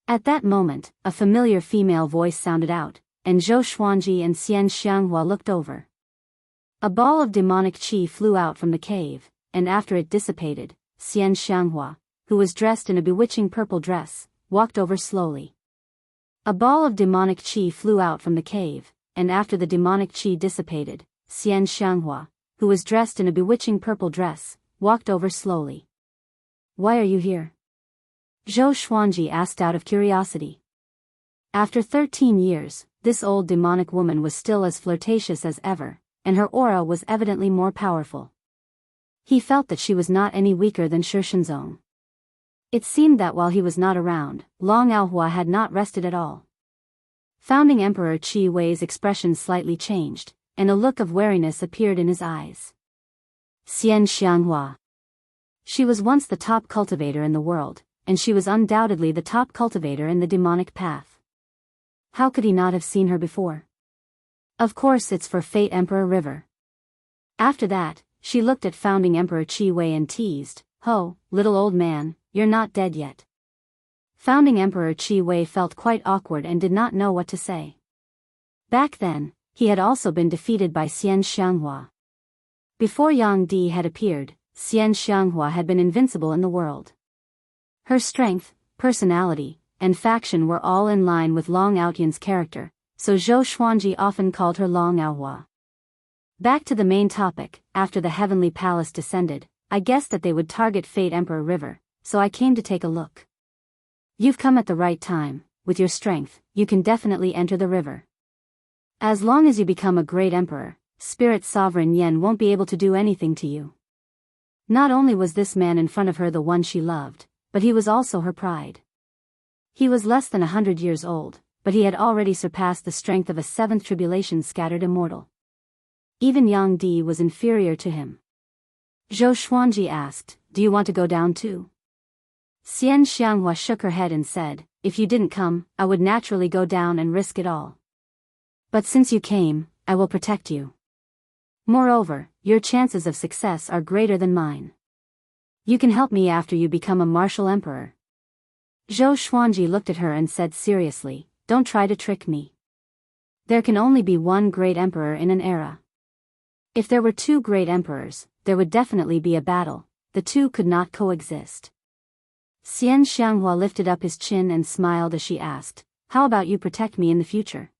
At that moment, a familiar female voice sounded out, and Zhou Xuanji and Xian Xianghua looked over. A ball of demonic qi flew out from the cave, and after it dissipated, Xian Xianghua, who was dressed in a bewitching purple dress, walked over slowly. A ball of demonic qi flew out from the cave, and after the demonic qi dissipated, Xian Xianghua, who was dressed in a bewitching purple dress, walked over slowly. "Why are you here?" Zhou Xuanji asked out of curiosity. After 13 years, this old demonic woman was still as flirtatious as ever, and her aura was evidently more powerful. He felt that she was not any weaker than Shishenzong. It seemed that while he was not around, Long Aohua had not rested at all. Founding Emperor Qi Wei's expression slightly changed, and a look of wariness appeared in his eyes. Xian Xianghua. She was once the top cultivator in the world, and she was undoubtedly the top cultivator in the demonic path. How could he not have seen her before? Of course it's for Fate Emperor River. After that, she looked at founding Emperor Qi Wei and teased, "Ho, little old man, you're not dead yet." Founding Emperor Qi Wei felt quite awkward and did not know what to say. Back then, he had also been defeated by Xian Xianghua. Before Yang Di had appeared, Xian Xianghua had been invincible in the world. Her strength, personality, and faction were all in line with Long Aotian's character, so Zhou Xuanji often called her Long Aohua. Back to the main topic, after the heavenly palace descended, I guessed that they would target Fate Emperor River, so I came to take a look. "You've come at the right time," with your strength, you can definitely enter the river. As long as you become a great emperor, Spirit Sovereign Yen won't be able to do anything to you. Not only was this man in front of her the one she loved, but he was also her pride. He was less than 100 years old, but he had already surpassed the strength of a seventh tribulation scattered immortal. Even Yang Di was inferior to him. Zhou Xuanji asked, "Do you want to go down too?" Xian Xianghua shook her head and said, "If you didn't come, I would naturally go down and risk it all. But since you came, I will protect you. Moreover, your chances of success are greater than mine. You can help me after you become a martial emperor." Zhou Xuanji looked at her and said seriously, "Don't try to trick me. There can only be one great emperor in an era. If there were two great emperors, there would definitely be a battle. The two could not coexist." Xian Xianghua lifted up his chin and smiled as she asked, "How about you protect me in the future?"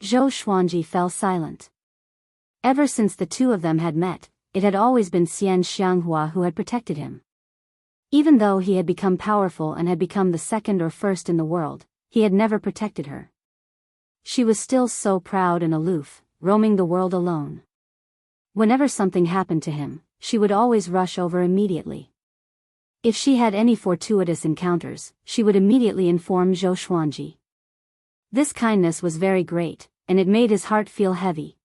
Zhou Xuanji fell silent. Ever since the two of them had met, it had always been Xian Xianghua who had protected him. Even though he had become powerful and had become the second or first in the world, he had never protected her. She was still so proud and aloof, roaming the world alone. Whenever something happened to him, she would always rush over immediately. If she had any fortuitous encounters, she would immediately inform Zhou Xuanji. This kindness was very great, and it made his heart feel heavy.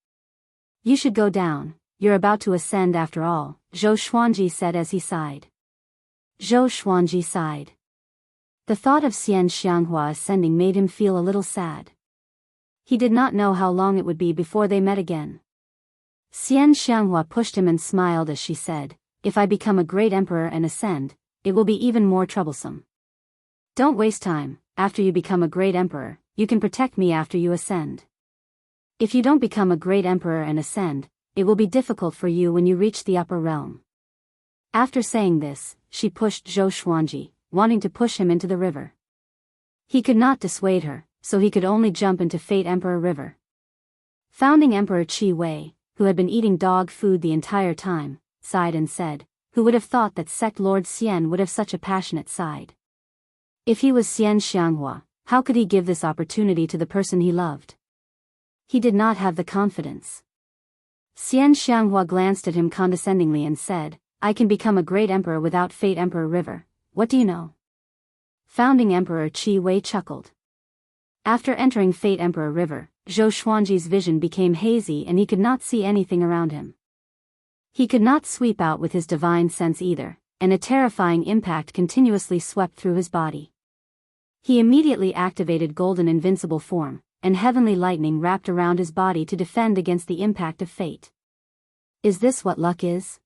"You should go down, you're about to ascend after all," Zhou Xuanji said as he sighed. Zhou Xuanji sighed. The thought of Xian Xianghua ascending made him feel a little sad. He did not know how long it would be before they met again. Xian Xianghua pushed him and smiled as she said, "If I become a great emperor and ascend, it will be even more troublesome. Don't waste time. After you become a great emperor, you can protect me after you ascend. If you don't become a great emperor and ascend, it will be difficult for you when you reach the upper realm." After saying this, she pushed Zhou Xuanji, wanting to push him into the river. He could not dissuade her, so he could only jump into Fate Emperor River. Founding Emperor Qi Wei, who had been eating dog food the entire time, sighed and said, "Who would have thought that Sect Lord Xian would have such a passionate side? If he was Xian Xianghua, how could he give this opportunity to the person he loved? He did not have the confidence." Xian Xianghua glanced at him condescendingly and said, "I can become a great emperor without Fate Emperor River. What do you know?" Founding Emperor Qi Wei chuckled. After entering Fate Emperor River, Zhou Xuanji's vision became hazy and he could not see anything around him. He could not sweep out with his divine sense either, and a terrifying impact continuously swept through his body. He immediately activated Golden Invincible Form, and heavenly lightning wrapped around his body to defend against the impact of fate. Is this what luck is?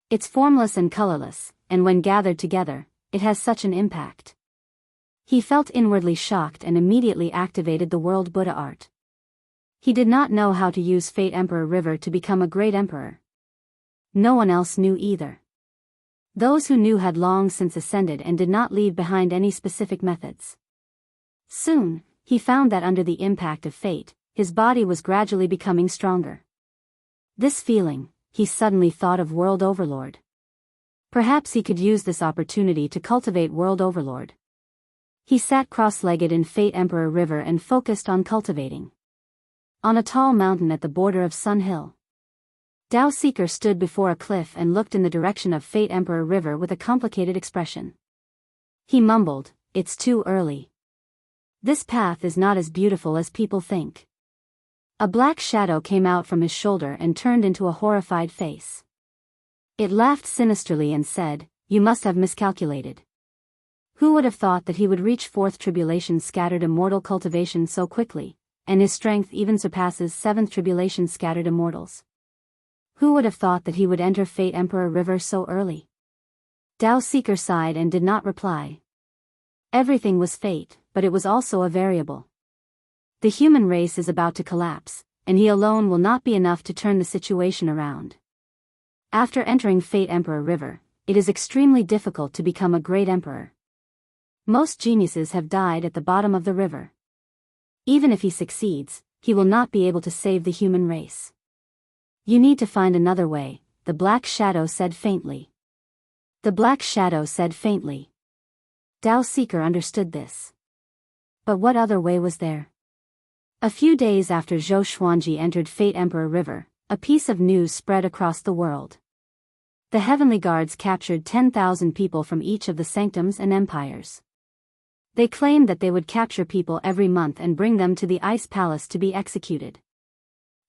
It's formless and colorless, and when gathered together, it has such an impact. He felt inwardly shocked and immediately activated the World Buddha art. He did not know how to use Fate Emperor River to become a great emperor. No one else knew either. Those who knew had long since ascended and did not leave behind any specific methods. Soon, he found that under the impact of fate, his body was gradually becoming stronger. This feeling, he suddenly thought of World Overlord. Perhaps he could use this opportunity to cultivate World Overlord. He sat cross-legged in Fate Emperor River and focused on cultivating. On a tall mountain at the border of Sun Hill, Dao Seeker stood before a cliff and looked in the direction of Fate Emperor River with a complicated expression. He mumbled, "It's too early. This path is not as beautiful as people think." A black shadow came out from his shoulder and turned into a horrified face. It laughed sinisterly and said, "You must have miscalculated. Who would have thought that he would reach fourth tribulation scattered immortal cultivation so quickly, and his strength even surpasses seventh tribulation scattered immortals? Who would have thought that he would enter Fate Emperor River so early?" Dao Seeker sighed and did not reply. Everything was fate, but it was also a variable. The human race is about to collapse, and he alone will not be enough to turn the situation around. After entering Fate Emperor River, it is extremely difficult to become a great emperor. Most geniuses have died at the bottom of the river. Even if he succeeds, he will not be able to save the human race. "You need to find another way," the black shadow said faintly. The black shadow said faintly. Dao Seeker understood this. But what other way was there? A few days after Zhou Xuanji entered Fate Emperor River, a piece of news spread across the world. The heavenly guards captured 10,000 people from each of the sanctums and empires. They claimed that they would capture people every month and bring them to the ice palace to be executed.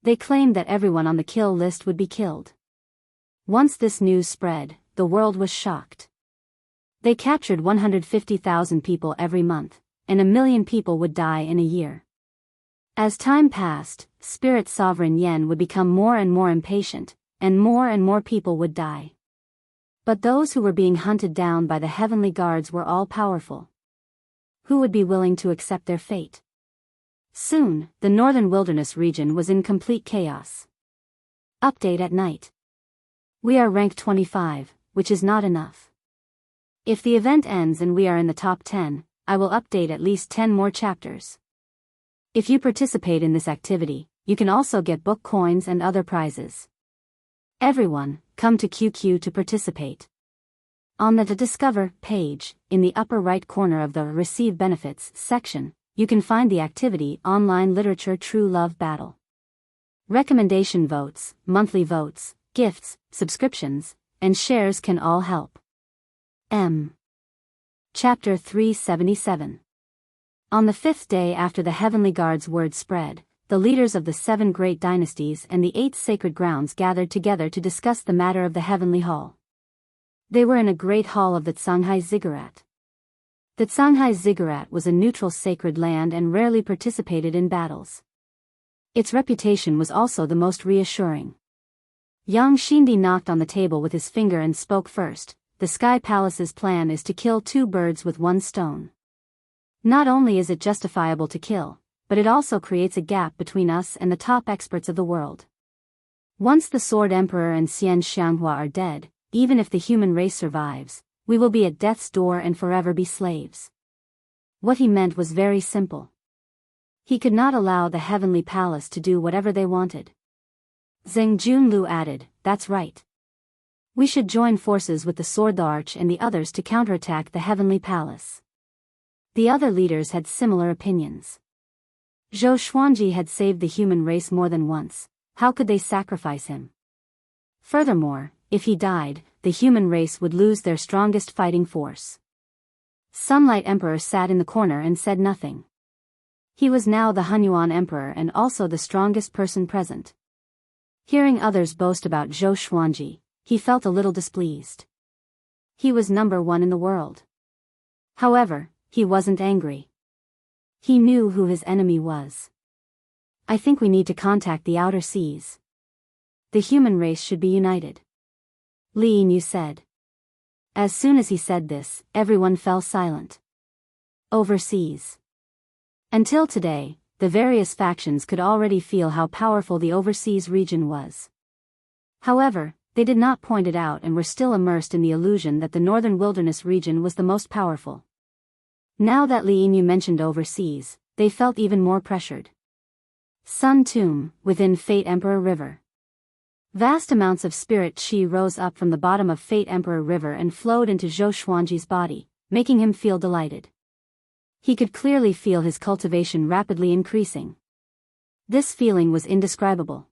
They claimed that everyone on the kill list would be killed. Once this news spread, the world was shocked. They captured 150,000 people every month, and 1 million people would die in a year. As time passed, Spirit Sovereign Yen would become more and more impatient, and more people would die. But those who were being hunted down by the heavenly guards were all powerful. Who would be willing to accept their fate? Soon, the northern wilderness region was in complete chaos. Update at night. We are ranked 25, which is not enough. If the event ends and we are in the top 10, I will update at least 10 more chapters. If you participate in this activity, you can also get book coins and other prizes. Everyone, come to QQ to participate. On the Discover page, in the upper right corner of the Receive Benefits section, you can find the activity Online Literature True Love Battle. Recommendation votes, monthly votes, gifts, subscriptions, and shares can all help. Chapter 377. On the 5th day after the heavenly guard's word spread, the leaders of the 7 great dynasties and the 8 sacred grounds gathered together to discuss the matter of the heavenly hall. They were in a great hall of the Zhanghai Ziggurat. The Zhanghai Ziggurat was a neutral sacred land and rarely participated in battles. Its reputation was also the most reassuring. Yang Xindi knocked on the table with his finger and spoke first. The Sky Palace's plan is to kill 2 birds with 1 stone. Not only is it justifiable to kill, but it also creates a gap between us and the top experts of the world. Once the Sword Emperor and Xian Xianghua are dead, even if the human race survives, we will be at death's door and forever be slaves. What he meant was very simple. He could not allow the heavenly palace to do whatever they wanted. Zheng Junlu added, "That's right. We should join forces with the Sword Arch and the others to counterattack the heavenly palace." The other leaders had similar opinions. Zhou Xuanji had saved the human race more than once. How could they sacrifice him? Furthermore, if he died, the human race would lose their strongest fighting force. Sunlight Emperor sat in the corner and said nothing. He was now the Hunyuan Emperor and also the strongest person present. Hearing others boast about Zhou Xuanji, he felt a little displeased. He was number 1 in the world. However, he wasn't angry. He knew who his enemy was. "I think we need to contact the outer seas. The human race should be united," Li Yinyu said. As soon as he said this, everyone fell silent. Overseas. Until today, the various factions could already feel how powerful the overseas region was. However, they did not point it out and were still immersed in the illusion that the northern wilderness region was the most powerful. Now that Li Yinyu mentioned overseas, they felt even more pressured. Sun Tomb, within Fate Emperor River. Vast amounts of spirit qi rose up from the bottom of Fate Emperor River and flowed into Zhou Xuanji's body, making him feel delighted. He could clearly feel his cultivation rapidly increasing. This feeling was indescribable.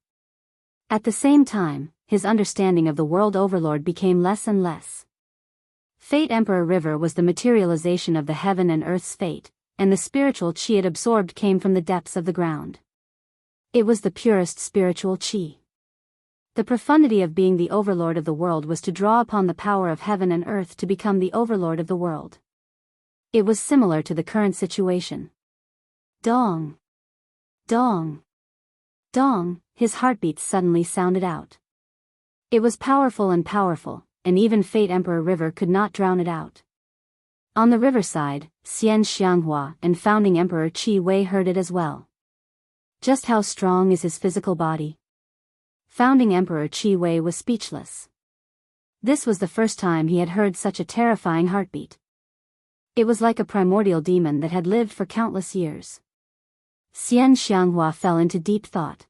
At the same time, his understanding of the world overlord became less and less. Fate Emperor River was the materialization of the heaven and earth's fate, and the spiritual qi it absorbed came from the depths of the ground. It was the purest spiritual qi. The profundity of being the overlord of the world was to draw upon the power of heaven and earth to become the overlord of the world. It was similar to the current situation. Dong! Dong! Dong! His heartbeats suddenly sounded out. It was powerful, and even Fate Emperor River could not drown it out. On the riverside, Xian Xianghua and founding Emperor Qi Wei heard it as well. Just how strong is his physical body? Founding Emperor Qi Wei was speechless. This was the first time he had heard such a terrifying heartbeat. It was like a primordial demon that had lived for countless years. Xian Xianghua fell into deep thought.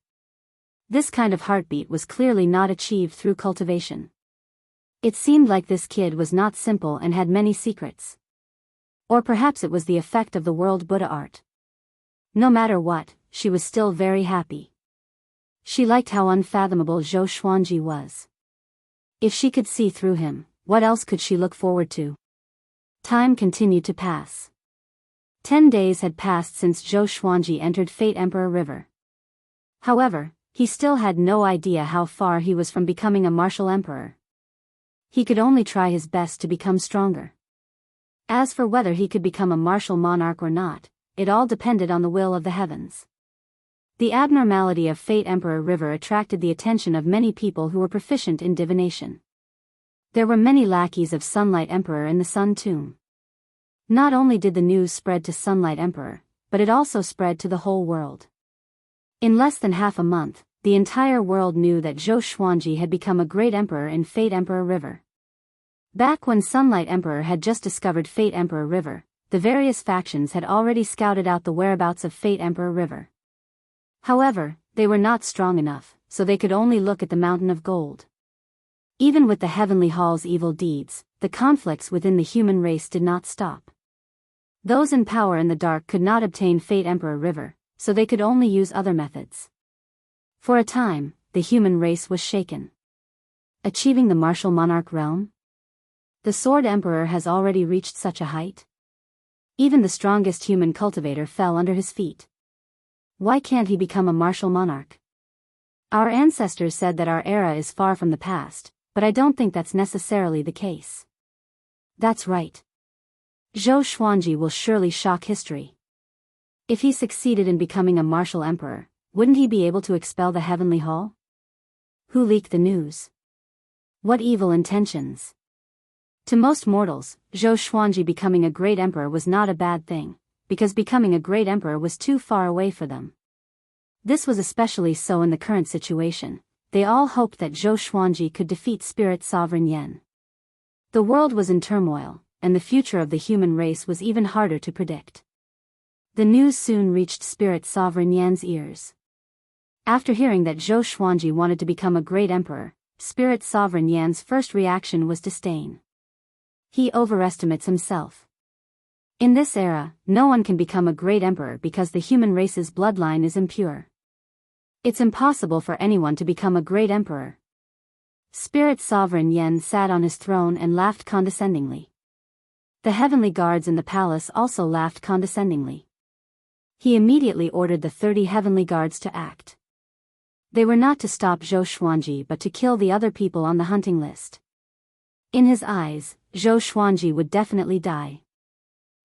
This kind of heartbeat was clearly not achieved through cultivation. It seemed like this kid was not simple and had many secrets. Or perhaps it was the effect of the world Buddha art. No matter what, she was still very happy. She liked how unfathomable Zhou Xuanji was. If she could see through him, what else could she look forward to? Time continued to pass. 10 days had passed since Zhou Xuanji entered Fate Emperor River. However, he still had no idea how far he was from becoming a martial emperor. He could only try his best to become stronger. As for whether he could become a martial monarch or not, it all depended on the will of the heavens. The abnormality of Fate Emperor River attracted the attention of many people who were proficient in divination. There were many lackeys of Sunlight Emperor in the Sun Tomb. Not only did the news spread to Sunlight Emperor, but it also spread to the whole world. In less than half a month, the entire world knew that Zhou Xuanji had become a great emperor in Fate Emperor River. Back when Sunlight Emperor had just discovered Fate Emperor River, the various factions had already scouted out the whereabouts of Fate Emperor River. However, they were not strong enough, so they could only look at the mountain of gold. Even with the Heavenly Hall's evil deeds, the conflicts within the human race did not stop. Those in power in the dark could not obtain Fate Emperor River, so they could only use other methods. For a time, the human race was shaken. Achieving the martial monarch realm? The Sword Emperor has already reached such a height? Even the strongest human cultivator fell under his feet. Why can't he become a martial monarch? Our ancestors said that our era is far from the past, but I don't think that's necessarily the case. That's right. Zhou Xuanji will surely shock history. If he succeeded in becoming a martial emperor, wouldn't he be able to expel the Heavenly Hall? Who leaked the news? What evil intentions? To most mortals, Zhou Xuanji becoming a great emperor was not a bad thing, because becoming a great emperor was too far away for them. This was especially so in the current situation. They all hoped that Zhou Xuanji could defeat Spirit Sovereign Yan. The world was in turmoil, and the future of the human race was even harder to predict. The news soon reached Spirit Sovereign Yan's ears. After hearing that Zhou Xuanji wanted to become a great emperor, Spirit Sovereign Yan's first reaction was disdain. He overestimates himself. In this era, no one can become a great emperor because the human race's bloodline is impure. It's impossible for anyone to become a great emperor. Spirit Sovereign Yan sat on his throne and laughed condescendingly. The heavenly guards in the palace also laughed condescendingly. He immediately ordered the 30 heavenly guards to act. They were not to stop Zhou Xuanji but to kill the other people on the hunting list. In his eyes, Zhou Xuanji would definitely die.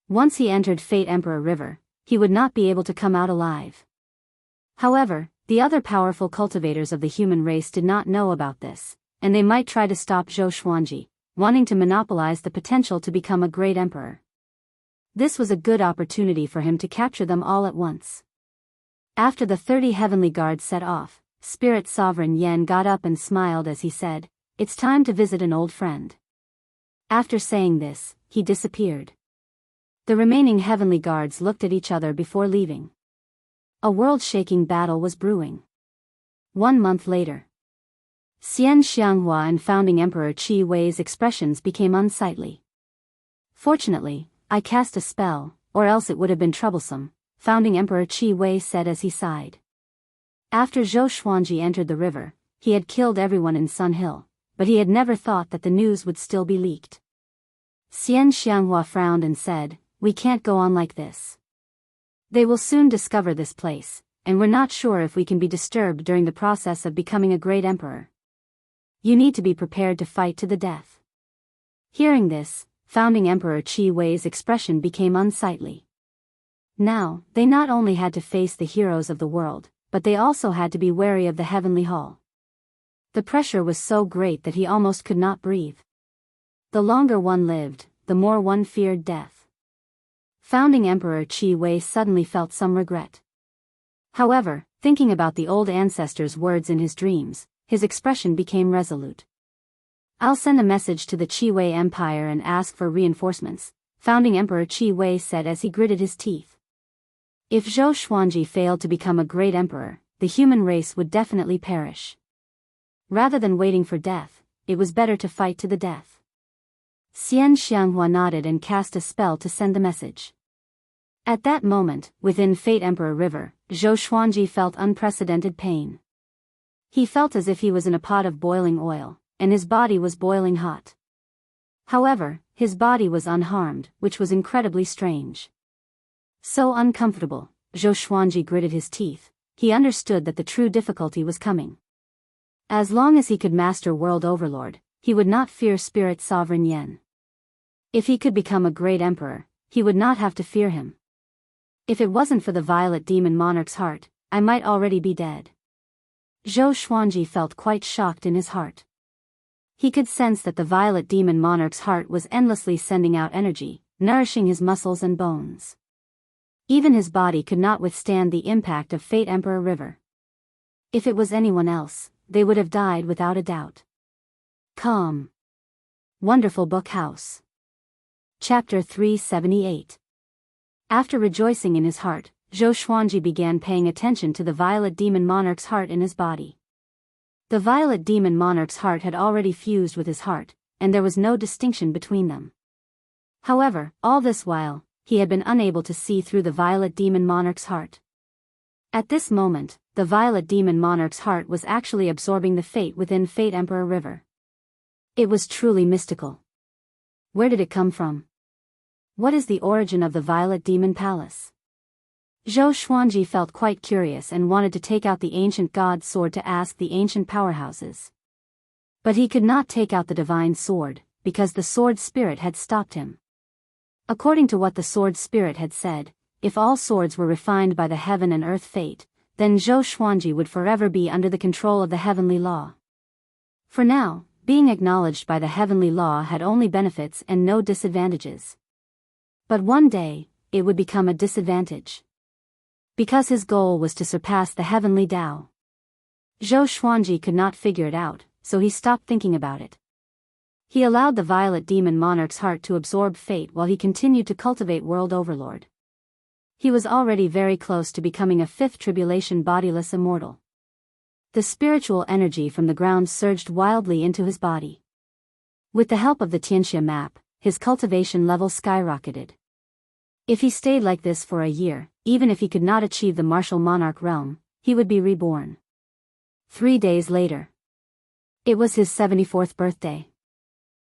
Once he entered Fate Emperor River, he would not be able to come out alive. However, the other powerful cultivators of the human race did not know about this, and they might try to stop Zhou Xuanji, wanting to monopolize the potential to become a great emperor. This was a good opportunity for him to capture them all at once. After the 30 heavenly guards set off, Spirit Sovereign Yan got up and smiled as he said, "It's time to visit an old friend." After saying this, he disappeared. The remaining heavenly guards looked at each other before leaving. A world-shaking battle was brewing. 1 month later, Xian Xianghua and founding Emperor Qi Wei's expressions became unsightly. "Fortunately, I cast a spell, or else it would have been troublesome," founding Emperor Qi Wei said as he sighed. After Zhou Xuanji entered the river, he had killed everyone in Sun Hill, but he had never thought that the news would still be leaked. Xian Xianghua frowned and said, "We can't go on like this. They will soon discover this place, and we're not sure if we can be disturbed during the process of becoming a great emperor. You need to be prepared to fight to the death." Hearing this, founding Emperor Qi Wei's expression became unsightly. Now, they not only had to face the heroes of the world, but they also had to be wary of the Heavenly Hall. The pressure was so great that he almost could not breathe. The longer one lived, the more one feared death. Founding Emperor Qi Wei suddenly felt some regret. However, thinking about the old ancestor's words in his dreams, his expression became resolute. "I'll send a message to the Qi Wei Empire and ask for reinforcements," founding Emperor Qi Wei said as he gritted his teeth. If Zhou Xuanji failed to become a great emperor, the human race would definitely perish. Rather than waiting for death, it was better to fight to the death. Xian Xianghua nodded and cast a spell to send the message. At that moment, within Fate Emperor River, Zhou Xuanji felt unprecedented pain. He felt as if he was in a pot of boiling oil, and his body was boiling hot. However, his body was unharmed, which was incredibly strange. So uncomfortable, Zhou Xuanji gritted his teeth. He understood that the true difficulty was coming. As long as he could master World Overlord, he would not fear Spirit Sovereign Yen. If he could become a great emperor, he would not have to fear him. If it wasn't for the Violet Demon Monarch's heart, I might already be dead. Zhou Xuanji felt quite shocked in his heart. He could sense that the Violet Demon Monarch's heart was endlessly sending out energy, nourishing his muscles and bones. Even his body could not withstand the impact of Fate Emperor River. If it was anyone else, they would have died without a doubt. Calm. Wonderful Book House. Chapter 378. After rejoicing in his heart, Zhou Xuanji began paying attention to the Violet Demon Monarch's heart in his body. The Violet Demon Monarch's heart had already fused with his heart, and there was no distinction between them. However, all this while, he had been unable to see through the Violet Demon Monarch's heart. At this moment, the Violet Demon Monarch's heart was actually absorbing the fate within Fate Emperor River. It was truly mystical. Where did it come from? What is the origin of the Violet Demon Palace? Zhou Xuanji felt quite curious and wanted to take out the ancient god's sword to ask the ancient powerhouses. But he could not take out the divine sword, because the sword spirit had stopped him. According to what the sword spirit had said, if all swords were refined by the heaven and earth fate, then Zhou Xuanji would forever be under the control of the heavenly law. For now, being acknowledged by the heavenly law had only benefits and no disadvantages. But one day, it would become a disadvantage. Because his goal was to surpass the heavenly Tao. Zhou Xuanji could not figure it out, so he stopped thinking about it. He allowed the Violet Demon Monarch's heart to absorb fate while he continued to cultivate World Overlord. He was already very close to becoming a fifth tribulation bodiless immortal. The spiritual energy from the ground surged wildly into his body. With the help of the Tianxia map, his cultivation level skyrocketed. If he stayed like this for a year, even if he could not achieve the martial monarch realm, he would be reborn. 3 days later. It was his 74th birthday.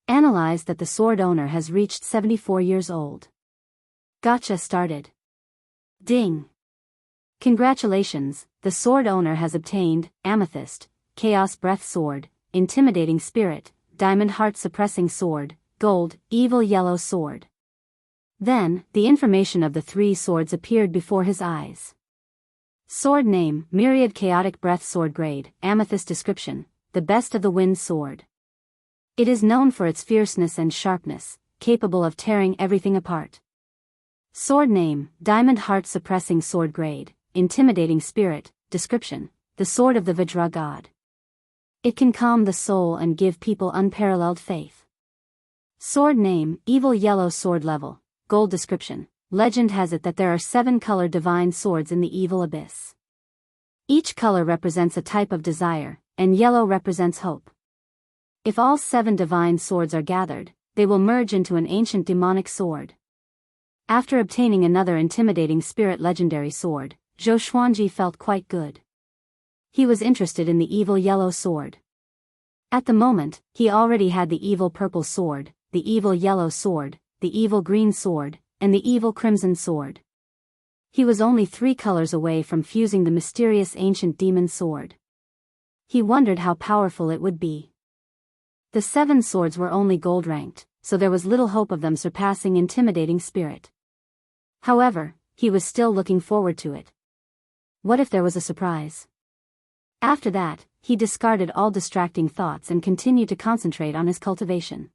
Analyze that the sword owner has reached 74 years old. Gotcha started. Ding. Congratulations, the sword owner has obtained Amethyst, Chaos Breath Sword, Intimidating Spirit, Diamond Heart Suppressing Sword, Gold, Evil Yellow Sword. Then, the information of the 3 swords appeared before his eyes. Sword name, Myriad Chaotic Breath Sword Grade, Amethyst Description, the best of the wind sword. It is known for its fierceness and sharpness, capable of tearing everything apart. Sword name, Diamond Heart Suppressing Sword Grade, Intimidating Spirit, Description, the sword of the Vajra god. It can calm the soul and give people unparalleled faith. Sword name, Evil Yellow Sword Level, Gold Description, legend has it that there are 7 color divine swords in the evil abyss. Each color represents a type of desire, and yellow represents hope. If all 7 divine swords are gathered, they will merge into an ancient demonic sword. After obtaining another intimidating spirit legendary sword, Zhou Xuanji felt quite good. He was interested in the evil yellow sword. At the moment, he already had the evil purple sword, the evil yellow sword, the evil green sword, and the evil crimson sword. He was only 3 colors away from fusing the mysterious ancient demon sword. He wondered how powerful it would be. The 7 swords were only gold ranked, so there was little hope of them surpassing intimidating spirit. However, he was still looking forward to it. What if there was a surprise? After that, he discarded all distracting thoughts and continued to concentrate on his cultivation.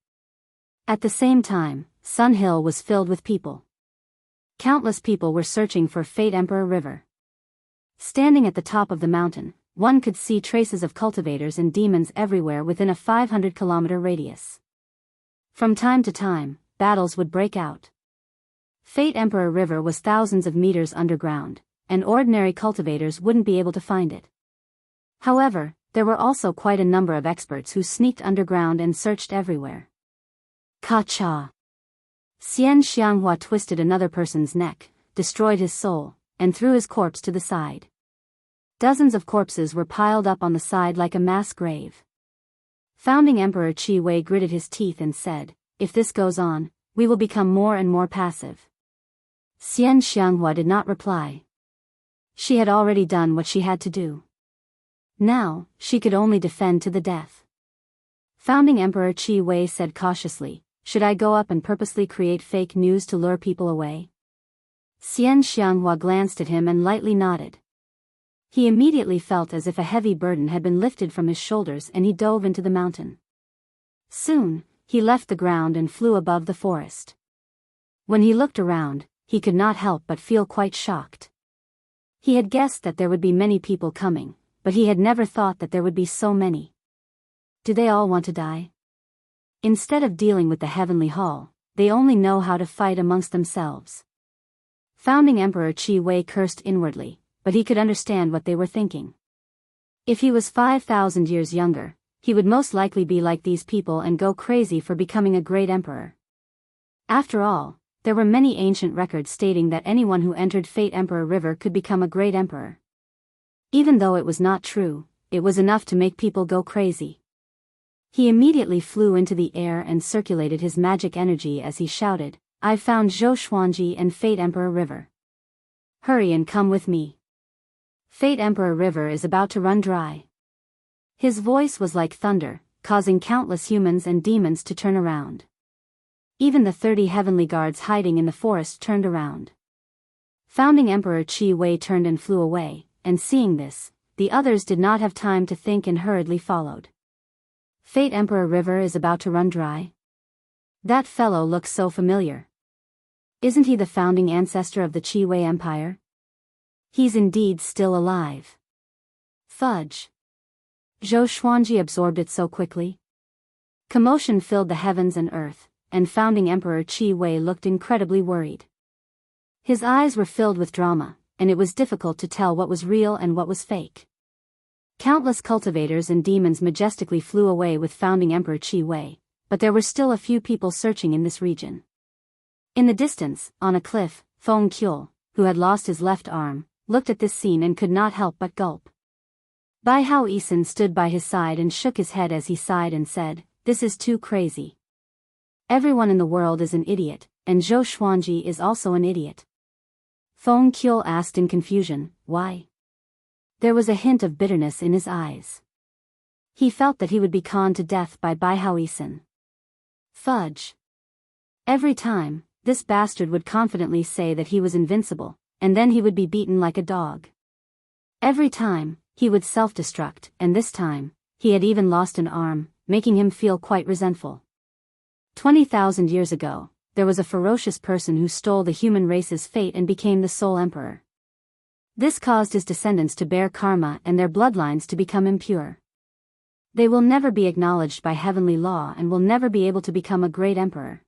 At the same time, Sun Hill was filled with people. Countless people were searching for Fate Emperor River. Standing at the top of the mountain, one could see traces of cultivators and demons everywhere within a 500-kilometer radius. From time to time, battles would break out. Fate Emperor River was thousands of meters underground, and ordinary cultivators wouldn't be able to find it. However, there were also quite a number of experts who sneaked underground and searched everywhere. Ka-cha! Xian Xianghua twisted another person's neck, destroyed his soul, and threw his corpse to the side. Dozens of corpses were piled up on the side like a mass grave. Founding Emperor Qi Wei gritted his teeth and said, "If this goes on, we will become more and more passive." Xian Xianghua did not reply. She had already done what she had to do. Now, she could only defend to the death. Founding Emperor Qi Wei said cautiously, "Should I go up and purposely create fake news to lure people away?" Xian Xianghua glanced at him and lightly nodded. He immediately felt as if a heavy burden had been lifted from his shoulders and he dove into the mountain. Soon, he left the ground and flew above the forest. When he looked around, he could not help but feel quite shocked. He had guessed that there would be many people coming, but he had never thought that there would be so many. Do they all want to die? Instead of dealing with the heavenly hall, they only know how to fight amongst themselves. Founding Emperor Qi Wei cursed inwardly, but he could understand what they were thinking. If he was 5,000 years younger, he would most likely be like these people and go crazy for becoming a great emperor. After all, there were many ancient records stating that anyone who entered Fate Emperor River could become a great emperor. Even though it was not true, it was enough to make people go crazy. He immediately flew into the air and circulated his magic energy as he shouted, "I've found Zhou Xuanji and Fate Emperor River. Hurry and come with me. Fate Emperor River is about to run dry." His voice was like thunder, causing countless humans and demons to turn around. Even the 30 heavenly guards hiding in the forest turned around. Founding Emperor Qi Wei turned and flew away, and seeing this, the others did not have time to think and hurriedly followed. Fate Emperor River is about to run dry? That fellow looks so familiar. Isn't he the founding ancestor of the Qi Wei Empire? He's indeed still alive. Fudge. Zhou Xuanji absorbed it so quickly. Commotion filled the heavens and earth, and founding Emperor Qi Wei looked incredibly worried. His eyes were filled with drama, and it was difficult to tell what was real and what was fake. Countless cultivators and demons majestically flew away with founding Emperor Qi Wei, but there were still a few people searching in this region. In the distance, on a cliff, Feng Qiu, who had lost his left arm, looked at this scene and could not help but gulp. Bai Hao Yisan stood by his side and shook his head as he sighed and said, "This is too crazy. Everyone in the world is an idiot, and Zhou Xuanji is also an idiot." Feng Qiu asked in confusion, "Why?" There was a hint of bitterness in his eyes. He felt that he would be conned to death by Bai Hao Yisan. Fudge. Every time, this bastard would confidently say that he was invincible, and then he would be beaten like a dog. Every time, he would self-destruct, and this time, he had even lost an arm, making him feel quite resentful. 20,000 years ago, there was a ferocious person who stole the human race's fate and became the sole emperor. This caused his descendants to bear karma and their bloodlines to become impure. They will never be acknowledged by heavenly law and will never be able to become a great emperor.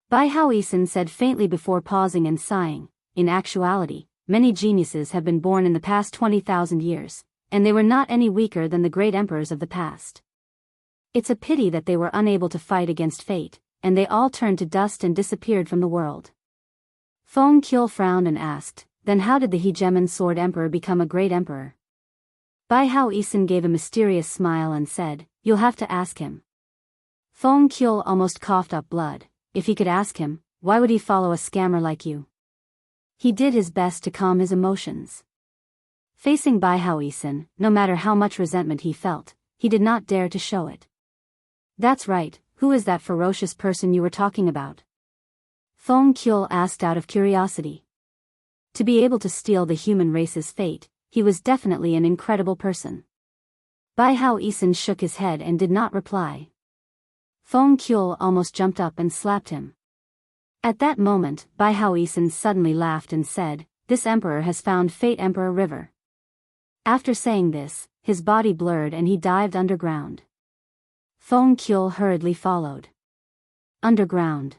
Bai Hao Yisan said faintly before pausing and sighing, "In actuality, many geniuses have been born in the past 20,000 years, and they were not any weaker than the great emperors of the past. It's a pity that they were unable to fight against fate, and they all turned to dust and disappeared from the world." Feng Qiu frowned and asked, "Then how did the hegemon sword emperor become a great emperor?" Bai Hao Yisan gave a mysterious smile and said, "You'll have to ask him." Feng Qiu almost coughed up blood. If he could ask him, why would he follow a scammer like you? He did his best to calm his emotions. Facing Bai Hao Yisan, no matter how much resentment he felt, he did not dare to show it. "That's right, who is that ferocious person you were talking about?" Feng Qiu asked out of curiosity. To be able to steal the human race's fate, he was definitely an incredible person. Bai Hao Yisan shook his head and did not reply. Feng Qiu almost jumped up and slapped him. At that moment, Bai Hao Yisan suddenly laughed and said, "This emperor has found Fate Emperor River." After saying this, his body blurred and he dived underground. Feng Qiu hurriedly followed. Underground.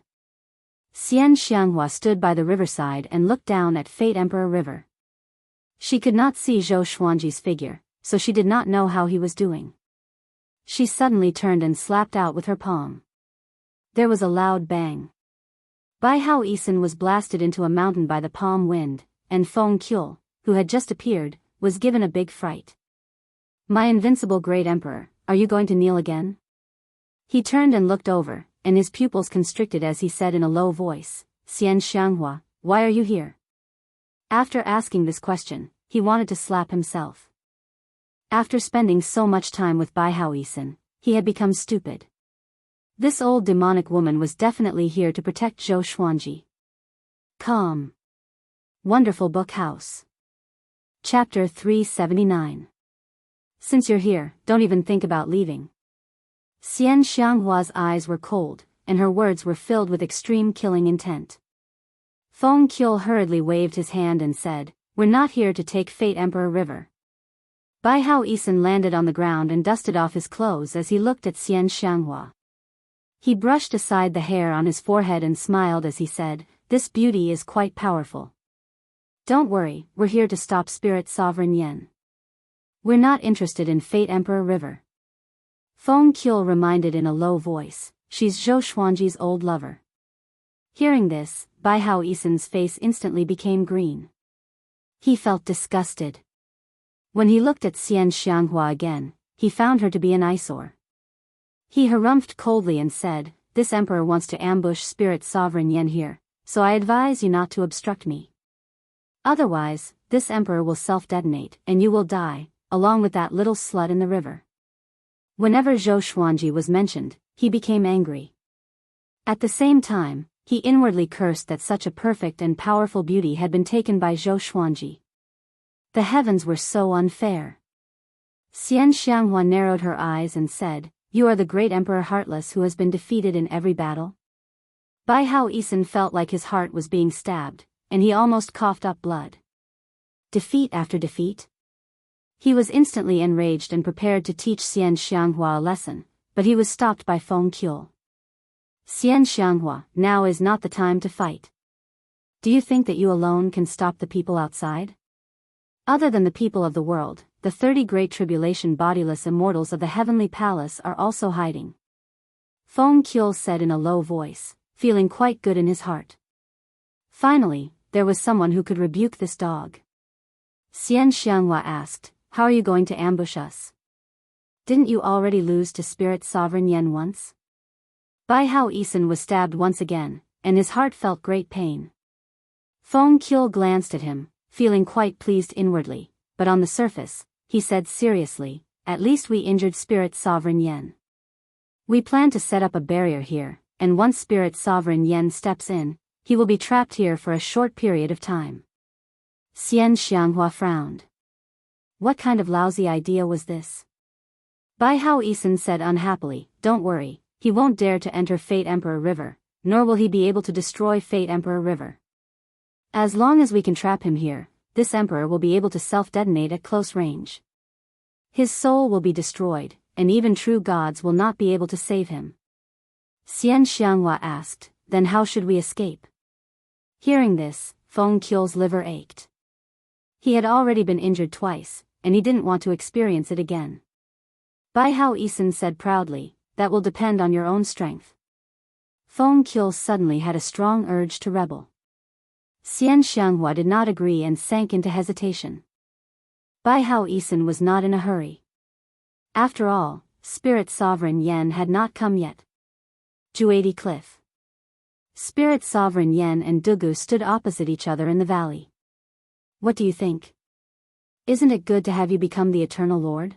Xian Xianghua stood by the riverside and looked down at Fate Emperor River. She could not see Zhou Xuanji's figure, so she did not know how he was doing. She suddenly turned and slapped out with her palm. There was a loud bang. Bai Hao Isin was blasted into a mountain by the palm wind, and Feng Kyul, who had just appeared, was given a big fright. My invincible great emperor, are you going to kneel again? He turned and looked over, and his pupils constricted as he said in a low voice, Xian Xianghua, why are you here? After asking this question, he wanted to slap himself. After spending so much time with Bai Hao Isin, he had become stupid. This old demonic woman was definitely here to protect Zhou Xuanji. Calm. Wonderful Book House. Chapter 379. Since you're here, don't even think about leaving. Xian Xianghua's eyes were cold, and her words were filled with extreme killing intent. Feng Kyul hurriedly waved his hand and said, we're not here to take Fate Emperor River. Bai Hao Isin landed on the ground and dusted off his clothes as he looked at Xian Xianghua. He brushed aside the hair on his forehead and smiled as he said, this beauty is quite powerful. Don't worry, we're here to stop Spirit Sovereign Yen. We're not interested in Fate Emperor River. Feng Kyul reminded in a low voice, she's Zhou Xuanji's old lover. Hearing this, Bai Hao Isin's face instantly became green. He felt disgusted. When he looked at Xian Xianghua again, he found her to be an eyesore. He harumphed coldly and said, this emperor wants to ambush Spirit Sovereign Yen here, so I advise you not to obstruct me. Otherwise, this emperor will self-detonate and you will die, along with that little slut in the river. Whenever Zhou Xuanji was mentioned, he became angry. At the same time, he inwardly cursed that such a perfect and powerful beauty had been taken by Zhou Xuanji. The heavens were so unfair. Xian Xianghua narrowed her eyes and said, you are the great Emperor Heartless who has been defeated in every battle? Bai Hao Isin felt like his heart was being stabbed, and he almost coughed up blood. Defeat after defeat? He was instantly enraged and prepared to teach Xian Xianghua a lesson, but he was stopped by Feng Kyul. Xian Xianghua, now is not the time to fight. Do you think that you alone can stop the people outside? Other than the people of the world, the 30 Great Tribulation bodiless immortals of the Heavenly Palace are also hiding. Feng Kyul said in a low voice, feeling quite good in his heart. Finally, there was someone who could rebuke this dog. Xian Xianghua asked, how are you going to ambush us? Didn't you already lose to Spirit Sovereign Yen once? Bai Hao Isin was stabbed once again, and his heart felt great pain. Feng Kyul glanced at him, feeling quite pleased inwardly, but on the surface, he said seriously, at least we injured Spirit Sovereign Yen. We plan to set up a barrier here, and once Spirit Sovereign Yen steps in, he will be trapped here for a short period of time. Xian Xianghua frowned. What kind of lousy idea was this? Bai Hao Isin said unhappily, don't worry, he won't dare to enter Fate Emperor River, nor will he be able to destroy Fate Emperor River. As long as we can trap him here, this emperor will be able to self-detonate at close range. His soul will be destroyed, and even true gods will not be able to save him. Xian Xianghua asked, then how should we escape? Hearing this, Feng Kyul's liver ached. He had already been injured twice, and he didn't want to experience it again. Bai Hao Isin said proudly, that will depend on your own strength. Feng Kyul suddenly had a strong urge to rebel. Xian Xianghua did not agree and sank into hesitation. Bai Hao Isin was not in a hurry. After all, Spirit Sovereign Yen had not come yet. Juadi Cliff. Spirit Sovereign Yen and Dugu stood opposite each other in the valley. What do you think? Isn't it good to have you become the Eternal Lord?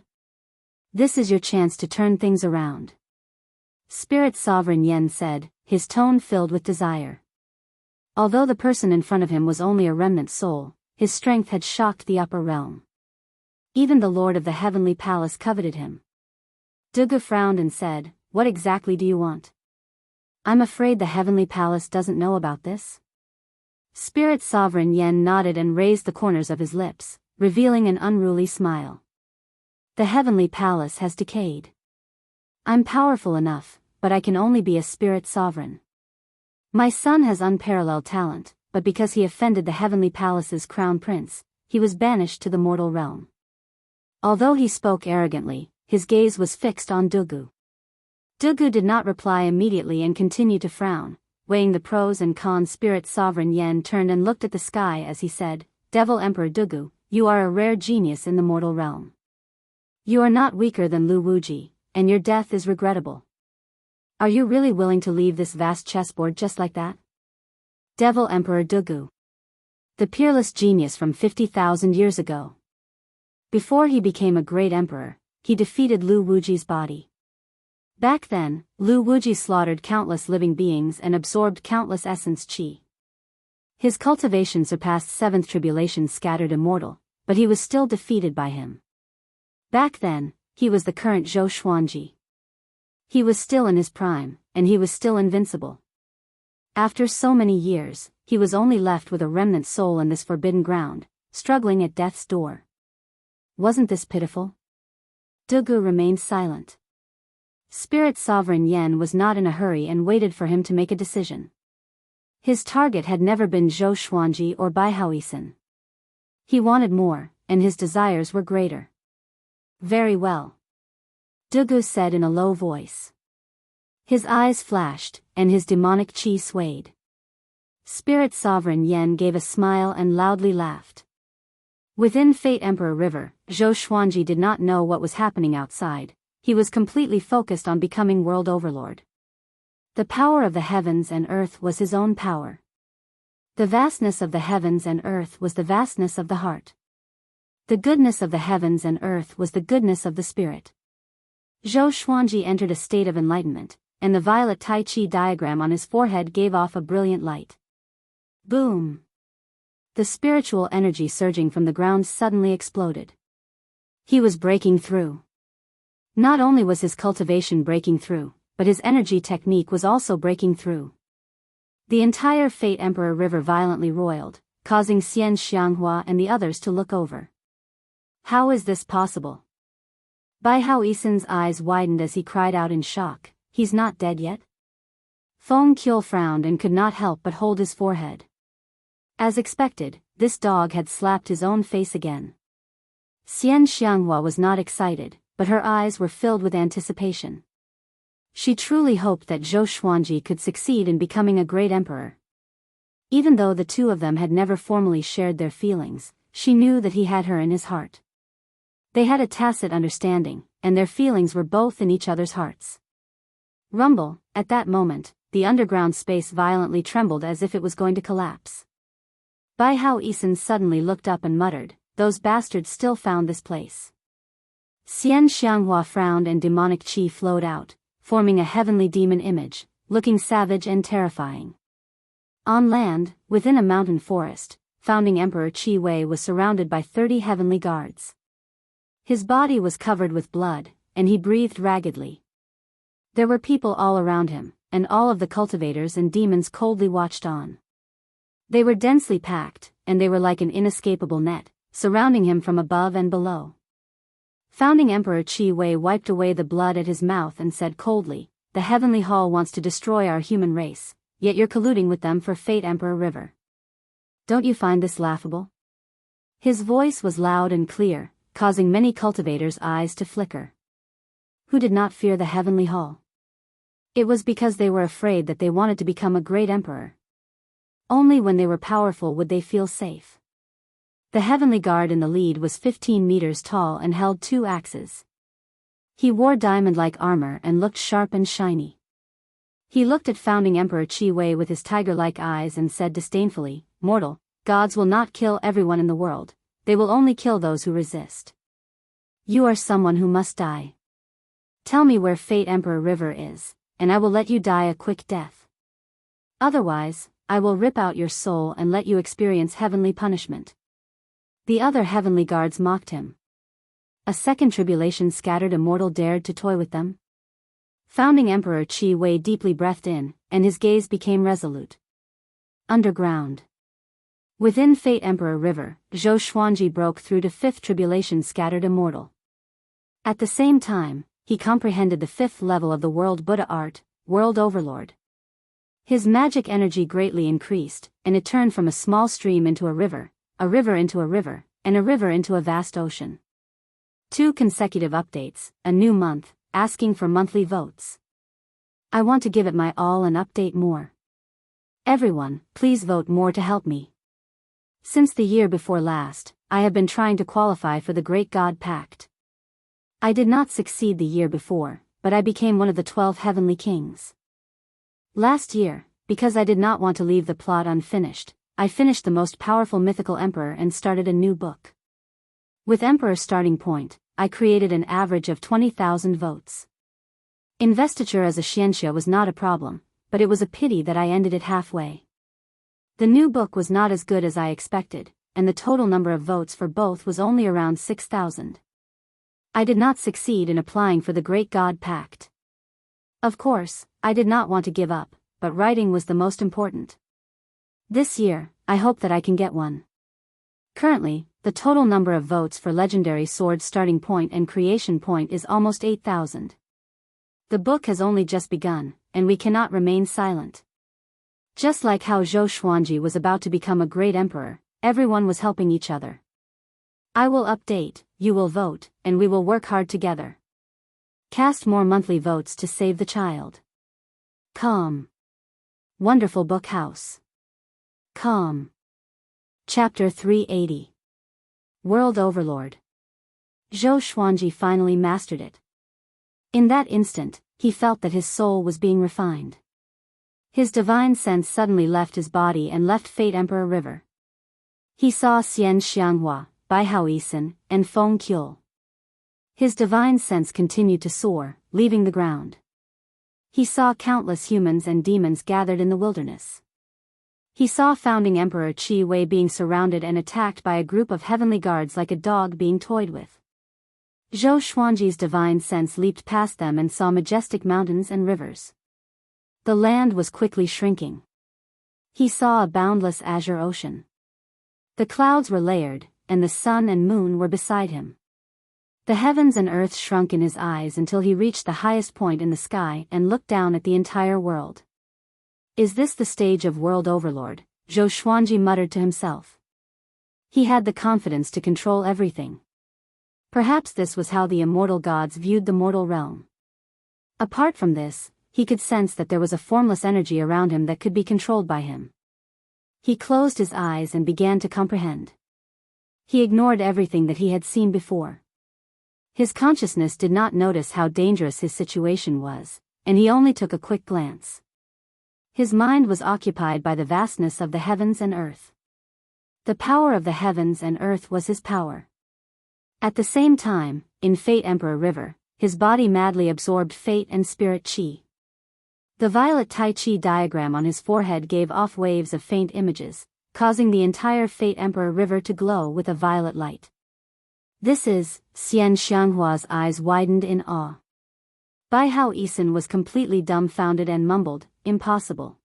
This is your chance to turn things around. Spirit Sovereign Yen said, his tone filled with desire. Although the person in front of him was only a remnant soul, his strength had shocked the upper realm. Even the Lord of the Heavenly Palace coveted him. Dugu frowned and said, what exactly do you want? I'm afraid the Heavenly Palace doesn't know about this. Spirit Sovereign Yen nodded and raised the corners of his lips, revealing an unruly smile. The Heavenly Palace has decayed. I'm powerful enough, but I can only be a spirit sovereign. My son has unparalleled talent, but because he offended the Heavenly Palace's crown prince, he was banished to the mortal realm. Although he spoke arrogantly, his gaze was fixed on Dugu. Dugu did not reply immediately and continued to frown, weighing the pros and cons. Spirit Sovereign Yen turned and looked at the sky as he said, Devil Emperor Dugu, you are a rare genius in the mortal realm. You are not weaker than Lu Wuji, and your death is regrettable. Are you really willing to leave this vast chessboard just like that? Devil Emperor Dugu. The peerless genius from 50,000 years ago. Before he became a great emperor, he defeated Lu Wuji's body. Back then, Lu Wuji slaughtered countless living beings and absorbed countless essence qi. His cultivation surpassed seventh tribulation scattered immortal, but he was still defeated by him. Back then, he was the current Zhou Xuanji. He was still in his prime, and he was still invincible. After so many years, he was only left with a remnant soul in this forbidden ground, struggling at death's door. Wasn't this pitiful? Dugu remained silent. Spirit Sovereign Yen was not in a hurry and waited for him to make a decision. His target had never been Zhou Xuanji or Bai Haoisen. He wanted more, and his desires were greater. Very well. Dugu said in a low voice. His eyes flashed, and his demonic qi swayed. Spirit Sovereign Yen gave a smile and loudly laughed. Within Fate Emperor River, Zhou Xuanji did not know what was happening outside. He was completely focused on becoming world overlord. The power of the heavens and earth was his own power. The vastness of the heavens and earth was the vastness of the heart. The goodness of the heavens and earth was the goodness of the spirit. Zhou Xuanji entered a state of enlightenment, and the violet Tai Chi diagram on his forehead gave off a brilliant light. Boom! The spiritual energy surging from the ground suddenly exploded. He was breaking through. Not only was his cultivation breaking through, but his energy technique was also breaking through. The entire Fate Emperor River violently roiled, causing Xian Xianghua and the others to look over. How is this possible? Bai Haoisen's eyes widened as he cried out in shock, he's not dead yet? Feng Qiu frowned and could not help but hold his forehead. As expected, this dog had slapped his own face again. Xian Xianghua was not excited, but her eyes were filled with anticipation. She truly hoped that Zhou Xuanji could succeed in becoming a great emperor. Even though the two of them had never formally shared their feelings, she knew that he had her in his heart. They had a tacit understanding, and their feelings were both in each other's hearts. Rumble, at that moment, the underground space violently trembled as if it was going to collapse. Bai Haoisen suddenly looked up and muttered, those bastards still found this place. Xian Xianghua frowned and demonic qi flowed out, forming a heavenly demon image, looking savage and terrifying. On land, within a mountain forest, founding Emperor Qi Wei was surrounded by 30 heavenly guards. His body was covered with blood, and he breathed raggedly. There were people all around him, and all of the cultivators and demons coldly watched on. They were densely packed, and they were like an inescapable net, surrounding him from above and below. Founding Emperor Qi Wei wiped away the blood at his mouth and said coldly, the Heavenly Hall wants to destroy our human race, yet you're colluding with them for Fate Emperor River. Don't you find this laughable? His voice was loud and clear, causing many cultivators' eyes to flicker. Who did not fear the Heavenly Hall? It was because they were afraid that they wanted to become a great emperor. Only when they were powerful would they feel safe. The heavenly guard in the lead was 15 meters tall and held 2 axes. He wore diamond-like armor and looked sharp and shiny. He looked at founding Emperor Qi Wei with his tiger-like eyes and said disdainfully, mortal, gods will not kill everyone in the world, they will only kill those who resist. You are someone who must die. Tell me where Fate Emperor River is, and I will let you die a quick death. Otherwise, I will rip out your soul and let you experience heavenly punishment. The other heavenly guards mocked him. A second tribulation scattered immortal dared to toy with them? Founding Emperor Qi Wei deeply breathed in, and his gaze became resolute. Underground. Within Fate Emperor River, Zhou Xuanji broke through to 5th tribulation scattered immortal. At the same time, he comprehended the 5th level of the world Buddha art, world overlord. His magic energy greatly increased, and it turned from a small stream into a river into a river, and a river into a vast ocean. 2 consecutive updates, a new month, asking for monthly votes. I want to give it my all and update more. Everyone, please vote more to help me. Since the year before last, I have been trying to qualify for the Great God Pact. I did not succeed the year before, but I became one of the 12 heavenly kings. Last year, because I did not want to leave the plot unfinished, I finished the most powerful mythical emperor and started a new book. With Emperor starting point, I created an average of 20,000 votes. Investiture as a xianxia was not a problem, but it was a pity that I ended it halfway. The new book was not as good as I expected, and the total number of votes for both was only around 6,000. I did not succeed in applying for the Great God Pact. Of course, I did not want to give up, but writing was the most important. This year, I hope that I can get one. Currently, the total number of votes for Legendary Sword starting point and creation point is almost 8,000. The book has only just begun, and we cannot remain silent. Just like how Zhou Xuanji was about to become a great emperor, everyone was helping each other. I will update, you will vote, and we will work hard together. Cast more monthly votes to save the child. Calm. Wonderful Book House. Calm. Chapter 380. World Overlord. Zhou Xuanji finally mastered it. In that instant, he felt that his soul was being refined. His divine sense suddenly left his body and left Fate Emperor River. He saw Xian Xianghua, Bai Haoisin, and Feng Qiul. His divine sense continued to soar, leaving the ground. He saw countless humans and demons gathered in the wilderness. He saw founding Emperor Qi Wei being surrounded and attacked by a group of heavenly guards like a dog being toyed with. Zhou Xuanji's divine sense leaped past them and saw majestic mountains and rivers. The land was quickly shrinking. He saw a boundless azure ocean. The clouds were layered, and the sun and moon were beside him. The heavens and earth shrunk in his eyes until he reached the highest point in the sky and looked down at the entire world. Is this the stage of World Overlord? Zhou Xuanji muttered to himself. He had the confidence to control everything. Perhaps this was how the immortal gods viewed the mortal realm. Apart from this, he could sense that there was a formless energy around him that could be controlled by him. He closed his eyes and began to comprehend. He ignored everything that he had seen before. His consciousness did not notice how dangerous his situation was, and he only took a quick glance. His mind was occupied by the vastness of the heavens and earth. The power of the heavens and earth was his power. At the same time, in Fate Emperor River, his body madly absorbed fate and spirit chi. The violet Tai Chi diagram on his forehead gave off waves of faint images, causing the entire Fate Emperor River to glow with a violet light. This is, Xian Xianghua's eyes widened in awe. Bai Haoisin was completely dumbfounded and mumbled, impossible.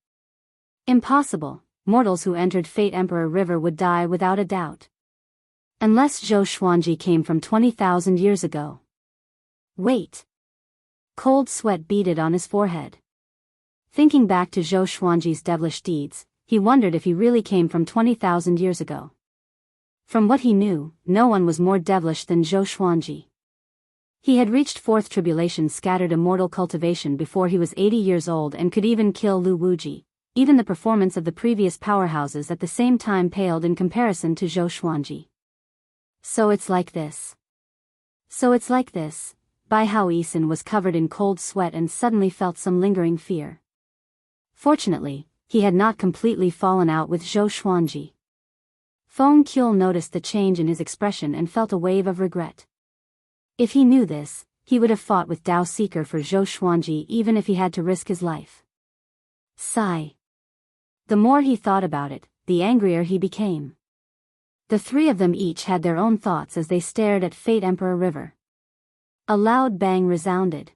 Impossible, mortals who entered Fate Emperor River would die without a doubt. Unless Zhou Xuanji came from 20,000 years ago. Wait. Cold sweat beaded on his forehead. Thinking back to Zhou Xuanji's devilish deeds, he wondered if he really came from 20,000 years ago. From what he knew, no one was more devilish than Zhou Xuanji. He had reached fourth tribulation scattered immortal cultivation before he was 80 years old and could even kill Lu Wuji. Even the performance of the previous powerhouses at the same time paled in comparison to Zhou Xuanji. So it's like this. So it's like this. Bai Haoisin was covered in cold sweat and suddenly felt some lingering fear. Fortunately, he had not completely fallen out with Zhou Xuanji. Feng Qiul noticed the change in his expression and felt a wave of regret. If he knew this, he would have fought with Dao Seeker for Zhou Xuanji even if he had to risk his life. Sigh. The more he thought about it, the angrier he became. The three of them each had their own thoughts as they stared at Fate Emperor River. A loud bang resounded.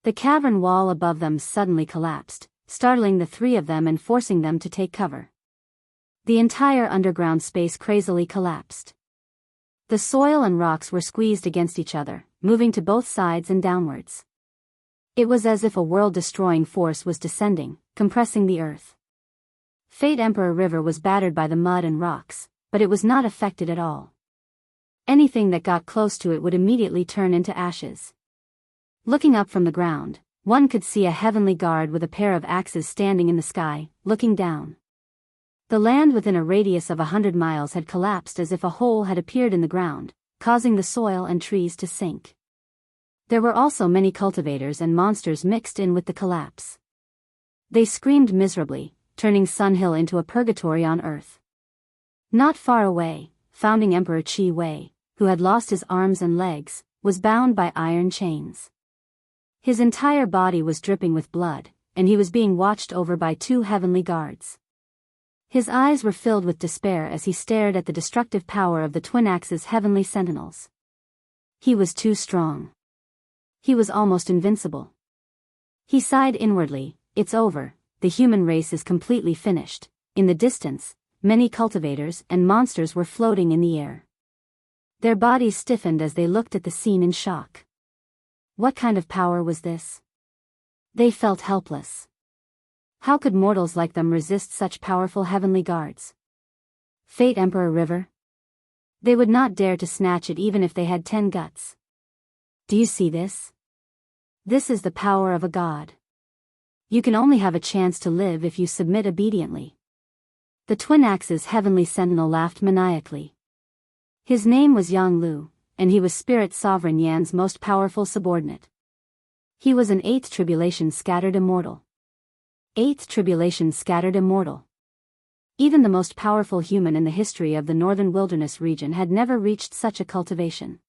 The cavern wall above them suddenly collapsed, startling the three of them and forcing them to take cover. The entire underground space crazily collapsed. The soil and rocks were squeezed against each other, moving to both sides and downwards. It was as if a world-destroying force was descending, compressing the earth. Fate Emperor River was battered by the mud and rocks, but it was not affected at all. Anything that got close to it would immediately turn into ashes. Looking up from the ground, One could see a heavenly guard with a pair of axes standing in the sky, looking down. The land within a radius of 100 miles had collapsed as if a hole had appeared in the ground, causing the soil and trees to sink. There were also many cultivators and monsters mixed in with the collapse. They screamed miserably, turning Sun Hill into a purgatory on Earth. Not far away, founding Emperor Qi Wei, who had lost his arms and legs, was bound by iron chains. His entire body was dripping with blood, and he was being watched over by 2 heavenly guards. His eyes were filled with despair as he stared at the destructive power of the Twin Axe's heavenly sentinels. He was too strong. He was almost invincible. He sighed inwardly, "It's over, the human race is completely finished." In the distance, many cultivators and monsters were floating in the air. Their bodies stiffened as they looked at the scene in shock. What kind of power was this? They felt helpless. How could mortals like them resist such powerful heavenly guards? Fate Emperor River? They would not dare to snatch it even if they had 10 guts. Do you see this? This is the power of a god. You can only have a chance to live if you submit obediently. The Twin Axe's heavenly sentinel laughed maniacally. His name was Yang Lu, and he was Spirit Sovereign Yan's most powerful subordinate. He was an 8th tribulation scattered immortal. 8th tribulation scattered immortal. Even the most powerful human in the history of the northern wilderness region had never reached such a cultivation.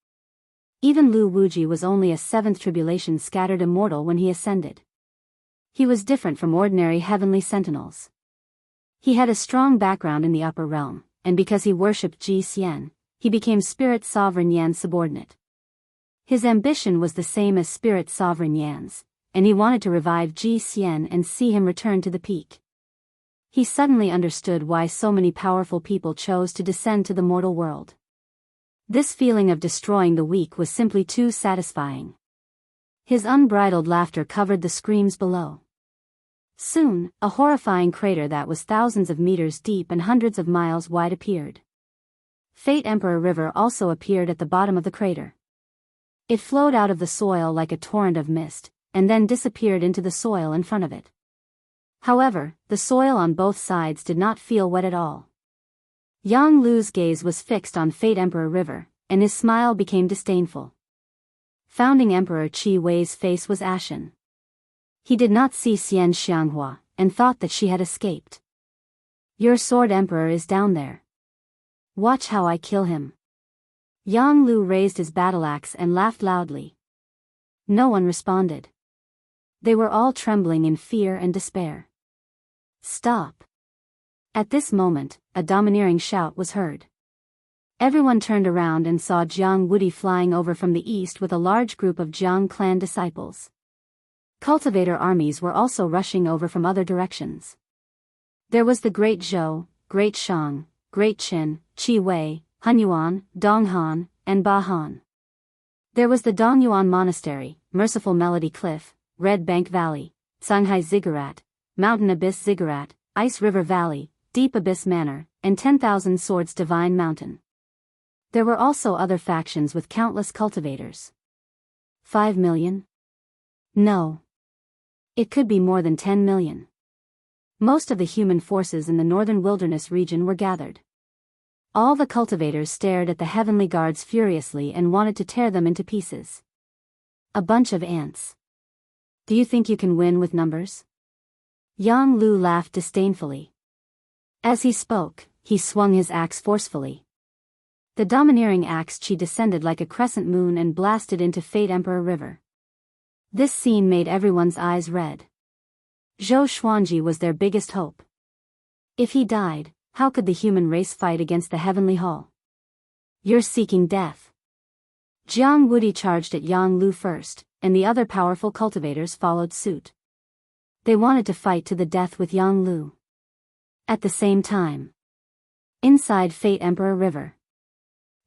Even Lu Wuji was only a 7th tribulation scattered immortal when he ascended. He was different from ordinary heavenly sentinels. He had a strong background in the upper realm, and because he worshipped Ji Xian, he became Spirit Sovereign Yan's subordinate. His ambition was the same as Spirit Sovereign Yan's, and he wanted to revive Ji Xian and see him return to the peak. He suddenly understood why so many powerful people chose to descend to the mortal world. This feeling of destroying the weak was simply too satisfying. His unbridled laughter covered the screams below. Soon, a horrifying crater that was thousands of meters deep and hundreds of miles wide appeared. Fate Emperor River also appeared at the bottom of the crater. It flowed out of the soil like a torrent of mist, and then disappeared into the soil in front of it. However, the soil on both sides did not feel wet at all. Yang Lu's gaze was fixed on Fate Emperor River, and his smile became disdainful. Founding Emperor Qi Wei's face was ashen. He did not see Xian Xianghua, and thought that she had escaped. "Your sword emperor is down there. Watch how I kill him." Yang Lu raised his battle axe and laughed loudly. No one responded. They were all trembling in fear and despair. "Stop!" At this moment, a domineering shout was heard. Everyone turned around and saw Jiang Wudi flying over from the east with a large group of Jiang clan disciples. Cultivator armies were also rushing over from other directions. There was the Great Zhou, Great Shang, Great Qin, Qi Wei, Hunyuan, Donghan, and Ba Han. There was the Dongyuan Monastery, Merciful Melody Cliff, Red Bank Valley, Sanghai Ziggurat, Mountain Abyss Ziggurat, Ice River Valley, Deep Abyss Manor, and 10,000 Swords Divine Mountain. There were also other factions with countless cultivators. 5 million? No. It could be more than 10 million. Most of the human forces in the northern wilderness region were gathered. All the cultivators stared at the heavenly guards furiously and wanted to tear them into pieces. A bunch of ants. Do you think you can win with numbers? Yang Lu laughed disdainfully. As he spoke, he swung his axe forcefully. The domineering axe chi descended like a crescent moon and blasted into Fate Emperor River. This scene made everyone's eyes red. Zhou Xuanji was their biggest hope. If he died, how could the human race fight against the heavenly hall? "You're seeking death." Jiang Wudi charged at Yang Lu first, and the other powerful cultivators followed suit. They wanted to fight to the death with Yang Lu. At the same time, inside Fate Emperor River,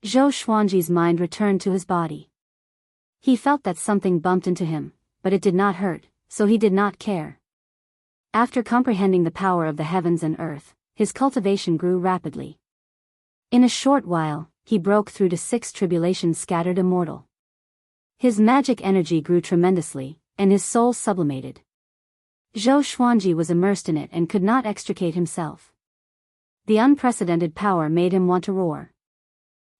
Zhou Xuanji's mind returned to his body. He felt that something bumped into him, but it did not hurt, so he did not care. After comprehending the power of the heavens and earth, his cultivation grew rapidly. In a short while, he broke through to 6 tribulations scattered immortal. His magic energy grew tremendously, and his soul sublimated. Zhou Xuanji was immersed in it and could not extricate himself. The unprecedented power made him want to roar.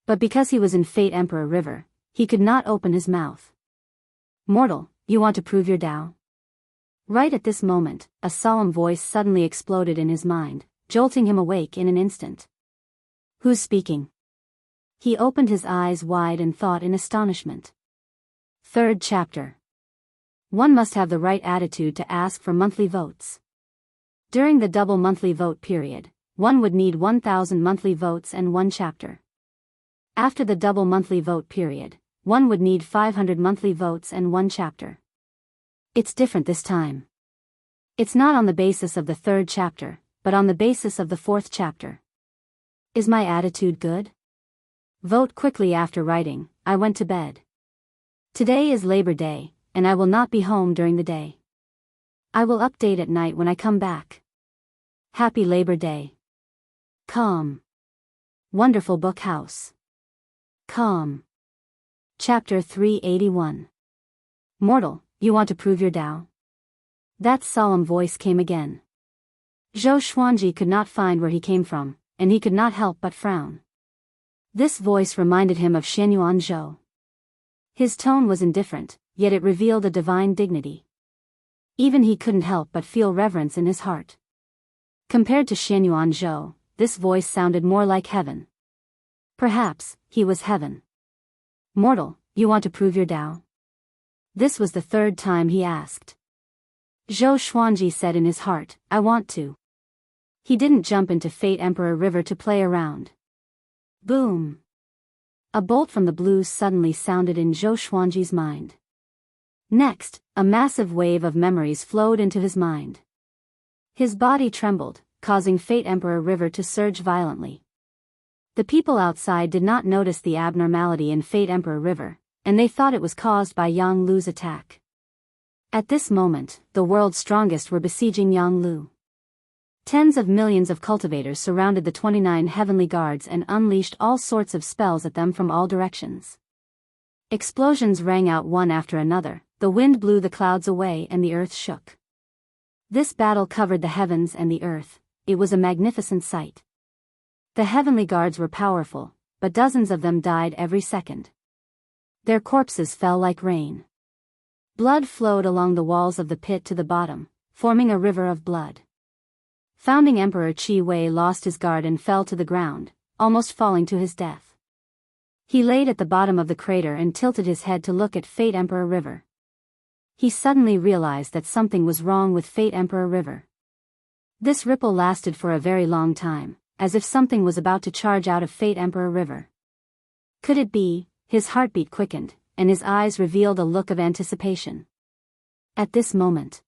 But because he was in Fate Emperor River, he could not open his mouth. "Mortal, you want to prove your Tao?" Right at this moment, a solemn voice suddenly exploded in his mind, jolting him awake in an instant. "Who's speaking?" He opened his eyes wide and thought in astonishment. Third chapter. One must have the right attitude to ask for monthly votes. During the double monthly vote period, one would need 1,000 monthly votes and one chapter. After the double monthly vote period, one would need 500 monthly votes and one chapter. It's different this time. It's not on the basis of the third chapter, but on the basis of the fourth chapter. Is my attitude good? Vote quickly. After writing, I went to bed. Today is Labor Day, and I will not be home during the day. I will update at night when I come back. Happy Labor Day. Calm. Wonderful Book House. Calm. Chapter 381. Mortal, you want to prove your Tao? That solemn voice came again. Zhou Xuanji could not find where he came from, and he could not help but frown. This voice reminded him of Shenyuan Zhou. His tone was indifferent, yet it revealed a divine dignity. Even he couldn't help but feel reverence in his heart. Compared to Shenyuan Zhou, this voice sounded more like heaven. Perhaps he was heaven. Mortal, you want to prove your Tao? This was the third time he asked. Zhou Xuanji said in his heart, I want to. He didn't jump into Fate Emperor River to play around. Boom! A bolt from the blues suddenly sounded in Zhou Xuanji's mind. Next, a massive wave of memories flowed into his mind. His body trembled, causing Fate Emperor River to surge violently. The people outside did not notice the abnormality in Fate Emperor River, and they thought it was caused by Yang Lu's attack. At this moment, the world's strongest were besieging Yang Lu. Tens of millions of cultivators surrounded the 29 heavenly guards and unleashed all sorts of spells at them from all directions. Explosions rang out one after another, the wind blew the clouds away and the earth shook. This battle covered the heavens and the earth. It was a magnificent sight. The heavenly guards were powerful, but dozens of them died every second. Their corpses fell like rain. Blood flowed along the walls of the pit to the bottom, forming a river of blood. Founding Emperor Qi Wei lost his guard and fell to the ground, almost falling to his death. He laid at the bottom of the crater and tilted his head to look at Fate Emperor River. He suddenly realized that something was wrong with Fate Emperor River. This ripple lasted for a very long time, as if something was about to charge out of Fate Emperor River. Could it be? His heartbeat quickened, and his eyes revealed a look of anticipation. At this moment,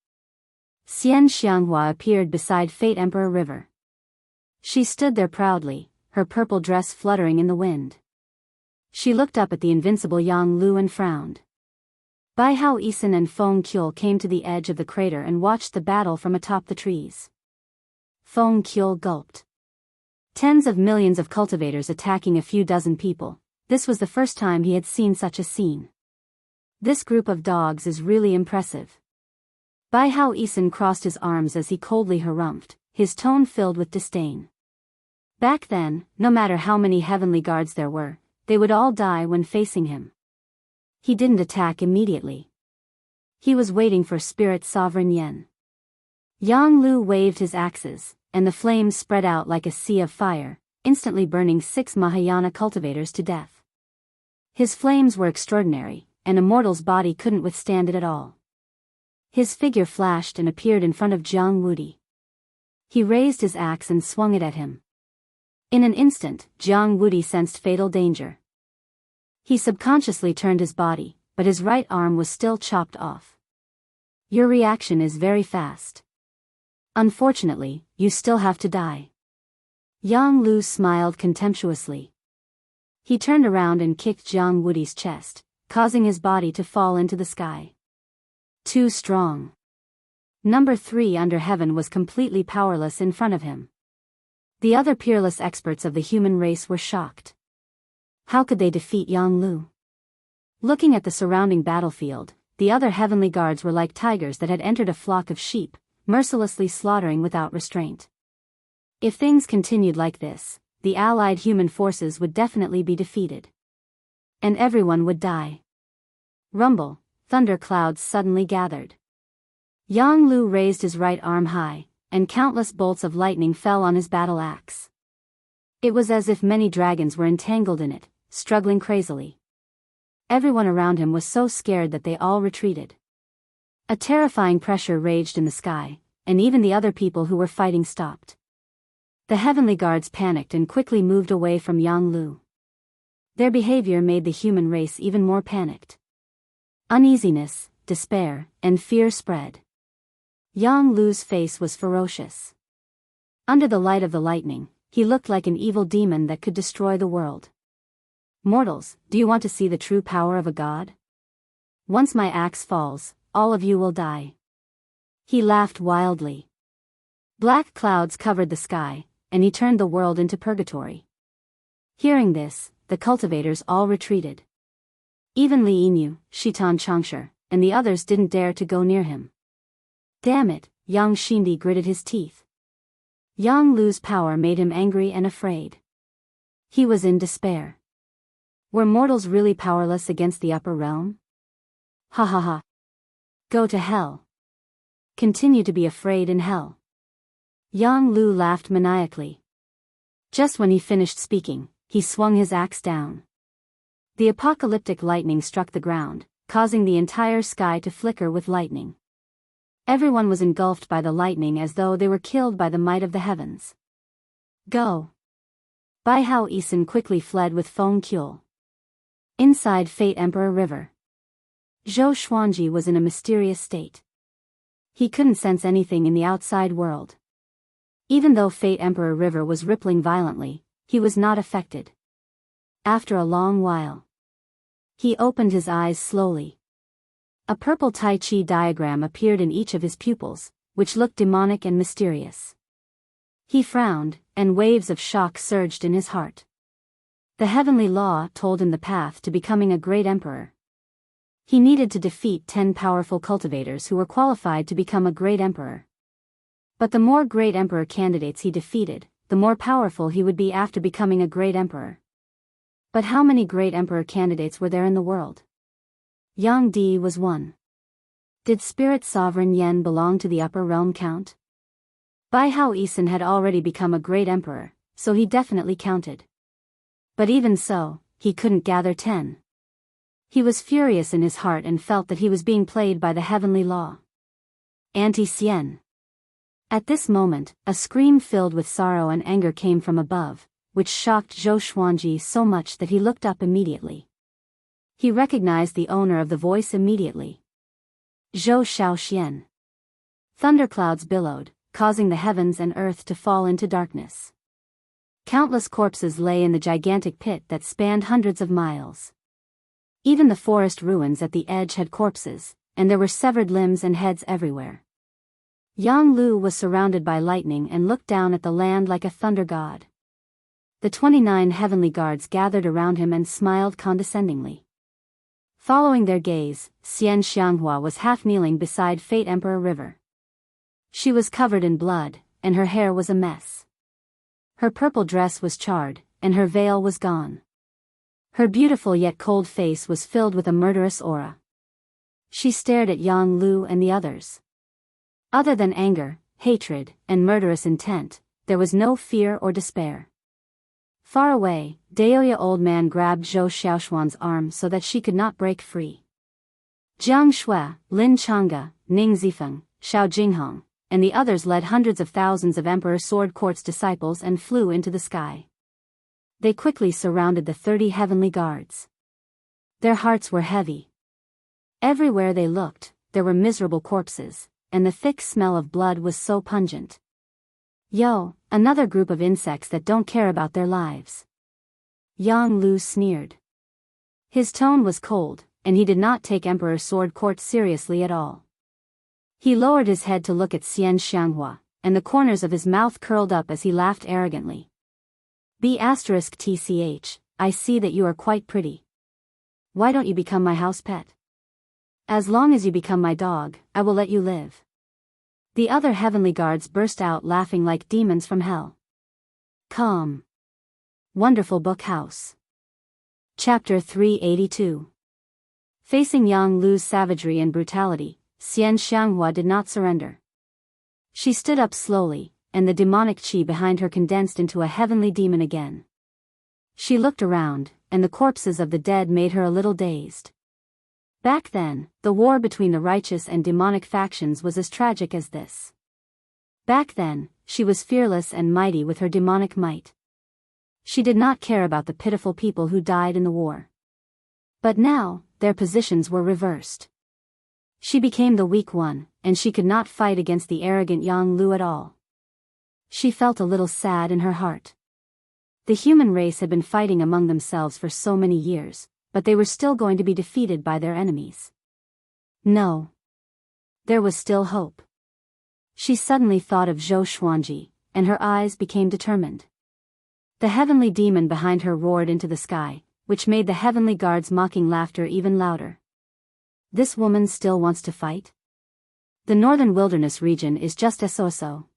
Xian Xianghua appeared beside Fate Emperor River. She stood there proudly, her purple dress fluttering in the wind. She looked up at the invincible Yang Lu and frowned. Bai Hao Isin and Feng Qiul came to the edge of the crater and watched the battle from atop the trees. Feng Qiul gulped. Tens of millions of cultivators attacking a few dozen people. This was the first time he had seen such a scene. This group of dogs is really impressive. Bai Hao Isin crossed his arms as he coldly harumphed, his tone filled with disdain. Back then, no matter how many heavenly guards there were, they would all die when facing him. He didn't attack immediately. He was waiting for Spirit Sovereign Yen. Yang Lu waved his axes, and the flames spread out like a sea of fire, instantly burning 6 Mahayana cultivators to death. His flames were extraordinary, and a mortal's body couldn't withstand it at all. His figure flashed and appeared in front of Jiang Wudi. He raised his axe and swung it at him. In an instant, Jiang Wudi sensed fatal danger. He subconsciously turned his body, but his right arm was still chopped off. Your reaction is very fast. Unfortunately, you still have to die. Yang Lu smiled contemptuously. He turned around and kicked Jiang Wudi's chest, causing his body to fall into the sky. Too strong. Number 3 under heaven was completely powerless in front of him. The other peerless experts of the human race were shocked. How could they defeat Yang Lu? Looking at the surrounding battlefield, the other heavenly guards were like tigers that had entered a flock of sheep, mercilessly slaughtering without restraint. If things continued like this, the allied human forces would definitely be defeated. And everyone would die. Rumble, thunder clouds suddenly gathered. Yang Lu raised his right arm high, and countless bolts of lightning fell on his battle axe. It was as if many dragons were entangled in it, struggling crazily. Everyone around him was so scared that they all retreated. A terrifying pressure raged in the sky, and even the other people who were fighting stopped. The heavenly guards panicked and quickly moved away from Yang Lu. Their behavior made the human race even more panicked. Uneasiness, despair, and fear spread. Yang Lu's face was ferocious. Under the light of the lightning, he looked like an evil demon that could destroy the world. Mortals, do you want to see the true power of a god? Once my axe falls, all of you will die. He laughed wildly. Black clouds covered the sky, and he turned the world into purgatory. Hearing this, the cultivators all retreated. Even Li Yinyu, Shitan Changsher, and the others didn't dare to go near him. Damn it, Yang Shindi gritted his teeth. Yang Lu's power made him angry and afraid. He was in despair. Were mortals really powerless against the upper realm? Ha ha ha. Go to hell. Continue to be afraid in hell. Yang Lu laughed maniacally. Just when he finished speaking, he swung his axe down. The apocalyptic lightning struck the ground, causing the entire sky to flicker with lightning. Everyone was engulfed by the lightning as though they were killed by the might of the heavens. Go. Bai Hao Isin quickly fled with Feng Kyul. Inside Fate Emperor River, Zhou Xuanji was in a mysterious state. He couldn't sense anything in the outside world. Even though Fate Emperor River was rippling violently, he was not affected. After a long while, he opened his eyes slowly. A purple Tai Chi diagram appeared in each of his pupils, which looked demonic and mysterious. He frowned, and waves of shock surged in his heart. The heavenly law told him the path to becoming a great emperor. He needed to defeat 10 powerful cultivators who were qualified to become a great emperor. But the more great emperor candidates he defeated, the more powerful he would be after becoming a great emperor. But how many great emperor candidates were there in the world? Yang Di was one. Did Spirit Sovereign Yen belong to the upper realm count? Bai Hao Isin had already become a great emperor, so he definitely counted. But even so, he couldn't gather 10. He was furious in his heart and felt that he was being played by the heavenly law. Anti-Sien. At this moment, a scream filled with sorrow and anger came from above, which shocked Zhou Xuanji so much that he looked up immediately. He recognized the owner of the voice immediately. Zhou Xiaoxian. Thunderclouds billowed, causing the heavens and earth to fall into darkness. Countless corpses lay in the gigantic pit that spanned hundreds of miles. Even the forest ruins at the edge had corpses, and there were severed limbs and heads everywhere. Yang Lu was surrounded by lightning and looked down at the land like a thunder god. The 29 heavenly guards gathered around him and smiled condescendingly. Following their gaze, Xian Xianghua was half-kneeling beside Fate Emperor River. She was covered in blood, and her hair was a mess. Her purple dress was charred, and her veil was gone. Her beautiful yet cold face was filled with a murderous aura. She stared at Yang Lu and the others. Other than anger, hatred, and murderous intent, there was no fear or despair. Far away, Daoya Old Man grabbed Zhou Xiaoshuan's arm so that she could not break free. Jiang Shui, Lin Changge, Ning Zifeng, Xiao Jinghong, and the others led hundreds of thousands of Emperor Sword Court's disciples and flew into the sky. They quickly surrounded the 30 heavenly guards. Their hearts were heavy. Everywhere they looked, there were miserable corpses, and the thick smell of blood was so pungent. Yo, another group of insects that don't care about their lives. Yang Lu sneered. His tone was cold, and he did not take Emperor Sword Court seriously at all. He lowered his head to look at Xian Xianghua, and the corners of his mouth curled up as he laughed arrogantly. *TCH, I see that you are quite pretty. Why don't you become my house pet? As long as you become my dog, I will let you live. The other heavenly guards burst out laughing like demons from hell. Calm. Wonderful Book House. Chapter 382. Facing Yang Lu's savagery and brutality, Xian Xianghua did not surrender. She stood up slowly, and the demonic qi behind her condensed into a heavenly demon again. She looked around, and the corpses of the dead made her a little dazed. Back then, the war between the righteous and demonic factions was as tragic as this. Back then, she was fearless and mighty with her demonic might. She did not care about the pitiful people who died in the war. But now, their positions were reversed. She became the weak one, and she could not fight against the arrogant Yang Lu at all. She felt a little sad in her heart. The human race had been fighting among themselves for so many years, but they were still going to be defeated by their enemies. No. There was still hope. She suddenly thought of Zhou Xuanji, and her eyes became determined. The heavenly demon behind her roared into the sky, which made the heavenly guards' mocking laughter even louder. This woman still wants to fight? The northern wilderness region is just so.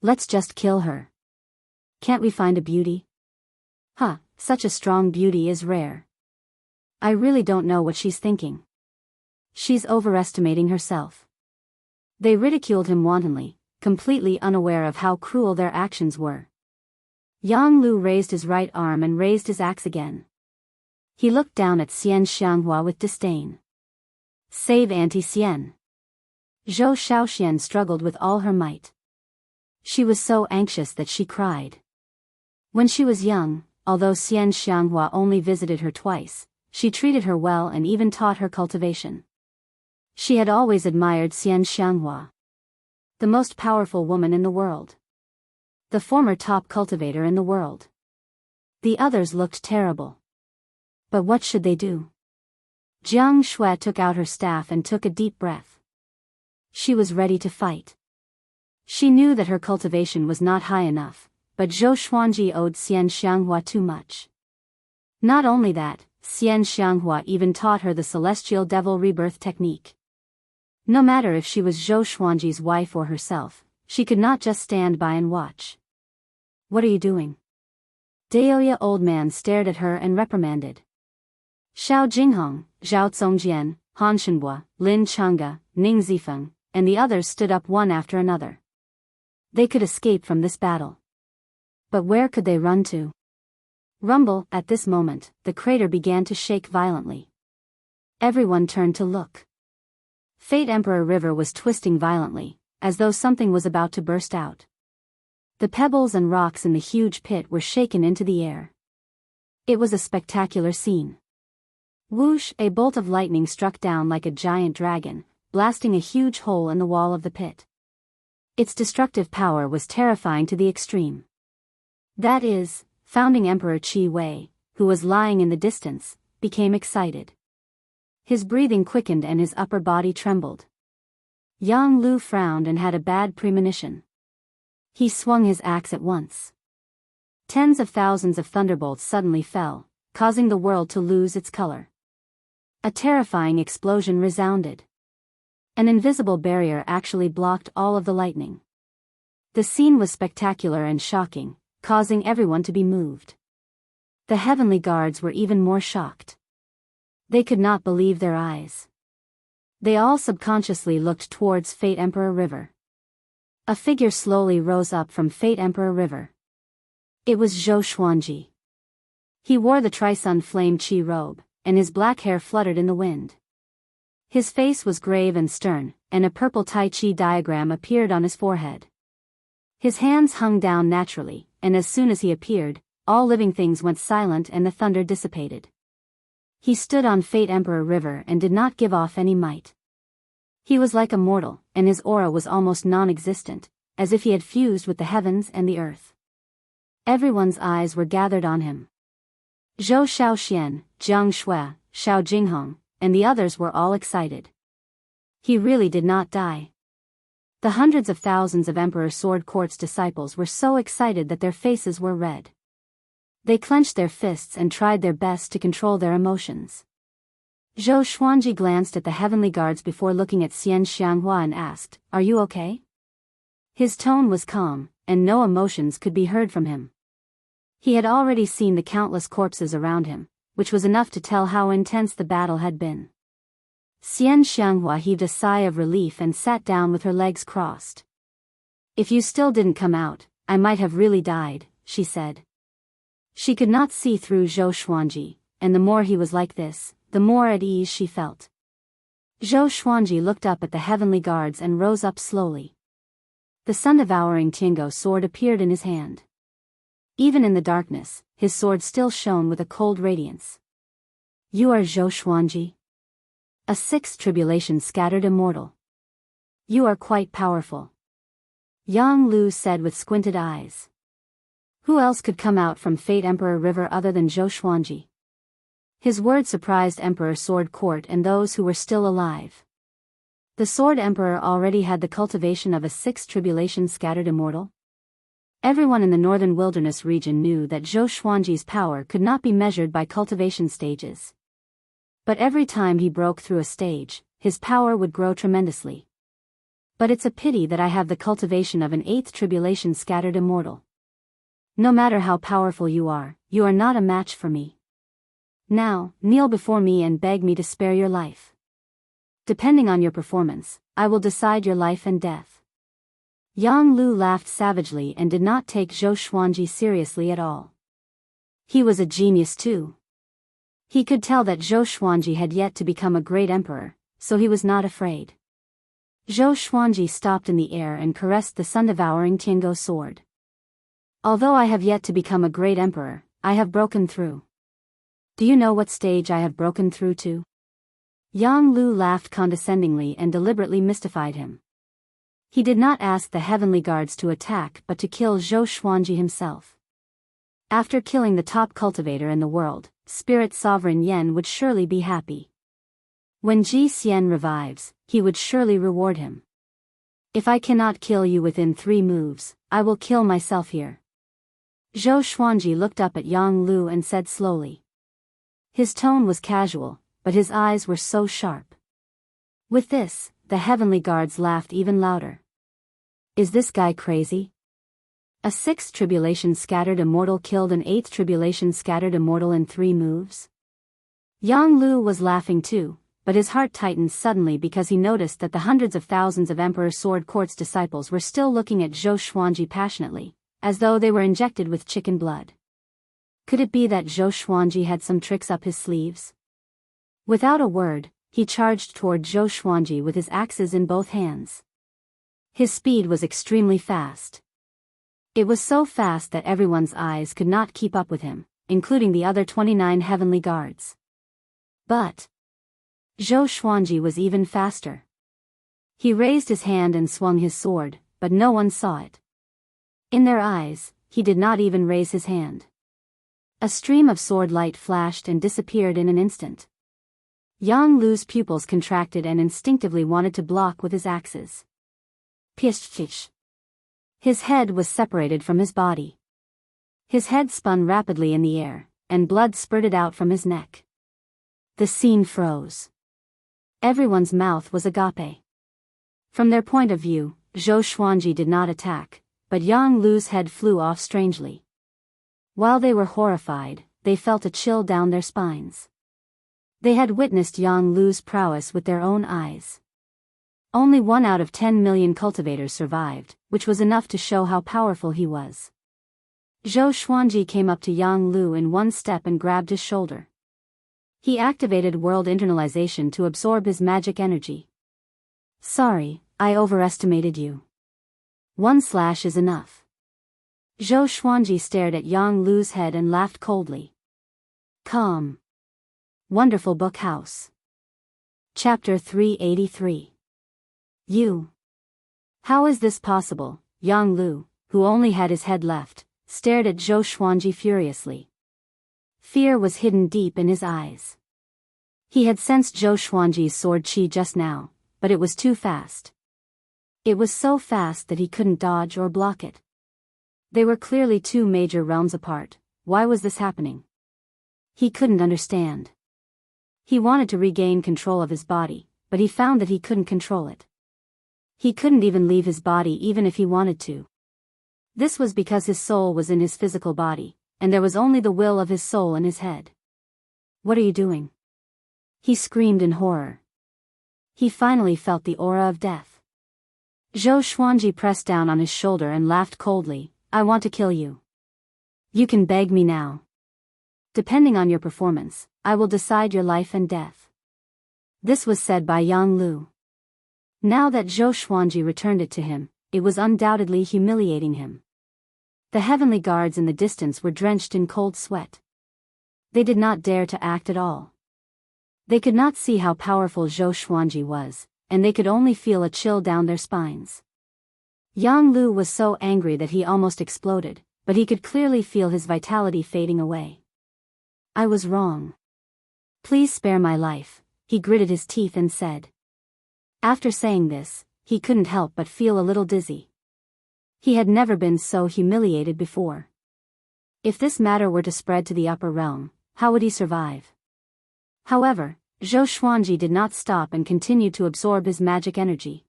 Let's just kill her. Can't we find a beauty? Such a strong beauty is rare. I really don't know what she's thinking. She's overestimating herself. They ridiculed him wantonly, completely unaware of how cruel their actions were. Yang Lu raised his right arm and raised his axe again. He looked down at Xian Xianghua with disdain. Save Auntie Xian. Zhou Shaoxian struggled with all her might. She was so anxious that she cried. When she was young, although Xian Xianghua only visited her twice, she treated her well and even taught her cultivation. She had always admired Xian Xianghua, the most powerful woman in the world. The former top cultivator in the world. The others looked terrible. But what should they do? Jiang Shui took out her staff and took a deep breath. She was ready to fight. She knew that her cultivation was not high enough, but Zhou Xuanji owed Xian Xianghua too much. Not only that, Xian Xianghua even taught her the celestial devil rebirth technique. No matter if she was Zhou Xuanji's wife or herself, she could not just stand by and watch. What are you doing? Daoya old man stared at her and reprimanded. Xiao Jinghong, Zhao Zongjian, Han Shenhua, Lin Changge, Ning Zifeng, and the others stood up one after another. They could escape from this battle. But where could they run to? Rumble, at this moment, the crater began to shake violently. Everyone turned to look. Fate Emperor River was twisting violently, as though something was about to burst out. The pebbles and rocks in the huge pit were shaken into the air. It was a spectacular scene. Whoosh! A bolt of lightning struck down like a giant dragon, blasting a huge hole in the wall of the pit. Its destructive power was terrifying to the extreme. That is, founding Emperor Qi Wei, who was lying in the distance, became excited. His breathing quickened and his upper body trembled. Yang Lu frowned and had a bad premonition. He swung his axe at once. Tens of thousands of thunderbolts suddenly fell, causing the world to lose its color. A terrifying explosion resounded. An invisible barrier actually blocked all of the lightning. The scene was spectacular and shocking, causing everyone to be moved. The heavenly guards were even more shocked. They could not believe their eyes. They all subconsciously looked towards Fate Emperor River. A figure slowly rose up from Fate Emperor River. It was Zhou Xuanji. He wore the Trisun Flame Qi robe, and his black hair fluttered in the wind. His face was grave and stern, and a purple Tai Chi diagram appeared on his forehead. His hands hung down naturally, and as soon as he appeared, all living things went silent and the thunder dissipated. He stood on Fate Emperor River and did not give off any might. He was like a mortal, and his aura was almost non-existent, as if he had fused with the heavens and the earth. Everyone's eyes were gathered on him. Zhou Shaoxian, Jiang Shui, Xiao Jinghong, and the others were all excited. He really did not die. The hundreds of thousands of Emperor Sword Court's disciples were so excited that their faces were red. They clenched their fists and tried their best to control their emotions. Zhou Xuanji glanced at the heavenly guards before looking at Xian Xianghua and asked, "Are you okay?" His tone was calm, and no emotions could be heard from him. He had already seen the countless corpses around him, which was enough to tell how intense the battle had been. Xian Xianghua heaved a sigh of relief and sat down with her legs crossed. "If you still didn't come out, I might have really died," she said. She could not see through Zhou Xuanji, and the more he was like this, the more at ease she felt. Zhou Xuanji looked up at the heavenly guards and rose up slowly. The sun-devouring Tiango sword appeared in his hand. Even in the darkness, his sword still shone with a cold radiance. "You are Zhou Xuanji? A sixth tribulation scattered immortal. You are quite powerful," Yang Lu said with squinted eyes. Who else could come out from Fate Emperor River other than Zhou Xuanji? His words surprised Emperor Sword Court and those who were still alive. The Sword Emperor already had the cultivation of a sixth tribulation scattered immortal. Everyone in the northern wilderness region knew that Zhou Xuanji's power could not be measured by cultivation stages. But every time he broke through a stage, his power would grow tremendously. "But it's a pity that I have the cultivation of an eighth tribulation scattered immortal. No matter how powerful you are not a match for me. Now, kneel before me and beg me to spare your life. Depending on your performance, I will decide your life and death." Yang Lu laughed savagely and did not take Zhou Xuanji seriously at all. He was a genius too. He could tell that Zhou Xuanji had yet to become a great emperor, so he was not afraid. Zhou Xuanji stopped in the air and caressed the sun-devouring Tiango sword. "Although I have yet to become a great emperor, I have broken through. Do you know what stage I have broken through to?" Yang Lu laughed condescendingly and deliberately mystified him. He did not ask the heavenly guards to attack but to kill Zhou Xuanji himself. After killing the top cultivator in the world, Spirit Sovereign Yen would surely be happy. When Ji Xian revives, he would surely reward him. "If I cannot kill you within 3 moves, I will kill myself here." Zhou Xuanji looked up at Yang Lu and said slowly. His tone was casual, but his eyes were so sharp. With this, the heavenly guards laughed even louder. "Is this guy crazy? A sixth tribulation scattered immortal killed an eighth tribulation scattered immortal in 3 moves?" Yang Lu was laughing too, but his heart tightened suddenly because he noticed that the hundreds of thousands of Emperor Sword Court's disciples were still looking at Zhou Xuanji passionately, as though they were injected with chicken blood. Could it be that Zhou Xuanji had some tricks up his sleeves? Without a word, he charged toward Zhou Xuanji with his axes in both hands. His speed was extremely fast. It was so fast that everyone's eyes could not keep up with him, including the other 29 heavenly guards. But Zhou Xuanji was even faster. He raised his hand and swung his sword, but no one saw it. In their eyes, he did not even raise his hand. A stream of sword light flashed and disappeared in an instant. Yang Lu's pupils contracted and instinctively wanted to block with his axes. Pish. His head was separated from his body. His head spun rapidly in the air, and blood spurted out from his neck. The scene froze. Everyone's mouth was agape. From their point of view, Zhou Xuanji did not attack, but Yang Lu's head flew off strangely. While they were horrified, they felt a chill down their spines. They had witnessed Yang Lu's prowess with their own eyes. Only 1 out of 10 million cultivators survived, which was enough to show how powerful he was. Zhou Xuanji came up to Yang Lu in one step and grabbed his shoulder. He activated world internalization to absorb his magic energy. "Sorry, I overestimated you. 1/ is enough." Zhou Xuanji stared at Yang Lu's head and laughed coldly. Calm. Wonderful Book House. Chapter 383. You. How is this possible? Yang Lu, who only had his head left, stared at Zhou Xuanji furiously. Fear was hidden deep in his eyes. He had sensed Zhou Xuanji's sword chi just now, but it was too fast. It was so fast that he couldn't dodge or block it. They were clearly 2 major realms apart. Why was this happening? He couldn't understand. He wanted to regain control of his body, but he found that he couldn't control it. He couldn't even leave his body even if he wanted to. This was because his soul was in his physical body, and there was only the will of his soul in his head. "What are you doing?" he screamed in horror. He finally felt the aura of death. Zhou Xuanji pressed down on his shoulder and laughed coldly. "I want to kill you. You can beg me now. Depending on your performance, I will decide your life and death." This was said by Yang Lu. Now that Zhou Xuanji returned it to him, it was undoubtedly humiliating him. The heavenly guards in the distance were drenched in cold sweat. They did not dare to act at all. They could not see how powerful Zhou Xuanji was, and they could only feel a chill down their spines. Yang Lu was so angry that he almost exploded, but he could clearly feel his vitality fading away. "I was wrong. Please spare my life," he gritted his teeth and said. After saying this, he couldn't help but feel a little dizzy. He had never been so humiliated before. If this matter were to spread to the upper realm, how would he survive? However, Zhou Xuanji did not stop and continued to absorb his magic energy.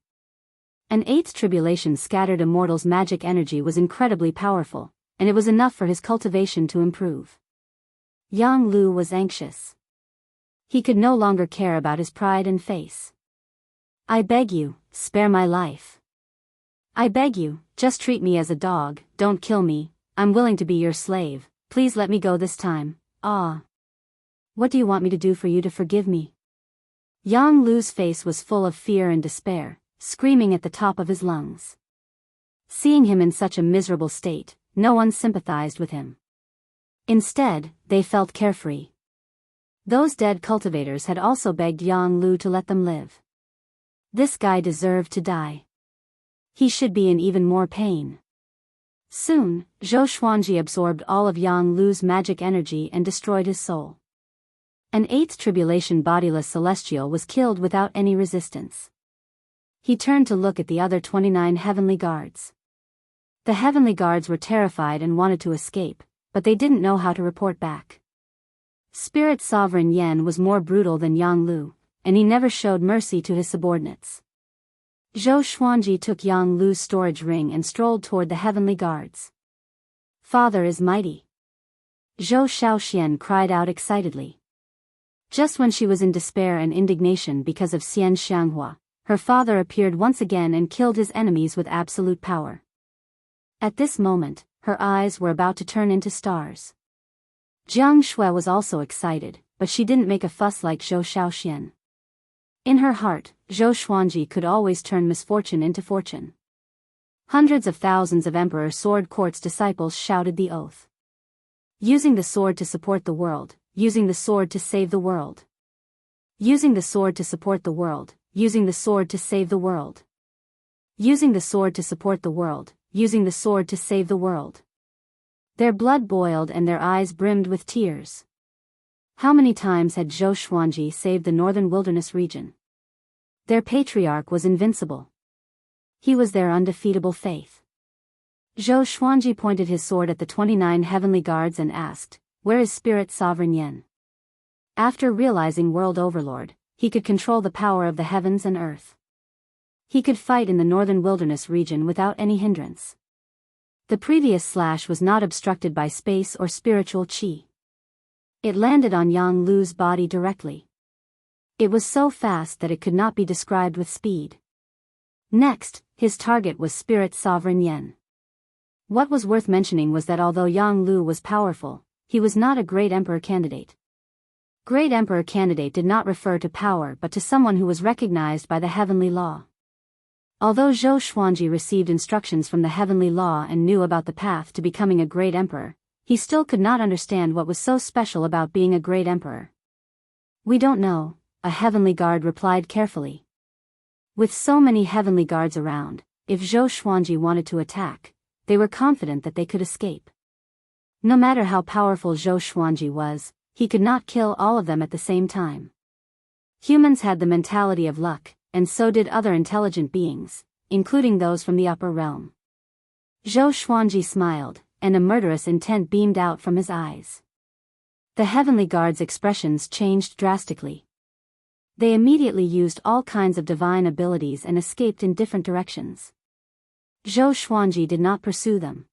An eighth tribulation scattered immortal's magic energy was incredibly powerful, and it was enough for his cultivation to improve. Yang Lu was anxious. He could no longer care about his pride and face. "I beg you, spare my life. I beg you, just treat me as a dog, don't kill me, I'm willing to be your slave, please let me go this time." "Ah. What do you want me to do for you to forgive me?" Yang Lu's face was full of fear and despair, screaming at the top of his lungs. Seeing him in such a miserable state, no one sympathized with him. Instead, they felt carefree. Those dead cultivators had also begged Yang Lu to let them live. This guy deserved to die. He should be in even more pain. Soon, Zhou Xuanji absorbed all of Yang Lu's magic energy and destroyed his soul. An eighth tribulation bodiless celestial was killed without any resistance. He turned to look at the other 29 heavenly guards. The heavenly guards were terrified and wanted to escape, but they didn't know how to report back. Spirit Sovereign Yen was more brutal than Yang Lu, and he never showed mercy to his subordinates. Zhou Xuanji took Yang Lu's storage ring and strolled toward the heavenly guards. "Father is mighty," Zhou Shaoxian cried out excitedly. Just when she was in despair and indignation because of Xian Xianghua, her father appeared once again and killed his enemies with absolute power. At this moment, her eyes were about to turn into stars. Jiang Shui was also excited, but she didn't make a fuss like Zhou Shaoxian. In her heart, Zhou Xuanji could always turn misfortune into fortune. Hundreds of thousands of Emperor Sword Court's disciples shouted the oath. Using the sword to support the world, using the sword to save the world. Using the sword to support the world, using the sword to save the world. Using the sword to support the world, using the sword to save the world. Their blood boiled and their eyes brimmed with tears. How many times had Zhou Xuanji saved the northern wilderness region? Their patriarch was invincible. He was their undefeatable faith. Zhou Xuanji pointed his sword at the 29 heavenly guards and asked, "Where is Spirit Sovereign Yen?" After realizing World Overlord, he could control the power of the heavens and earth. He could fight in the northern wilderness region without any hindrance. The previous slash was not obstructed by space or spiritual chi. It landed on Yang Lu's body directly. It was so fast that it could not be described with speed. Next, his target was Spirit Sovereign Yen. What was worth mentioning was that although Yang Lu was powerful, he was not a great emperor candidate. Great emperor candidate did not refer to power but to someone who was recognized by the heavenly law. Although Zhou Xuanji received instructions from the heavenly law and knew about the path to becoming a great emperor, he still could not understand what was so special about being a great emperor. "We don't know," a heavenly guard replied carefully. With so many heavenly guards around, if Zhou Xuanji wanted to attack, they were confident that they could escape. No matter how powerful Zhou Xuanji was, he could not kill all of them at the same time. Humans had the mentality of luck, and so did other intelligent beings, including those from the upper realm. Zhou Xuanji smiled, and a murderous intent beamed out from his eyes. The heavenly guards' expressions changed drastically. They immediately used all kinds of divine abilities and escaped in different directions. Zhou Xuanji did not pursue them.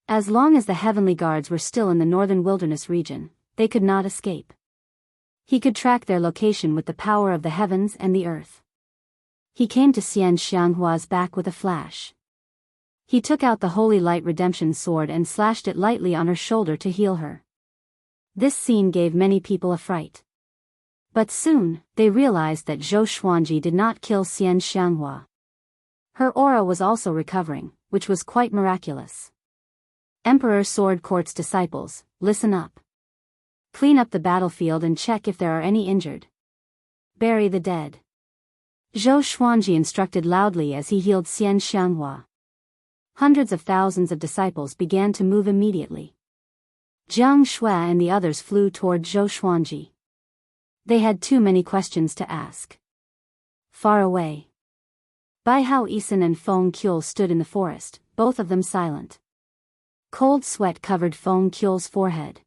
As long as the heavenly guards were still in the northern wilderness region, they could not escape. He could track their location with the power of the heavens and the earth. He came to Xian Xianghua's back with a flash. He took out the Holy Light Redemption sword and slashed it lightly on her shoulder to heal her. This scene gave many people a fright. But soon, they realized that Zhou Xuanji did not kill Xian Xianghua. Her aura was also recovering, which was quite miraculous. Emperor Sword Court's disciples, listen up. Clean up the battlefield and check if there are any injured. Bury the dead. Zhou Xuanji instructed loudly as he healed Xian Xianghua. Hundreds of thousands of disciples began to move immediately. Jiang Shui and the others flew toward Zhou Xuanji. They had too many questions to ask. Far away, Bai Hao Yisan and Feng Qiul stood in the forest, both of them silent. Cold sweat covered Feng Qiul's forehead.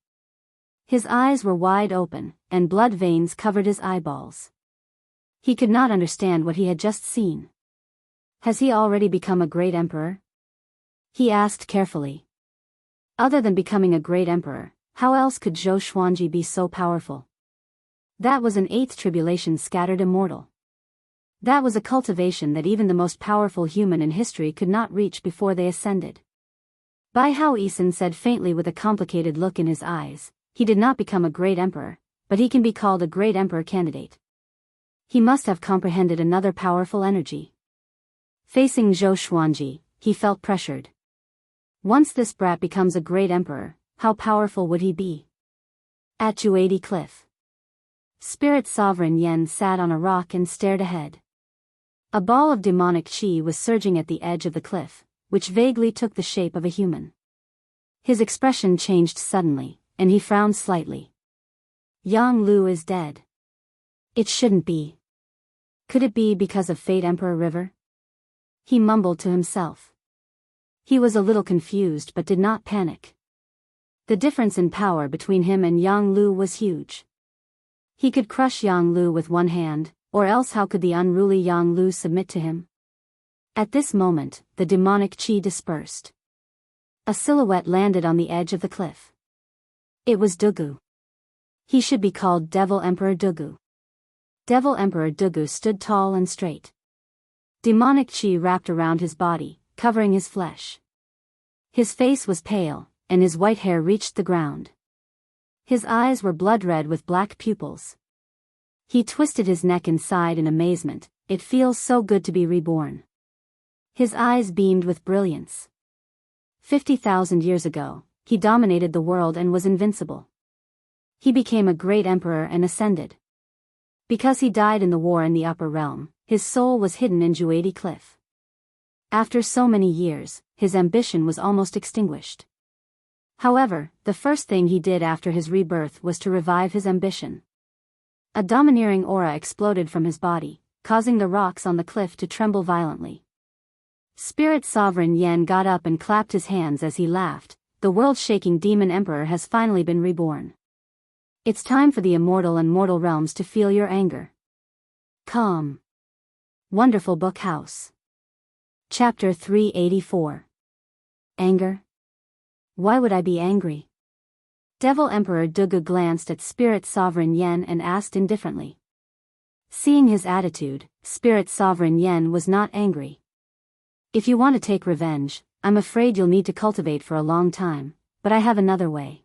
His eyes were wide open, and blood veins covered his eyeballs. He could not understand what he had just seen. Has he already become a great emperor? He asked carefully. Other than becoming a great emperor, how else could Zhou Xuanji be so powerful? That was an eighth tribulation scattered immortal. That was a cultivation that even the most powerful human in history could not reach before they ascended. Bai Hao Yisan said faintly with a complicated look in his eyes, he did not become a great emperor, but he can be called a great emperor candidate. He must have comprehended another powerful energy. Facing Zhou Xuanji, he felt pressured. Once this brat becomes a great emperor, how powerful would he be? At Juadi Cliff, Spirit Sovereign Yen sat on a rock and stared ahead. A ball of demonic qi was surging at the edge of the cliff, which vaguely took the shape of a human. His expression changed suddenly, and he frowned slightly. Yang Lu is dead. It shouldn't be. Could it be because of Fate Emperor River? He mumbled to himself. He was a little confused but did not panic. The difference in power between him and Yang Lu was huge. He could crush Yang Lu with one hand, or else how could the unruly Yang Lu submit to him? At this moment, the demonic qi dispersed. A silhouette landed on the edge of the cliff. It was Dugu. He should be called Devil Emperor Dugu. Devil Emperor Dugu stood tall and straight. Demonic qi wrapped around his body, covering his flesh. His face was pale, and his white hair reached the ground. His eyes were blood red with black pupils. He twisted his neck inside in amazement. It feels so good to be reborn. His eyes beamed with brilliance. 50,000 years ago, he dominated the world and was invincible. He became a great emperor and ascended. Because he died in the war in the upper realm, his soul was hidden in Juadi Cliff. After so many years, his ambition was almost extinguished. However, the first thing he did after his rebirth was to revive his ambition. A domineering aura exploded from his body, causing the rocks on the cliff to tremble violently. Spirit Sovereign Yen got up and clapped his hands as he laughed. The world-shaking demon emperor has finally been reborn. It's time for the immortal and mortal realms to feel your anger. Calm. Wonderful Book House. Chapter 384. Anger? Why would I be angry? Devil Emperor Dugu glanced at Spirit Sovereign Yen and asked indifferently. Seeing his attitude, Spirit Sovereign Yen was not angry. If you want to take revenge, I'm afraid you'll need to cultivate for a long time, but I have another way.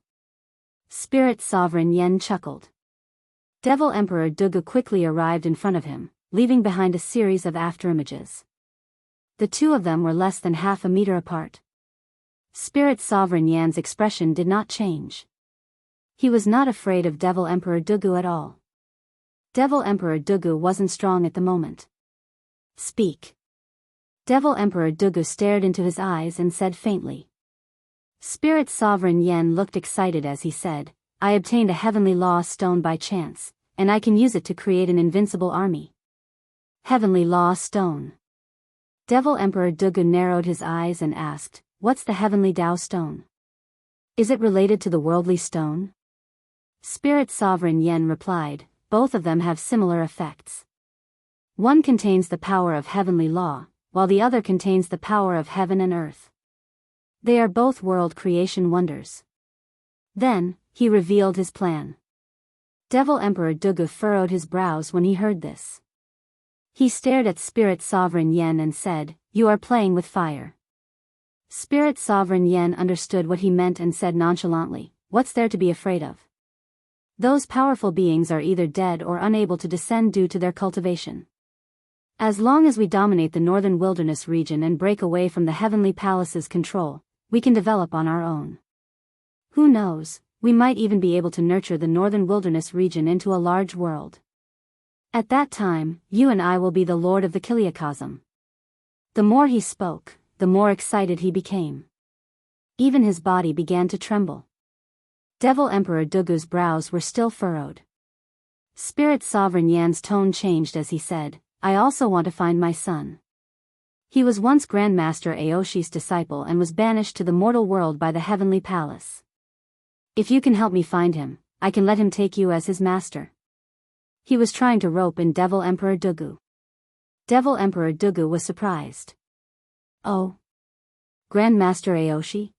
Spirit Sovereign Yen chuckled. Devil Emperor Dugu quickly arrived in front of him, leaving behind a series of afterimages. The two of them were less than half a meter apart. Spirit Sovereign Yan's expression did not change. He was not afraid of Devil Emperor Dugu at all. Devil Emperor Dugu wasn't strong at the moment. Speak. Devil Emperor Dugu stared into his eyes and said faintly. Spirit Sovereign Yen looked excited as he said, I obtained a heavenly law stone by chance, and I can use it to create an invincible army. Heavenly law stone. Devil Emperor Dugu narrowed his eyes and asked, what's the heavenly Tao stone? Is it related to the worldly stone? Spirit Sovereign Yen replied, both of them have similar effects. One contains the power of heavenly law, while the other contains the power of heaven and earth. They are both world creation wonders. Then, he revealed his plan. Devil Emperor Dugu furrowed his brows when he heard this. He stared at Spirit Sovereign Yen and said, "You are playing with fire." Spirit Sovereign Yen understood what he meant and said nonchalantly, "What's there to be afraid of? Those powerful beings are either dead or unable to descend due to their cultivation. As long as we dominate the northern wilderness region and break away from the heavenly palace's control, we can develop on our own. Who knows, we might even be able to nurture the northern wilderness region into a large world. At that time, you and I will be the lord of the Kiliakosm." The more he spoke, the more excited he became. Even his body began to tremble. Devil Emperor Dugu's brows were still furrowed. Spirit Sovereign Yan's tone changed as he said, "I also want to find my son. He was once Grandmaster Aoshi's disciple and was banished to the mortal world by the heavenly palace. If you can help me find him, I can let him take you as his master." He was trying to rope in Devil Emperor Dugu. Devil Emperor Dugu was surprised. "Oh? Grandmaster Aoshi?"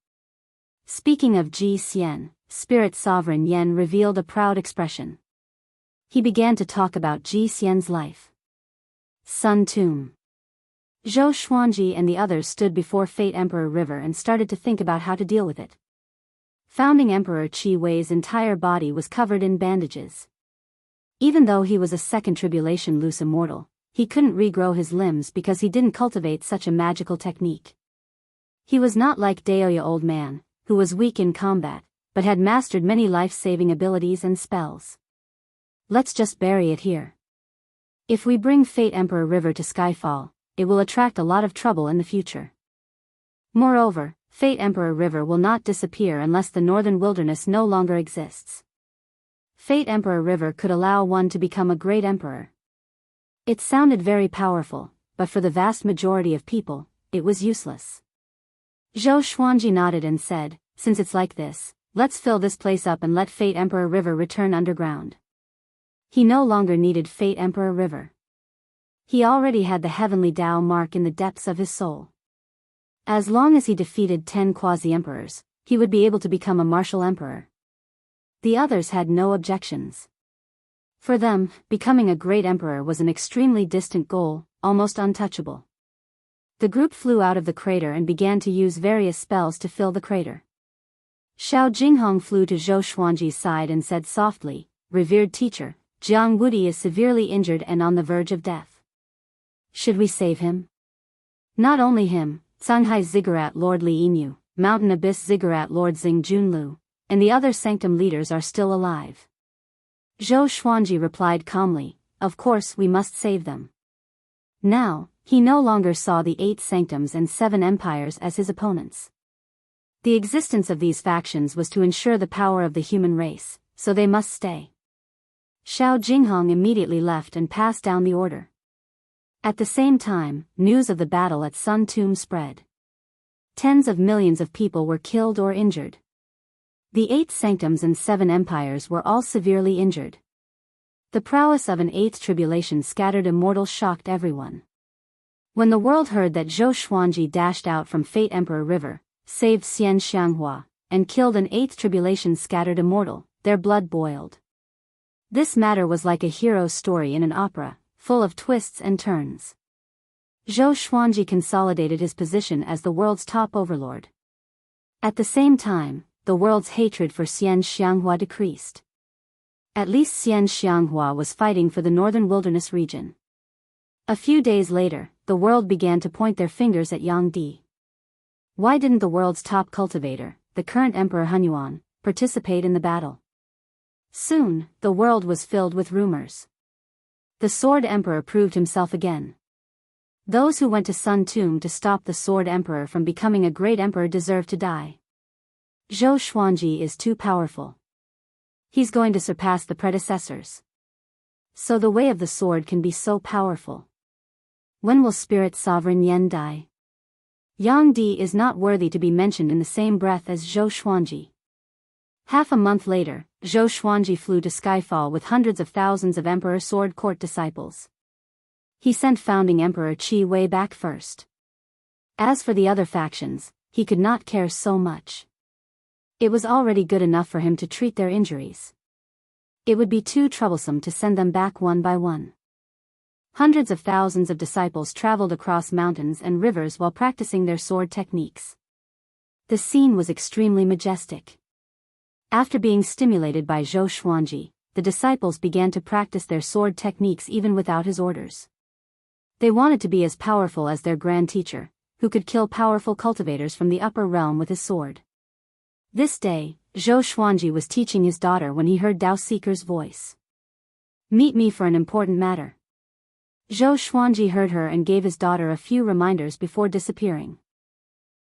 Speaking of Ji Xian, Spirit Sovereign Yen revealed a proud expression. He began to talk about Ji Xian's life. Sun Tomb. Zhou Xuanji and the others stood before Fate Emperor River and started to think about how to deal with it. Founding Emperor Qi Wei's entire body was covered in bandages. Even though he was a second tribulation loose immortal, he couldn't regrow his limbs because he didn't cultivate such a magical technique. He was not like Daoya Old Man, who was weak in combat, but had mastered many life-saving abilities and spells. "Let's just bury it here. If we bring Fate Emperor River to Skyfall, it will attract a lot of trouble in the future. Moreover, Fate Emperor River will not disappear unless the northern wilderness no longer exists. Fate Emperor River could allow one to become a great emperor." It sounded very powerful, but for the vast majority of people, it was useless. Zhou Xuanji nodded and said, "Since it's like this, let's fill this place up and let Fate Emperor River return underground." He no longer needed Fate Emperor River. He already had the heavenly Tao mark in the depths of his soul. As long as he defeated 10 quasi-emperors, he would be able to become a martial emperor. The others had no objections. For them, becoming a great emperor was an extremely distant goal, almost untouchable. The group flew out of the crater and began to use various spells to fill the crater. Xiao Jinghong flew to Zhou Xuanji's side and said softly, "Revered teacher, Jiang Wudi is severely injured and on the verge of death. Should we save him?" Not only him, Canghai Ziggurat Lord Li Yinyu, Mountain Abyss Ziggurat Lord Xing Junlu, and the other sanctum leaders are still alive. Zhou Xuanji replied calmly, "Of course we must save them." Now, he no longer saw the 8 sanctums and 7 empires as his opponents. The existence of these factions was to ensure the power of the human race, so they must stay. Xiao Jinghong immediately left and passed down the order. At the same time, news of the battle at Sun Tomb spread. Tens of millions of people were killed or injured. The 8 sanctums and 7 empires were all severely injured. The prowess of an 8th tribulation scattered immortal shocked everyone. When the world heard that Zhou Xuanji dashed out from Fate Emperor River, saved Xian Xianghua, and killed an 8th tribulation scattered immortal, their blood boiled. This matter was like a hero's story in an opera, full of twists and turns. Zhou Xuanji consolidated his position as the world's top overlord. At the same time, the world's hatred for Xian Xianghua decreased. At least Xian Xianghua was fighting for the northern wilderness region. A few days later, the world began to point their fingers at Yang Di. Why didn't the world's top cultivator, the current Emperor Hunyuan, participate in the battle? Soon, the world was filled with rumors. The Sword Emperor proved himself again. Those who went to Sun Tomb to stop the Sword Emperor from becoming a great emperor deserve to die. Zhou Xuanji is too powerful. He's going to surpass the predecessors. So the way of the sword can be so powerful. When will Spirit Sovereign Yen die? Yang Di is not worthy to be mentioned in the same breath as Zhou Xuanji. Half a month later, Zhou Xuanji flew to Skyfall with hundreds of thousands of Emperor Sword Court disciples. He sent founding Emperor Qi way back first. As for the other factions, he could not care so much. It was already good enough for him to treat their injuries. It would be too troublesome to send them back one by one. Hundreds of thousands of disciples traveled across mountains and rivers while practicing their sword techniques. The scene was extremely majestic. After being stimulated by Zhou Xuanji, the disciples began to practice their sword techniques even without his orders. They wanted to be as powerful as their grand teacher, who could kill powerful cultivators from the upper realm with his sword. This day, Zhou Xuanji was teaching his daughter when he heard Dao Seeker's voice. "Meet me for an important matter." Zhou Xuanji heard her and gave his daughter a few reminders before disappearing.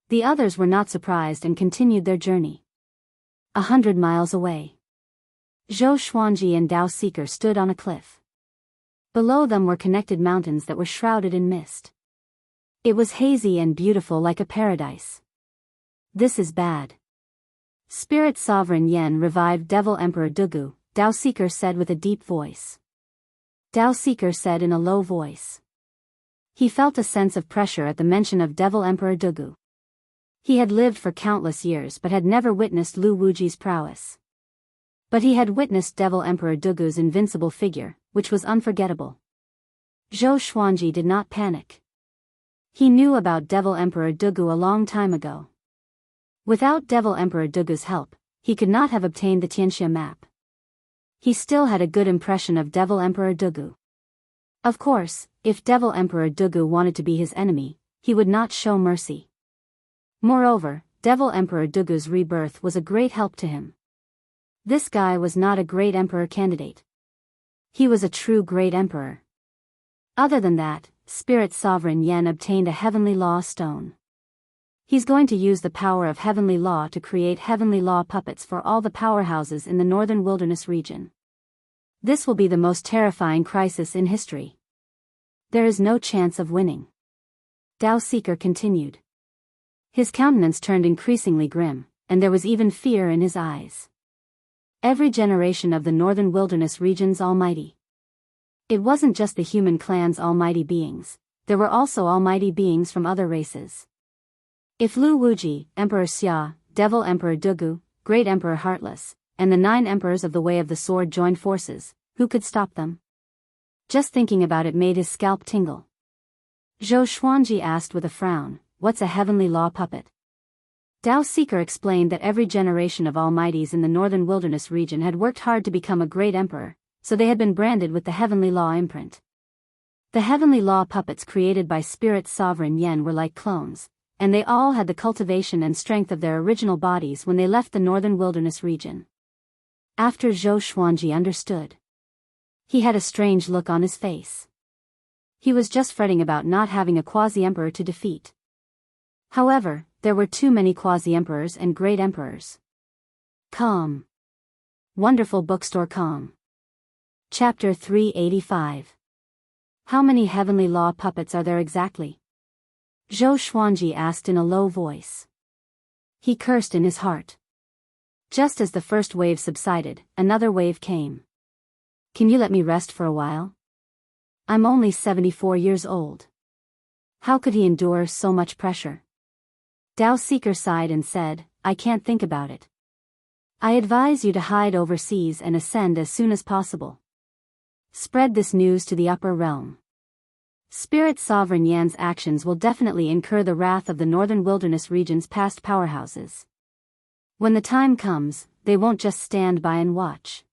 The others were not surprised and continued their journey. 100 miles away, Zhou Xuanji and Dao Seeker stood on a cliff. Below them were connected mountains that were shrouded in mist. It was hazy and beautiful like a paradise. "This is bad." Spirit Sovereign Yen revived Devil Emperor Dugu, Dao Seeker said with a deep voice. Dao Seeker said in a low voice. He felt a sense of pressure at the mention of Devil Emperor Dugu. He had lived for countless years but had never witnessed Lu Wuji's prowess. But he had witnessed Devil Emperor Dugu's invincible figure, which was unforgettable. Zhou Xuanji did not panic. He knew about Devil Emperor Dugu a long time ago. Without Devil Emperor Dugu's help, he could not have obtained the Tianxia map. He still had a good impression of Devil Emperor Dugu. Of course, if Devil Emperor Dugu wanted to be his enemy, he would not show mercy. Moreover, Devil Emperor Dugu's rebirth was a great help to him. This guy was not a great emperor candidate. He was a true great emperor. Other than that, Spirit Sovereign Yen obtained a Heavenly Law stone. He's going to use the power of Heavenly Law to create Heavenly Law puppets for all the powerhouses in the Northern Wilderness region. This will be the most terrifying crisis in history. There is no chance of winning. Dao Seeker continued. His countenance turned increasingly grim, and there was even fear in his eyes. Every generation of the Northern Wilderness region's almighty. It wasn't just the human clan's almighty beings, there were also almighty beings from other races. If Lu Wuji, Emperor Xia, Devil Emperor Dugu, Great Emperor Heartless, and the 9 emperors of the Way of the Sword joined forces, who could stop them? Just thinking about it made his scalp tingle. Zhou Xuanji asked with a frown, "What's a Heavenly Law puppet?" Dao Seeker explained that every generation of almighties in the Northern Wilderness region had worked hard to become a great emperor, so they had been branded with the Heavenly Law imprint. The Heavenly Law puppets created by Spirit Sovereign Yen were like clones, and they all had the cultivation and strength of their original bodies when they left the Northern Wilderness region. After Zhou Xuanji understood, he had a strange look on his face. He was just fretting about not having a quasi-emperor to defeat. However, there were too many quasi-emperors and great emperors. Calm. Wonderful Bookstore Calm. Chapter 385. How many Heavenly Law puppets are there exactly? Zhou Xuanji asked in a low voice. He cursed in his heart. Just as the first wave subsided, another wave came. "Can you let me rest for a while? I'm only 74 years old." How could he endure so much pressure? Dao Seeker sighed and said, "I can't think about it. I advise you to hide overseas and ascend as soon as possible. Spread this news to the upper realm. Spirit Sovereign Yan's actions will definitely incur the wrath of the Northern Wilderness region's past powerhouses. When the time comes, they won't just stand by and watch."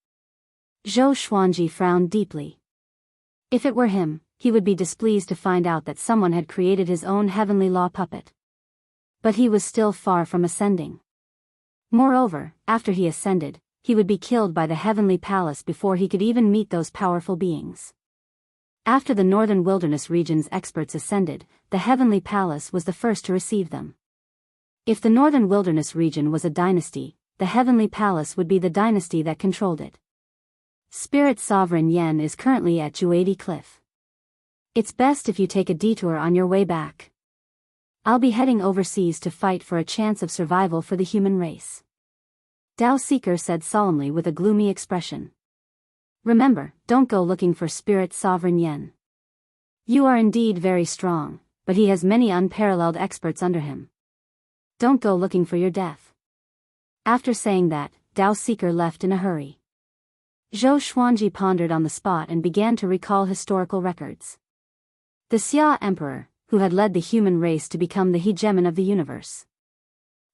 Zhou Xuanji frowned deeply. If it were him, he would be displeased to find out that someone had created his own Heavenly Law puppet. But he was still far from ascending. Moreover, after he ascended, he would be killed by the Heavenly Palace before he could even meet those powerful beings. After the Northern Wilderness region's experts ascended, the Heavenly Palace was the first to receive them. If the Northern Wilderness region was a dynasty, the Heavenly Palace would be the dynasty that controlled it. Spirit Sovereign Yen is currently at Juadi Cliff. It's best if you take a detour on your way back. I'll be heading overseas to fight for a chance of survival for the human race. Dao Seeker said solemnly with a gloomy expression. Remember, don't go looking for Spirit Sovereign Yen. You are indeed very strong, but he has many unparalleled experts under him. Don't go looking for your death. After saying that, Dao Seeker left in a hurry. Zhou Xuanji pondered on the spot and began to recall historical records. The Xia Emperor, who had led the human race to become the hegemon of the universe.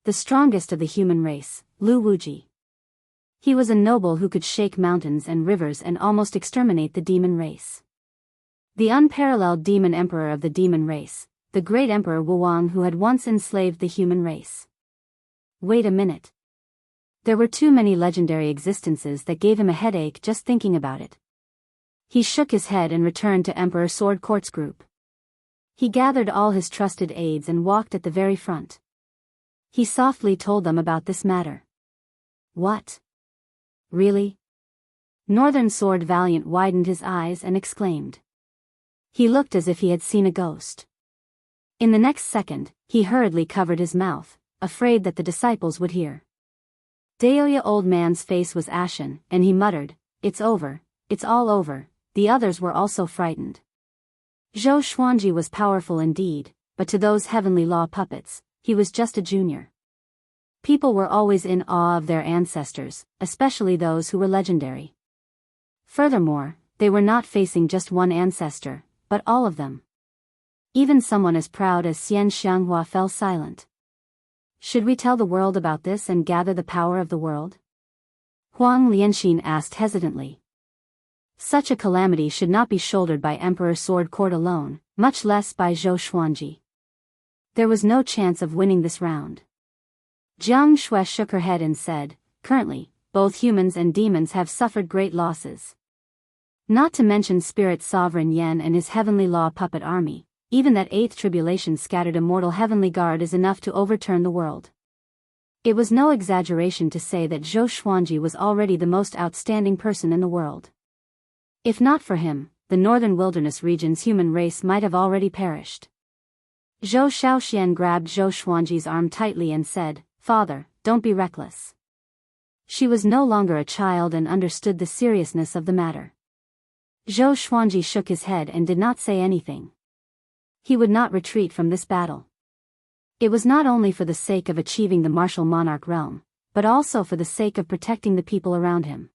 The strongest of the human race, Lu Wuji. He was a noble who could shake mountains and rivers and almost exterminate the demon race. The unparalleled demon emperor of the demon race, the great emperor Wuwang, who had once enslaved the human race. Wait a minute. There were too many legendary existences that gave him a headache just thinking about it. He shook his head and returned to Emperor Sword Court's group. He gathered all his trusted aides and walked at the very front. He softly told them about this matter. What? Really? Northern Sword Valiant widened his eyes and exclaimed. He looked as if he had seen a ghost. In the next second, he hurriedly covered his mouth, afraid that the disciples would hear. Daoya old man's face was ashen, and he muttered, "It's over, it's all over." The others were also frightened. Zhou Xuanji was powerful indeed, but to those heavenly law puppets, he was just a junior. People were always in awe of their ancestors, especially those who were legendary. Furthermore, they were not facing just one ancestor, but all of them. Even someone as proud as Xian Xianghua fell silent. Should we tell the world about this and gather the power of the world? Huang Lianxin asked hesitantly. Such a calamity should not be shouldered by Emperor Sword Court alone, much less by Zhou Xuanji. There was no chance of winning this round. Jiang Shui shook her head and said, "Currently, both humans and demons have suffered great losses. Not to mention Spirit Sovereign Yen and his heavenly law puppet army. Even that eighth tribulation scattered immortal heavenly guard is enough to overturn the world." It was no exaggeration to say that Zhou Xuanji was already the most outstanding person in the world. If not for him, the northern wilderness region's human race might have already perished. Zhou Shaoxian grabbed Zhou Xuanji's arm tightly and said, "Father, don't be reckless." She was no longer a child and understood the seriousness of the matter. Zhou Xuanji shook his head and did not say anything. He would not retreat from this battle. It was not only for the sake of achieving the martial monarch realm, but also for the sake of protecting the people around him.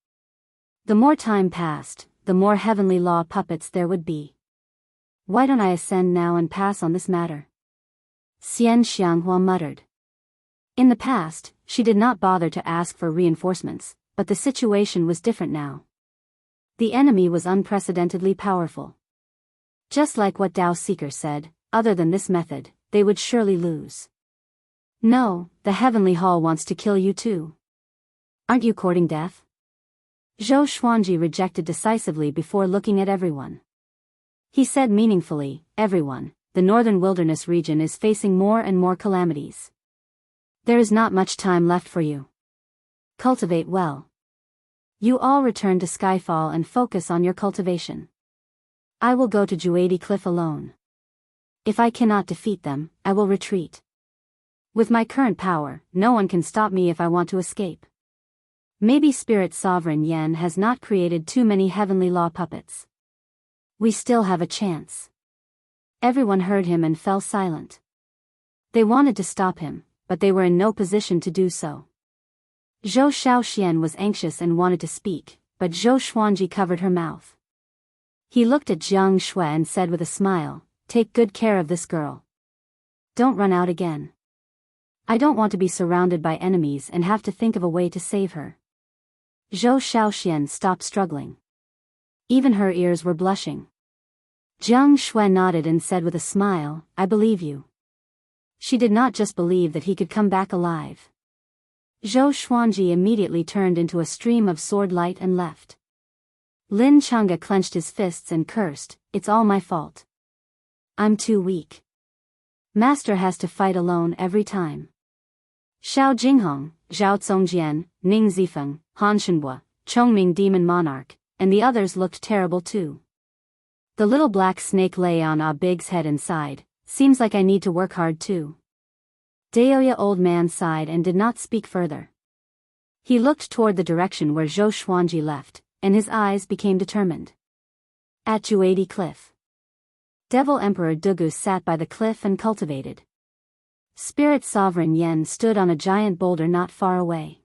The more time passed, the more heavenly law puppets there would be. Why don't I ascend now and pass on this matter? Xian Xianghua muttered. In the past, she did not bother to ask for reinforcements, but the situation was different now. The enemy was unprecedentedly powerful. Just like what Dao Seeker said, other than this method, they would surely lose. No, the Heavenly Hall wants to kill you too. Aren't you courting death? Zhou Xuanji rejected decisively before looking at everyone. He said meaningfully, "Everyone, the northern wilderness region is facing more and more calamities. There is not much time left for you. Cultivate well. You all return to Skyfall and focus on your cultivation. I will go to Juadi Cliff alone. If I cannot defeat them, I will retreat. With my current power, no one can stop me if I want to escape. Maybe Spirit Sovereign Yen has not created too many heavenly law puppets. We still have a chance." Everyone heard him and fell silent. They wanted to stop him, but they were in no position to do so. Zhou Shaoxian was anxious and wanted to speak, but Zhou Xuanji covered her mouth. He looked at Jiang Shui and said with a smile, "Take good care of this girl. Don't run out again. I don't want to be surrounded by enemies and have to think of a way to save her." Zhou Shaoxian stopped struggling. Even her ears were blushing. Jiang Shui nodded and said with a smile, "I believe you." She did not just believe that he could come back alive. Zhou Xuanji immediately turned into a stream of sword light and left. Lin Chang'e clenched his fists and cursed, "It's all my fault. I'm too weak. Master has to fight alone every time." Xiao Jinghong, Zhao Congjian, Ning Zifeng, Han Shenhua, Chongming Demon Monarch, and the others looked terrible too. The little black snake lay on Ah Big's head and sighed, "Seems like I need to work hard too." Daoya old man sighed and did not speak further. He looked toward the direction where Zhou Xuanji left, and his eyes became determined. At Juadi Cliff. Devil Emperor Dugu sat by the cliff and cultivated. Spirit Sovereign Yen stood on a giant boulder not far away.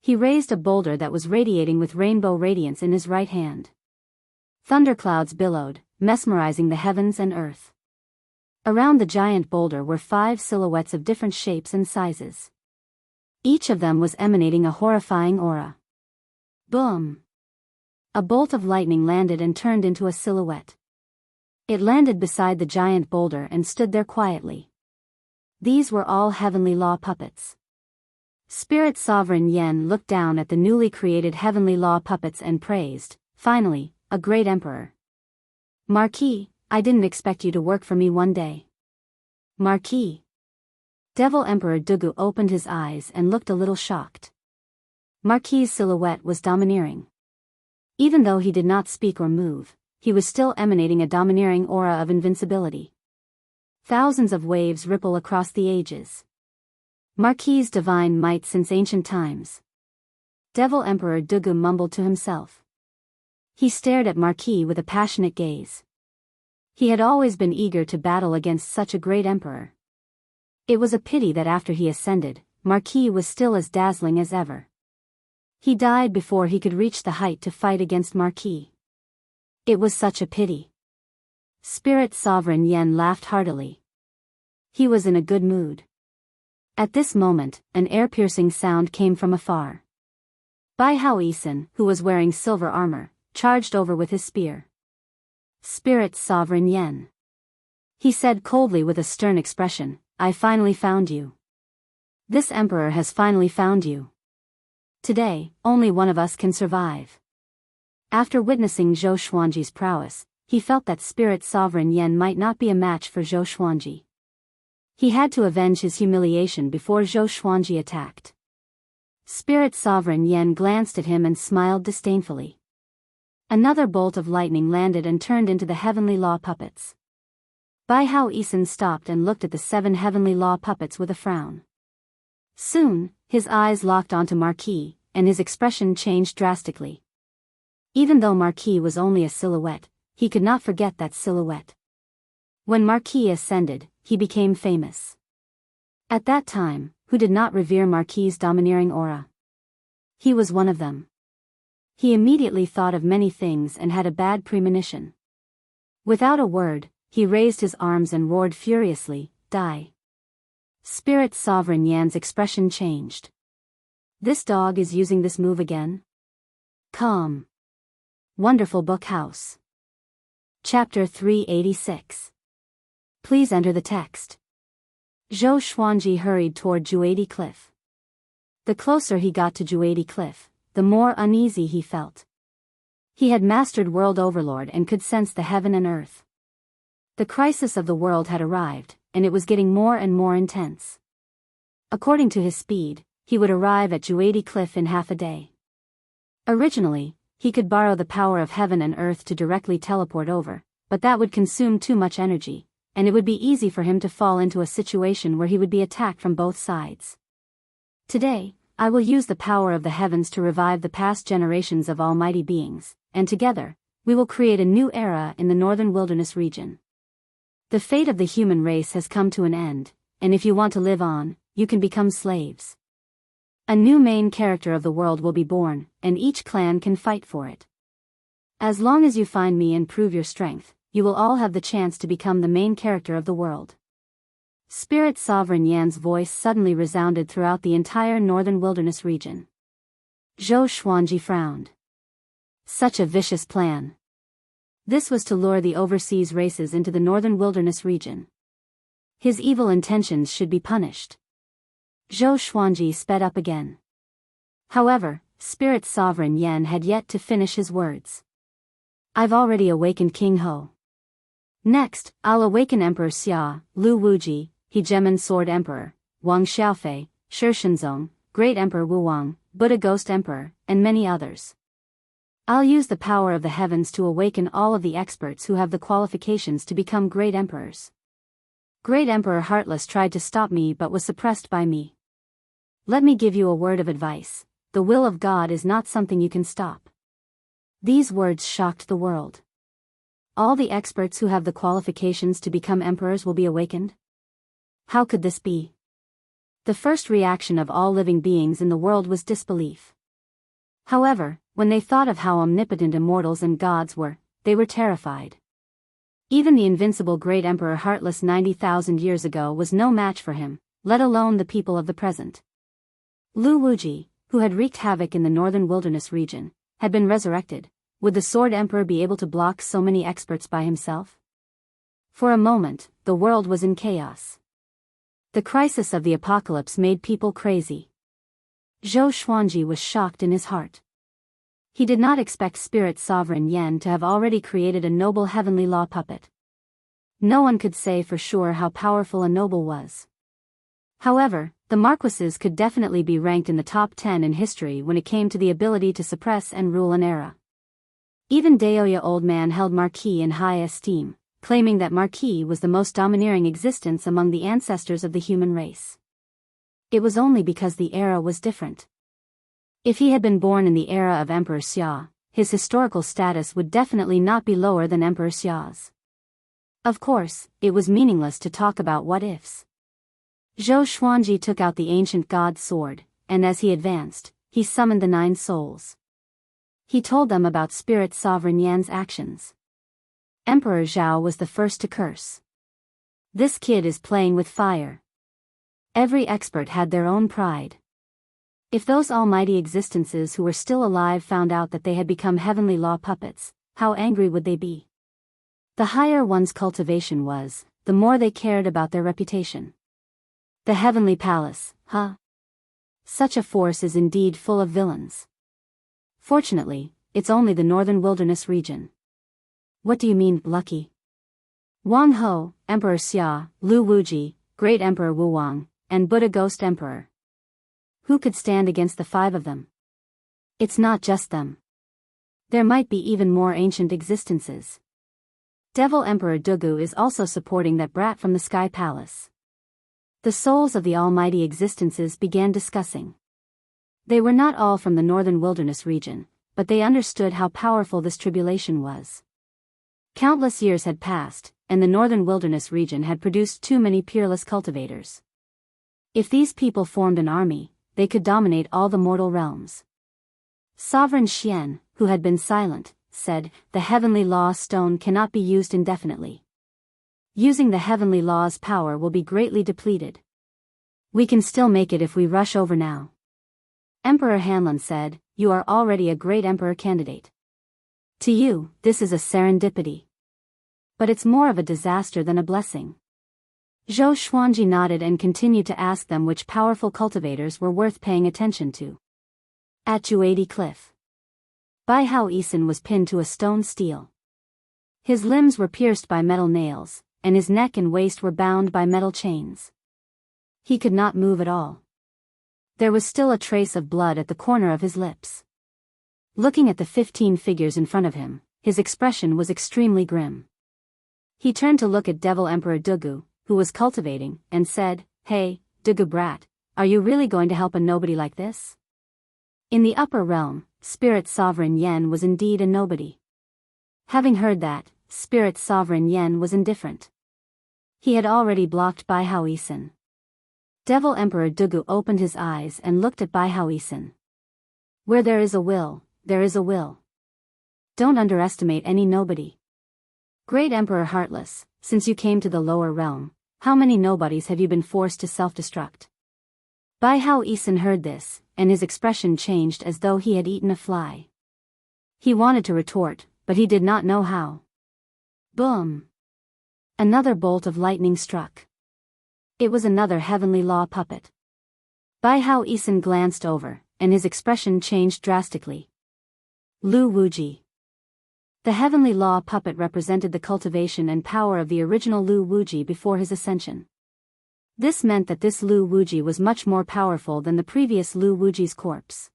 He raised a boulder that was radiating with rainbow radiance in his right hand. Thunderclouds billowed, mesmerizing the heavens and earth. Around the giant boulder were 5 silhouettes of different shapes and sizes. Each of them was emanating a horrifying aura. Boom! A bolt of lightning landed and turned into a silhouette. It landed beside the giant boulder and stood there quietly. These were all heavenly law puppets. Spirit Sovereign Yen looked down at the newly created heavenly law puppets and praised, finally, a great emperor. Marquis, I didn't expect you to work for me one day. Marquis. Devil Emperor Dugu opened his eyes and looked a little shocked. Marquis' silhouette was domineering. Even though he did not speak or move, he was still emanating a domineering aura of invincibility. Thousands of waves ripple across the ages. Marquis' divine might since ancient times. Devil Emperor Dugu mumbled to himself. He stared at Marquis with a passionate gaze. He had always been eager to battle against such a great emperor. It was a pity that after he ascended, Marquis was still as dazzling as ever. He died before he could reach the height to fight against Marquis. It was such a pity. Spirit Sovereign Yen laughed heartily. He was in a good mood. At this moment, an ear-piercing sound came from afar. Bai Hao Isin, who was wearing silver armor, charged over with his spear. Spirit Sovereign Yen. He said coldly with a stern expression, I finally found you. This emperor has finally found you. Today, only one of us can survive. After witnessing Zhou Xuanji's prowess, he felt that Spirit Sovereign Yen might not be a match for Zhou Xuanji. He had to avenge his humiliation before Zhou Xuanji attacked. Spirit Sovereign Yen glanced at him and smiled disdainfully. Another bolt of lightning landed and turned into the heavenly law puppets. Bai Hao Isin stopped and looked at the 7 heavenly law puppets with a frown. Soon, his eyes locked onto Marquis, and his expression changed drastically. Even though Marquis was only a silhouette, he could not forget that silhouette. When Marquis ascended, he became famous. At that time, who did not revere Marquis' domineering aura? He was one of them. He immediately thought of many things and had a bad premonition. Without a word, he raised his arms and roared furiously, Die! Spirit Sovereign Yan's expression changed. This dog is using this move again? Calm. Wonderful Book House. Chapter 386. Please enter the text. Zhou Xuanji hurried toward Juadi Cliff. The closer he got to Juadi Cliff, the more uneasy he felt. He had mastered World Overlord and could sense the heaven and earth. The crisis of the world had arrived, and it was getting more and more intense. According to his speed, he would arrive at Juadi Cliff in half a day. Originally, he could borrow the power of heaven and earth to directly teleport over, but that would consume too much energy, and it would be easy for him to fall into a situation where he would be attacked from both sides. Today, I will use the power of the heavens to revive the past generations of almighty beings, and together, we will create a new era in the northern wilderness region. The fate of the human race has come to an end, and if you want to live on, you can become slaves. A new main character of the world will be born, and each clan can fight for it. As long as you find me and prove your strength, you will all have the chance to become the main character of the world. Spirit Sovereign Yan's voice suddenly resounded throughout the entire northern wilderness region. Zhou Xuanji frowned. Such a vicious plan. This was to lure the overseas races into the northern wilderness region. His evil intentions should be punished. Zhou Xuanji sped up again. However, Spirit Sovereign Yan had yet to finish his words. I've already awakened King Ho. Next, I'll awaken Emperor Xia, Lu Wuji, Hegemon Sword Emperor, Wang Xiaofei, Shi Shenzong, Great Emperor Wu Wang, Buddha Ghost Emperor, and many others. I'll use the power of the heavens to awaken all of the experts who have the qualifications to become great emperors. Great Emperor Heartless tried to stop me but was suppressed by me. Let me give you a word of advice. The the will of God is not something you can stop. These words shocked the world. All the experts who have the qualifications to become emperors will be awakened? How could this be? The first reaction of all living beings in the world was disbelief. However, when they thought of how omnipotent immortals and gods were, they were terrified. Even the invincible great Emperor Heartless 90,000 years ago was no match for him, let alone the people of the present. Lu Wuji, who had wreaked havoc in the northern wilderness region, had been resurrected. Would the Sword Emperor be able to block so many experts by himself? For a moment, the world was in chaos. The crisis of the apocalypse made people crazy. Zhou Xuanji was shocked in his heart. He did not expect Spirit Sovereign Yan to have already created a noble heavenly law puppet. No one could say for sure how powerful a noble was. However, the marquises could definitely be ranked in the top 10 in history when it came to the ability to suppress and rule an era. Even Daoya Old Man held Marquis in high esteem, claiming that Marquis was the most domineering existence among the ancestors of the human race. It was only because the era was different. If he had been born in the era of Emperor Xia, his historical status would definitely not be lower than Emperor Xia's. Of course, it was meaningless to talk about what-ifs. Zhou Xuanji took out the ancient god's sword, and as he advanced, he summoned the 9 souls. He told them about Spirit Sovereign Yan's actions. Emperor Zhao was the first to curse. This kid is playing with fire. Every expert had their own pride. If those almighty existences who were still alive found out that they had become heavenly law puppets, how angry would they be? The higher one's cultivation was, the more they cared about their reputation. The heavenly palace, huh? Such a force is indeed full of villains. Fortunately, it's only the northern wilderness region. What do you mean, lucky? Wang Ho, Emperor Xia, Lu Wuji, Great Emperor Wu Wang, and Buddha Ghost Emperor. Who could stand against the 5 of them? It's not just them. There might be even more ancient existences. Devil Emperor Dugu is also supporting that brat from the Sky Palace. The souls of the almighty existences began discussing. They were not all from the northern wilderness region, but they understood how powerful this tribulation was. Countless years had passed, and the northern wilderness region had produced too many peerless cultivators. If these people formed an army, they could dominate all the mortal realms. Sovereign Xian, who had been silent, said, "The heavenly law stone cannot be used indefinitely. Using the heavenly law's power will be greatly depleted. We can still make it if we rush over now." Emperor Hanlon said, "You are already a great emperor candidate. To you, this is a serendipity. But it's more of a disaster than a blessing." Zhou Xuanji nodded and continued to ask them which powerful cultivators were worth paying attention to. At Juadi Cliff, Bai Hao Isin was pinned to a stone stele. His limbs were pierced by metal nails, and his neck and waist were bound by metal chains. He could not move at all. There was still a trace of blood at the corner of his lips. Looking at the 15 figures in front of him, his expression was extremely grim. He turned to look at Devil Emperor Dugu, who was cultivating, and said, "Hey, Dugu brat, are you really going to help a nobody like this?" In the upper realm, Spirit Sovereign Yan was indeed a nobody. Having heard that, Spirit Sovereign Yan was indifferent. He had already blocked Bai Hao Isin. Devil Emperor Dugu opened his eyes and looked at Bai Hao Isin. Where there is a will, there is a will. Don't underestimate any nobody. Great Emperor Heartless, since you came to the lower realm, how many nobodies have you been forced to self-destruct? Bai Hao Isin heard this, and his expression changed as though he had eaten a fly. He wanted to retort, but he did not know how. Boom! Another bolt of lightning struck. It was another heavenly law puppet. Bai Hao Isin glanced over, and his expression changed drastically. Lu Wuji. The heavenly law puppet represented the cultivation and power of the original Lu Wuji before his ascension. This meant that this Lu Wuji was much more powerful than the previous Lu Wuji's corpse.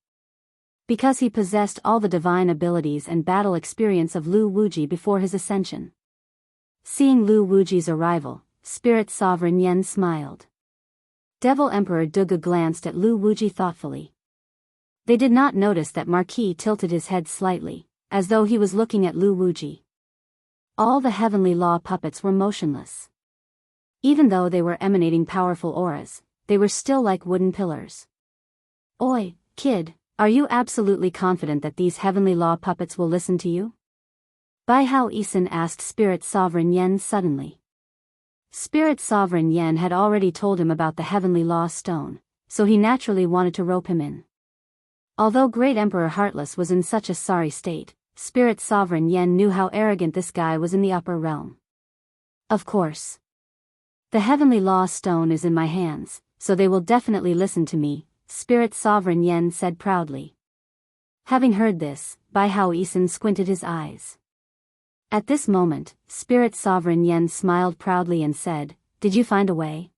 Because he possessed all the divine abilities and battle experience of Lu Wuji before his ascension. Seeing Lu Wuji's arrival, Spirit Sovereign Yan smiled. Devil Emperor Dugu glanced at Lu Wuji thoughtfully. They did not notice that Marquis tilted his head slightly, as though he was looking at Lu Wuji. All the heavenly law puppets were motionless. Even though they were emanating powerful auras, they were still like wooden pillars. Oi, kid, are you absolutely confident that these heavenly law puppets will listen to you? Bai Hao Isin asked Spirit Sovereign Yen suddenly. Spirit Sovereign Yen had already told him about the heavenly law stone, so he naturally wanted to rope him in. Although Great Emperor Heartless was in such a sorry state, Spirit Sovereign Yen knew how arrogant this guy was in the upper realm. Of course. The heavenly law stone is in my hands, so they will definitely listen to me, Spirit Sovereign Yen said proudly. Having heard this, Bai Hao Isin squinted his eyes. At this moment, Spirit Sovereign Yen smiled proudly and said, "Did you find a way?"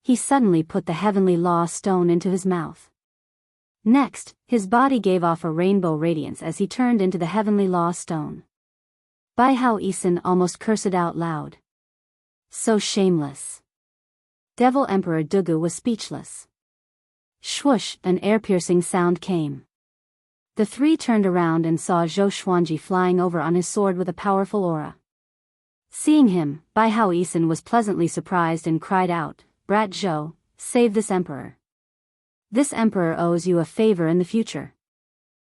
He suddenly put the heavenly law stone into his mouth. Next, his body gave off a rainbow radiance as he turned into the heavenly law stone. Bai Hao Isin almost cursed out loud. So shameless. Devil Emperor Dugu was speechless. Swoosh, an air-piercing sound came. The three turned around and saw Zhou Xuanji flying over on his sword with a powerful aura. Seeing him, Bai Hao Isin was pleasantly surprised and cried out, "Brat Zhou, save this emperor. This emperor owes you a favor in the future."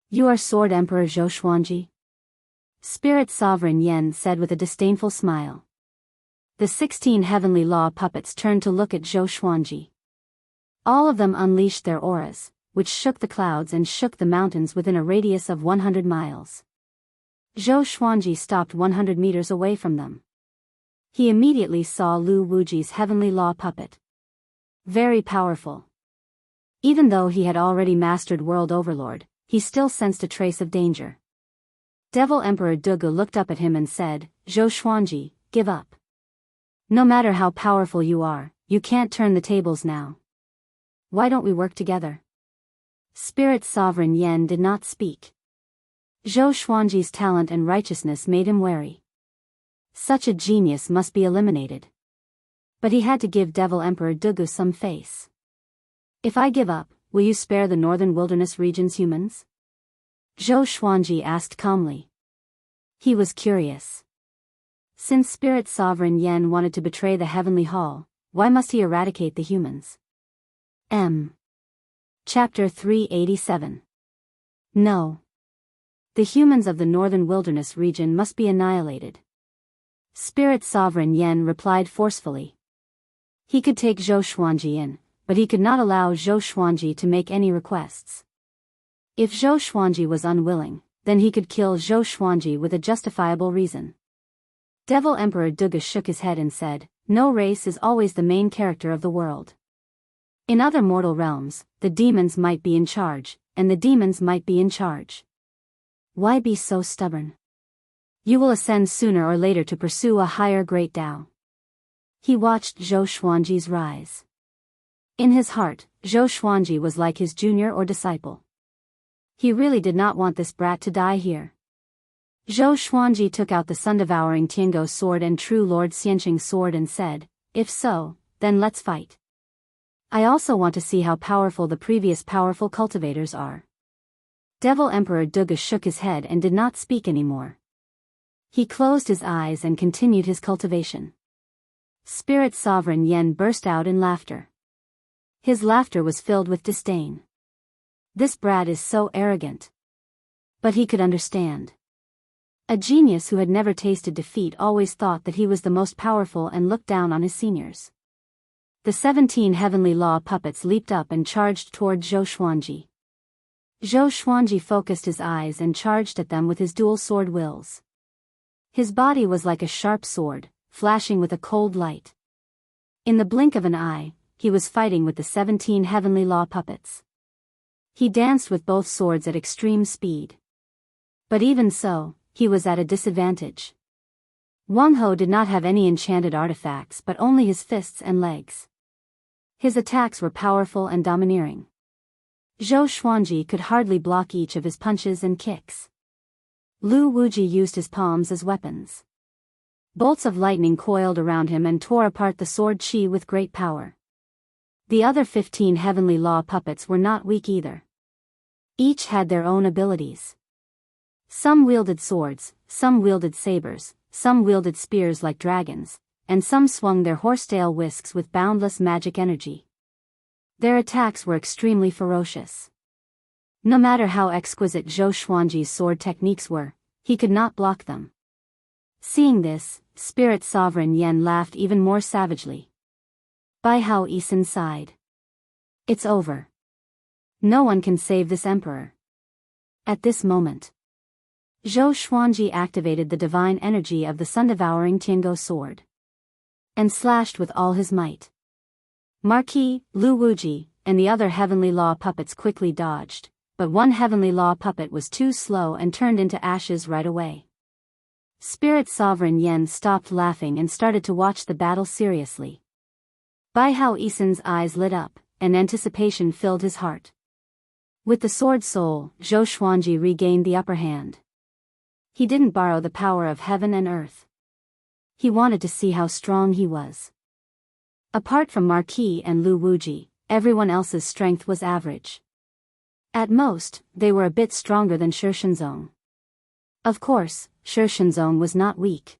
"You are Sword Emperor Zhou Xuanji?" Spirit Sovereign Yen said with a disdainful smile. The 16 heavenly law puppets turned to look at Zhou Xuanji. All of them unleashed their auras, which shook the clouds and shook the mountains within a radius of 100 miles. Zhou Xuanji stopped 100 meters away from them. He immediately saw Lu Wuji's heavenly law puppet. Very powerful. Even though he had already mastered World Overlord, he still sensed a trace of danger. Devil Emperor Dugu looked up at him and said, "Zhou Xuanji, give up. No matter how powerful you are, you can't turn the tables now. Why don't we work together?" Spirit Sovereign Yen did not speak. Zhou Xuanji's talent and righteousness made him wary. Such a genius must be eliminated. But he had to give Devil Emperor Dugu some face. "If I give up, will you spare the northern wilderness region's humans?" Zhou Xuanji asked calmly. He was curious. Since Spirit Sovereign Yen wanted to betray the Heavenly Hall, why must he eradicate the humans? Chapter 387. No. The humans of the northern wilderness region must be annihilated. Spirit Sovereign Yen replied forcefully. He could take Zhou Xuanji in, but he could not allow Zhou Xuanji to make any requests. If Zhou Xuanji was unwilling, then he could kill Zhou Xuanji with a justifiable reason. Devil Emperor Dugu shook his head and said, "No race is always the main character of the world. In other mortal realms, the demons might be in charge, and the demons might be in charge. Why be so stubborn? You will ascend sooner or later to pursue a higher great Tao." He watched Zhou Xuanji's rise. In his heart, Zhou Xuanji was like his junior or disciple. He really did not want this brat to die here. Zhou Xuanji took out the sun-devouring Tiango sword and True Lord Xianqing's sword and said, "If so, then let's fight. I also want to see how powerful the previous powerful cultivators are." Devil Emperor Dugu shook his head and did not speak anymore. He closed his eyes and continued his cultivation. Spirit Sovereign Yen burst out in laughter. His laughter was filled with disdain. This brat is so arrogant. But he could understand. A genius who had never tasted defeat always thought that he was the most powerful and looked down on his seniors. The 17 heavenly law puppets leaped up and charged toward Zhou Xuanji. Zhou Xuanji focused his eyes and charged at them with his dual sword wills. His body was like a sharp sword, flashing with a cold light. In the blink of an eye, he was fighting with the 17 heavenly law puppets. He danced with both swords at extreme speed. But even so, he was at a disadvantage. Wang Ho did not have any enchanted artifacts but only his fists and legs. His attacks were powerful and domineering. Zhou Xuanji could hardly block each of his punches and kicks. Lu Wuji used his palms as weapons. Bolts of lightning coiled around him and tore apart the sword chi with great power. The other 15 heavenly law puppets were not weak either. Each had their own abilities. Some wielded swords, some wielded sabers, some wielded spears like dragons, and some swung their horsetail whisks with boundless magic energy. Their attacks were extremely ferocious. No matter how exquisite Zhou Xuanji's sword techniques were, he could not block them. Seeing this, Spirit Sovereign Yen laughed even more savagely. Bai Hao Yisan sighed. It's over. No one can save this emperor. At this moment, Zhou Xuanji activated the divine energy of the sun-devouring Tiango sword and slashed with all his might. Marquis, Lu Wuji, and the other heavenly law puppets quickly dodged, but one heavenly law puppet was too slow and turned into ashes right away. Spirit Sovereign Yen stopped laughing and started to watch the battle seriously. Bai Hao Yisan's eyes lit up, and anticipation filled his heart. With the sword soul, Zhou Xuanji regained the upper hand. He didn't borrow the power of heaven and earth. He wanted to see how strong he was. Apart from Marquis and Lu Wuji, everyone else's strength was average. At most, they were a bit stronger than Shi Shenzong. Of course, Shi Shenzong was not weak.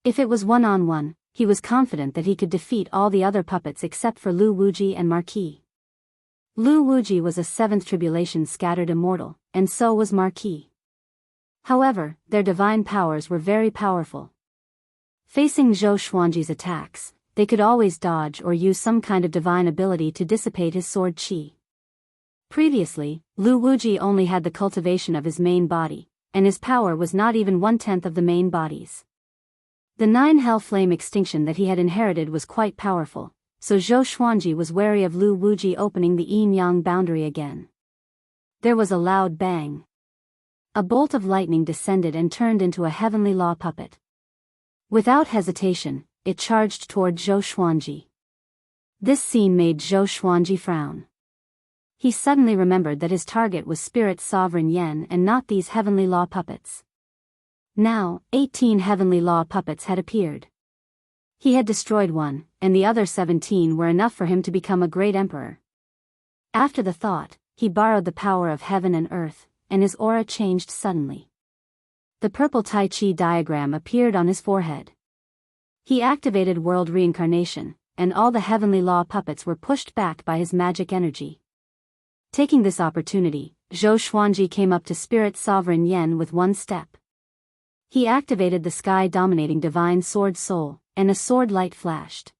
If it was one-on-one, he was confident that he could defeat all the other puppets except for Lu Wuji and Marquis. Lu Wuji was a seventh tribulation scattered immortal, and so was Marquis. However, their divine powers were very powerful. Facing Zhou Xuanji's attacks, they could always dodge or use some kind of divine ability to dissipate his sword qi. Previously, Lu Wuji only had the cultivation of his main body, and his power was not even 1/10 of the main body's. The 9 hell flame extinction that he had inherited was quite powerful, so Zhou Xuanji was wary of Lu Wuji opening the yin-yang boundary again. There was a loud bang. A bolt of lightning descended and turned into a heavenly law puppet. Without hesitation, it charged toward Zhou Xuanji. This scene made Zhou Xuanji frown. He suddenly remembered that his target was Spirit Sovereign Yen and not these heavenly law puppets. Now, 18 heavenly law puppets had appeared. He had destroyed one, and the other 17 were enough for him to become a great emperor. After the thought, he borrowed the power of heaven and earth, and his aura changed suddenly. The purple Tai Chi diagram appeared on his forehead. He activated world reincarnation, and all the heavenly law puppets were pushed back by his magic energy. Taking this opportunity, Zhou Xuanji came up to Spirit Sovereign Yen with one step. He activated the sky-dominating divine sword soul, and a sword light flashed.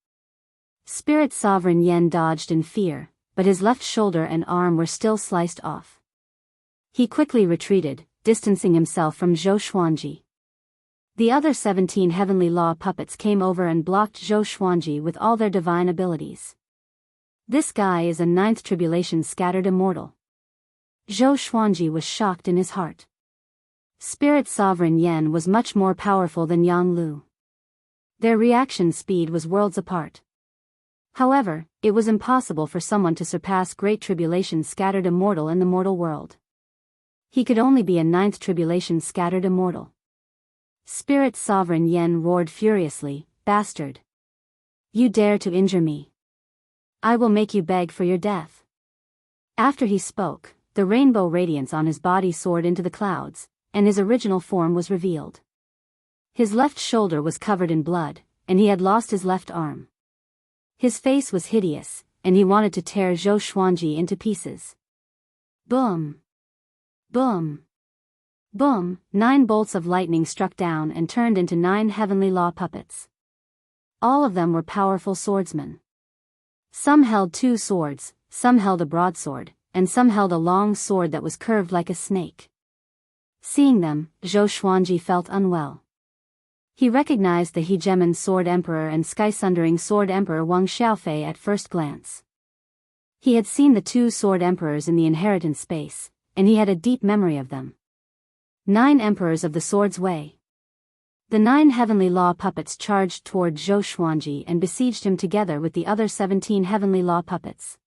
Spirit Sovereign Yen dodged in fear, but his left shoulder and arm were still sliced off. He quickly retreated, distancing himself from Zhou Xuanji. The other 17 heavenly law puppets came over and blocked Zhou Xuanji with all their divine abilities. This guy is a 9th tribulation scattered immortal. Zhou Xuanji was shocked in his heart. Spirit Sovereign Yen was much more powerful than Yang Lu. Their reaction speed was worlds apart. However, it was impossible for someone to surpass Great Tribulation scattered immortal in the mortal world. He could only be a 9th tribulation scattered immortal. Spirit Sovereign Yen roared furiously, "Bastard! You dare to injure me? I will make you beg for your death." After he spoke, the rainbow radiance on his body soared into the clouds, and his original form was revealed. His left shoulder was covered in blood, and he had lost his left arm. His face was hideous, and he wanted to tear Zhou Xuanji into pieces. Boom! Boom! Boom! 9 bolts of lightning struck down and turned into 9 heavenly law puppets. All of them were powerful swordsmen. Some held 2 swords, some held a broadsword, and some held a long sword that was curved like a snake. Seeing them, Zhou Xuanji felt unwell. He recognized the Hegemon Sword Emperor and Sky-Sundering Sword Emperor Wang Xiaofei at first glance. He had seen the 2 Sword Emperors in the Inheritance Space, and he had a deep memory of them. 9 Emperors of the Sword's Way. The 9 heavenly law puppets charged toward Zhou Xuanji and besieged him together with the other 17 heavenly law puppets.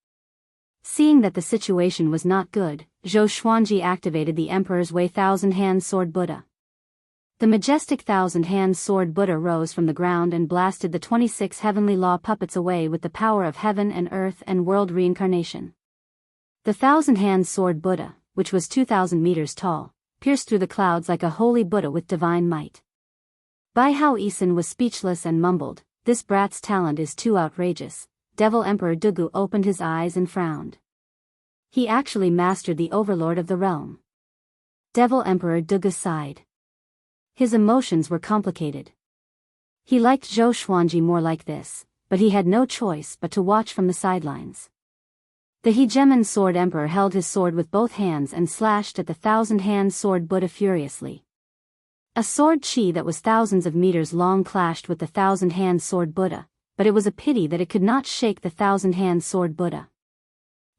Seeing that the situation was not good, Zhou Xuanji activated the Emperor's Way Thousand-Hand Sword Buddha. The majestic Thousand-Hand Sword Buddha rose from the ground and blasted the 26 heavenly law puppets away with the power of heaven and earth and world reincarnation. The Thousand-Hand Sword Buddha, which was 2,000 meters tall, pierced through the clouds like a holy Buddha with divine might. Bai Hao Isin was speechless and mumbled, "This brat's talent is too outrageous." Devil Emperor Dugu opened his eyes and frowned. He actually mastered the overlord of the realm. Devil Emperor Dugu sighed. His emotions were complicated. He liked Zhou Xuanji more like this, but he had no choice but to watch from the sidelines. The hegemon sword emperor held his sword with both hands and slashed at the thousand-hand sword Buddha furiously. A sword chi that was thousands of meters long clashed with the thousand-hand sword Buddha, but it was a pity that it could not shake the thousand-hand sword Buddha.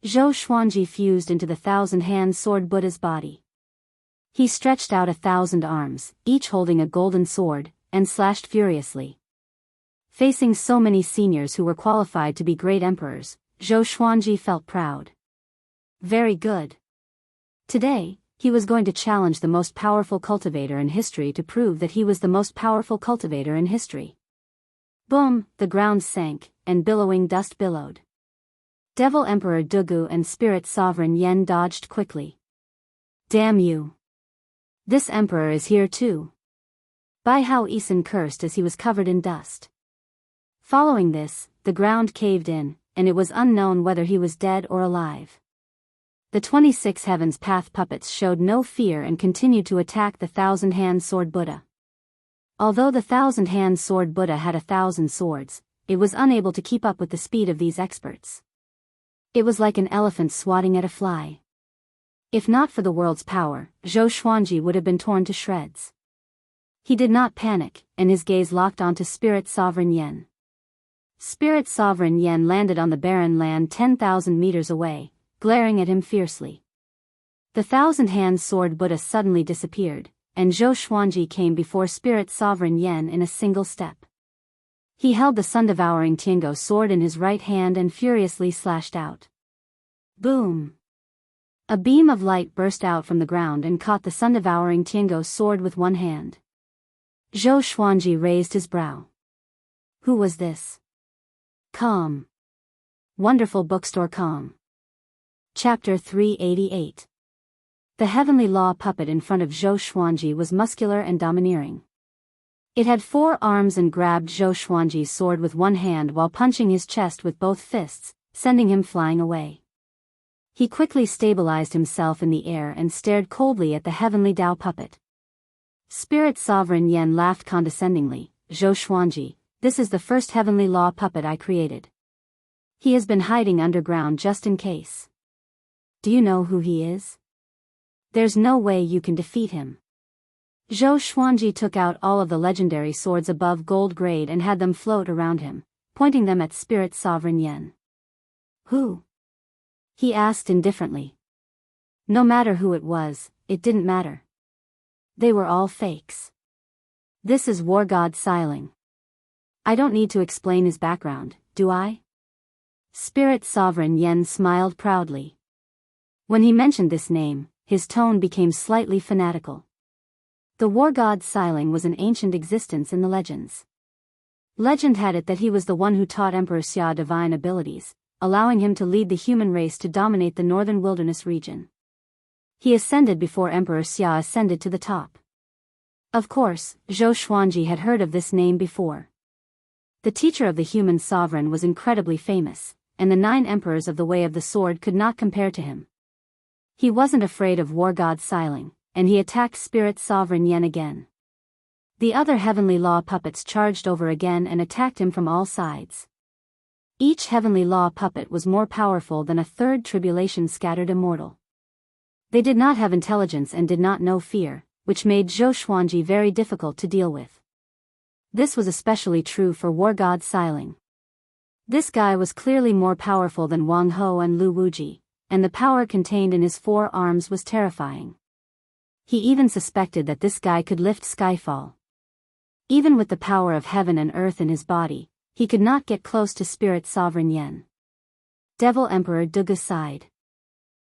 Zhou Xuanji fused into the thousand-hand sword Buddha's body. He stretched out 1,000 arms, each holding a golden sword, and slashed furiously. Facing so many seniors who were qualified to be great emperors, Zhou Xuanji felt proud. Very good. Today, he was going to challenge the most powerful cultivator in history to prove that he was the most powerful cultivator in history. Boom, the ground sank, and billowing dust billowed. Devil Emperor Dugu and Spirit Sovereign Yen dodged quickly. Damn you. This emperor is here too. Bai Hao Isin cursed as he was covered in dust. Following this, the ground caved in, and it was unknown whether he was dead or alive. The 26 Heavens Path puppets showed no fear and continued to attack the thousand-hand sword Buddha. Although the thousand-hand sword Buddha had 1,000 swords, it was unable to keep up with the speed of these experts. It was like an elephant swatting at a fly. If not for the world's power, Zhou Xuanji would have been torn to shreds. He did not panic, and his gaze locked onto Spirit Sovereign Yen. Spirit Sovereign Yen landed on the barren land 10,000 meters away, glaring at him fiercely. The thousand-hand sword Buddha suddenly disappeared, and Zhou Xuanji came before Spirit Sovereign Yen in a single step. He held the sun-devouring Tiango sword in his right hand and furiously slashed out. Boom! A beam of light burst out from the ground and caught the sun-devouring Tiango sword with one hand. Zhou Xuanji raised his brow. Who was this? Calm. Wonderful bookstore calm. Chapter 388. The heavenly law puppet in front of Zhou Xuanji was muscular and domineering. It had 4 arms and grabbed Zhou Xuanji's sword with one hand while punching his chest with both fists, sending him flying away. He quickly stabilized himself in the air and stared coldly at the heavenly Tao puppet. Spirit Sovereign Yen laughed condescendingly. Zhou Xuanji, this is the first heavenly law puppet I created. He has been hiding underground just in case. Do you know who he is? There's no way you can defeat him. Zhou Xuanji took out all of the legendary swords above gold grade and had them float around him, pointing them at Spirit Sovereign Yen. Who? He asked indifferently. No matter who it was, it didn't matter. They were all fakes. This is War God Xiling. I don't need to explain his background, do I? Spirit Sovereign Yen smiled proudly. When he mentioned this name, his tone became slightly fanatical. The war god Xiling was an ancient existence in the legends. Legend had it that he was the one who taught Emperor Xia divine abilities, allowing him to lead the human race to dominate the northern wilderness region. He ascended before Emperor Xia ascended to the top. Of course, Zhou Xuanji had heard of this name before. The teacher of the human sovereign was incredibly famous, and the 9 emperors of the Way of the Sword could not compare to him. He wasn't afraid of war god Xiling, and he attacked Spirit Sovereign Yen again. The other heavenly law puppets charged over again and attacked him from all sides. Each heavenly law puppet was more powerful than a third tribulation scattered immortal. They did not have intelligence and did not know fear, which made Zhou Xuanji very difficult to deal with. This was especially true for war god Xiling. This guy was clearly more powerful than Wang Ho and Lu Wuji, and the power contained in his 4 arms was terrifying. He even suspected that this guy could lift Skyfall. Even with the power of heaven and earth in his body, he could not get close to Spirit Sovereign Yen. Devil Emperor Dugu sighed.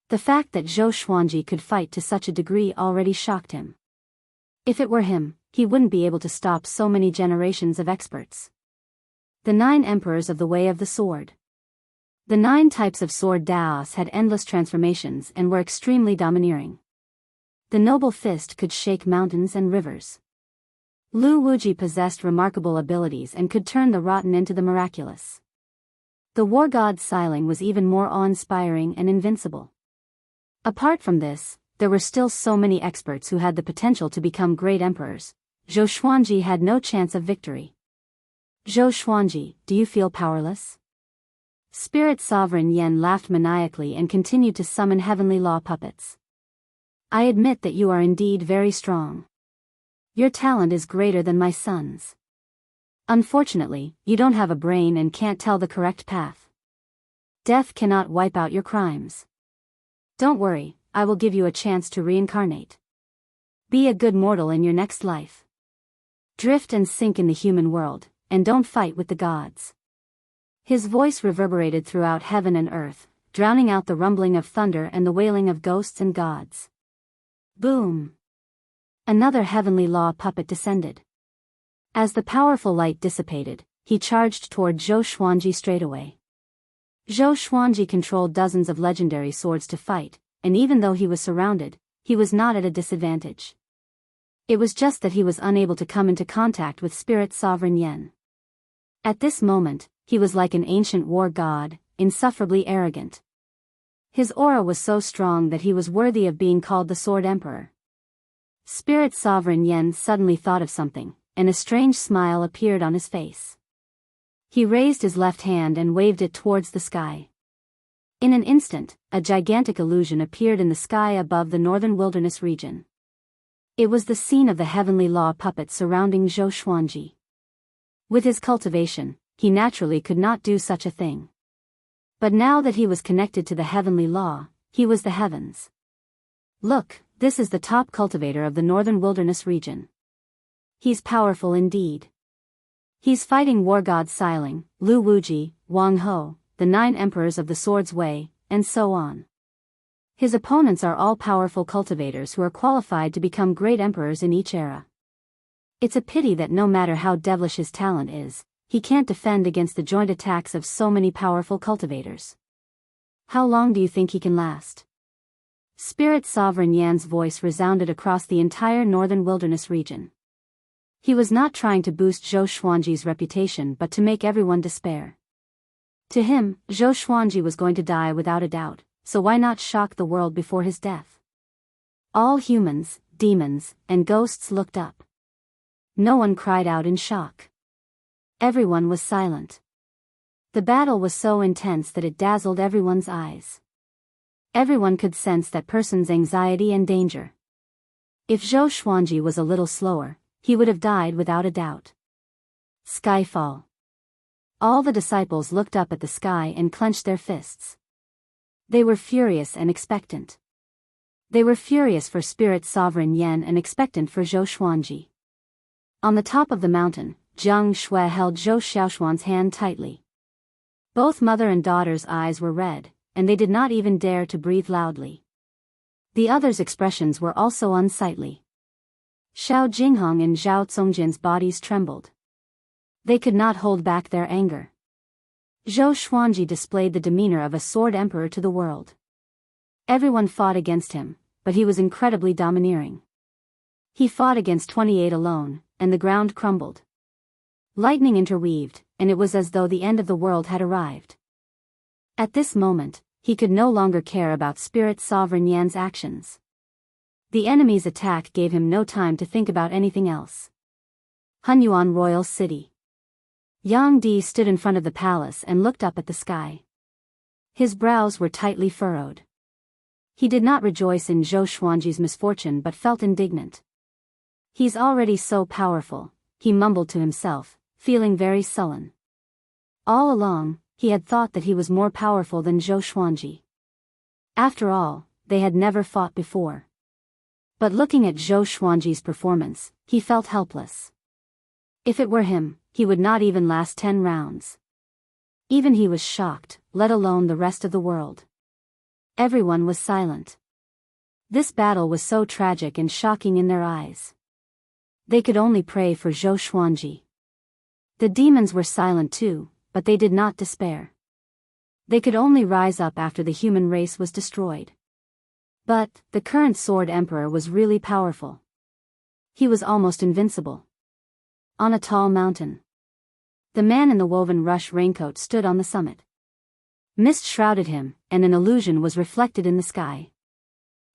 The fact that Zhou Xuanji could fight to such a degree already shocked him. If it were him, he wouldn't be able to stop so many generations of experts. The 9 emperors of the Way of the Sword. The 9 types of sword Daos had endless transformations and were extremely domineering. The noble fist could shake mountains and rivers. Lu Wuji possessed remarkable abilities and could turn the rotten into the miraculous. The war god Xiling was even more awe-inspiring and invincible. Apart from this, there were still so many experts who had the potential to become great emperors. Zhou Xuanji had no chance of victory. Zhou Xuanji, do you feel powerless? Spirit Sovereign Yen laughed maniacally and continued to summon heavenly law puppets. I admit that you are indeed very strong. Your talent is greater than my son's. Unfortunately, you don't have a brain and can't tell the correct path. Death cannot wipe out your crimes. Don't worry, I will give you a chance to reincarnate. Be a good mortal in your next life. Drift and sink in the human world, and don't fight with the gods. His voice reverberated throughout heaven and earth, drowning out the rumbling of thunder and the wailing of ghosts and gods. Boom! Another heavenly law puppet descended. As the powerful light dissipated, he charged toward Zhou Xuanji straightaway. Zhou Xuanji controlled dozens of legendary swords to fight, and even though he was surrounded, he was not at a disadvantage. It was just that he was unable to come into contact with Spirit Sovereign Yen. At this moment, he was like an ancient war god, insufferably arrogant. His aura was so strong that he was worthy of being called the Sword Emperor. Spirit Sovereign Yen suddenly thought of something, and a strange smile appeared on his face. He raised his left hand and waved it towards the sky. In an instant, a gigantic illusion appeared in the sky above the northern wilderness region. It was the scene of the heavenly law puppet surrounding Zhou Xuanji. With his cultivation, he naturally could not do such a thing. But now that he was connected to the heavenly law, he was the heavens. Look, this is the top cultivator of the northern wilderness region. He's powerful indeed. He's fighting war god Xiling, Lu Wuji, Wang Ho, the 9 emperors of the Sword's Way, and so on. His opponents are all powerful cultivators who are qualified to become great emperors in each era. It's a pity that no matter how devilish his talent is, he can't defend against the joint attacks of so many powerful cultivators. How long do you think he can last? Spirit Sovereign Yan's voice resounded across the entire northern wilderness region. He was not trying to boost Zhou Xuanji's reputation but to make everyone despair. To him, Zhou Xuanji was going to die without a doubt, so why not shock the world before his death? All humans, demons, and ghosts looked up. No one cried out in shock. Everyone was silent. The battle was so intense that it dazzled everyone's eyes. Everyone could sense that person's anxiety and danger. If Zhou Xuanji was a little slower, he would have died without a doubt. Skyfall. All the disciples looked up at the sky and clenched their fists. They were furious and expectant. They were furious for Spirit Sovereign Yen and expectant for Zhou Xuanji. On the top of the mountain, Jiang Shui held Zhou Xiaoshuan's hand tightly. Both mother and daughter's eyes were red, and they did not even dare to breathe loudly. The others' expressions were also unsightly. Xiao Jinghong and Zhao Zongjin's bodies trembled. They could not hold back their anger. Zhou Xuanji displayed the demeanor of a sword emperor to the world. Everyone fought against him, but he was incredibly domineering. He fought against 28 alone, and the ground crumbled. Lightning interweaved, and it was as though the end of the world had arrived. At this moment, he could no longer care about Spirit Sovereign Yan's actions. The enemy's attack gave him no time to think about anything else. Hunyuan Royal City. Yang Di stood in front of the palace and looked up at the sky. His brows were tightly furrowed. He did not rejoice in Zhou Xuanji's misfortune but felt indignant. He's already so powerful, he mumbled to himself, feeling very sullen. All along, he had thought that he was more powerful than Zhou Xuanji. After all, they had never fought before. But looking at Zhou Xuanji's performance, he felt helpless. If it were him, he would not even last 10 rounds. Even he was shocked, let alone the rest of the world. Everyone was silent. This battle was so tragic and shocking in their eyes. They could only pray for Zhou Xuanji. The demons were silent too, but they did not despair. They could only rise up after the human race was destroyed. But the current Sword Emperor was really powerful. He was almost invincible. On a tall mountain, the man in the woven rush raincoat stood on the summit. Mist shrouded him, and an illusion was reflected in the sky.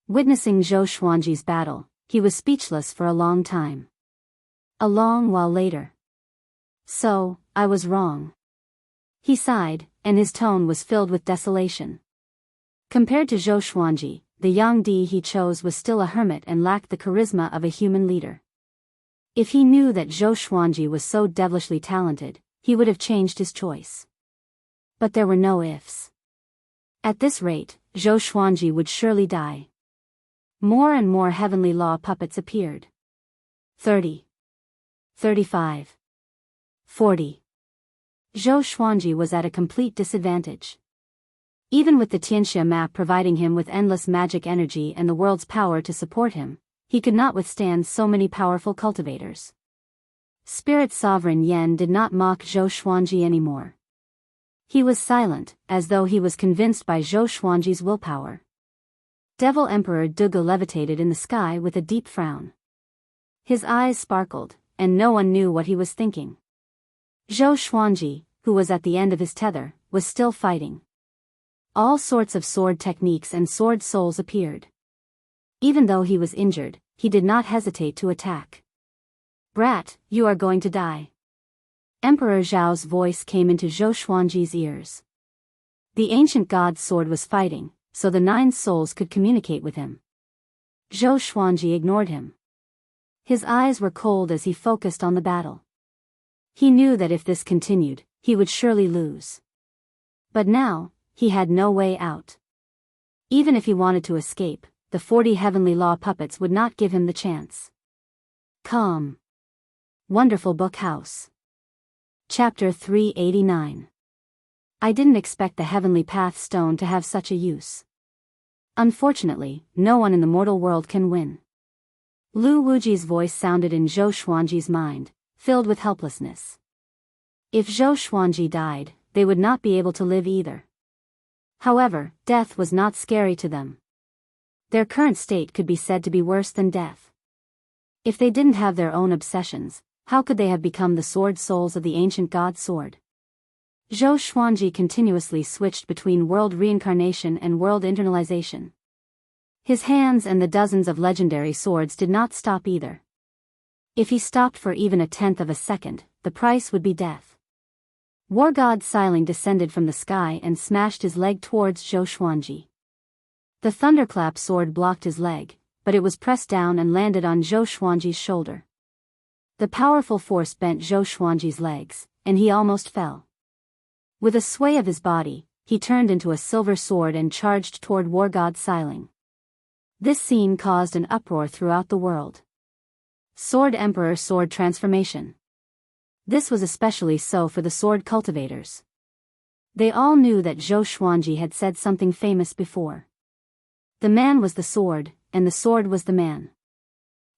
Witnessing Zhou Xuanji's battle, he was speechless for a long time. A long while later. So, I was wrong. He sighed, and his tone was filled with desolation. Compared to Zhou Xuanji, the young Di he chose was still a hermit and lacked the charisma of a human leader. If he knew that Zhou Xuanji was so devilishly talented, he would have changed his choice. But there were no ifs. At this rate, Zhou Xuanji would surely die. More and more heavenly law puppets appeared. 30. 35. 40. Zhou Xuanji was at a complete disadvantage. Even with the Tianxia map providing him with endless magic energy and the world's power to support him, he could not withstand so many powerful cultivators. Spirit Sovereign Yan did not mock Zhou Xuanji anymore. He was silent, as though he was convinced by Zhou Xuanji's willpower. Devil Emperor Dugu levitated in the sky with a deep frown. His eyes sparkled, and no one knew what he was thinking. Zhou Xuanji, who was at the end of his tether, was still fighting. All sorts of sword techniques and sword souls appeared. Even though he was injured, he did not hesitate to attack. "Brat, you are going to die." Emperor Zhao's voice came into Zhou Xuanji's ears. The ancient god's sword was fighting, so the 9 souls could communicate with him. Zhou Xuanji ignored him. His eyes were cold as he focused on the battle. He knew that if this continued, he would surely lose. But now, he had no way out. Even if he wanted to escape, the 40 heavenly law puppets would not give him the chance. Calm. Wonderful Book House. Chapter 389. I didn't expect the Heavenly Path Stone to have such a use. Unfortunately, no one in the mortal world can win. Lu Wuji's voice sounded in Zhou Xuanji's mind, filled with helplessness. If Zhou Xuanji died, they would not be able to live either. However, death was not scary to them. Their current state could be said to be worse than death. If they didn't have their own obsessions, how could they have become the sword souls of the ancient god sword? Zhou Xuanji continuously switched between world reincarnation and world internalization. His hands and the dozens of legendary swords did not stop either. If he stopped for even a tenth of a second, the price would be death. War god Xiling descended from the sky and smashed his leg towards Zhou Xuanji. The thunderclap sword blocked his leg, but it was pressed down and landed on Zhou Xuanji's shoulder. The powerful force bent Zhou Xuanji's legs, and he almost fell. With a sway of his body, he turned into a silver sword and charged toward war god Xiling. This scene caused an uproar throughout the world. Sword Emperor sword transformation. This was especially so for the sword cultivators. They all knew that Zhou Xuanji had said something famous before. The man was the sword, and the sword was the man.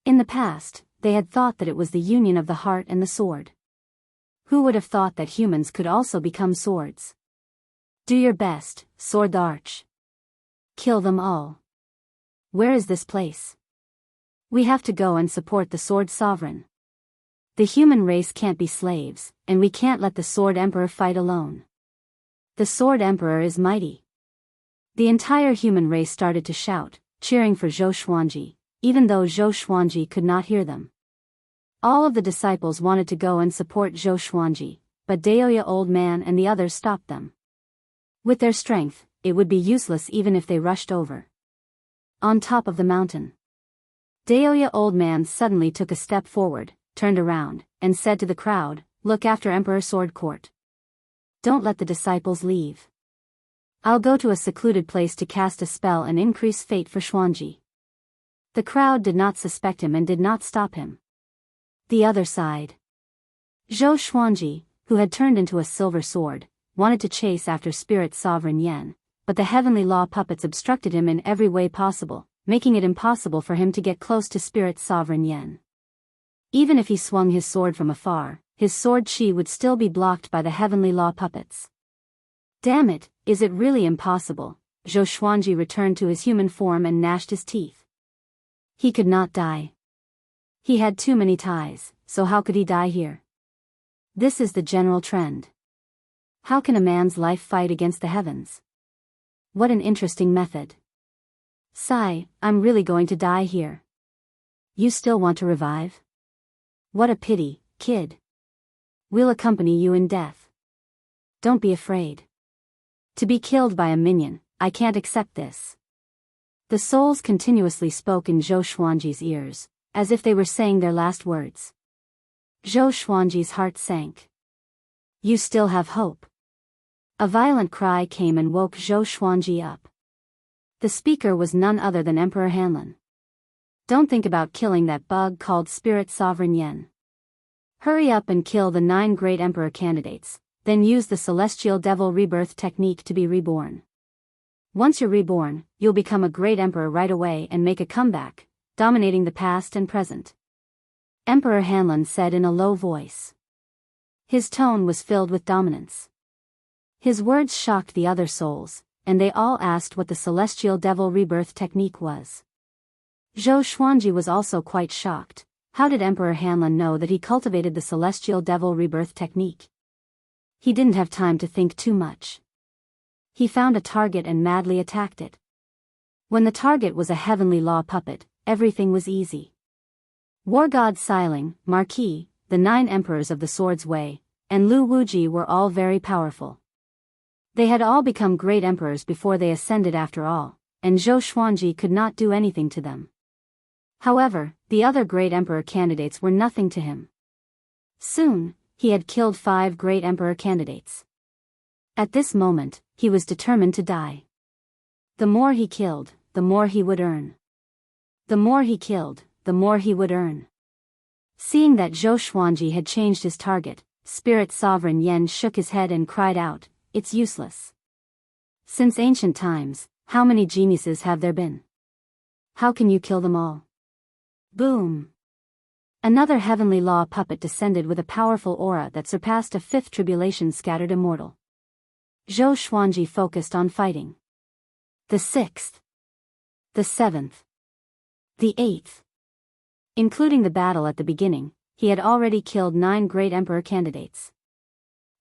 In the past, they had thought that it was the union of the heart and the sword. Who would have thought that humans could also become swords? Do your best, Sword the Arch. Kill them all. Where is this place? We have to go and support the Sword Sovereign. The human race can't be slaves, and we can't let the Sword Emperor fight alone. The Sword Emperor is mighty. The entire human race started to shout, cheering for Zhou Xuanji, even though Zhou Xuanji could not hear them. All of the disciples wanted to go and support Zhou Xuanji, but Daoya Old Man and the others stopped them. With their strength, it would be useless even if they rushed over. On top of the mountain, Daoya Old Man suddenly took a step forward, turned around, and said to the crowd, "Look after Emperor Sword Court. Don't let the disciples leave. I'll go to a secluded place to cast a spell and increase fate for Xuanji." The crowd did not suspect him and did not stop him. The other side. Zhou Xuanji, who had turned into a silver sword, wanted to chase after Spirit Sovereign Yan, but the heavenly law puppets obstructed him in every way possible, making it impossible for him to get close to Spirit Sovereign Yan. Even if he swung his sword from afar, his sword chi would still be blocked by the heavenly law puppets. Damn it, is it really impossible? Zhou Xuanji returned to his human form and gnashed his teeth. He could not die. He had too many ties, so how could he die here? This is the general trend. How can a man's life fight against the heavens? What an interesting method. Sigh, I'm really going to die here. You still want to revive? What a pity, kid. We'll accompany you in death. Don't be afraid. To be killed by a minion, I can't accept this. The souls continuously spoke in Zhou Xuanji's ears, as if they were saying their last words. Zhou Xuanji's heart sank. You still have hope. A violent cry came and woke Zhou Xuanji up. The speaker was none other than Emperor Hanlin. Don't think about killing that bug called Spirit Sovereign Yen. Hurry up and kill the 9 great emperor candidates, then use the Celestial Devil Rebirth technique to be reborn. Once you're reborn, you'll become a great emperor right away and make a comeback, dominating the past and present. Emperor Hanlin said in a low voice. His tone was filled with dominance. His words shocked the other souls, and they all asked what the Celestial Devil Rebirth technique was. Zhou Xuanji was also quite shocked. How did Emperor Hanlin know that he cultivated the Celestial Devil Rebirth technique? He didn't have time to think too much. He found a target and madly attacked it. When the target was a heavenly law puppet, everything was easy. War God Xiling, Marquis, the 9 emperors of the Sword's Way, and Lu Wuji were all very powerful. They had all become great emperors before they ascended after all, and Zhou Xuanji could not do anything to them. However, the other great emperor candidates were nothing to him. Soon, he had killed 5 great emperor candidates. At this moment, he was determined to die. The more he killed, the more he would earn. The more he killed, the more he would earn. Seeing that Zhou Xuanji had changed his target, Spirit Sovereign Yen shook his head and cried out, "It's useless. Since ancient times, how many geniuses have there been? How can you kill them all?" Boom! Another heavenly law puppet descended with a powerful aura that surpassed a 5th tribulation scattered immortal. Zhou Xuanji focused on fighting. The 6th. The 7th. The 8th. Including the battle at the beginning, he had already killed 9 great emperor candidates.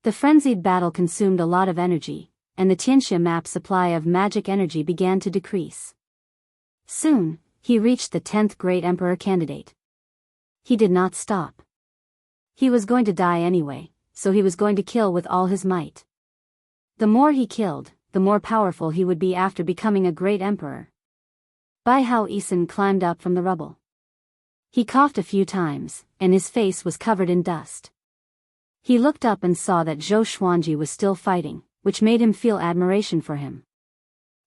The frenzied battle consumed a lot of energy, and the Tianxia map supply of magic energy began to decrease. Soon, he reached the 10th great emperor candidate. He did not stop. He was going to die anyway, so he was going to kill with all his might. The more he killed, the more powerful he would be after becoming a great emperor. Bai Hao Isan climbed up from the rubble. He coughed a few times, and his face was covered in dust. He looked up and saw that Zhou Xuanji was still fighting, which made him feel admiration for him.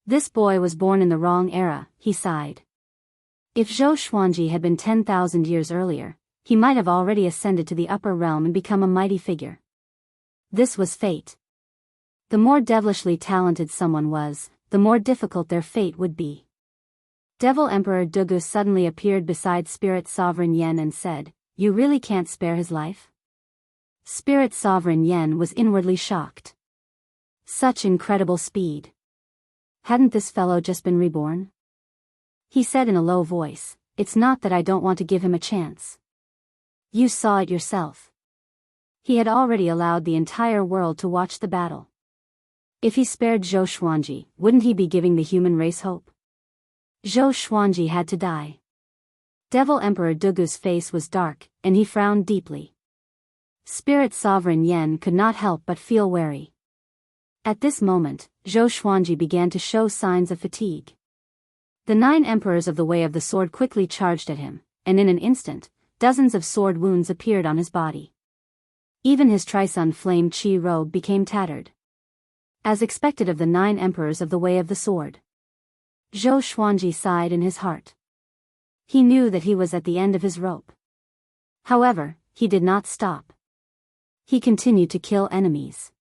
This boy was born in the wrong era, he sighed. If Zhou Xuanji had been 10,000 years earlier, he might have already ascended to the upper realm and become a mighty figure. This was fate. The more devilishly talented someone was, the more difficult their fate would be. Devil Emperor Dugu suddenly appeared beside Spirit Sovereign Yen and said, "You really can't spare his life?" Spirit Sovereign Yen was inwardly shocked. Such incredible speed. Hadn't this fellow just been reborn? He said in a low voice, "It's not that I don't want to give him a chance. You saw it yourself. He had already allowed the entire world to watch the battle. If he spared Zhou Xuanji, wouldn't he be giving the human race hope?" Zhou Xuanji had to die. Devil Emperor Dugu's face was dark, and he frowned deeply. Spirit Sovereign Yen could not help but feel wary. At this moment, Zhou Xuanji began to show signs of fatigue. The 9 emperors of the Way of the Sword quickly charged at him, and in an instant, dozens of sword wounds appeared on his body. Even his Trisun Flame Chi robe became tattered. As expected of the 9 emperors of the Way of the Sword. Zhou Xuanji sighed in his heart. He knew that he was at the end of his rope. However, he did not stop. He continued to kill enemies.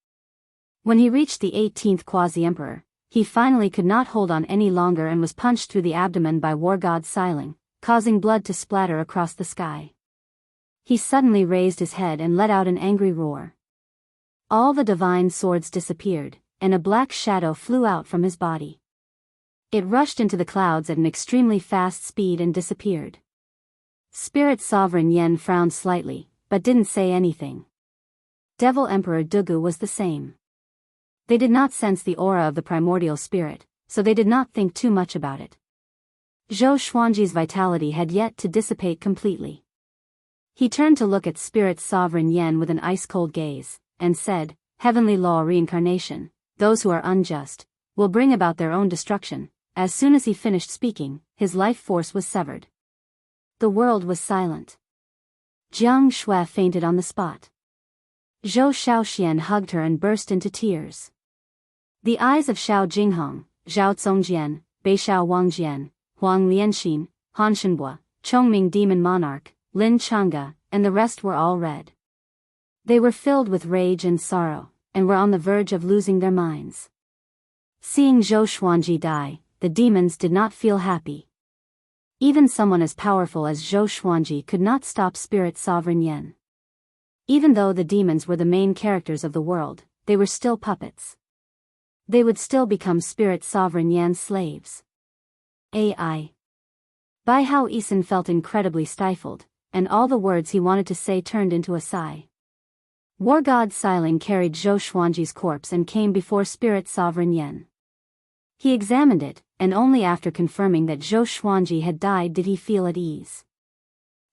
When he reached the 18th Quasi-Emperor, he finally could not hold on any longer and was punched through the abdomen by War God Xiling, causing blood to splatter across the sky. He suddenly raised his head and let out an angry roar. All the divine swords disappeared, and a black shadow flew out from his body. It rushed into the clouds at an extremely fast speed and disappeared. Spirit Sovereign Yen frowned slightly, but didn't say anything. Devil Emperor Dugu was the same. They did not sense the aura of the primordial spirit, so they did not think too much about it. Zhou Xuanji's vitality had yet to dissipate completely. He turned to look at Spirit Sovereign Yen with an ice-cold gaze, and said, "Heavenly law reincarnation, those who are unjust, will bring about their own destruction." As soon as he finished speaking, his life force was severed. The world was silent. Jiang Shui fainted on the spot. Zhou Xiaoxian hugged her and burst into tears. The eyes of Xiao Jinghong, Zhao Zongjian, Beishao Wangjian, Huang Lianxin, Han Shenbua, Chongming Demon Monarch, Lin Chang'e, and the rest were all red. They were filled with rage and sorrow, and were on the verge of losing their minds. Seeing Zhou Xuanji die, the demons did not feel happy. Even someone as powerful as Zhou Xuanji could not stop Spirit Sovereign Yen. Even though the demons were the main characters of the world, they were still puppets. They would still become Spirit Sovereign Yan's slaves. AI. Bai Hao Isin felt incredibly stifled, and all the words he wanted to say turned into a sigh. War God Xiling carried Zhou Xuanji's corpse and came before Spirit Sovereign Yen. He examined it, and only after confirming that Zhou Xuanji had died did he feel at ease.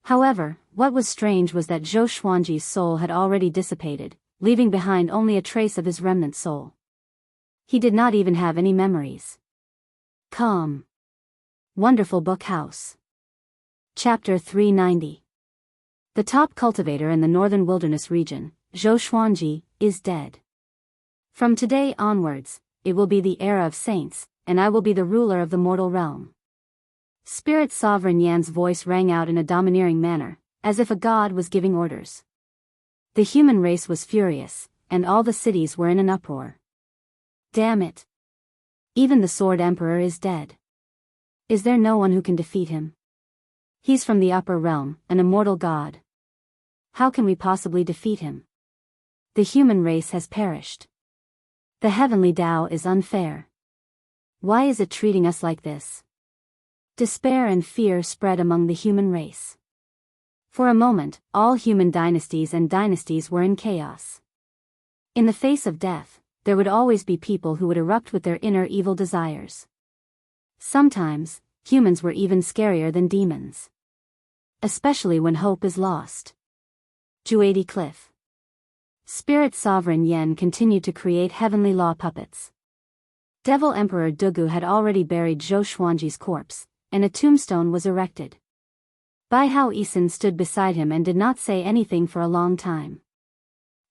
However, what was strange was that Zhou Xuanji's soul had already dissipated, leaving behind only a trace of his remnant soul. He did not even have any memories. Calm. Wonderful Book House. Chapter 390. The top cultivator in the northern wilderness region, Zhou Xuanji, is dead. From today onwards, it will be the era of saints, and I will be the ruler of the mortal realm. Spirit Sovereign Yan's voice rang out in a domineering manner, as if a god was giving orders. The human race was furious, and all the cities were in an uproar. Damn it! Even the Sword Emperor is dead. Is there no one who can defeat him? He's from the upper realm, an immortal god. How can we possibly defeat him? The human race has perished. The heavenly Tao is unfair. Why is it treating us like this? Despair and fear spread among the human race. For a moment, all human dynasties and dynasties were in chaos. In the face of death, there would always be people who would erupt with their inner evil desires. Sometimes, humans were even scarier than demons. Especially when hope is lost. Juadi Cliff. Spirit Sovereign Yen continued to create heavenly law puppets. Devil Emperor Dugu had already buried Zhou Xuanji's corpse, and a tombstone was erected. Bai Hao Isin stood beside him and did not say anything for a long time.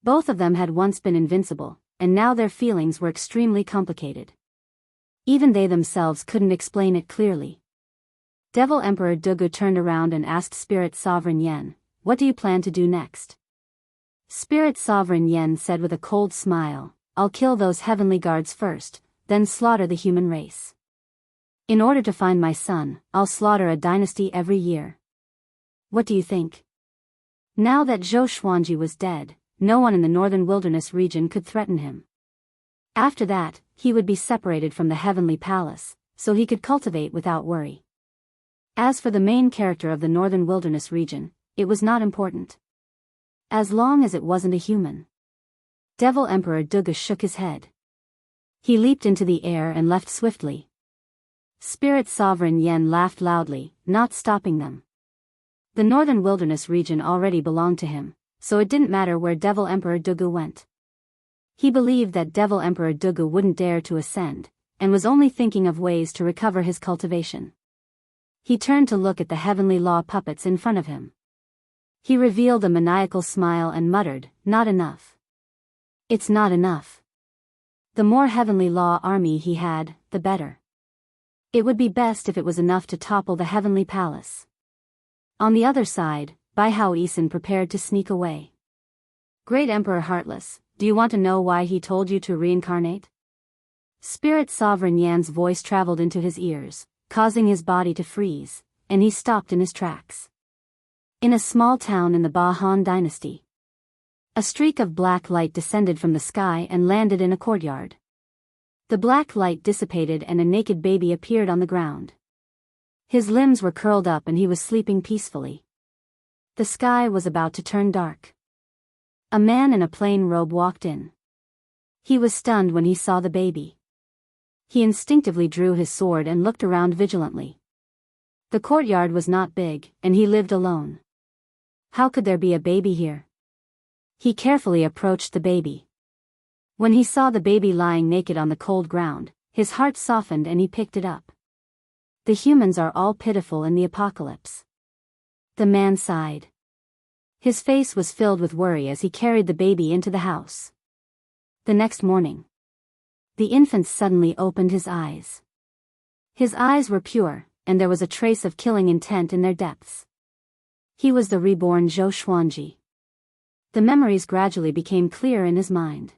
Both of them had once been invincible, and now their feelings were extremely complicated. Even they themselves couldn't explain it clearly. Devil Emperor Dugu turned around and asked Spirit Sovereign Yen, "What do you plan to do next?" Spirit Sovereign Yen said with a cold smile, "I'll kill those heavenly guards first, then slaughter the human race. In order to find my son, I'll slaughter a dynasty every year. What do you think?" Now that Zhou Xuanji was dead, no one in the northern wilderness region could threaten him. After that, he would be separated from the heavenly palace, so he could cultivate without worry. As for the main character of the northern wilderness region, it was not important. As long as it wasn't a human. Devil Emperor Dugu shook his head. He leaped into the air and left swiftly. Spirit Sovereign Yen laughed loudly, not stopping them. The northern wilderness region already belonged to him, so it didn't matter where Devil Emperor Dugu went. He believed that Devil Emperor Dugu wouldn't dare to ascend, and was only thinking of ways to recover his cultivation. He turned to look at the heavenly law puppets in front of him. He revealed a maniacal smile and muttered, "Not enough. It's not enough. The more heavenly law army he had, the better. It would be best if it was enough to topple the heavenly palace." On the other side, Bai Hao Isin prepared to sneak away. "Great Emperor Heartless, do you want to know why he told you to reincarnate?" Spirit Sovereign Yan's voice traveled into his ears, causing his body to freeze, and he stopped in his tracks. In a small town in the Ba Han dynasty, a streak of black light descended from the sky and landed in a courtyard. The black light dissipated and a naked baby appeared on the ground. His limbs were curled up and he was sleeping peacefully. The sky was about to turn dark. A man in a plain robe walked in. He was stunned when he saw the baby. He instinctively drew his sword and looked around vigilantly. The courtyard was not big, and he lived alone. How could there be a baby here? He carefully approached the baby. When he saw the baby lying naked on the cold ground, his heart softened and he picked it up. The humans are all pitiful in the apocalypse. The man sighed. His face was filled with worry as he carried the baby into the house. The next morning, the infant suddenly opened his eyes. His eyes were pure, and there was a trace of killing intent in their depths. He was the reborn Zhou Xuanji. The memories gradually became clear in his mind.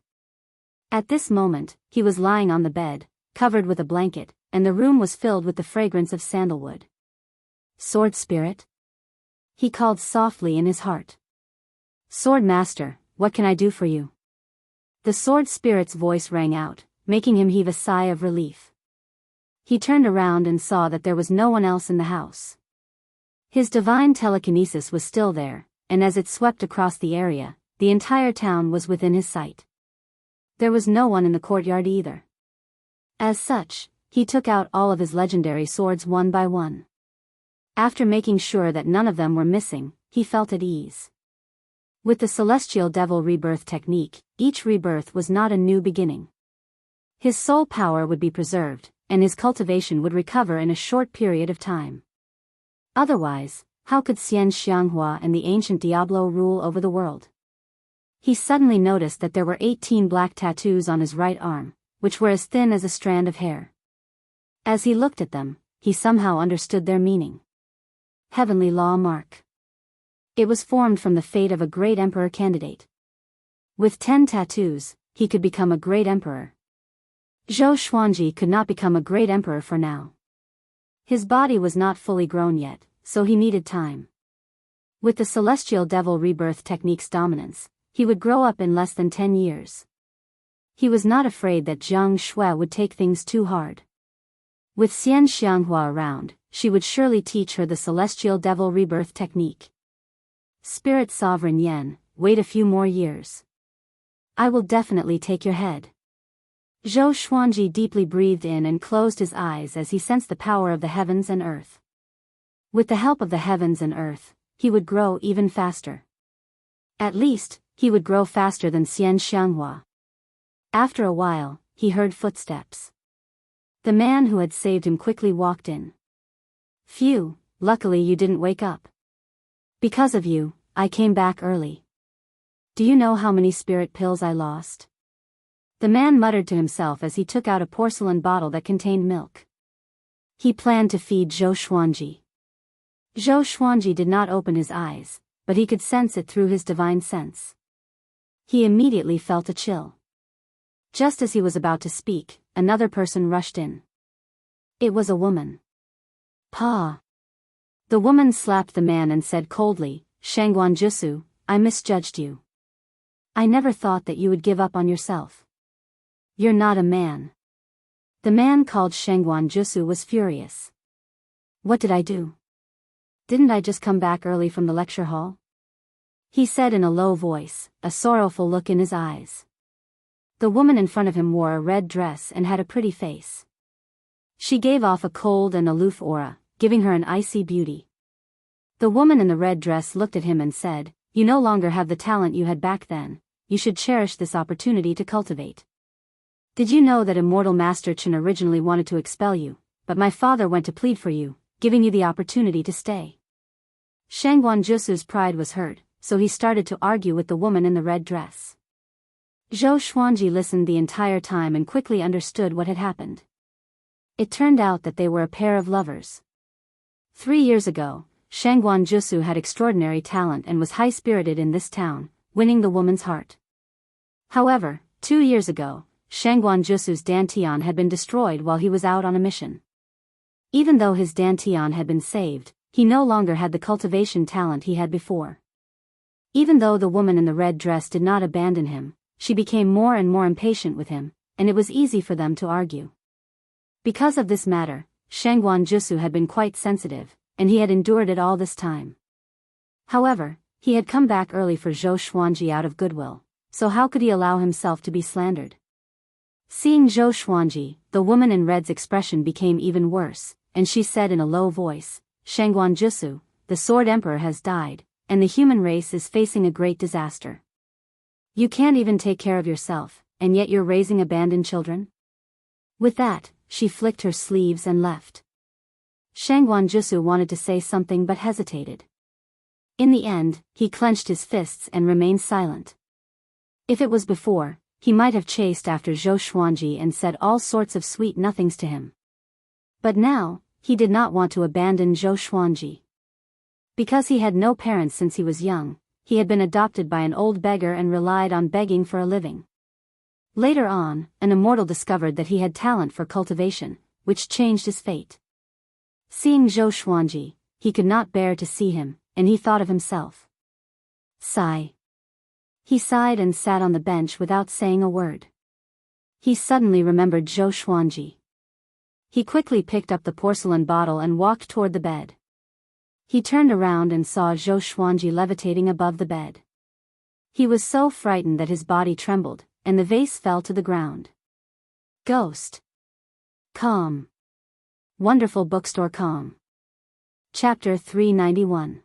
At this moment, he was lying on the bed, covered with a blanket, and the room was filled with the fragrance of sandalwood. Sword Spirit? He called softly in his heart. Swordmaster, what can I do for you? The Sword Spirit's voice rang out, making him heave a sigh of relief. He turned around and saw that there was no one else in the house. His divine telekinesis was still there, and as it swept across the area, the entire town was within his sight. There was no one in the courtyard either. As such, he took out all of his legendary swords one by one. After making sure that none of them were missing, he felt at ease. With the Celestial Devil Rebirth technique, each rebirth was not a new beginning. His soul power would be preserved, and his cultivation would recover in a short period of time. Otherwise, how could Xian Xianghua and the ancient Diablo rule over the world? He suddenly noticed that there were 18 black tattoos on his right arm, which were as thin as a strand of hair. As he looked at them, he somehow understood their meaning. Heavenly Law Mark. It was formed from the fate of a great emperor candidate. With 10 tattoos, he could become a great emperor. Zhou Xuanji could not become a great emperor for now. His body was not fully grown yet, so he needed time. With the Celestial Devil Rebirth technique's dominance, he would grow up in less than 10 years. He was not afraid that Jiang Shui would take things too hard. With Xian Xianghua around, she would surely teach her the Celestial Devil Rebirth technique. Spirit Sovereign Yen, wait a few more years. I will definitely take your head. Zhou Xuanji deeply breathed in and closed his eyes as he sensed the power of the heavens and earth. With the help of the heavens and earth, he would grow even faster. At least, he would grow faster than Xian Xianghua. After a while, he heard footsteps. The man who had saved him quickly walked in. Phew, luckily you didn't wake up. Because of you, I came back early. Do you know how many spirit pills I lost? The man muttered to himself as he took out a porcelain bottle that contained milk. He planned to feed Zhou Xuanji. Zhou Xuanji did not open his eyes, but he could sense it through his divine sense. He immediately felt a chill. Just as he was about to speak, another person rushed in. It was a woman. Pa. The woman slapped the man and said coldly, Shangguan Jusu, I misjudged you. I never thought that you would give up on yourself. You're not a man. The man called Shangguan Jusu was furious. What did I do? Didn't I just come back early from the lecture hall? He said in a low voice, a sorrowful look in his eyes. The woman in front of him wore a red dress and had a pretty face. She gave off a cold and aloof aura, giving her an icy beauty. The woman in the red dress looked at him and said, You no longer have the talent you had back then, you should cherish this opportunity to cultivate. Did you know that Immortal Master Chen originally wanted to expel you, but my father went to plead for you, giving you the opportunity to stay? Shangguan Jusu's pride was hurt, so he started to argue with the woman in the red dress. Zhou Xuanji listened the entire time and quickly understood what had happened. It turned out that they were a pair of lovers. 3 years ago, Shangguan Jusu had extraordinary talent and was high-spirited in this town, winning the woman's heart. However, 2 years ago, Shangguan Jusu's dantian had been destroyed while he was out on a mission. Even though his dantian had been saved, he no longer had the cultivation talent he had before. Even though the woman in the red dress did not abandon him, she became more and more impatient with him, and it was easy for them to argue. Because of this matter, Shangguan Jusu had been quite sensitive, and he had endured it all this time. However, he had come back early for Zhou Xuanji out of goodwill, so how could he allow himself to be slandered? Seeing Zhou Xuanji, the woman in red's expression became even worse, and she said in a low voice, Shangguan Jusu, the Sword Emperor has died, and the human race is facing a great disaster. You can't even take care of yourself, and yet you're raising abandoned children? With that, she flicked her sleeves and left. Shangguan Jusu wanted to say something but hesitated. In the end, he clenched his fists and remained silent. If it was before, he might have chased after Zhou Xuanji and said all sorts of sweet nothings to him. But now, he did not want to abandon Zhou Xuanji. Because he had no parents since he was young, he had been adopted by an old beggar and relied on begging for a living. Later on, an immortal discovered that he had talent for cultivation, which changed his fate. Seeing Zhou Xuanji, he could not bear to see him, and he thought of himself. Sigh. He sighed and sat on the bench without saying a word. He suddenly remembered Zhou Xuanji. He quickly picked up the porcelain bottle and walked toward the bed. He turned around and saw Zhou Xuanji levitating above the bed. He was so frightened that his body trembled, and the vase fell to the ground. Ghost. Calm. Wonderful bookstore calm. Chapter 391.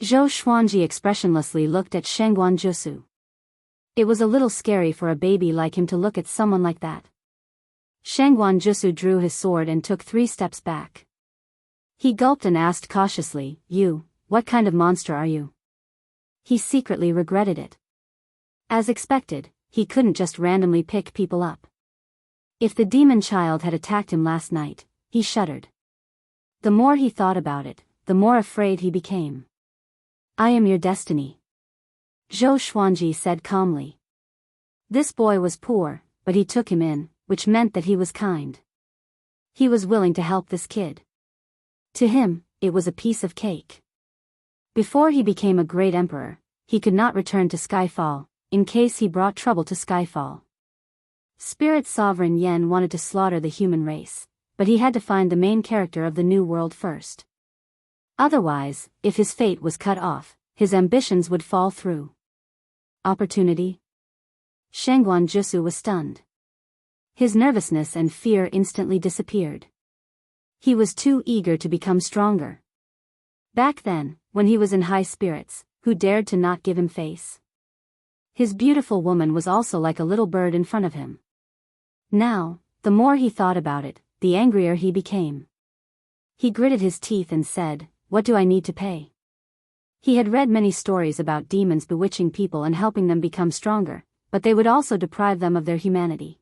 Zhou Xuanji expressionlessly looked at Shangguan Jusu. It was a little scary for a baby like him to look at someone like that. Shangguan Jusu drew his sword and took 3 steps back. He gulped and asked cautiously, "You, what kind of monster are you?" He secretly regretted it. As expected, he couldn't just randomly pick people up. If the demon child had attacked him last night, he shuddered. The more he thought about it, the more afraid he became. "I am your destiny," Zhou Xuanji said calmly. This boy was poor, but he took him in, which meant that he was kind. He was willing to help this kid. To him, it was a piece of cake. Before he became a great emperor, he could not return to Skyfall, in case he brought trouble to Skyfall. Spirit Sovereign Yen wanted to slaughter the human race, but he had to find the main character of the new world first. Otherwise, if his fate was cut off, his ambitions would fall through. Opportunity? Shangguan Jusu was stunned. His nervousness and fear instantly disappeared. He was too eager to become stronger. Back then, when he was in high spirits, who dared to not give him face? His beautiful woman was also like a little bird in front of him. Now, the more he thought about it, the angrier he became. He gritted his teeth and said, "What do I need to pay?" He had read many stories about demons bewitching people and helping them become stronger, but they would also deprive them of their humanity.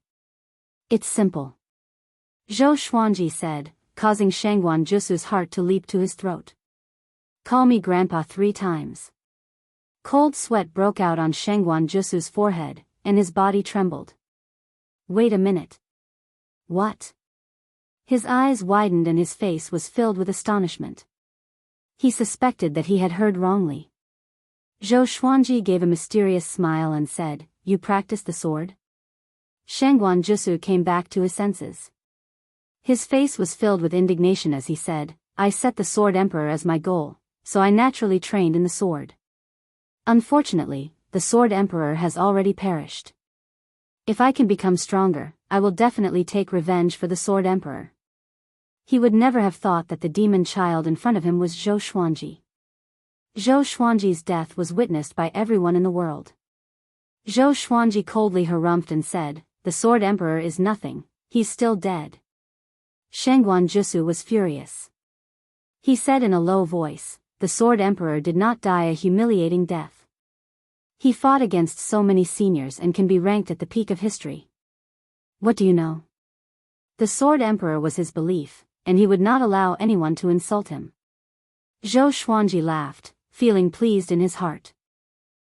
"It's simple," Zhou Xuanji said, causing Shangguan Jusu's heart to leap to his throat. "Call me Grandpa 3 times. Cold sweat broke out on Shangguan Jusu's forehead, and his body trembled. "Wait a minute. What?" His eyes widened and his face was filled with astonishment. He suspected that he had heard wrongly. Zhou Xuanji gave a mysterious smile and said, "You practice the sword?" Shangguan Jusu came back to his senses. His face was filled with indignation as he said, "I set the Sword Emperor as my goal, so I naturally trained in the sword. Unfortunately, the Sword Emperor has already perished. If I can become stronger, I will definitely take revenge for the Sword Emperor." He would never have thought that the demon child in front of him was Zhou Xuanji. Zhou Xuanji's death was witnessed by everyone in the world. Zhou Xuanji coldly harumphed and said, "The Sword Emperor is nothing, he's still dead." Shangguan Jusu was furious. He said in a low voice, "The Sword Emperor did not die a humiliating death. He fought against so many seniors and can be ranked at the peak of history. What do you know? The Sword Emperor was his belief, and he would not allow anyone to insult him." Zhou Xuanji laughed, feeling pleased in his heart.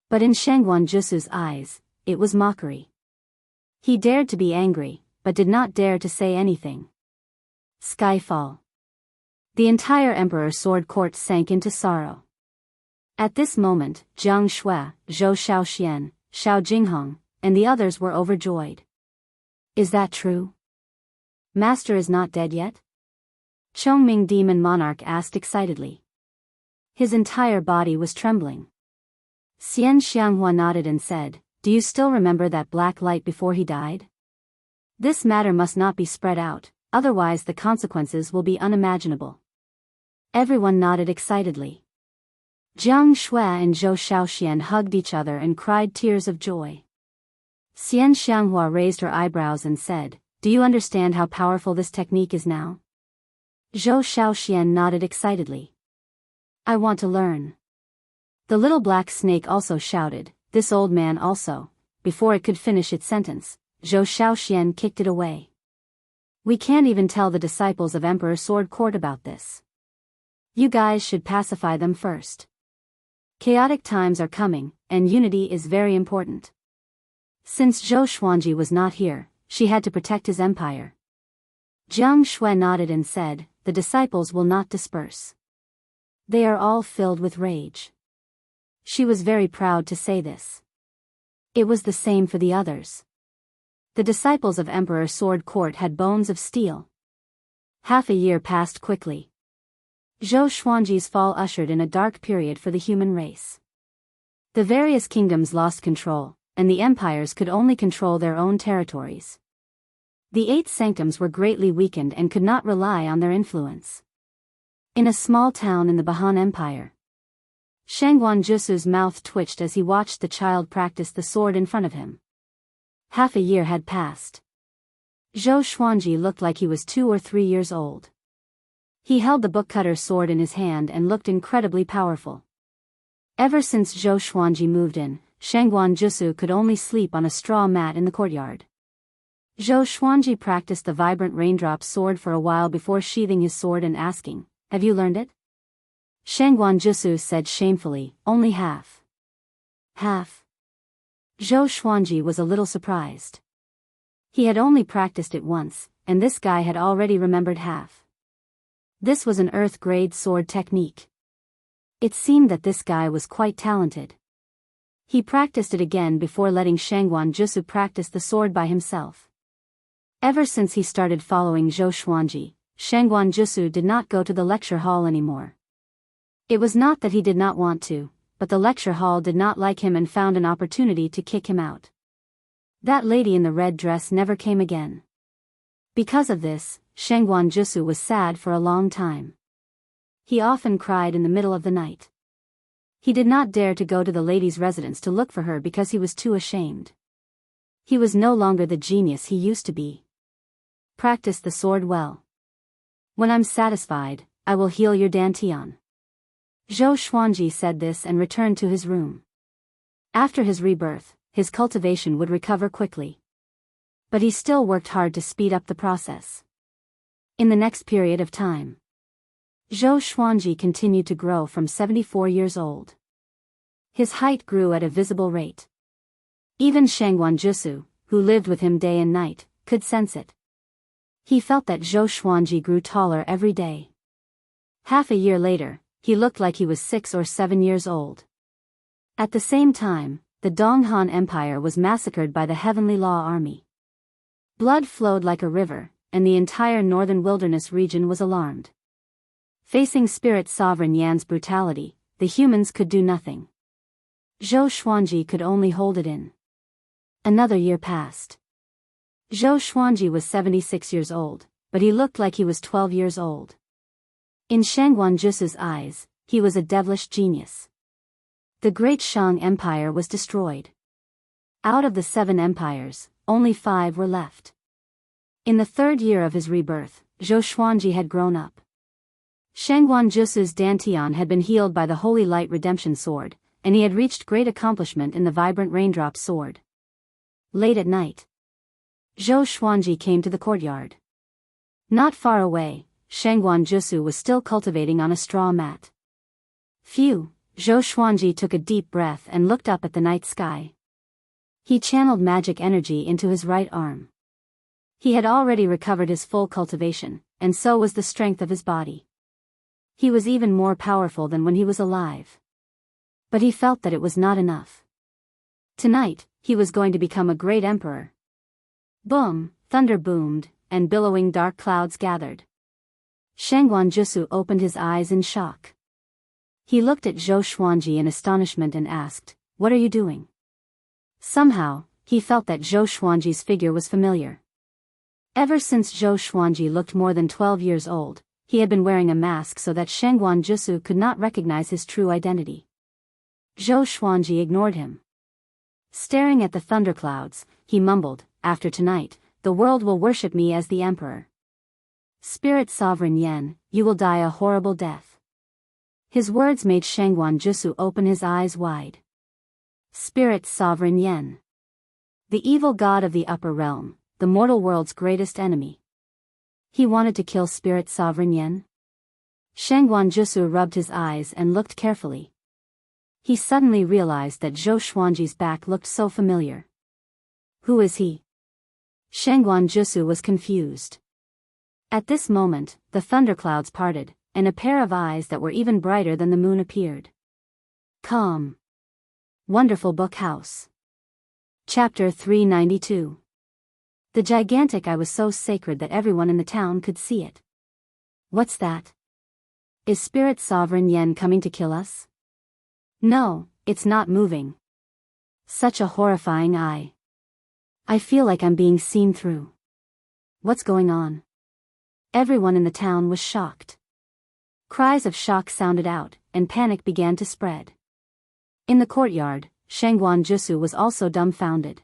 But in Shangguan Jusu's eyes, it was mockery. He dared to be angry, but did not dare to say anything. Skyfall. The entire Emperor's sword court sank into sorrow. At this moment, Jiang Shui, Zhou Shaoxian, Xiao Jinghong, and the others were overjoyed. Is that true? Master is not dead yet? Chongming Demon Monarch asked excitedly. His entire body was trembling. Xian Xianghua nodded and said, "Do you still remember that black light before he died? This matter must not be spread out, otherwise the consequences will be unimaginable." Everyone nodded excitedly. Jiang Shui and Zhou Shaoxian hugged each other and cried tears of joy. Xian Xianghua raised her eyebrows and said, "Do you understand how powerful this technique is now?" Zhou Shaoxian nodded excitedly. "I want to learn." The little black snake also shouted, "This old man also." Before it could finish its sentence, Zhou Shaoxian kicked it away. "We can't even tell the disciples of Emperor Sword Court about this. You guys should pacify them first. Chaotic times are coming, and unity is very important." Since Zhou Xuanji was not here, she had to protect his empire. Jiang Shui nodded and said, "The disciples will not disperse. They are all filled with rage." She was very proud to say this. It was the same for the others. The disciples of Emperor Sword Court had bones of steel. Half a year passed quickly. Zhou Xuanji's fall ushered in a dark period for the human race. The various kingdoms lost control, and the empires could only control their own territories. The 8 sanctums were greatly weakened and could not rely on their influence. In a small town in the Bahan Empire, Shangguan Jusu's mouth twitched as he watched the child practice the sword in front of him. Half a year had passed. Zhou Xuanji looked like he was 2 or 3 years old. He held the book-cutter sword in his hand and looked incredibly powerful. Ever since Zhou Xuanji moved in, Shangguan Jusu could only sleep on a straw mat in the courtyard. Zhou Xuanji practiced the vibrant raindrop sword for a while before sheathing his sword and asking, "Have you learned it?" Shangguan Jusu said shamefully, "Only half." Half? Zhou Xuanji was a little surprised. He had only practiced it once, and this guy had already remembered half. This was an earth-grade sword technique. It seemed that this guy was quite talented. He practiced it again before letting Shangguan Jusu practice the sword by himself. Ever since he started following Zhou Xuanji, Shangguan Jusu did not go to the lecture hall anymore. It was not that he did not want to, but the lecture hall did not like him and found an opportunity to kick him out. That lady in the red dress never came again. Because of this, Shangguan Jusu was sad for a long time. He often cried in the middle of the night. He did not dare to go to the lady's residence to look for her because he was too ashamed. He was no longer the genius he used to be. Practice the sword well. When I'm satisfied, I will heal your dantian. Zhou Xuanji said this and returned to his room. After his rebirth, his cultivation would recover quickly. But he still worked hard to speed up the process. In the next period of time, Zhou Xuanji continued to grow from 74 years old. His height grew at a visible rate. Even Shangguan Jusu, who lived with him day and night, could sense it. He felt that Zhou Xuanji grew taller every day. Half a year later, he looked like he was 6 or 7 years old. At the same time, the Donghan Empire was massacred by the Heavenly Law Army. Blood flowed like a river, and the entire northern wilderness region was alarmed. Facing Spirit Sovereign Yan's brutality, the humans could do nothing. Zhou Xuanji could only hold it in. Another year passed. Zhou Xuanji was 76 years old, but he looked like he was 12 years old. In Shangguan Jusu's eyes, he was a devilish genius. The great Shang Empire was destroyed. Out of the 7 empires, only 5 were left. In the 3rd year of his rebirth, Zhou Xuanji had grown up. Shangguan Jusu's dantian had been healed by the Holy Light Redemption Sword, and he had reached great accomplishment in the vibrant raindrop sword. Late at night, Zhou Xuanji came to the courtyard. Not far away, Shangguan Jusu was still cultivating on a straw mat. Phew, Zhou Xuanji took a deep breath and looked up at the night sky. He channeled magic energy into his right arm. He had already recovered his full cultivation, and so was the strength of his body. He was even more powerful than when he was alive. But he felt that it was not enough. Tonight, he was going to become a great emperor. Boom, thunder boomed, and billowing dark clouds gathered. Shangguan Jusu opened his eyes in shock. He looked at Zhou Xuanji in astonishment and asked, "What are you doing?" Somehow, he felt that Zhou Xuanji's figure was familiar. Ever since Zhou Xuanji looked more than 12 years old, he had been wearing a mask so that Shangguan Jusu could not recognize his true identity. Zhou Xuanji ignored him. Staring at the thunderclouds, he mumbled, "After tonight, the world will worship me as the emperor. Spirit Sovereign Yen, you will die a horrible death." His words made Shangguan Jusu open his eyes wide. Spirit Sovereign Yen. The evil god of the upper realm, the mortal world's greatest enemy. He wanted to kill Spirit Sovereign Yen? Shangguan Jusu rubbed his eyes and looked carefully. He suddenly realized that Zhou Xuanji's back looked so familiar. Who is he? Shangguan Jusu was confused. At this moment, the thunderclouds parted, and a pair of eyes that were even brighter than the moon appeared. Calm. Wonderful Book House. Chapter 392. The gigantic eye was so sacred that everyone in the town could see it. What's that? Is Spirit Sovereign Yen coming to kill us? No, it's not moving. Such a horrifying eye. I feel like I'm being seen through. What's going on? Everyone in the town was shocked. Cries of shock sounded out, and panic began to spread. In the courtyard, Shangguan Jusu was also dumbfounded.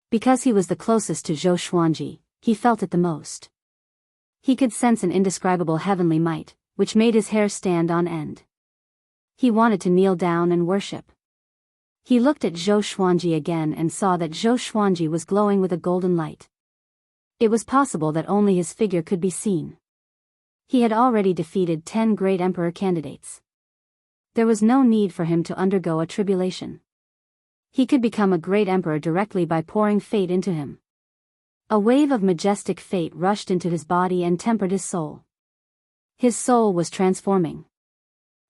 Because he was the closest to Zhou Xuanji, he felt it the most. He could sense an indescribable heavenly might, which made his hair stand on end. He wanted to kneel down and worship. He looked at Zhou Xuanji again and saw that Zhou Xuanji was glowing with a golden light. It was possible that only his figure could be seen. He had already defeated 10 great emperor candidates. There was no need for him to undergo a tribulation. He could become a great emperor directly by pouring fate into him. A wave of majestic fate rushed into his body and tempered his soul. His soul was transforming.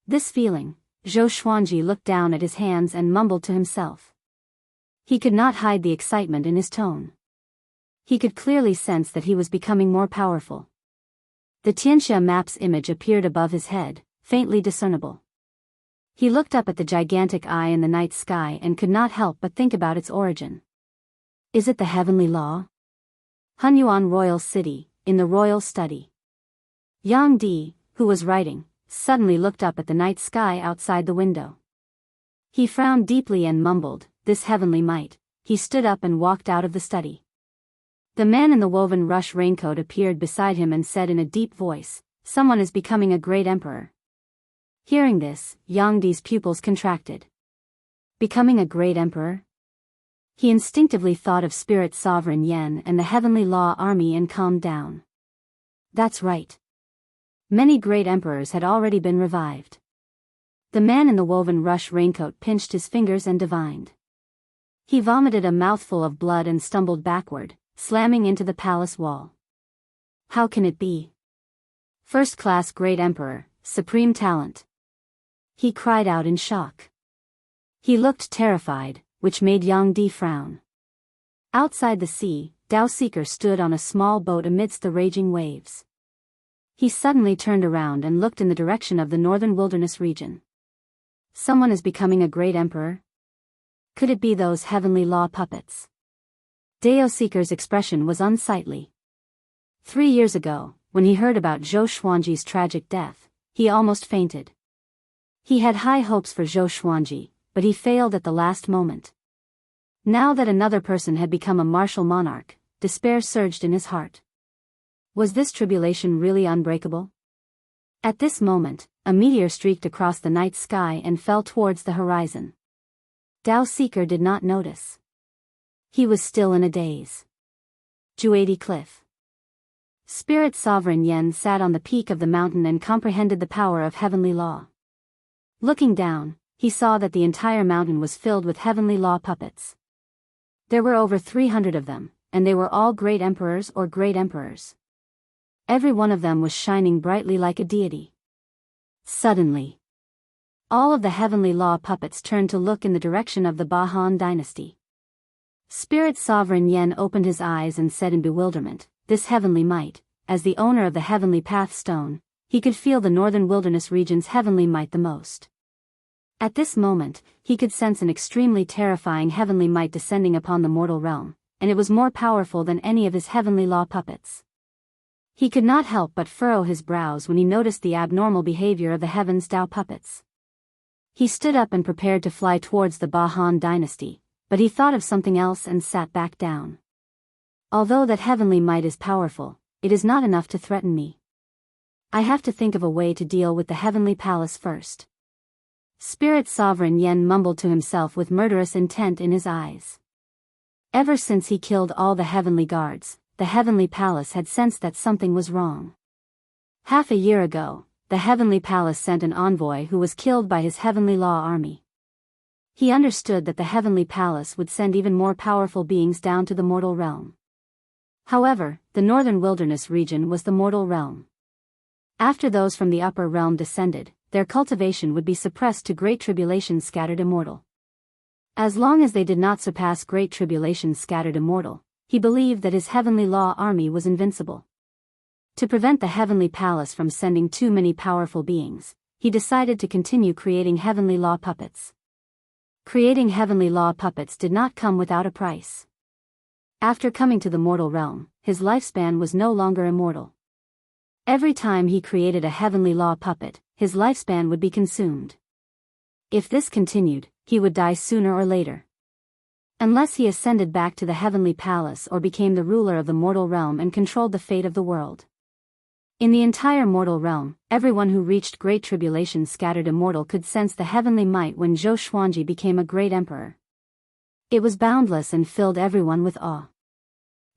This feeling, Zhou Xuanji looked down at his hands and mumbled to himself. He could not hide the excitement in his tone. He could clearly sense that he was becoming more powerful. The Tianxia map's image appeared above his head, faintly discernible. He looked up at the gigantic eye in the night sky and could not help but think about its origin. Is it the heavenly law? Hunyuan Royal City, in the royal study. Yang Di, who was writing, suddenly looked up at the night sky outside the window. He frowned deeply and mumbled, "This heavenly might." He stood up and walked out of the study. The man in the woven rush raincoat appeared beside him and said in a deep voice, "Someone is becoming a great emperor." Hearing this, Yang Di's pupils contracted. Becoming a great emperor? He instinctively thought of Spirit Sovereign Yen and the Heavenly Law Army and calmed down. That's right. Many great emperors had already been revived. The man in the woven rush raincoat pinched his fingers and divined. He vomited a mouthful of blood and stumbled backward, slamming into the palace wall. How can it be? First-class great emperor, supreme talent. He cried out in shock. He looked terrified, which made Yang Di frown. Outside the sea, Dao Seeker stood on a small boat amidst the raging waves. He suddenly turned around and looked in the direction of the northern wilderness region. Someone is becoming a great emperor? Could it be those heavenly law puppets? Dao Seeker's expression was unsightly. 3 years ago, when he heard about Zhou Xuanji's tragic death, he almost fainted. He had high hopes for Zhou Xuanji, but he failed at the last moment. Now that another person had become a martial monarch, despair surged in his heart. Was this tribulation really unbreakable? At this moment, a meteor streaked across the night sky and fell towards the horizon. Dao Seeker did not notice. He was still in a daze. Juadi Cliff. Spirit Sovereign Yen sat on the peak of the mountain and comprehended the power of heavenly law. Looking down, he saw that the entire mountain was filled with heavenly law puppets. There were over 300 of them, and they were all great emperors or great emperors. Every one of them was shining brightly like a deity. Suddenly, all of the heavenly law puppets turned to look in the direction of the Bahan dynasty. Spirit Sovereign Yen opened his eyes and said in bewilderment, "This heavenly might." As the owner of the Heavenly Path Stone, he could feel the Northern Wilderness region's heavenly might the most. At this moment, he could sense an extremely terrifying heavenly might descending upon the mortal realm, and it was more powerful than any of his heavenly law puppets. He could not help but furrow his brows when he noticed the abnormal behavior of the Heaven's Tao puppets. He stood up and prepared to fly towards the Bahan dynasty, but he thought of something else and sat back down. Although that heavenly might is powerful, it is not enough to threaten me. I have to think of a way to deal with the heavenly palace first. Spirit Sovereign Yen mumbled to himself with murderous intent in his eyes. Ever since he killed all the heavenly guards, the heavenly palace had sensed that something was wrong. Half a year ago, the heavenly palace sent an envoy who was killed by his heavenly law army. He understood that the heavenly palace would send even more powerful beings down to the mortal realm. However, the Northern Wilderness region was the mortal realm. After those from the upper realm descended, their cultivation would be suppressed to Great Tribulation's scattered immortal. As long as they did not surpass Great Tribulation's scattered immortal, he believed that his heavenly law army was invincible. To prevent the heavenly palace from sending too many powerful beings, he decided to continue creating heavenly law puppets. Creating heavenly law puppets did not come without a price. After coming to the mortal realm, his lifespan was no longer immortal. Every time he created a heavenly law puppet, his lifespan would be consumed. If this continued, he would die sooner or later. Unless he ascended back to the heavenly palace or became the ruler of the mortal realm and controlled the fate of the world. In the entire mortal realm, everyone who reached Great Tribulation's scattered immortal could sense the heavenly might when Zhou Xuanji became a great emperor. It was boundless and filled everyone with awe.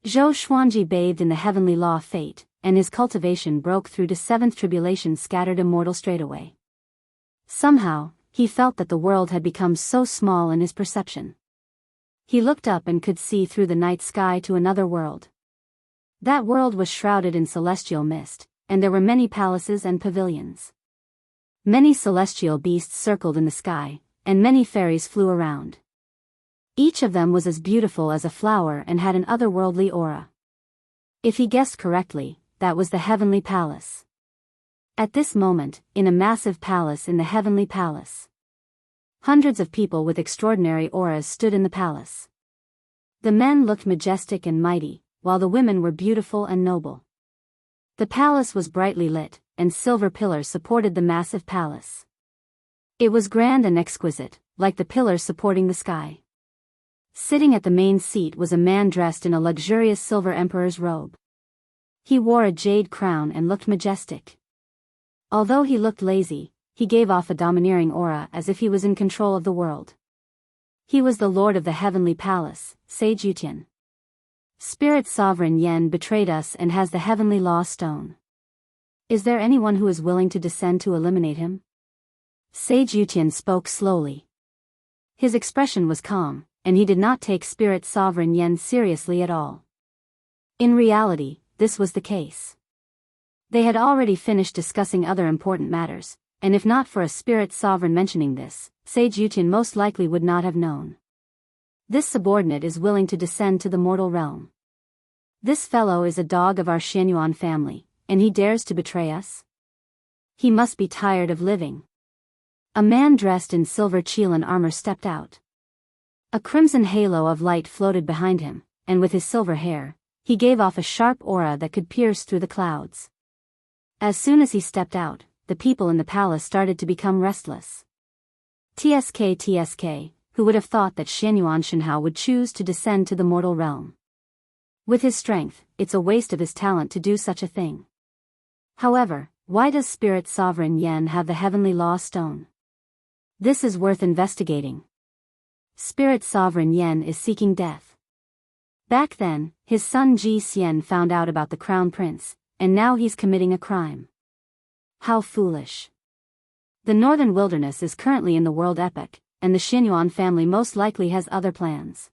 Zhou Xuanji bathed in the heavenly law of fate, and his cultivation broke through to 7th Tribulation's scattered immortal straightaway. Somehow, he felt that the world had become so small in his perception. He looked up and could see through the night sky to another world. That world was shrouded in celestial mist, and there were many palaces and pavilions. Many celestial beasts circled in the sky, and many fairies flew around. Each of them was as beautiful as a flower and had an otherworldly aura. If he guessed correctly, that was the heavenly palace. At this moment, in a massive palace in the heavenly palace, hundreds of people with extraordinary auras stood in the palace. The men looked majestic and mighty, while the women were beautiful and noble. The palace was brightly lit, and silver pillars supported the massive palace. It was grand and exquisite, like the pillars supporting the sky. Sitting at the main seat was a man dressed in a luxurious silver emperor's robe. He wore a jade crown and looked majestic. Although he looked lazy, he gave off a domineering aura as if he was in control of the world. He was the lord of the heavenly palace, Sage Yutian. Spirit Sovereign Yen betrayed us and has the heavenly law stone. Is there anyone who is willing to descend to eliminate him? Sage Yutian spoke slowly. His expression was calm, and he did not take Spirit Sovereign Yen seriously at all. In reality, this was the case. They had already finished discussing other important matters, and if not for a Spirit Sovereign mentioning this, Sage Yutian most likely would not have known. This subordinate is willing to descend to the mortal realm. This fellow is a dog of our Xianyuan family, and he dares to betray us? He must be tired of living. A man dressed in silver Qilin armor stepped out. A crimson halo of light floated behind him, and with his silver hair, he gave off a sharp aura that could pierce through the clouds. As soon as he stepped out, the people in the palace started to become restless. TSK, who would have thought that Xianyuan Shenhao would choose to descend to the mortal realm? With his strength, it's a waste of his talent to do such a thing. However, why does Spirit Sovereign Yen have the heavenly law stone? This is worth investigating. Spirit Sovereign Yen is seeking death. Back then, his son Ji Xian found out about the crown prince, and now he's committing a crime. How foolish. The Northern Wilderness is currently in the world epoch, and the Xianyuan family most likely has other plans.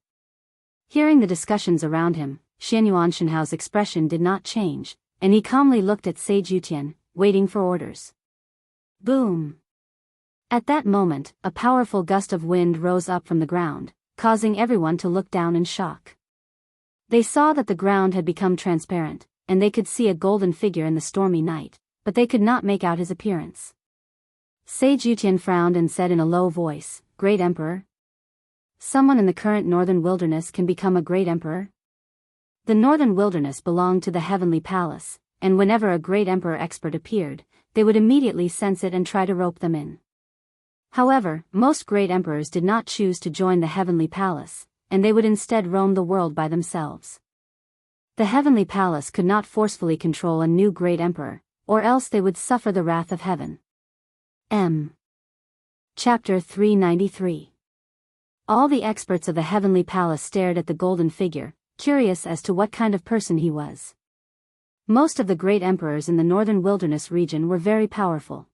Hearing the discussions around him, Xianyuan Shenhao's expression did not change, and he calmly looked at Sage Yutian, waiting for orders. Boom! At that moment, a powerful gust of wind rose up from the ground, causing everyone to look down in shock. They saw that the ground had become transparent, and they could see a golden figure in the stormy night, but they could not make out his appearance. Sage Yutian frowned and said in a low voice, "Great Emperor? Someone in the current northern wilderness can become a great emperor?" The northern wilderness belonged to the heavenly palace, and whenever a great emperor expert appeared, they would immediately sense it and try to rope them in. However, most great emperors did not choose to join the heavenly palace, and they would instead roam the world by themselves. The heavenly palace could not forcefully control a new great emperor, or else they would suffer the wrath of heaven. Chapter 393. All the experts of the heavenly palace stared at the golden figure, curious as to what kind of person he was. Most of the great emperors in the northern wilderness region were very powerful.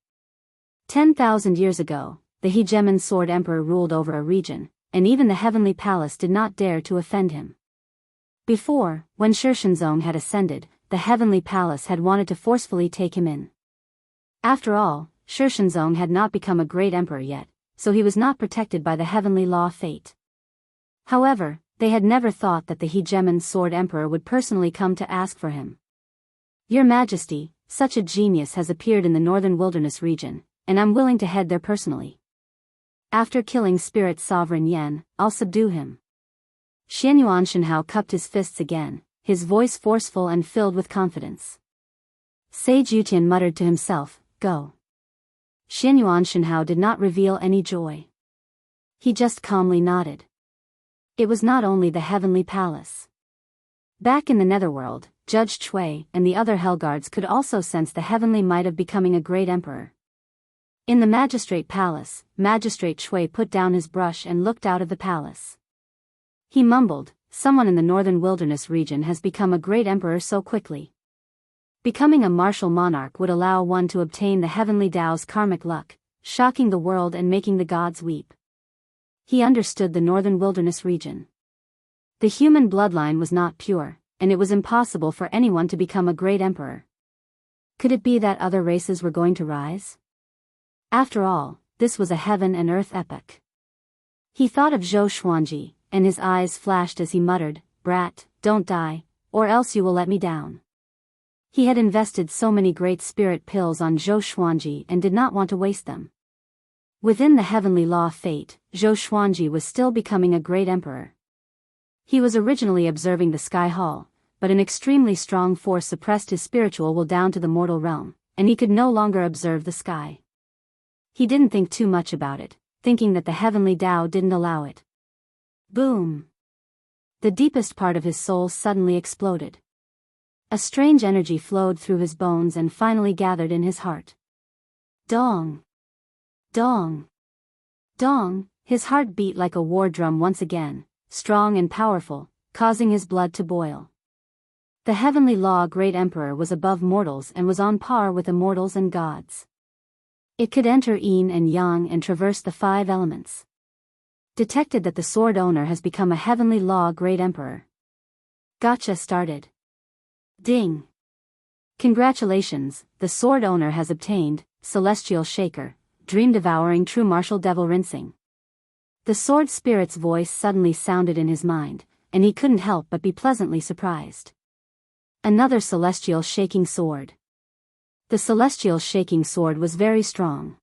10,000 years ago, the hegemon sword emperor ruled over a region, and even the heavenly palace did not dare to offend him. Before, when Shishenzong had ascended, the heavenly palace had wanted to forcefully take him in. After all, Shishenzong had not become a great emperor yet, so he was not protected by the heavenly law of fate. However, they had never thought that the hegemon sword emperor would personally come to ask for him. "Your Majesty, such a genius has appeared in the northern wilderness region, and I'm willing to head there personally. After killing spirit sovereign Yan, I'll subdue him." Xianyuan Shenhao cupped his fists again, his voice forceful and filled with confidence. Sage Yutian muttered to himself, "Go." Xianyuan Shenhao did not reveal any joy. He just calmly nodded. It was not only the heavenly palace. Back in the netherworld, Judge Chui and the other Hellguards could also sense the heavenly might of becoming a great emperor. In the magistrate palace, Magistrate Chui put down his brush and looked out of the palace. He mumbled, "Someone in the northern wilderness region has become a great emperor so quickly. Becoming a martial monarch would allow one to obtain the heavenly Tao's karmic luck, shocking the world and making the gods weep." He understood the northern wilderness region. The human bloodline was not pure, and it was impossible for anyone to become a great emperor. Could it be that other races were going to rise? After all, this was a heaven and earth epic. He thought of Zhou Xuanji, and his eyes flashed as he muttered, "Brat, don't die, or else you will let me down." He had invested so many great spirit pills on Zhou Xuanji and did not want to waste them. Within the heavenly law of fate, Zhou Xuanji was still becoming a great emperor. He was originally observing the Sky Hall, but an extremely strong force suppressed his spiritual will down to the mortal realm, and he could no longer observe the sky. He didn't think too much about it, thinking that the heavenly Tao didn't allow it. Boom! The deepest part of his soul suddenly exploded. A strange energy flowed through his bones and finally gathered in his heart. Dong! Dong! Dong! His heart beat like a war drum once again, strong and powerful, causing his blood to boil. The heavenly law great emperor was above mortals and was on par with immortals and gods. It could enter yin and yang and traverse the 5 elements. Detected that the sword owner has become a heavenly law great emperor. Gotcha started. Ding! Congratulations, the sword owner has obtained, Celestial Shaker, Dream Devouring True Martial Devil Rinsing. The sword spirit's voice suddenly sounded in his mind, and he couldn't help but be pleasantly surprised. Another Celestial Shaking Sword. The Celestial Shaking Sword was very strong.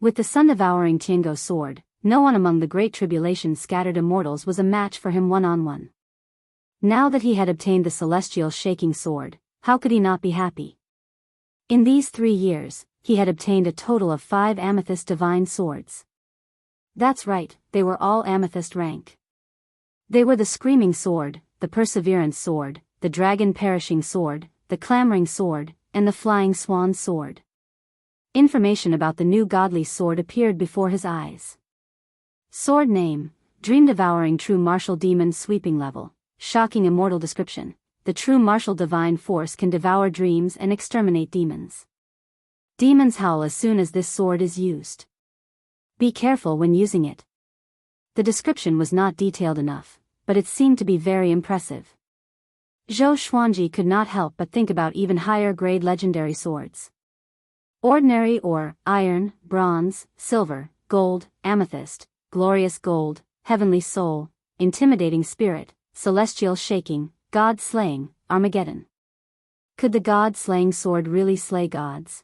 With the Sun-Devouring Tiango Sword, no one among the Great Tribulation scattered immortals was a match for him one-on-one. Now that he had obtained the Celestial Shaking Sword, how could he not be happy? In these 3 years, he had obtained a total of 5 Amethyst Divine Swords. That's right, they were all Amethyst rank. They were the Screaming Sword, the Perseverance Sword, the Dragon Perishing Sword, the Clamoring Sword, and the Flying Swan Sword. Information about the new godly sword appeared before his eyes. Sword name, Dream Devouring True Martial Demon Sweeping Level, Shocking Immortal Description, the true martial divine force can devour dreams and exterminate demons. Demons howl as soon as this sword is used. Be careful when using it. The description was not detailed enough, but it seemed to be very impressive. Zhou Xuanji could not help but think about even higher grade legendary swords. Ordinary ore, iron, bronze, silver, gold, amethyst, glorious gold, heavenly soul, intimidating spirit, celestial shaking, god slaying, Armageddon. Could the god-slaying sword really slay gods?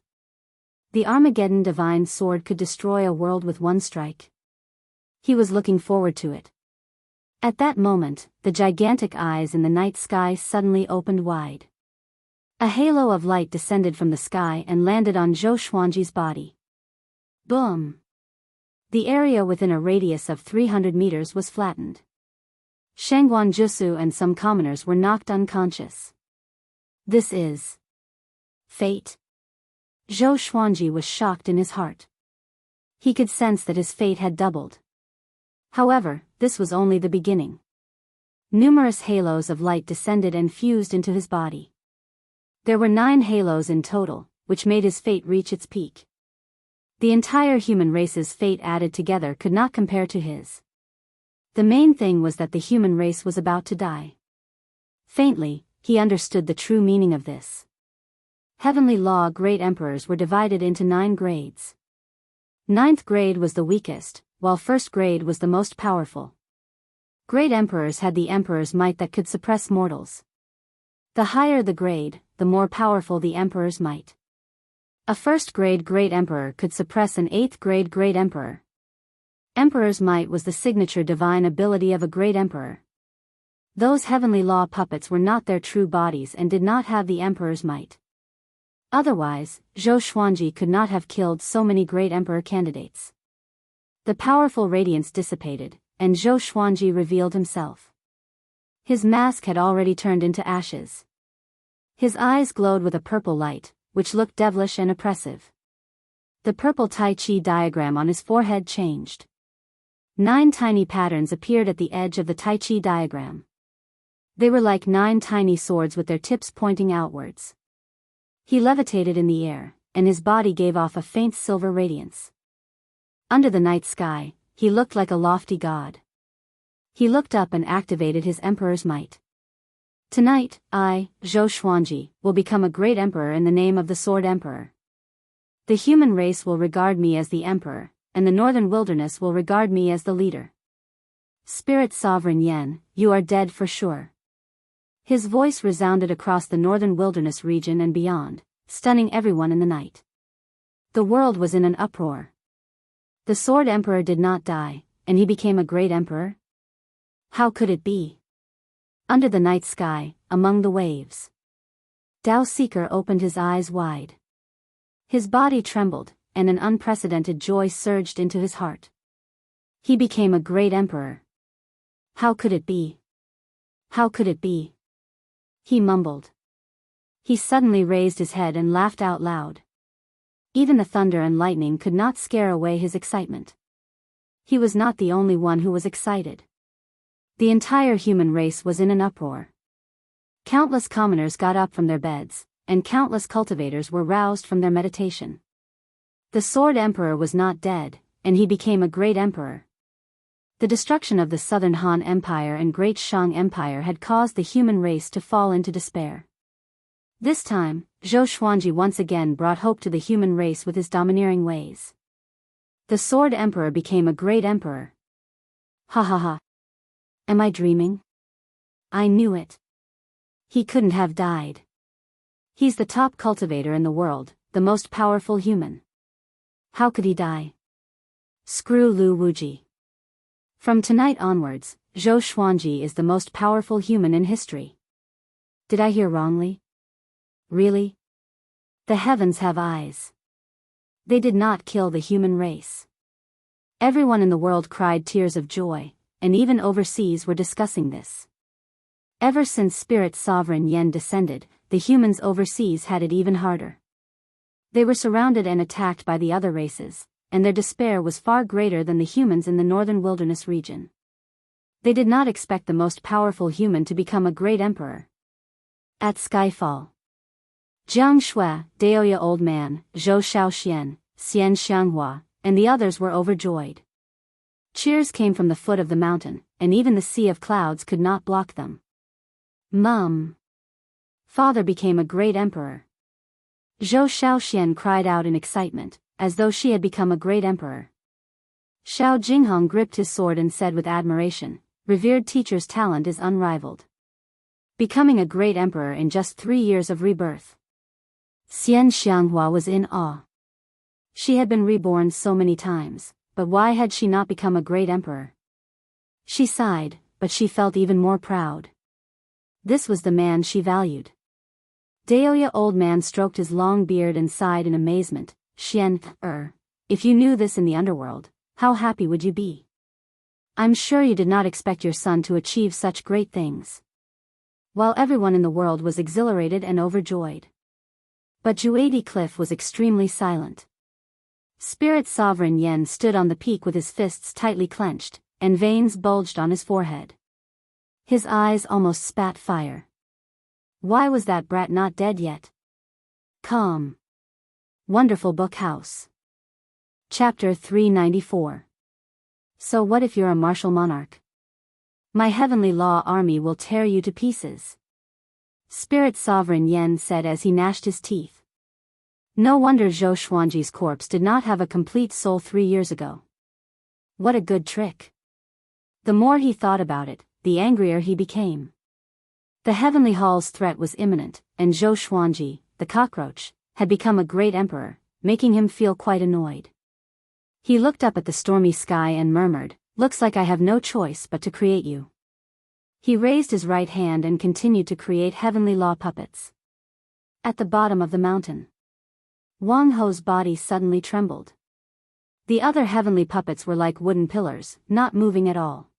The Armageddon divine sword could destroy a world with one strike. He was looking forward to it. At that moment, the gigantic eyes in the night sky suddenly opened wide. A halo of light descended from the sky and landed on Zhou Xuanji's body. Boom! The area within a radius of 300 meters was flattened. Shangguan Jusu and some commoners were knocked unconscious. This is fate. Zhou Xuanji was shocked in his heart. He could sense that his fate had doubled. However, this was only the beginning. Numerous halos of light descended and fused into his body. There were 9 halos in total, which made his fate reach its peak. The entire human race's fate added together could not compare to his. The main thing was that the human race was about to die. Faintly, he understood the true meaning of this. Heavenly Law Great Emperors were divided into 9 grades. 9th grade was the weakest, while 1st grade was the most powerful. Great Emperors had the Emperor's might that could suppress mortals. The higher the grade, the more powerful the Emperor's might. A 1st grade Great Emperor could suppress an 8th grade Great Emperor. Emperor's might was the signature divine ability of a Great Emperor. Those heavenly law puppets were not their true bodies and did not have the Emperor's might. Otherwise, Zhou Xuanji could not have killed so many Great Emperor candidates. The powerful radiance dissipated, and Zhou Xuanji revealed himself. His mask had already turned into ashes. His eyes glowed with a purple light, which looked devilish and oppressive. The purple Tai Chi diagram on his forehead changed. 9 tiny patterns appeared at the edge of the Tai Chi diagram. They were like 9 tiny swords with their tips pointing outwards. He levitated in the air, and his body gave off a faint silver radiance. Under the night sky, he looked like a lofty god. He looked up and activated his emperor's might. Tonight, I, Zhou Xuanji, will become a great emperor in the name of the Sword Emperor. The human race will regard me as the emperor, and the northern wilderness will regard me as the leader. Spirit Sovereign Yen, you are dead for sure. His voice resounded across the northern wilderness region and beyond, stunning everyone in the night. The world was in an uproar. The Sword Emperor did not die, and he became a great emperor? How could it be? Under the night sky, among the waves. Dao Seeker opened his eyes wide. His body trembled, and an unprecedented joy surged into his heart. He became a great emperor. How could it be? How could it be? He mumbled. He suddenly raised his head and laughed out loud. Even the thunder and lightning could not scare away his excitement. He was not the only one who was excited. The entire human race was in an uproar. Countless commoners got up from their beds, and countless cultivators were roused from their meditation. The Sword Emperor was not dead, and he became a great emperor. The destruction of the Southern Han Empire and Great Shang Empire had caused the human race to fall into despair. This time, Zhou Xuanji once again brought hope to the human race with his domineering ways. The Sword Emperor became a great emperor. Ha ha ha. Am I dreaming? I knew it. He couldn't have died. He's the top cultivator in the world, the most powerful human. How could he die? Screw Lu Wuji. From tonight onwards, Zhou Xuanji is the most powerful human in history. Did I hear wrongly? Really? The heavens have eyes. They did not kill the human race. Everyone in the world cried tears of joy, and even overseas were discussing this. Ever since Spirit Sovereign Yen descended, the humans overseas had it even harder. They were surrounded and attacked by the other races, and their despair was far greater than the humans in the northern wilderness region. They did not expect the most powerful human to become a great emperor. At Skyfall, Jiang Shui, Daoya Old Man, Zhou Shaoxian, Xian Xianghua, and the others were overjoyed. Cheers came from the foot of the mountain, and even the sea of clouds could not block them. Mum! Father became a great emperor. Zhou Shaoxian cried out in excitement, as though she had become a great emperor. Xiao Jinghong gripped his sword and said with admiration, "Revered teacher's talent is unrivaled. Becoming a great emperor in just 3 years of rebirth." Xian Xianghua was in awe. She had been reborn so many times, but why had she not become a great emperor? She sighed, but she felt even more proud. This was the man she valued. Daoya old man stroked his long beard and sighed in amazement. "Xian, if you knew this in the underworld, how happy would you be? I'm sure you did not expect your son to achieve such great things." While everyone in the world was exhilarated and overjoyed. But Juadi Cliff was extremely silent. Spirit Sovereign Yen stood on the peak with his fists tightly clenched, and veins bulged on his forehead. His eyes almost spat fire. Why was that brat not dead yet? Calm. Wonderful Book House. Chapter 394. So what if you're a martial monarch? My heavenly law army will tear you to pieces. Spirit Sovereign Yen said as he gnashed his teeth. No wonder Zhou Xuanji's corpse did not have a complete soul 3 years ago. What a good trick. The more he thought about it, the angrier he became. The Heavenly Hall's threat was imminent, and Zhou Xuanji, the cockroach, had become a great emperor, making him feel quite annoyed. He looked up at the stormy sky and murmured, "Looks like I have no choice but to create you." He raised his right hand and continued to create heavenly law puppets. At the bottom of the mountain, Wang Ho's body suddenly trembled. The other heavenly puppets were like wooden pillars, not moving at all.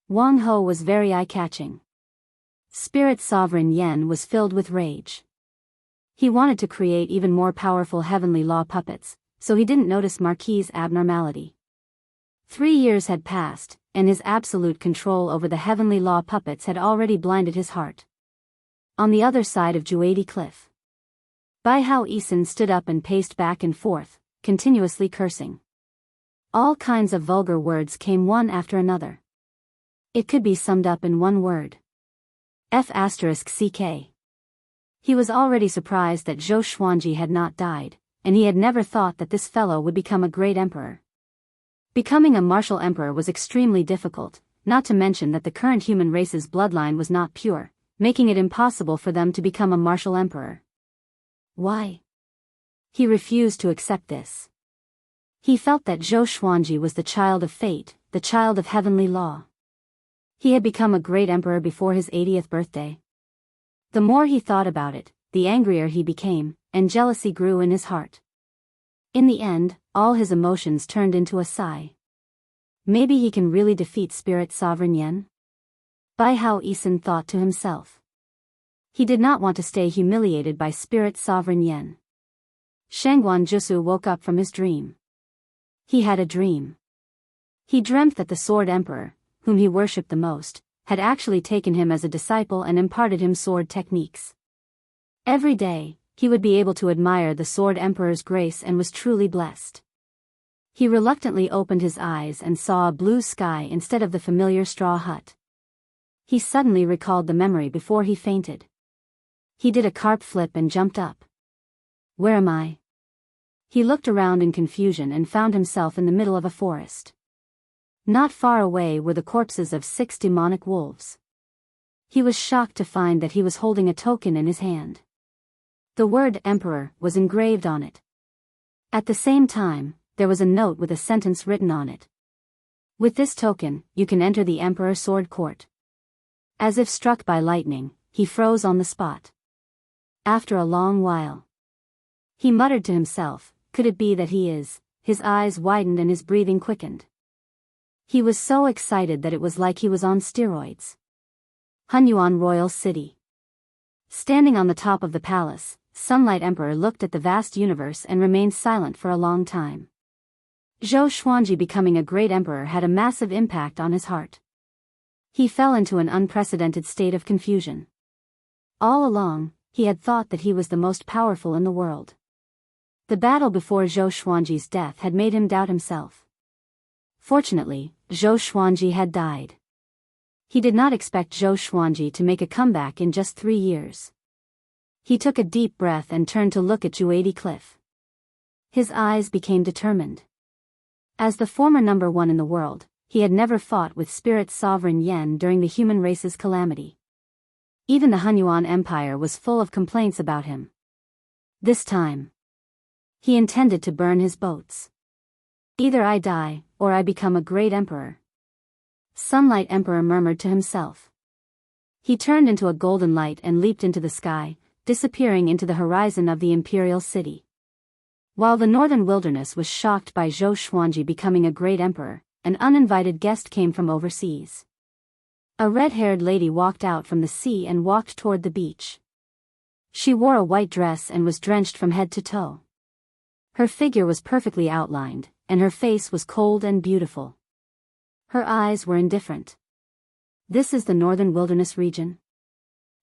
Wang Ho was very eye-catching. Spirit Sovereign Yen was filled with rage. He wanted to create even more powerful heavenly law puppets, so he didn't notice Marquis's abnormality. 3 years had passed, and his absolute control over the heavenly law puppets had already blinded his heart. On the other side of Juadi Cliff, Bai Hao Isin stood up and paced back and forth, continuously cursing. All kinds of vulgar words came one after another. It could be summed up in one word. F***ck. He was already surprised that Zhou Xuanji had not died, and he had never thought that this fellow would become a great emperor. Becoming a martial emperor was extremely difficult, not to mention that the current human race's bloodline was not pure, making it impossible for them to become a martial emperor. Why? He refused to accept this. He felt that Zhou Xuanji was the child of fate, the child of heavenly law. He had become a great emperor before his 80th birthday. The more he thought about it, the angrier he became, and jealousy grew in his heart. In the end, all his emotions turned into a sigh. Maybe he can really defeat Spirit Sovereign Yen? Bai Hao Isin thought to himself. He did not want to stay humiliated by Spirit Sovereign Yen. Shangguan Jusu woke up from his dream. He had a dream. He dreamt that the Sword Emperor, whom he worshipped the most, had actually taken him as a disciple and imparted him sword techniques. Every day, he would be able to admire the Sword Emperor's grace and was truly blessed. He reluctantly opened his eyes and saw a blue sky instead of the familiar straw hut. He suddenly recalled the memory before he fainted. He did a carp flip and jumped up. Where am I? He looked around in confusion and found himself in the middle of a forest. Not far away were the corpses of 6 demonic wolves. He was shocked to find that he was holding a token in his hand. The word Emperor was engraved on it. At the same time, there was a note with a sentence written on it. With this token, you can enter the Emperor Sword Court. As if struck by lightning, he froze on the spot. After a long while, he muttered to himself, could it be that he is? His eyes widened and his breathing quickened. He was so excited that it was like he was on steroids. Hunyuan Royal City. Standing on the top of the palace, Sunlight Emperor looked at the vast universe and remained silent for a long time. Zhou Xuanji becoming a great emperor had a massive impact on his heart. He fell into an unprecedented state of confusion. All along, he had thought that he was the most powerful in the world. The battle before Zhou Xuanji's death had made him doubt himself. Fortunately, Zhou Xuanji had died. He did not expect Zhou Xuanji to make a comeback in just 3 years. He took a deep breath and turned to look at Juadi Cliff. His eyes became determined. As the former #1 in the world, he had never fought with Spirit Sovereign Yen during the human race's calamity. Even the Hunyuan Empire was full of complaints about him. This time, he intended to burn his boats. Either I die, or I become a great emperor. Sunlight Emperor murmured to himself. He turned into a golden light and leaped into the sky, disappearing into the horizon of the imperial city. While the northern wilderness was shocked by Zhou Xuanji becoming a great emperor, an uninvited guest came from overseas. A red-haired lady walked out from the sea and walked toward the beach. She wore a white dress and was drenched from head to toe. Her figure was perfectly outlined, and her face was cold and beautiful. Her eyes were indifferent. This is the northern wilderness region?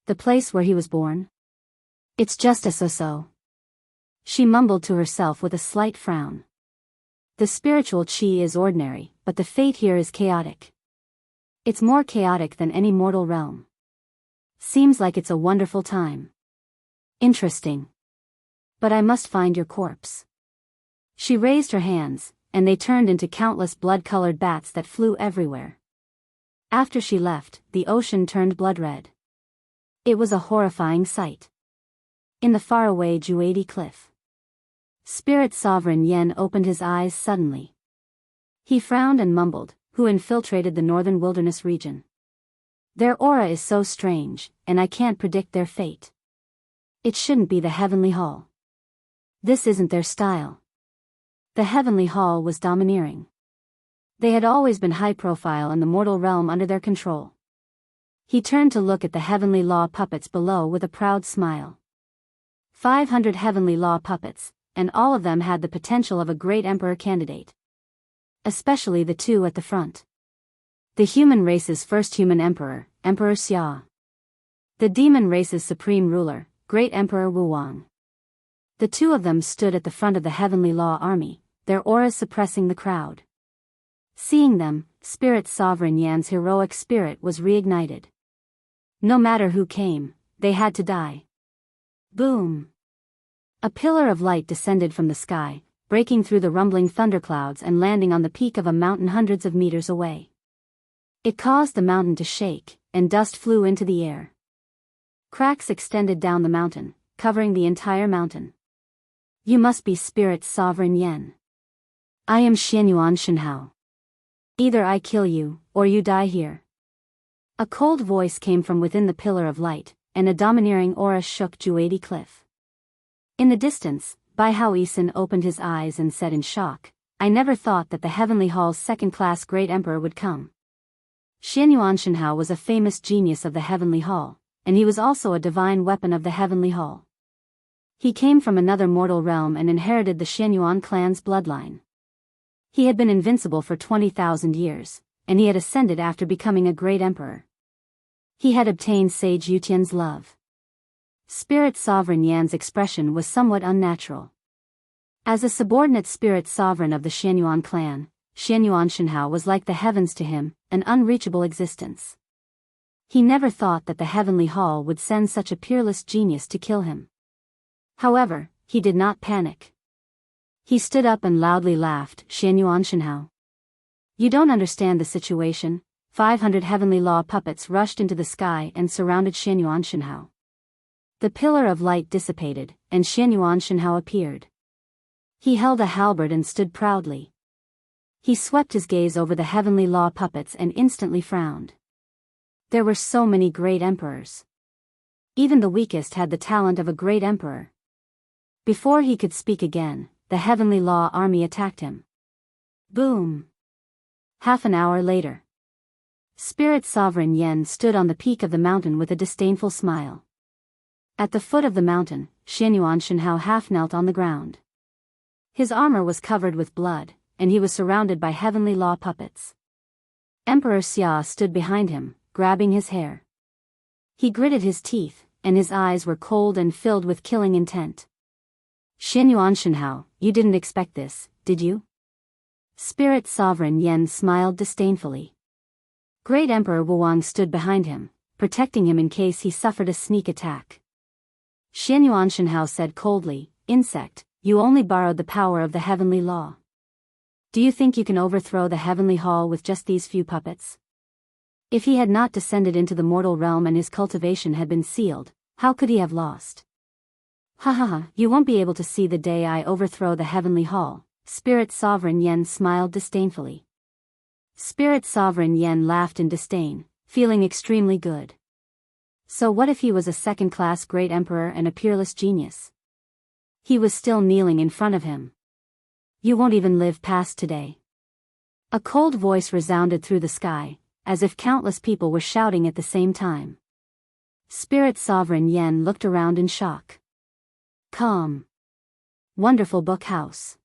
The place where he was born? It's just a so-so. She mumbled to herself with a slight frown. The spiritual chi is ordinary, but the fate here is chaotic. It's more chaotic than any mortal realm. Seems like it's a wonderful time. Interesting. But I must find your corpse. She raised her hands, and they turned into countless blood-colored bats that flew everywhere. After she left, the ocean turned blood-red. It was a horrifying sight. In the faraway Juadi cliff, Spirit Sovereign Yen opened his eyes suddenly. He frowned and mumbled, "Who infiltrated the northern wilderness region? Their aura is so strange, and I can't predict their fate. It shouldn't be the Heavenly Hall. This isn't their style." The Heavenly Hall was domineering. They had always been high profile in the mortal realm under their control. He turned to look at the Heavenly Law puppets below with a proud smile. 500 Heavenly Law puppets, and all of them had the potential of a great emperor candidate. Especially the two at the front. The human race's first human emperor, Emperor Xia. The demon race's supreme ruler, Great Emperor Wuwang. The two of them stood at the front of the Heavenly Law army, their auras suppressing the crowd. Seeing them, Spirit Sovereign Yan's heroic spirit was reignited. No matter who came, they had to die. Boom! A pillar of light descended from the sky, breaking through the rumbling thunderclouds and landing on the peak of a mountain hundreds of meters away. It caused the mountain to shake, and dust flew into the air. Cracks extended down the mountain, covering the entire mountain. "You must be Spirit Sovereign Yen. I am Xianyuan Shenhao. Either I kill you, or you die here." A cold voice came from within the pillar of light, and a domineering aura shook Juadi Cliff. In the distance, Bai Hao Isin opened his eyes and said in shock, "I never thought that the Heavenly Hall's second-class Great Emperor would come." Xianyuan Shenhao was a famous genius of the Heavenly Hall, and he was also a divine weapon of the Heavenly Hall. He came from another mortal realm and inherited the Xianyuan clan's bloodline. He had been invincible for 20,000 years, and he had ascended after becoming a great emperor. He had obtained Sage Yutian's love. Spirit Sovereign Yan's expression was somewhat unnatural. As a subordinate spirit sovereign of the Xianyuan clan, Xianyuan Shenhao was like the heavens to him, an unreachable existence. He never thought that the Heavenly Hall would send such a peerless genius to kill him. However, he did not panic. He stood up and loudly laughed, "Xianyuan Shenhao. You don't understand the situation." 500 Heavenly Law puppets rushed into the sky and surrounded Xianyuan Shenhao. The pillar of light dissipated, and Xianyuan Shenhao appeared. He held a halberd and stood proudly. He swept his gaze over the Heavenly Law puppets and instantly frowned. There were so many great emperors. Even the weakest had the talent of a great emperor. Before he could speak again, the Heavenly Law army attacked him. Boom! Half an hour later, Spirit Sovereign Yen stood on the peak of the mountain with a disdainful smile. At the foot of the mountain, Xianyuan Shenhao half knelt on the ground. His armor was covered with blood, and he was surrounded by Heavenly Law puppets. Emperor Xia stood behind him, grabbing his hair. He gritted his teeth, and his eyes were cold and filled with killing intent. "Xianyuan Shenhao, you didn't expect this, did you?" Spirit Sovereign Yen smiled disdainfully. Great Emperor Wuwang stood behind him, protecting him in case he suffered a sneak attack. Xianyuan Shenhao said coldly, "Insect, you only borrowed the power of the Heavenly Law. Do you think you can overthrow the heavenly hall with just these few puppets? If he had not descended into the mortal realm and his cultivation had been sealed, how could he have lost? Ha ha ha, you won't be able to see the day I overthrow the heavenly hall. Spirit Sovereign Yen smiled disdainfully. Spirit Sovereign Yen laughed in disdain, feeling extremely good. So what if he was a second-class great emperor and a peerless genius? He was still kneeling in front of him. You won't even live past today. A cold voice resounded through the sky, as if countless people were shouting at the same time. Spirit Sovereign Yen looked around in shock. Calm. Wonderful book house.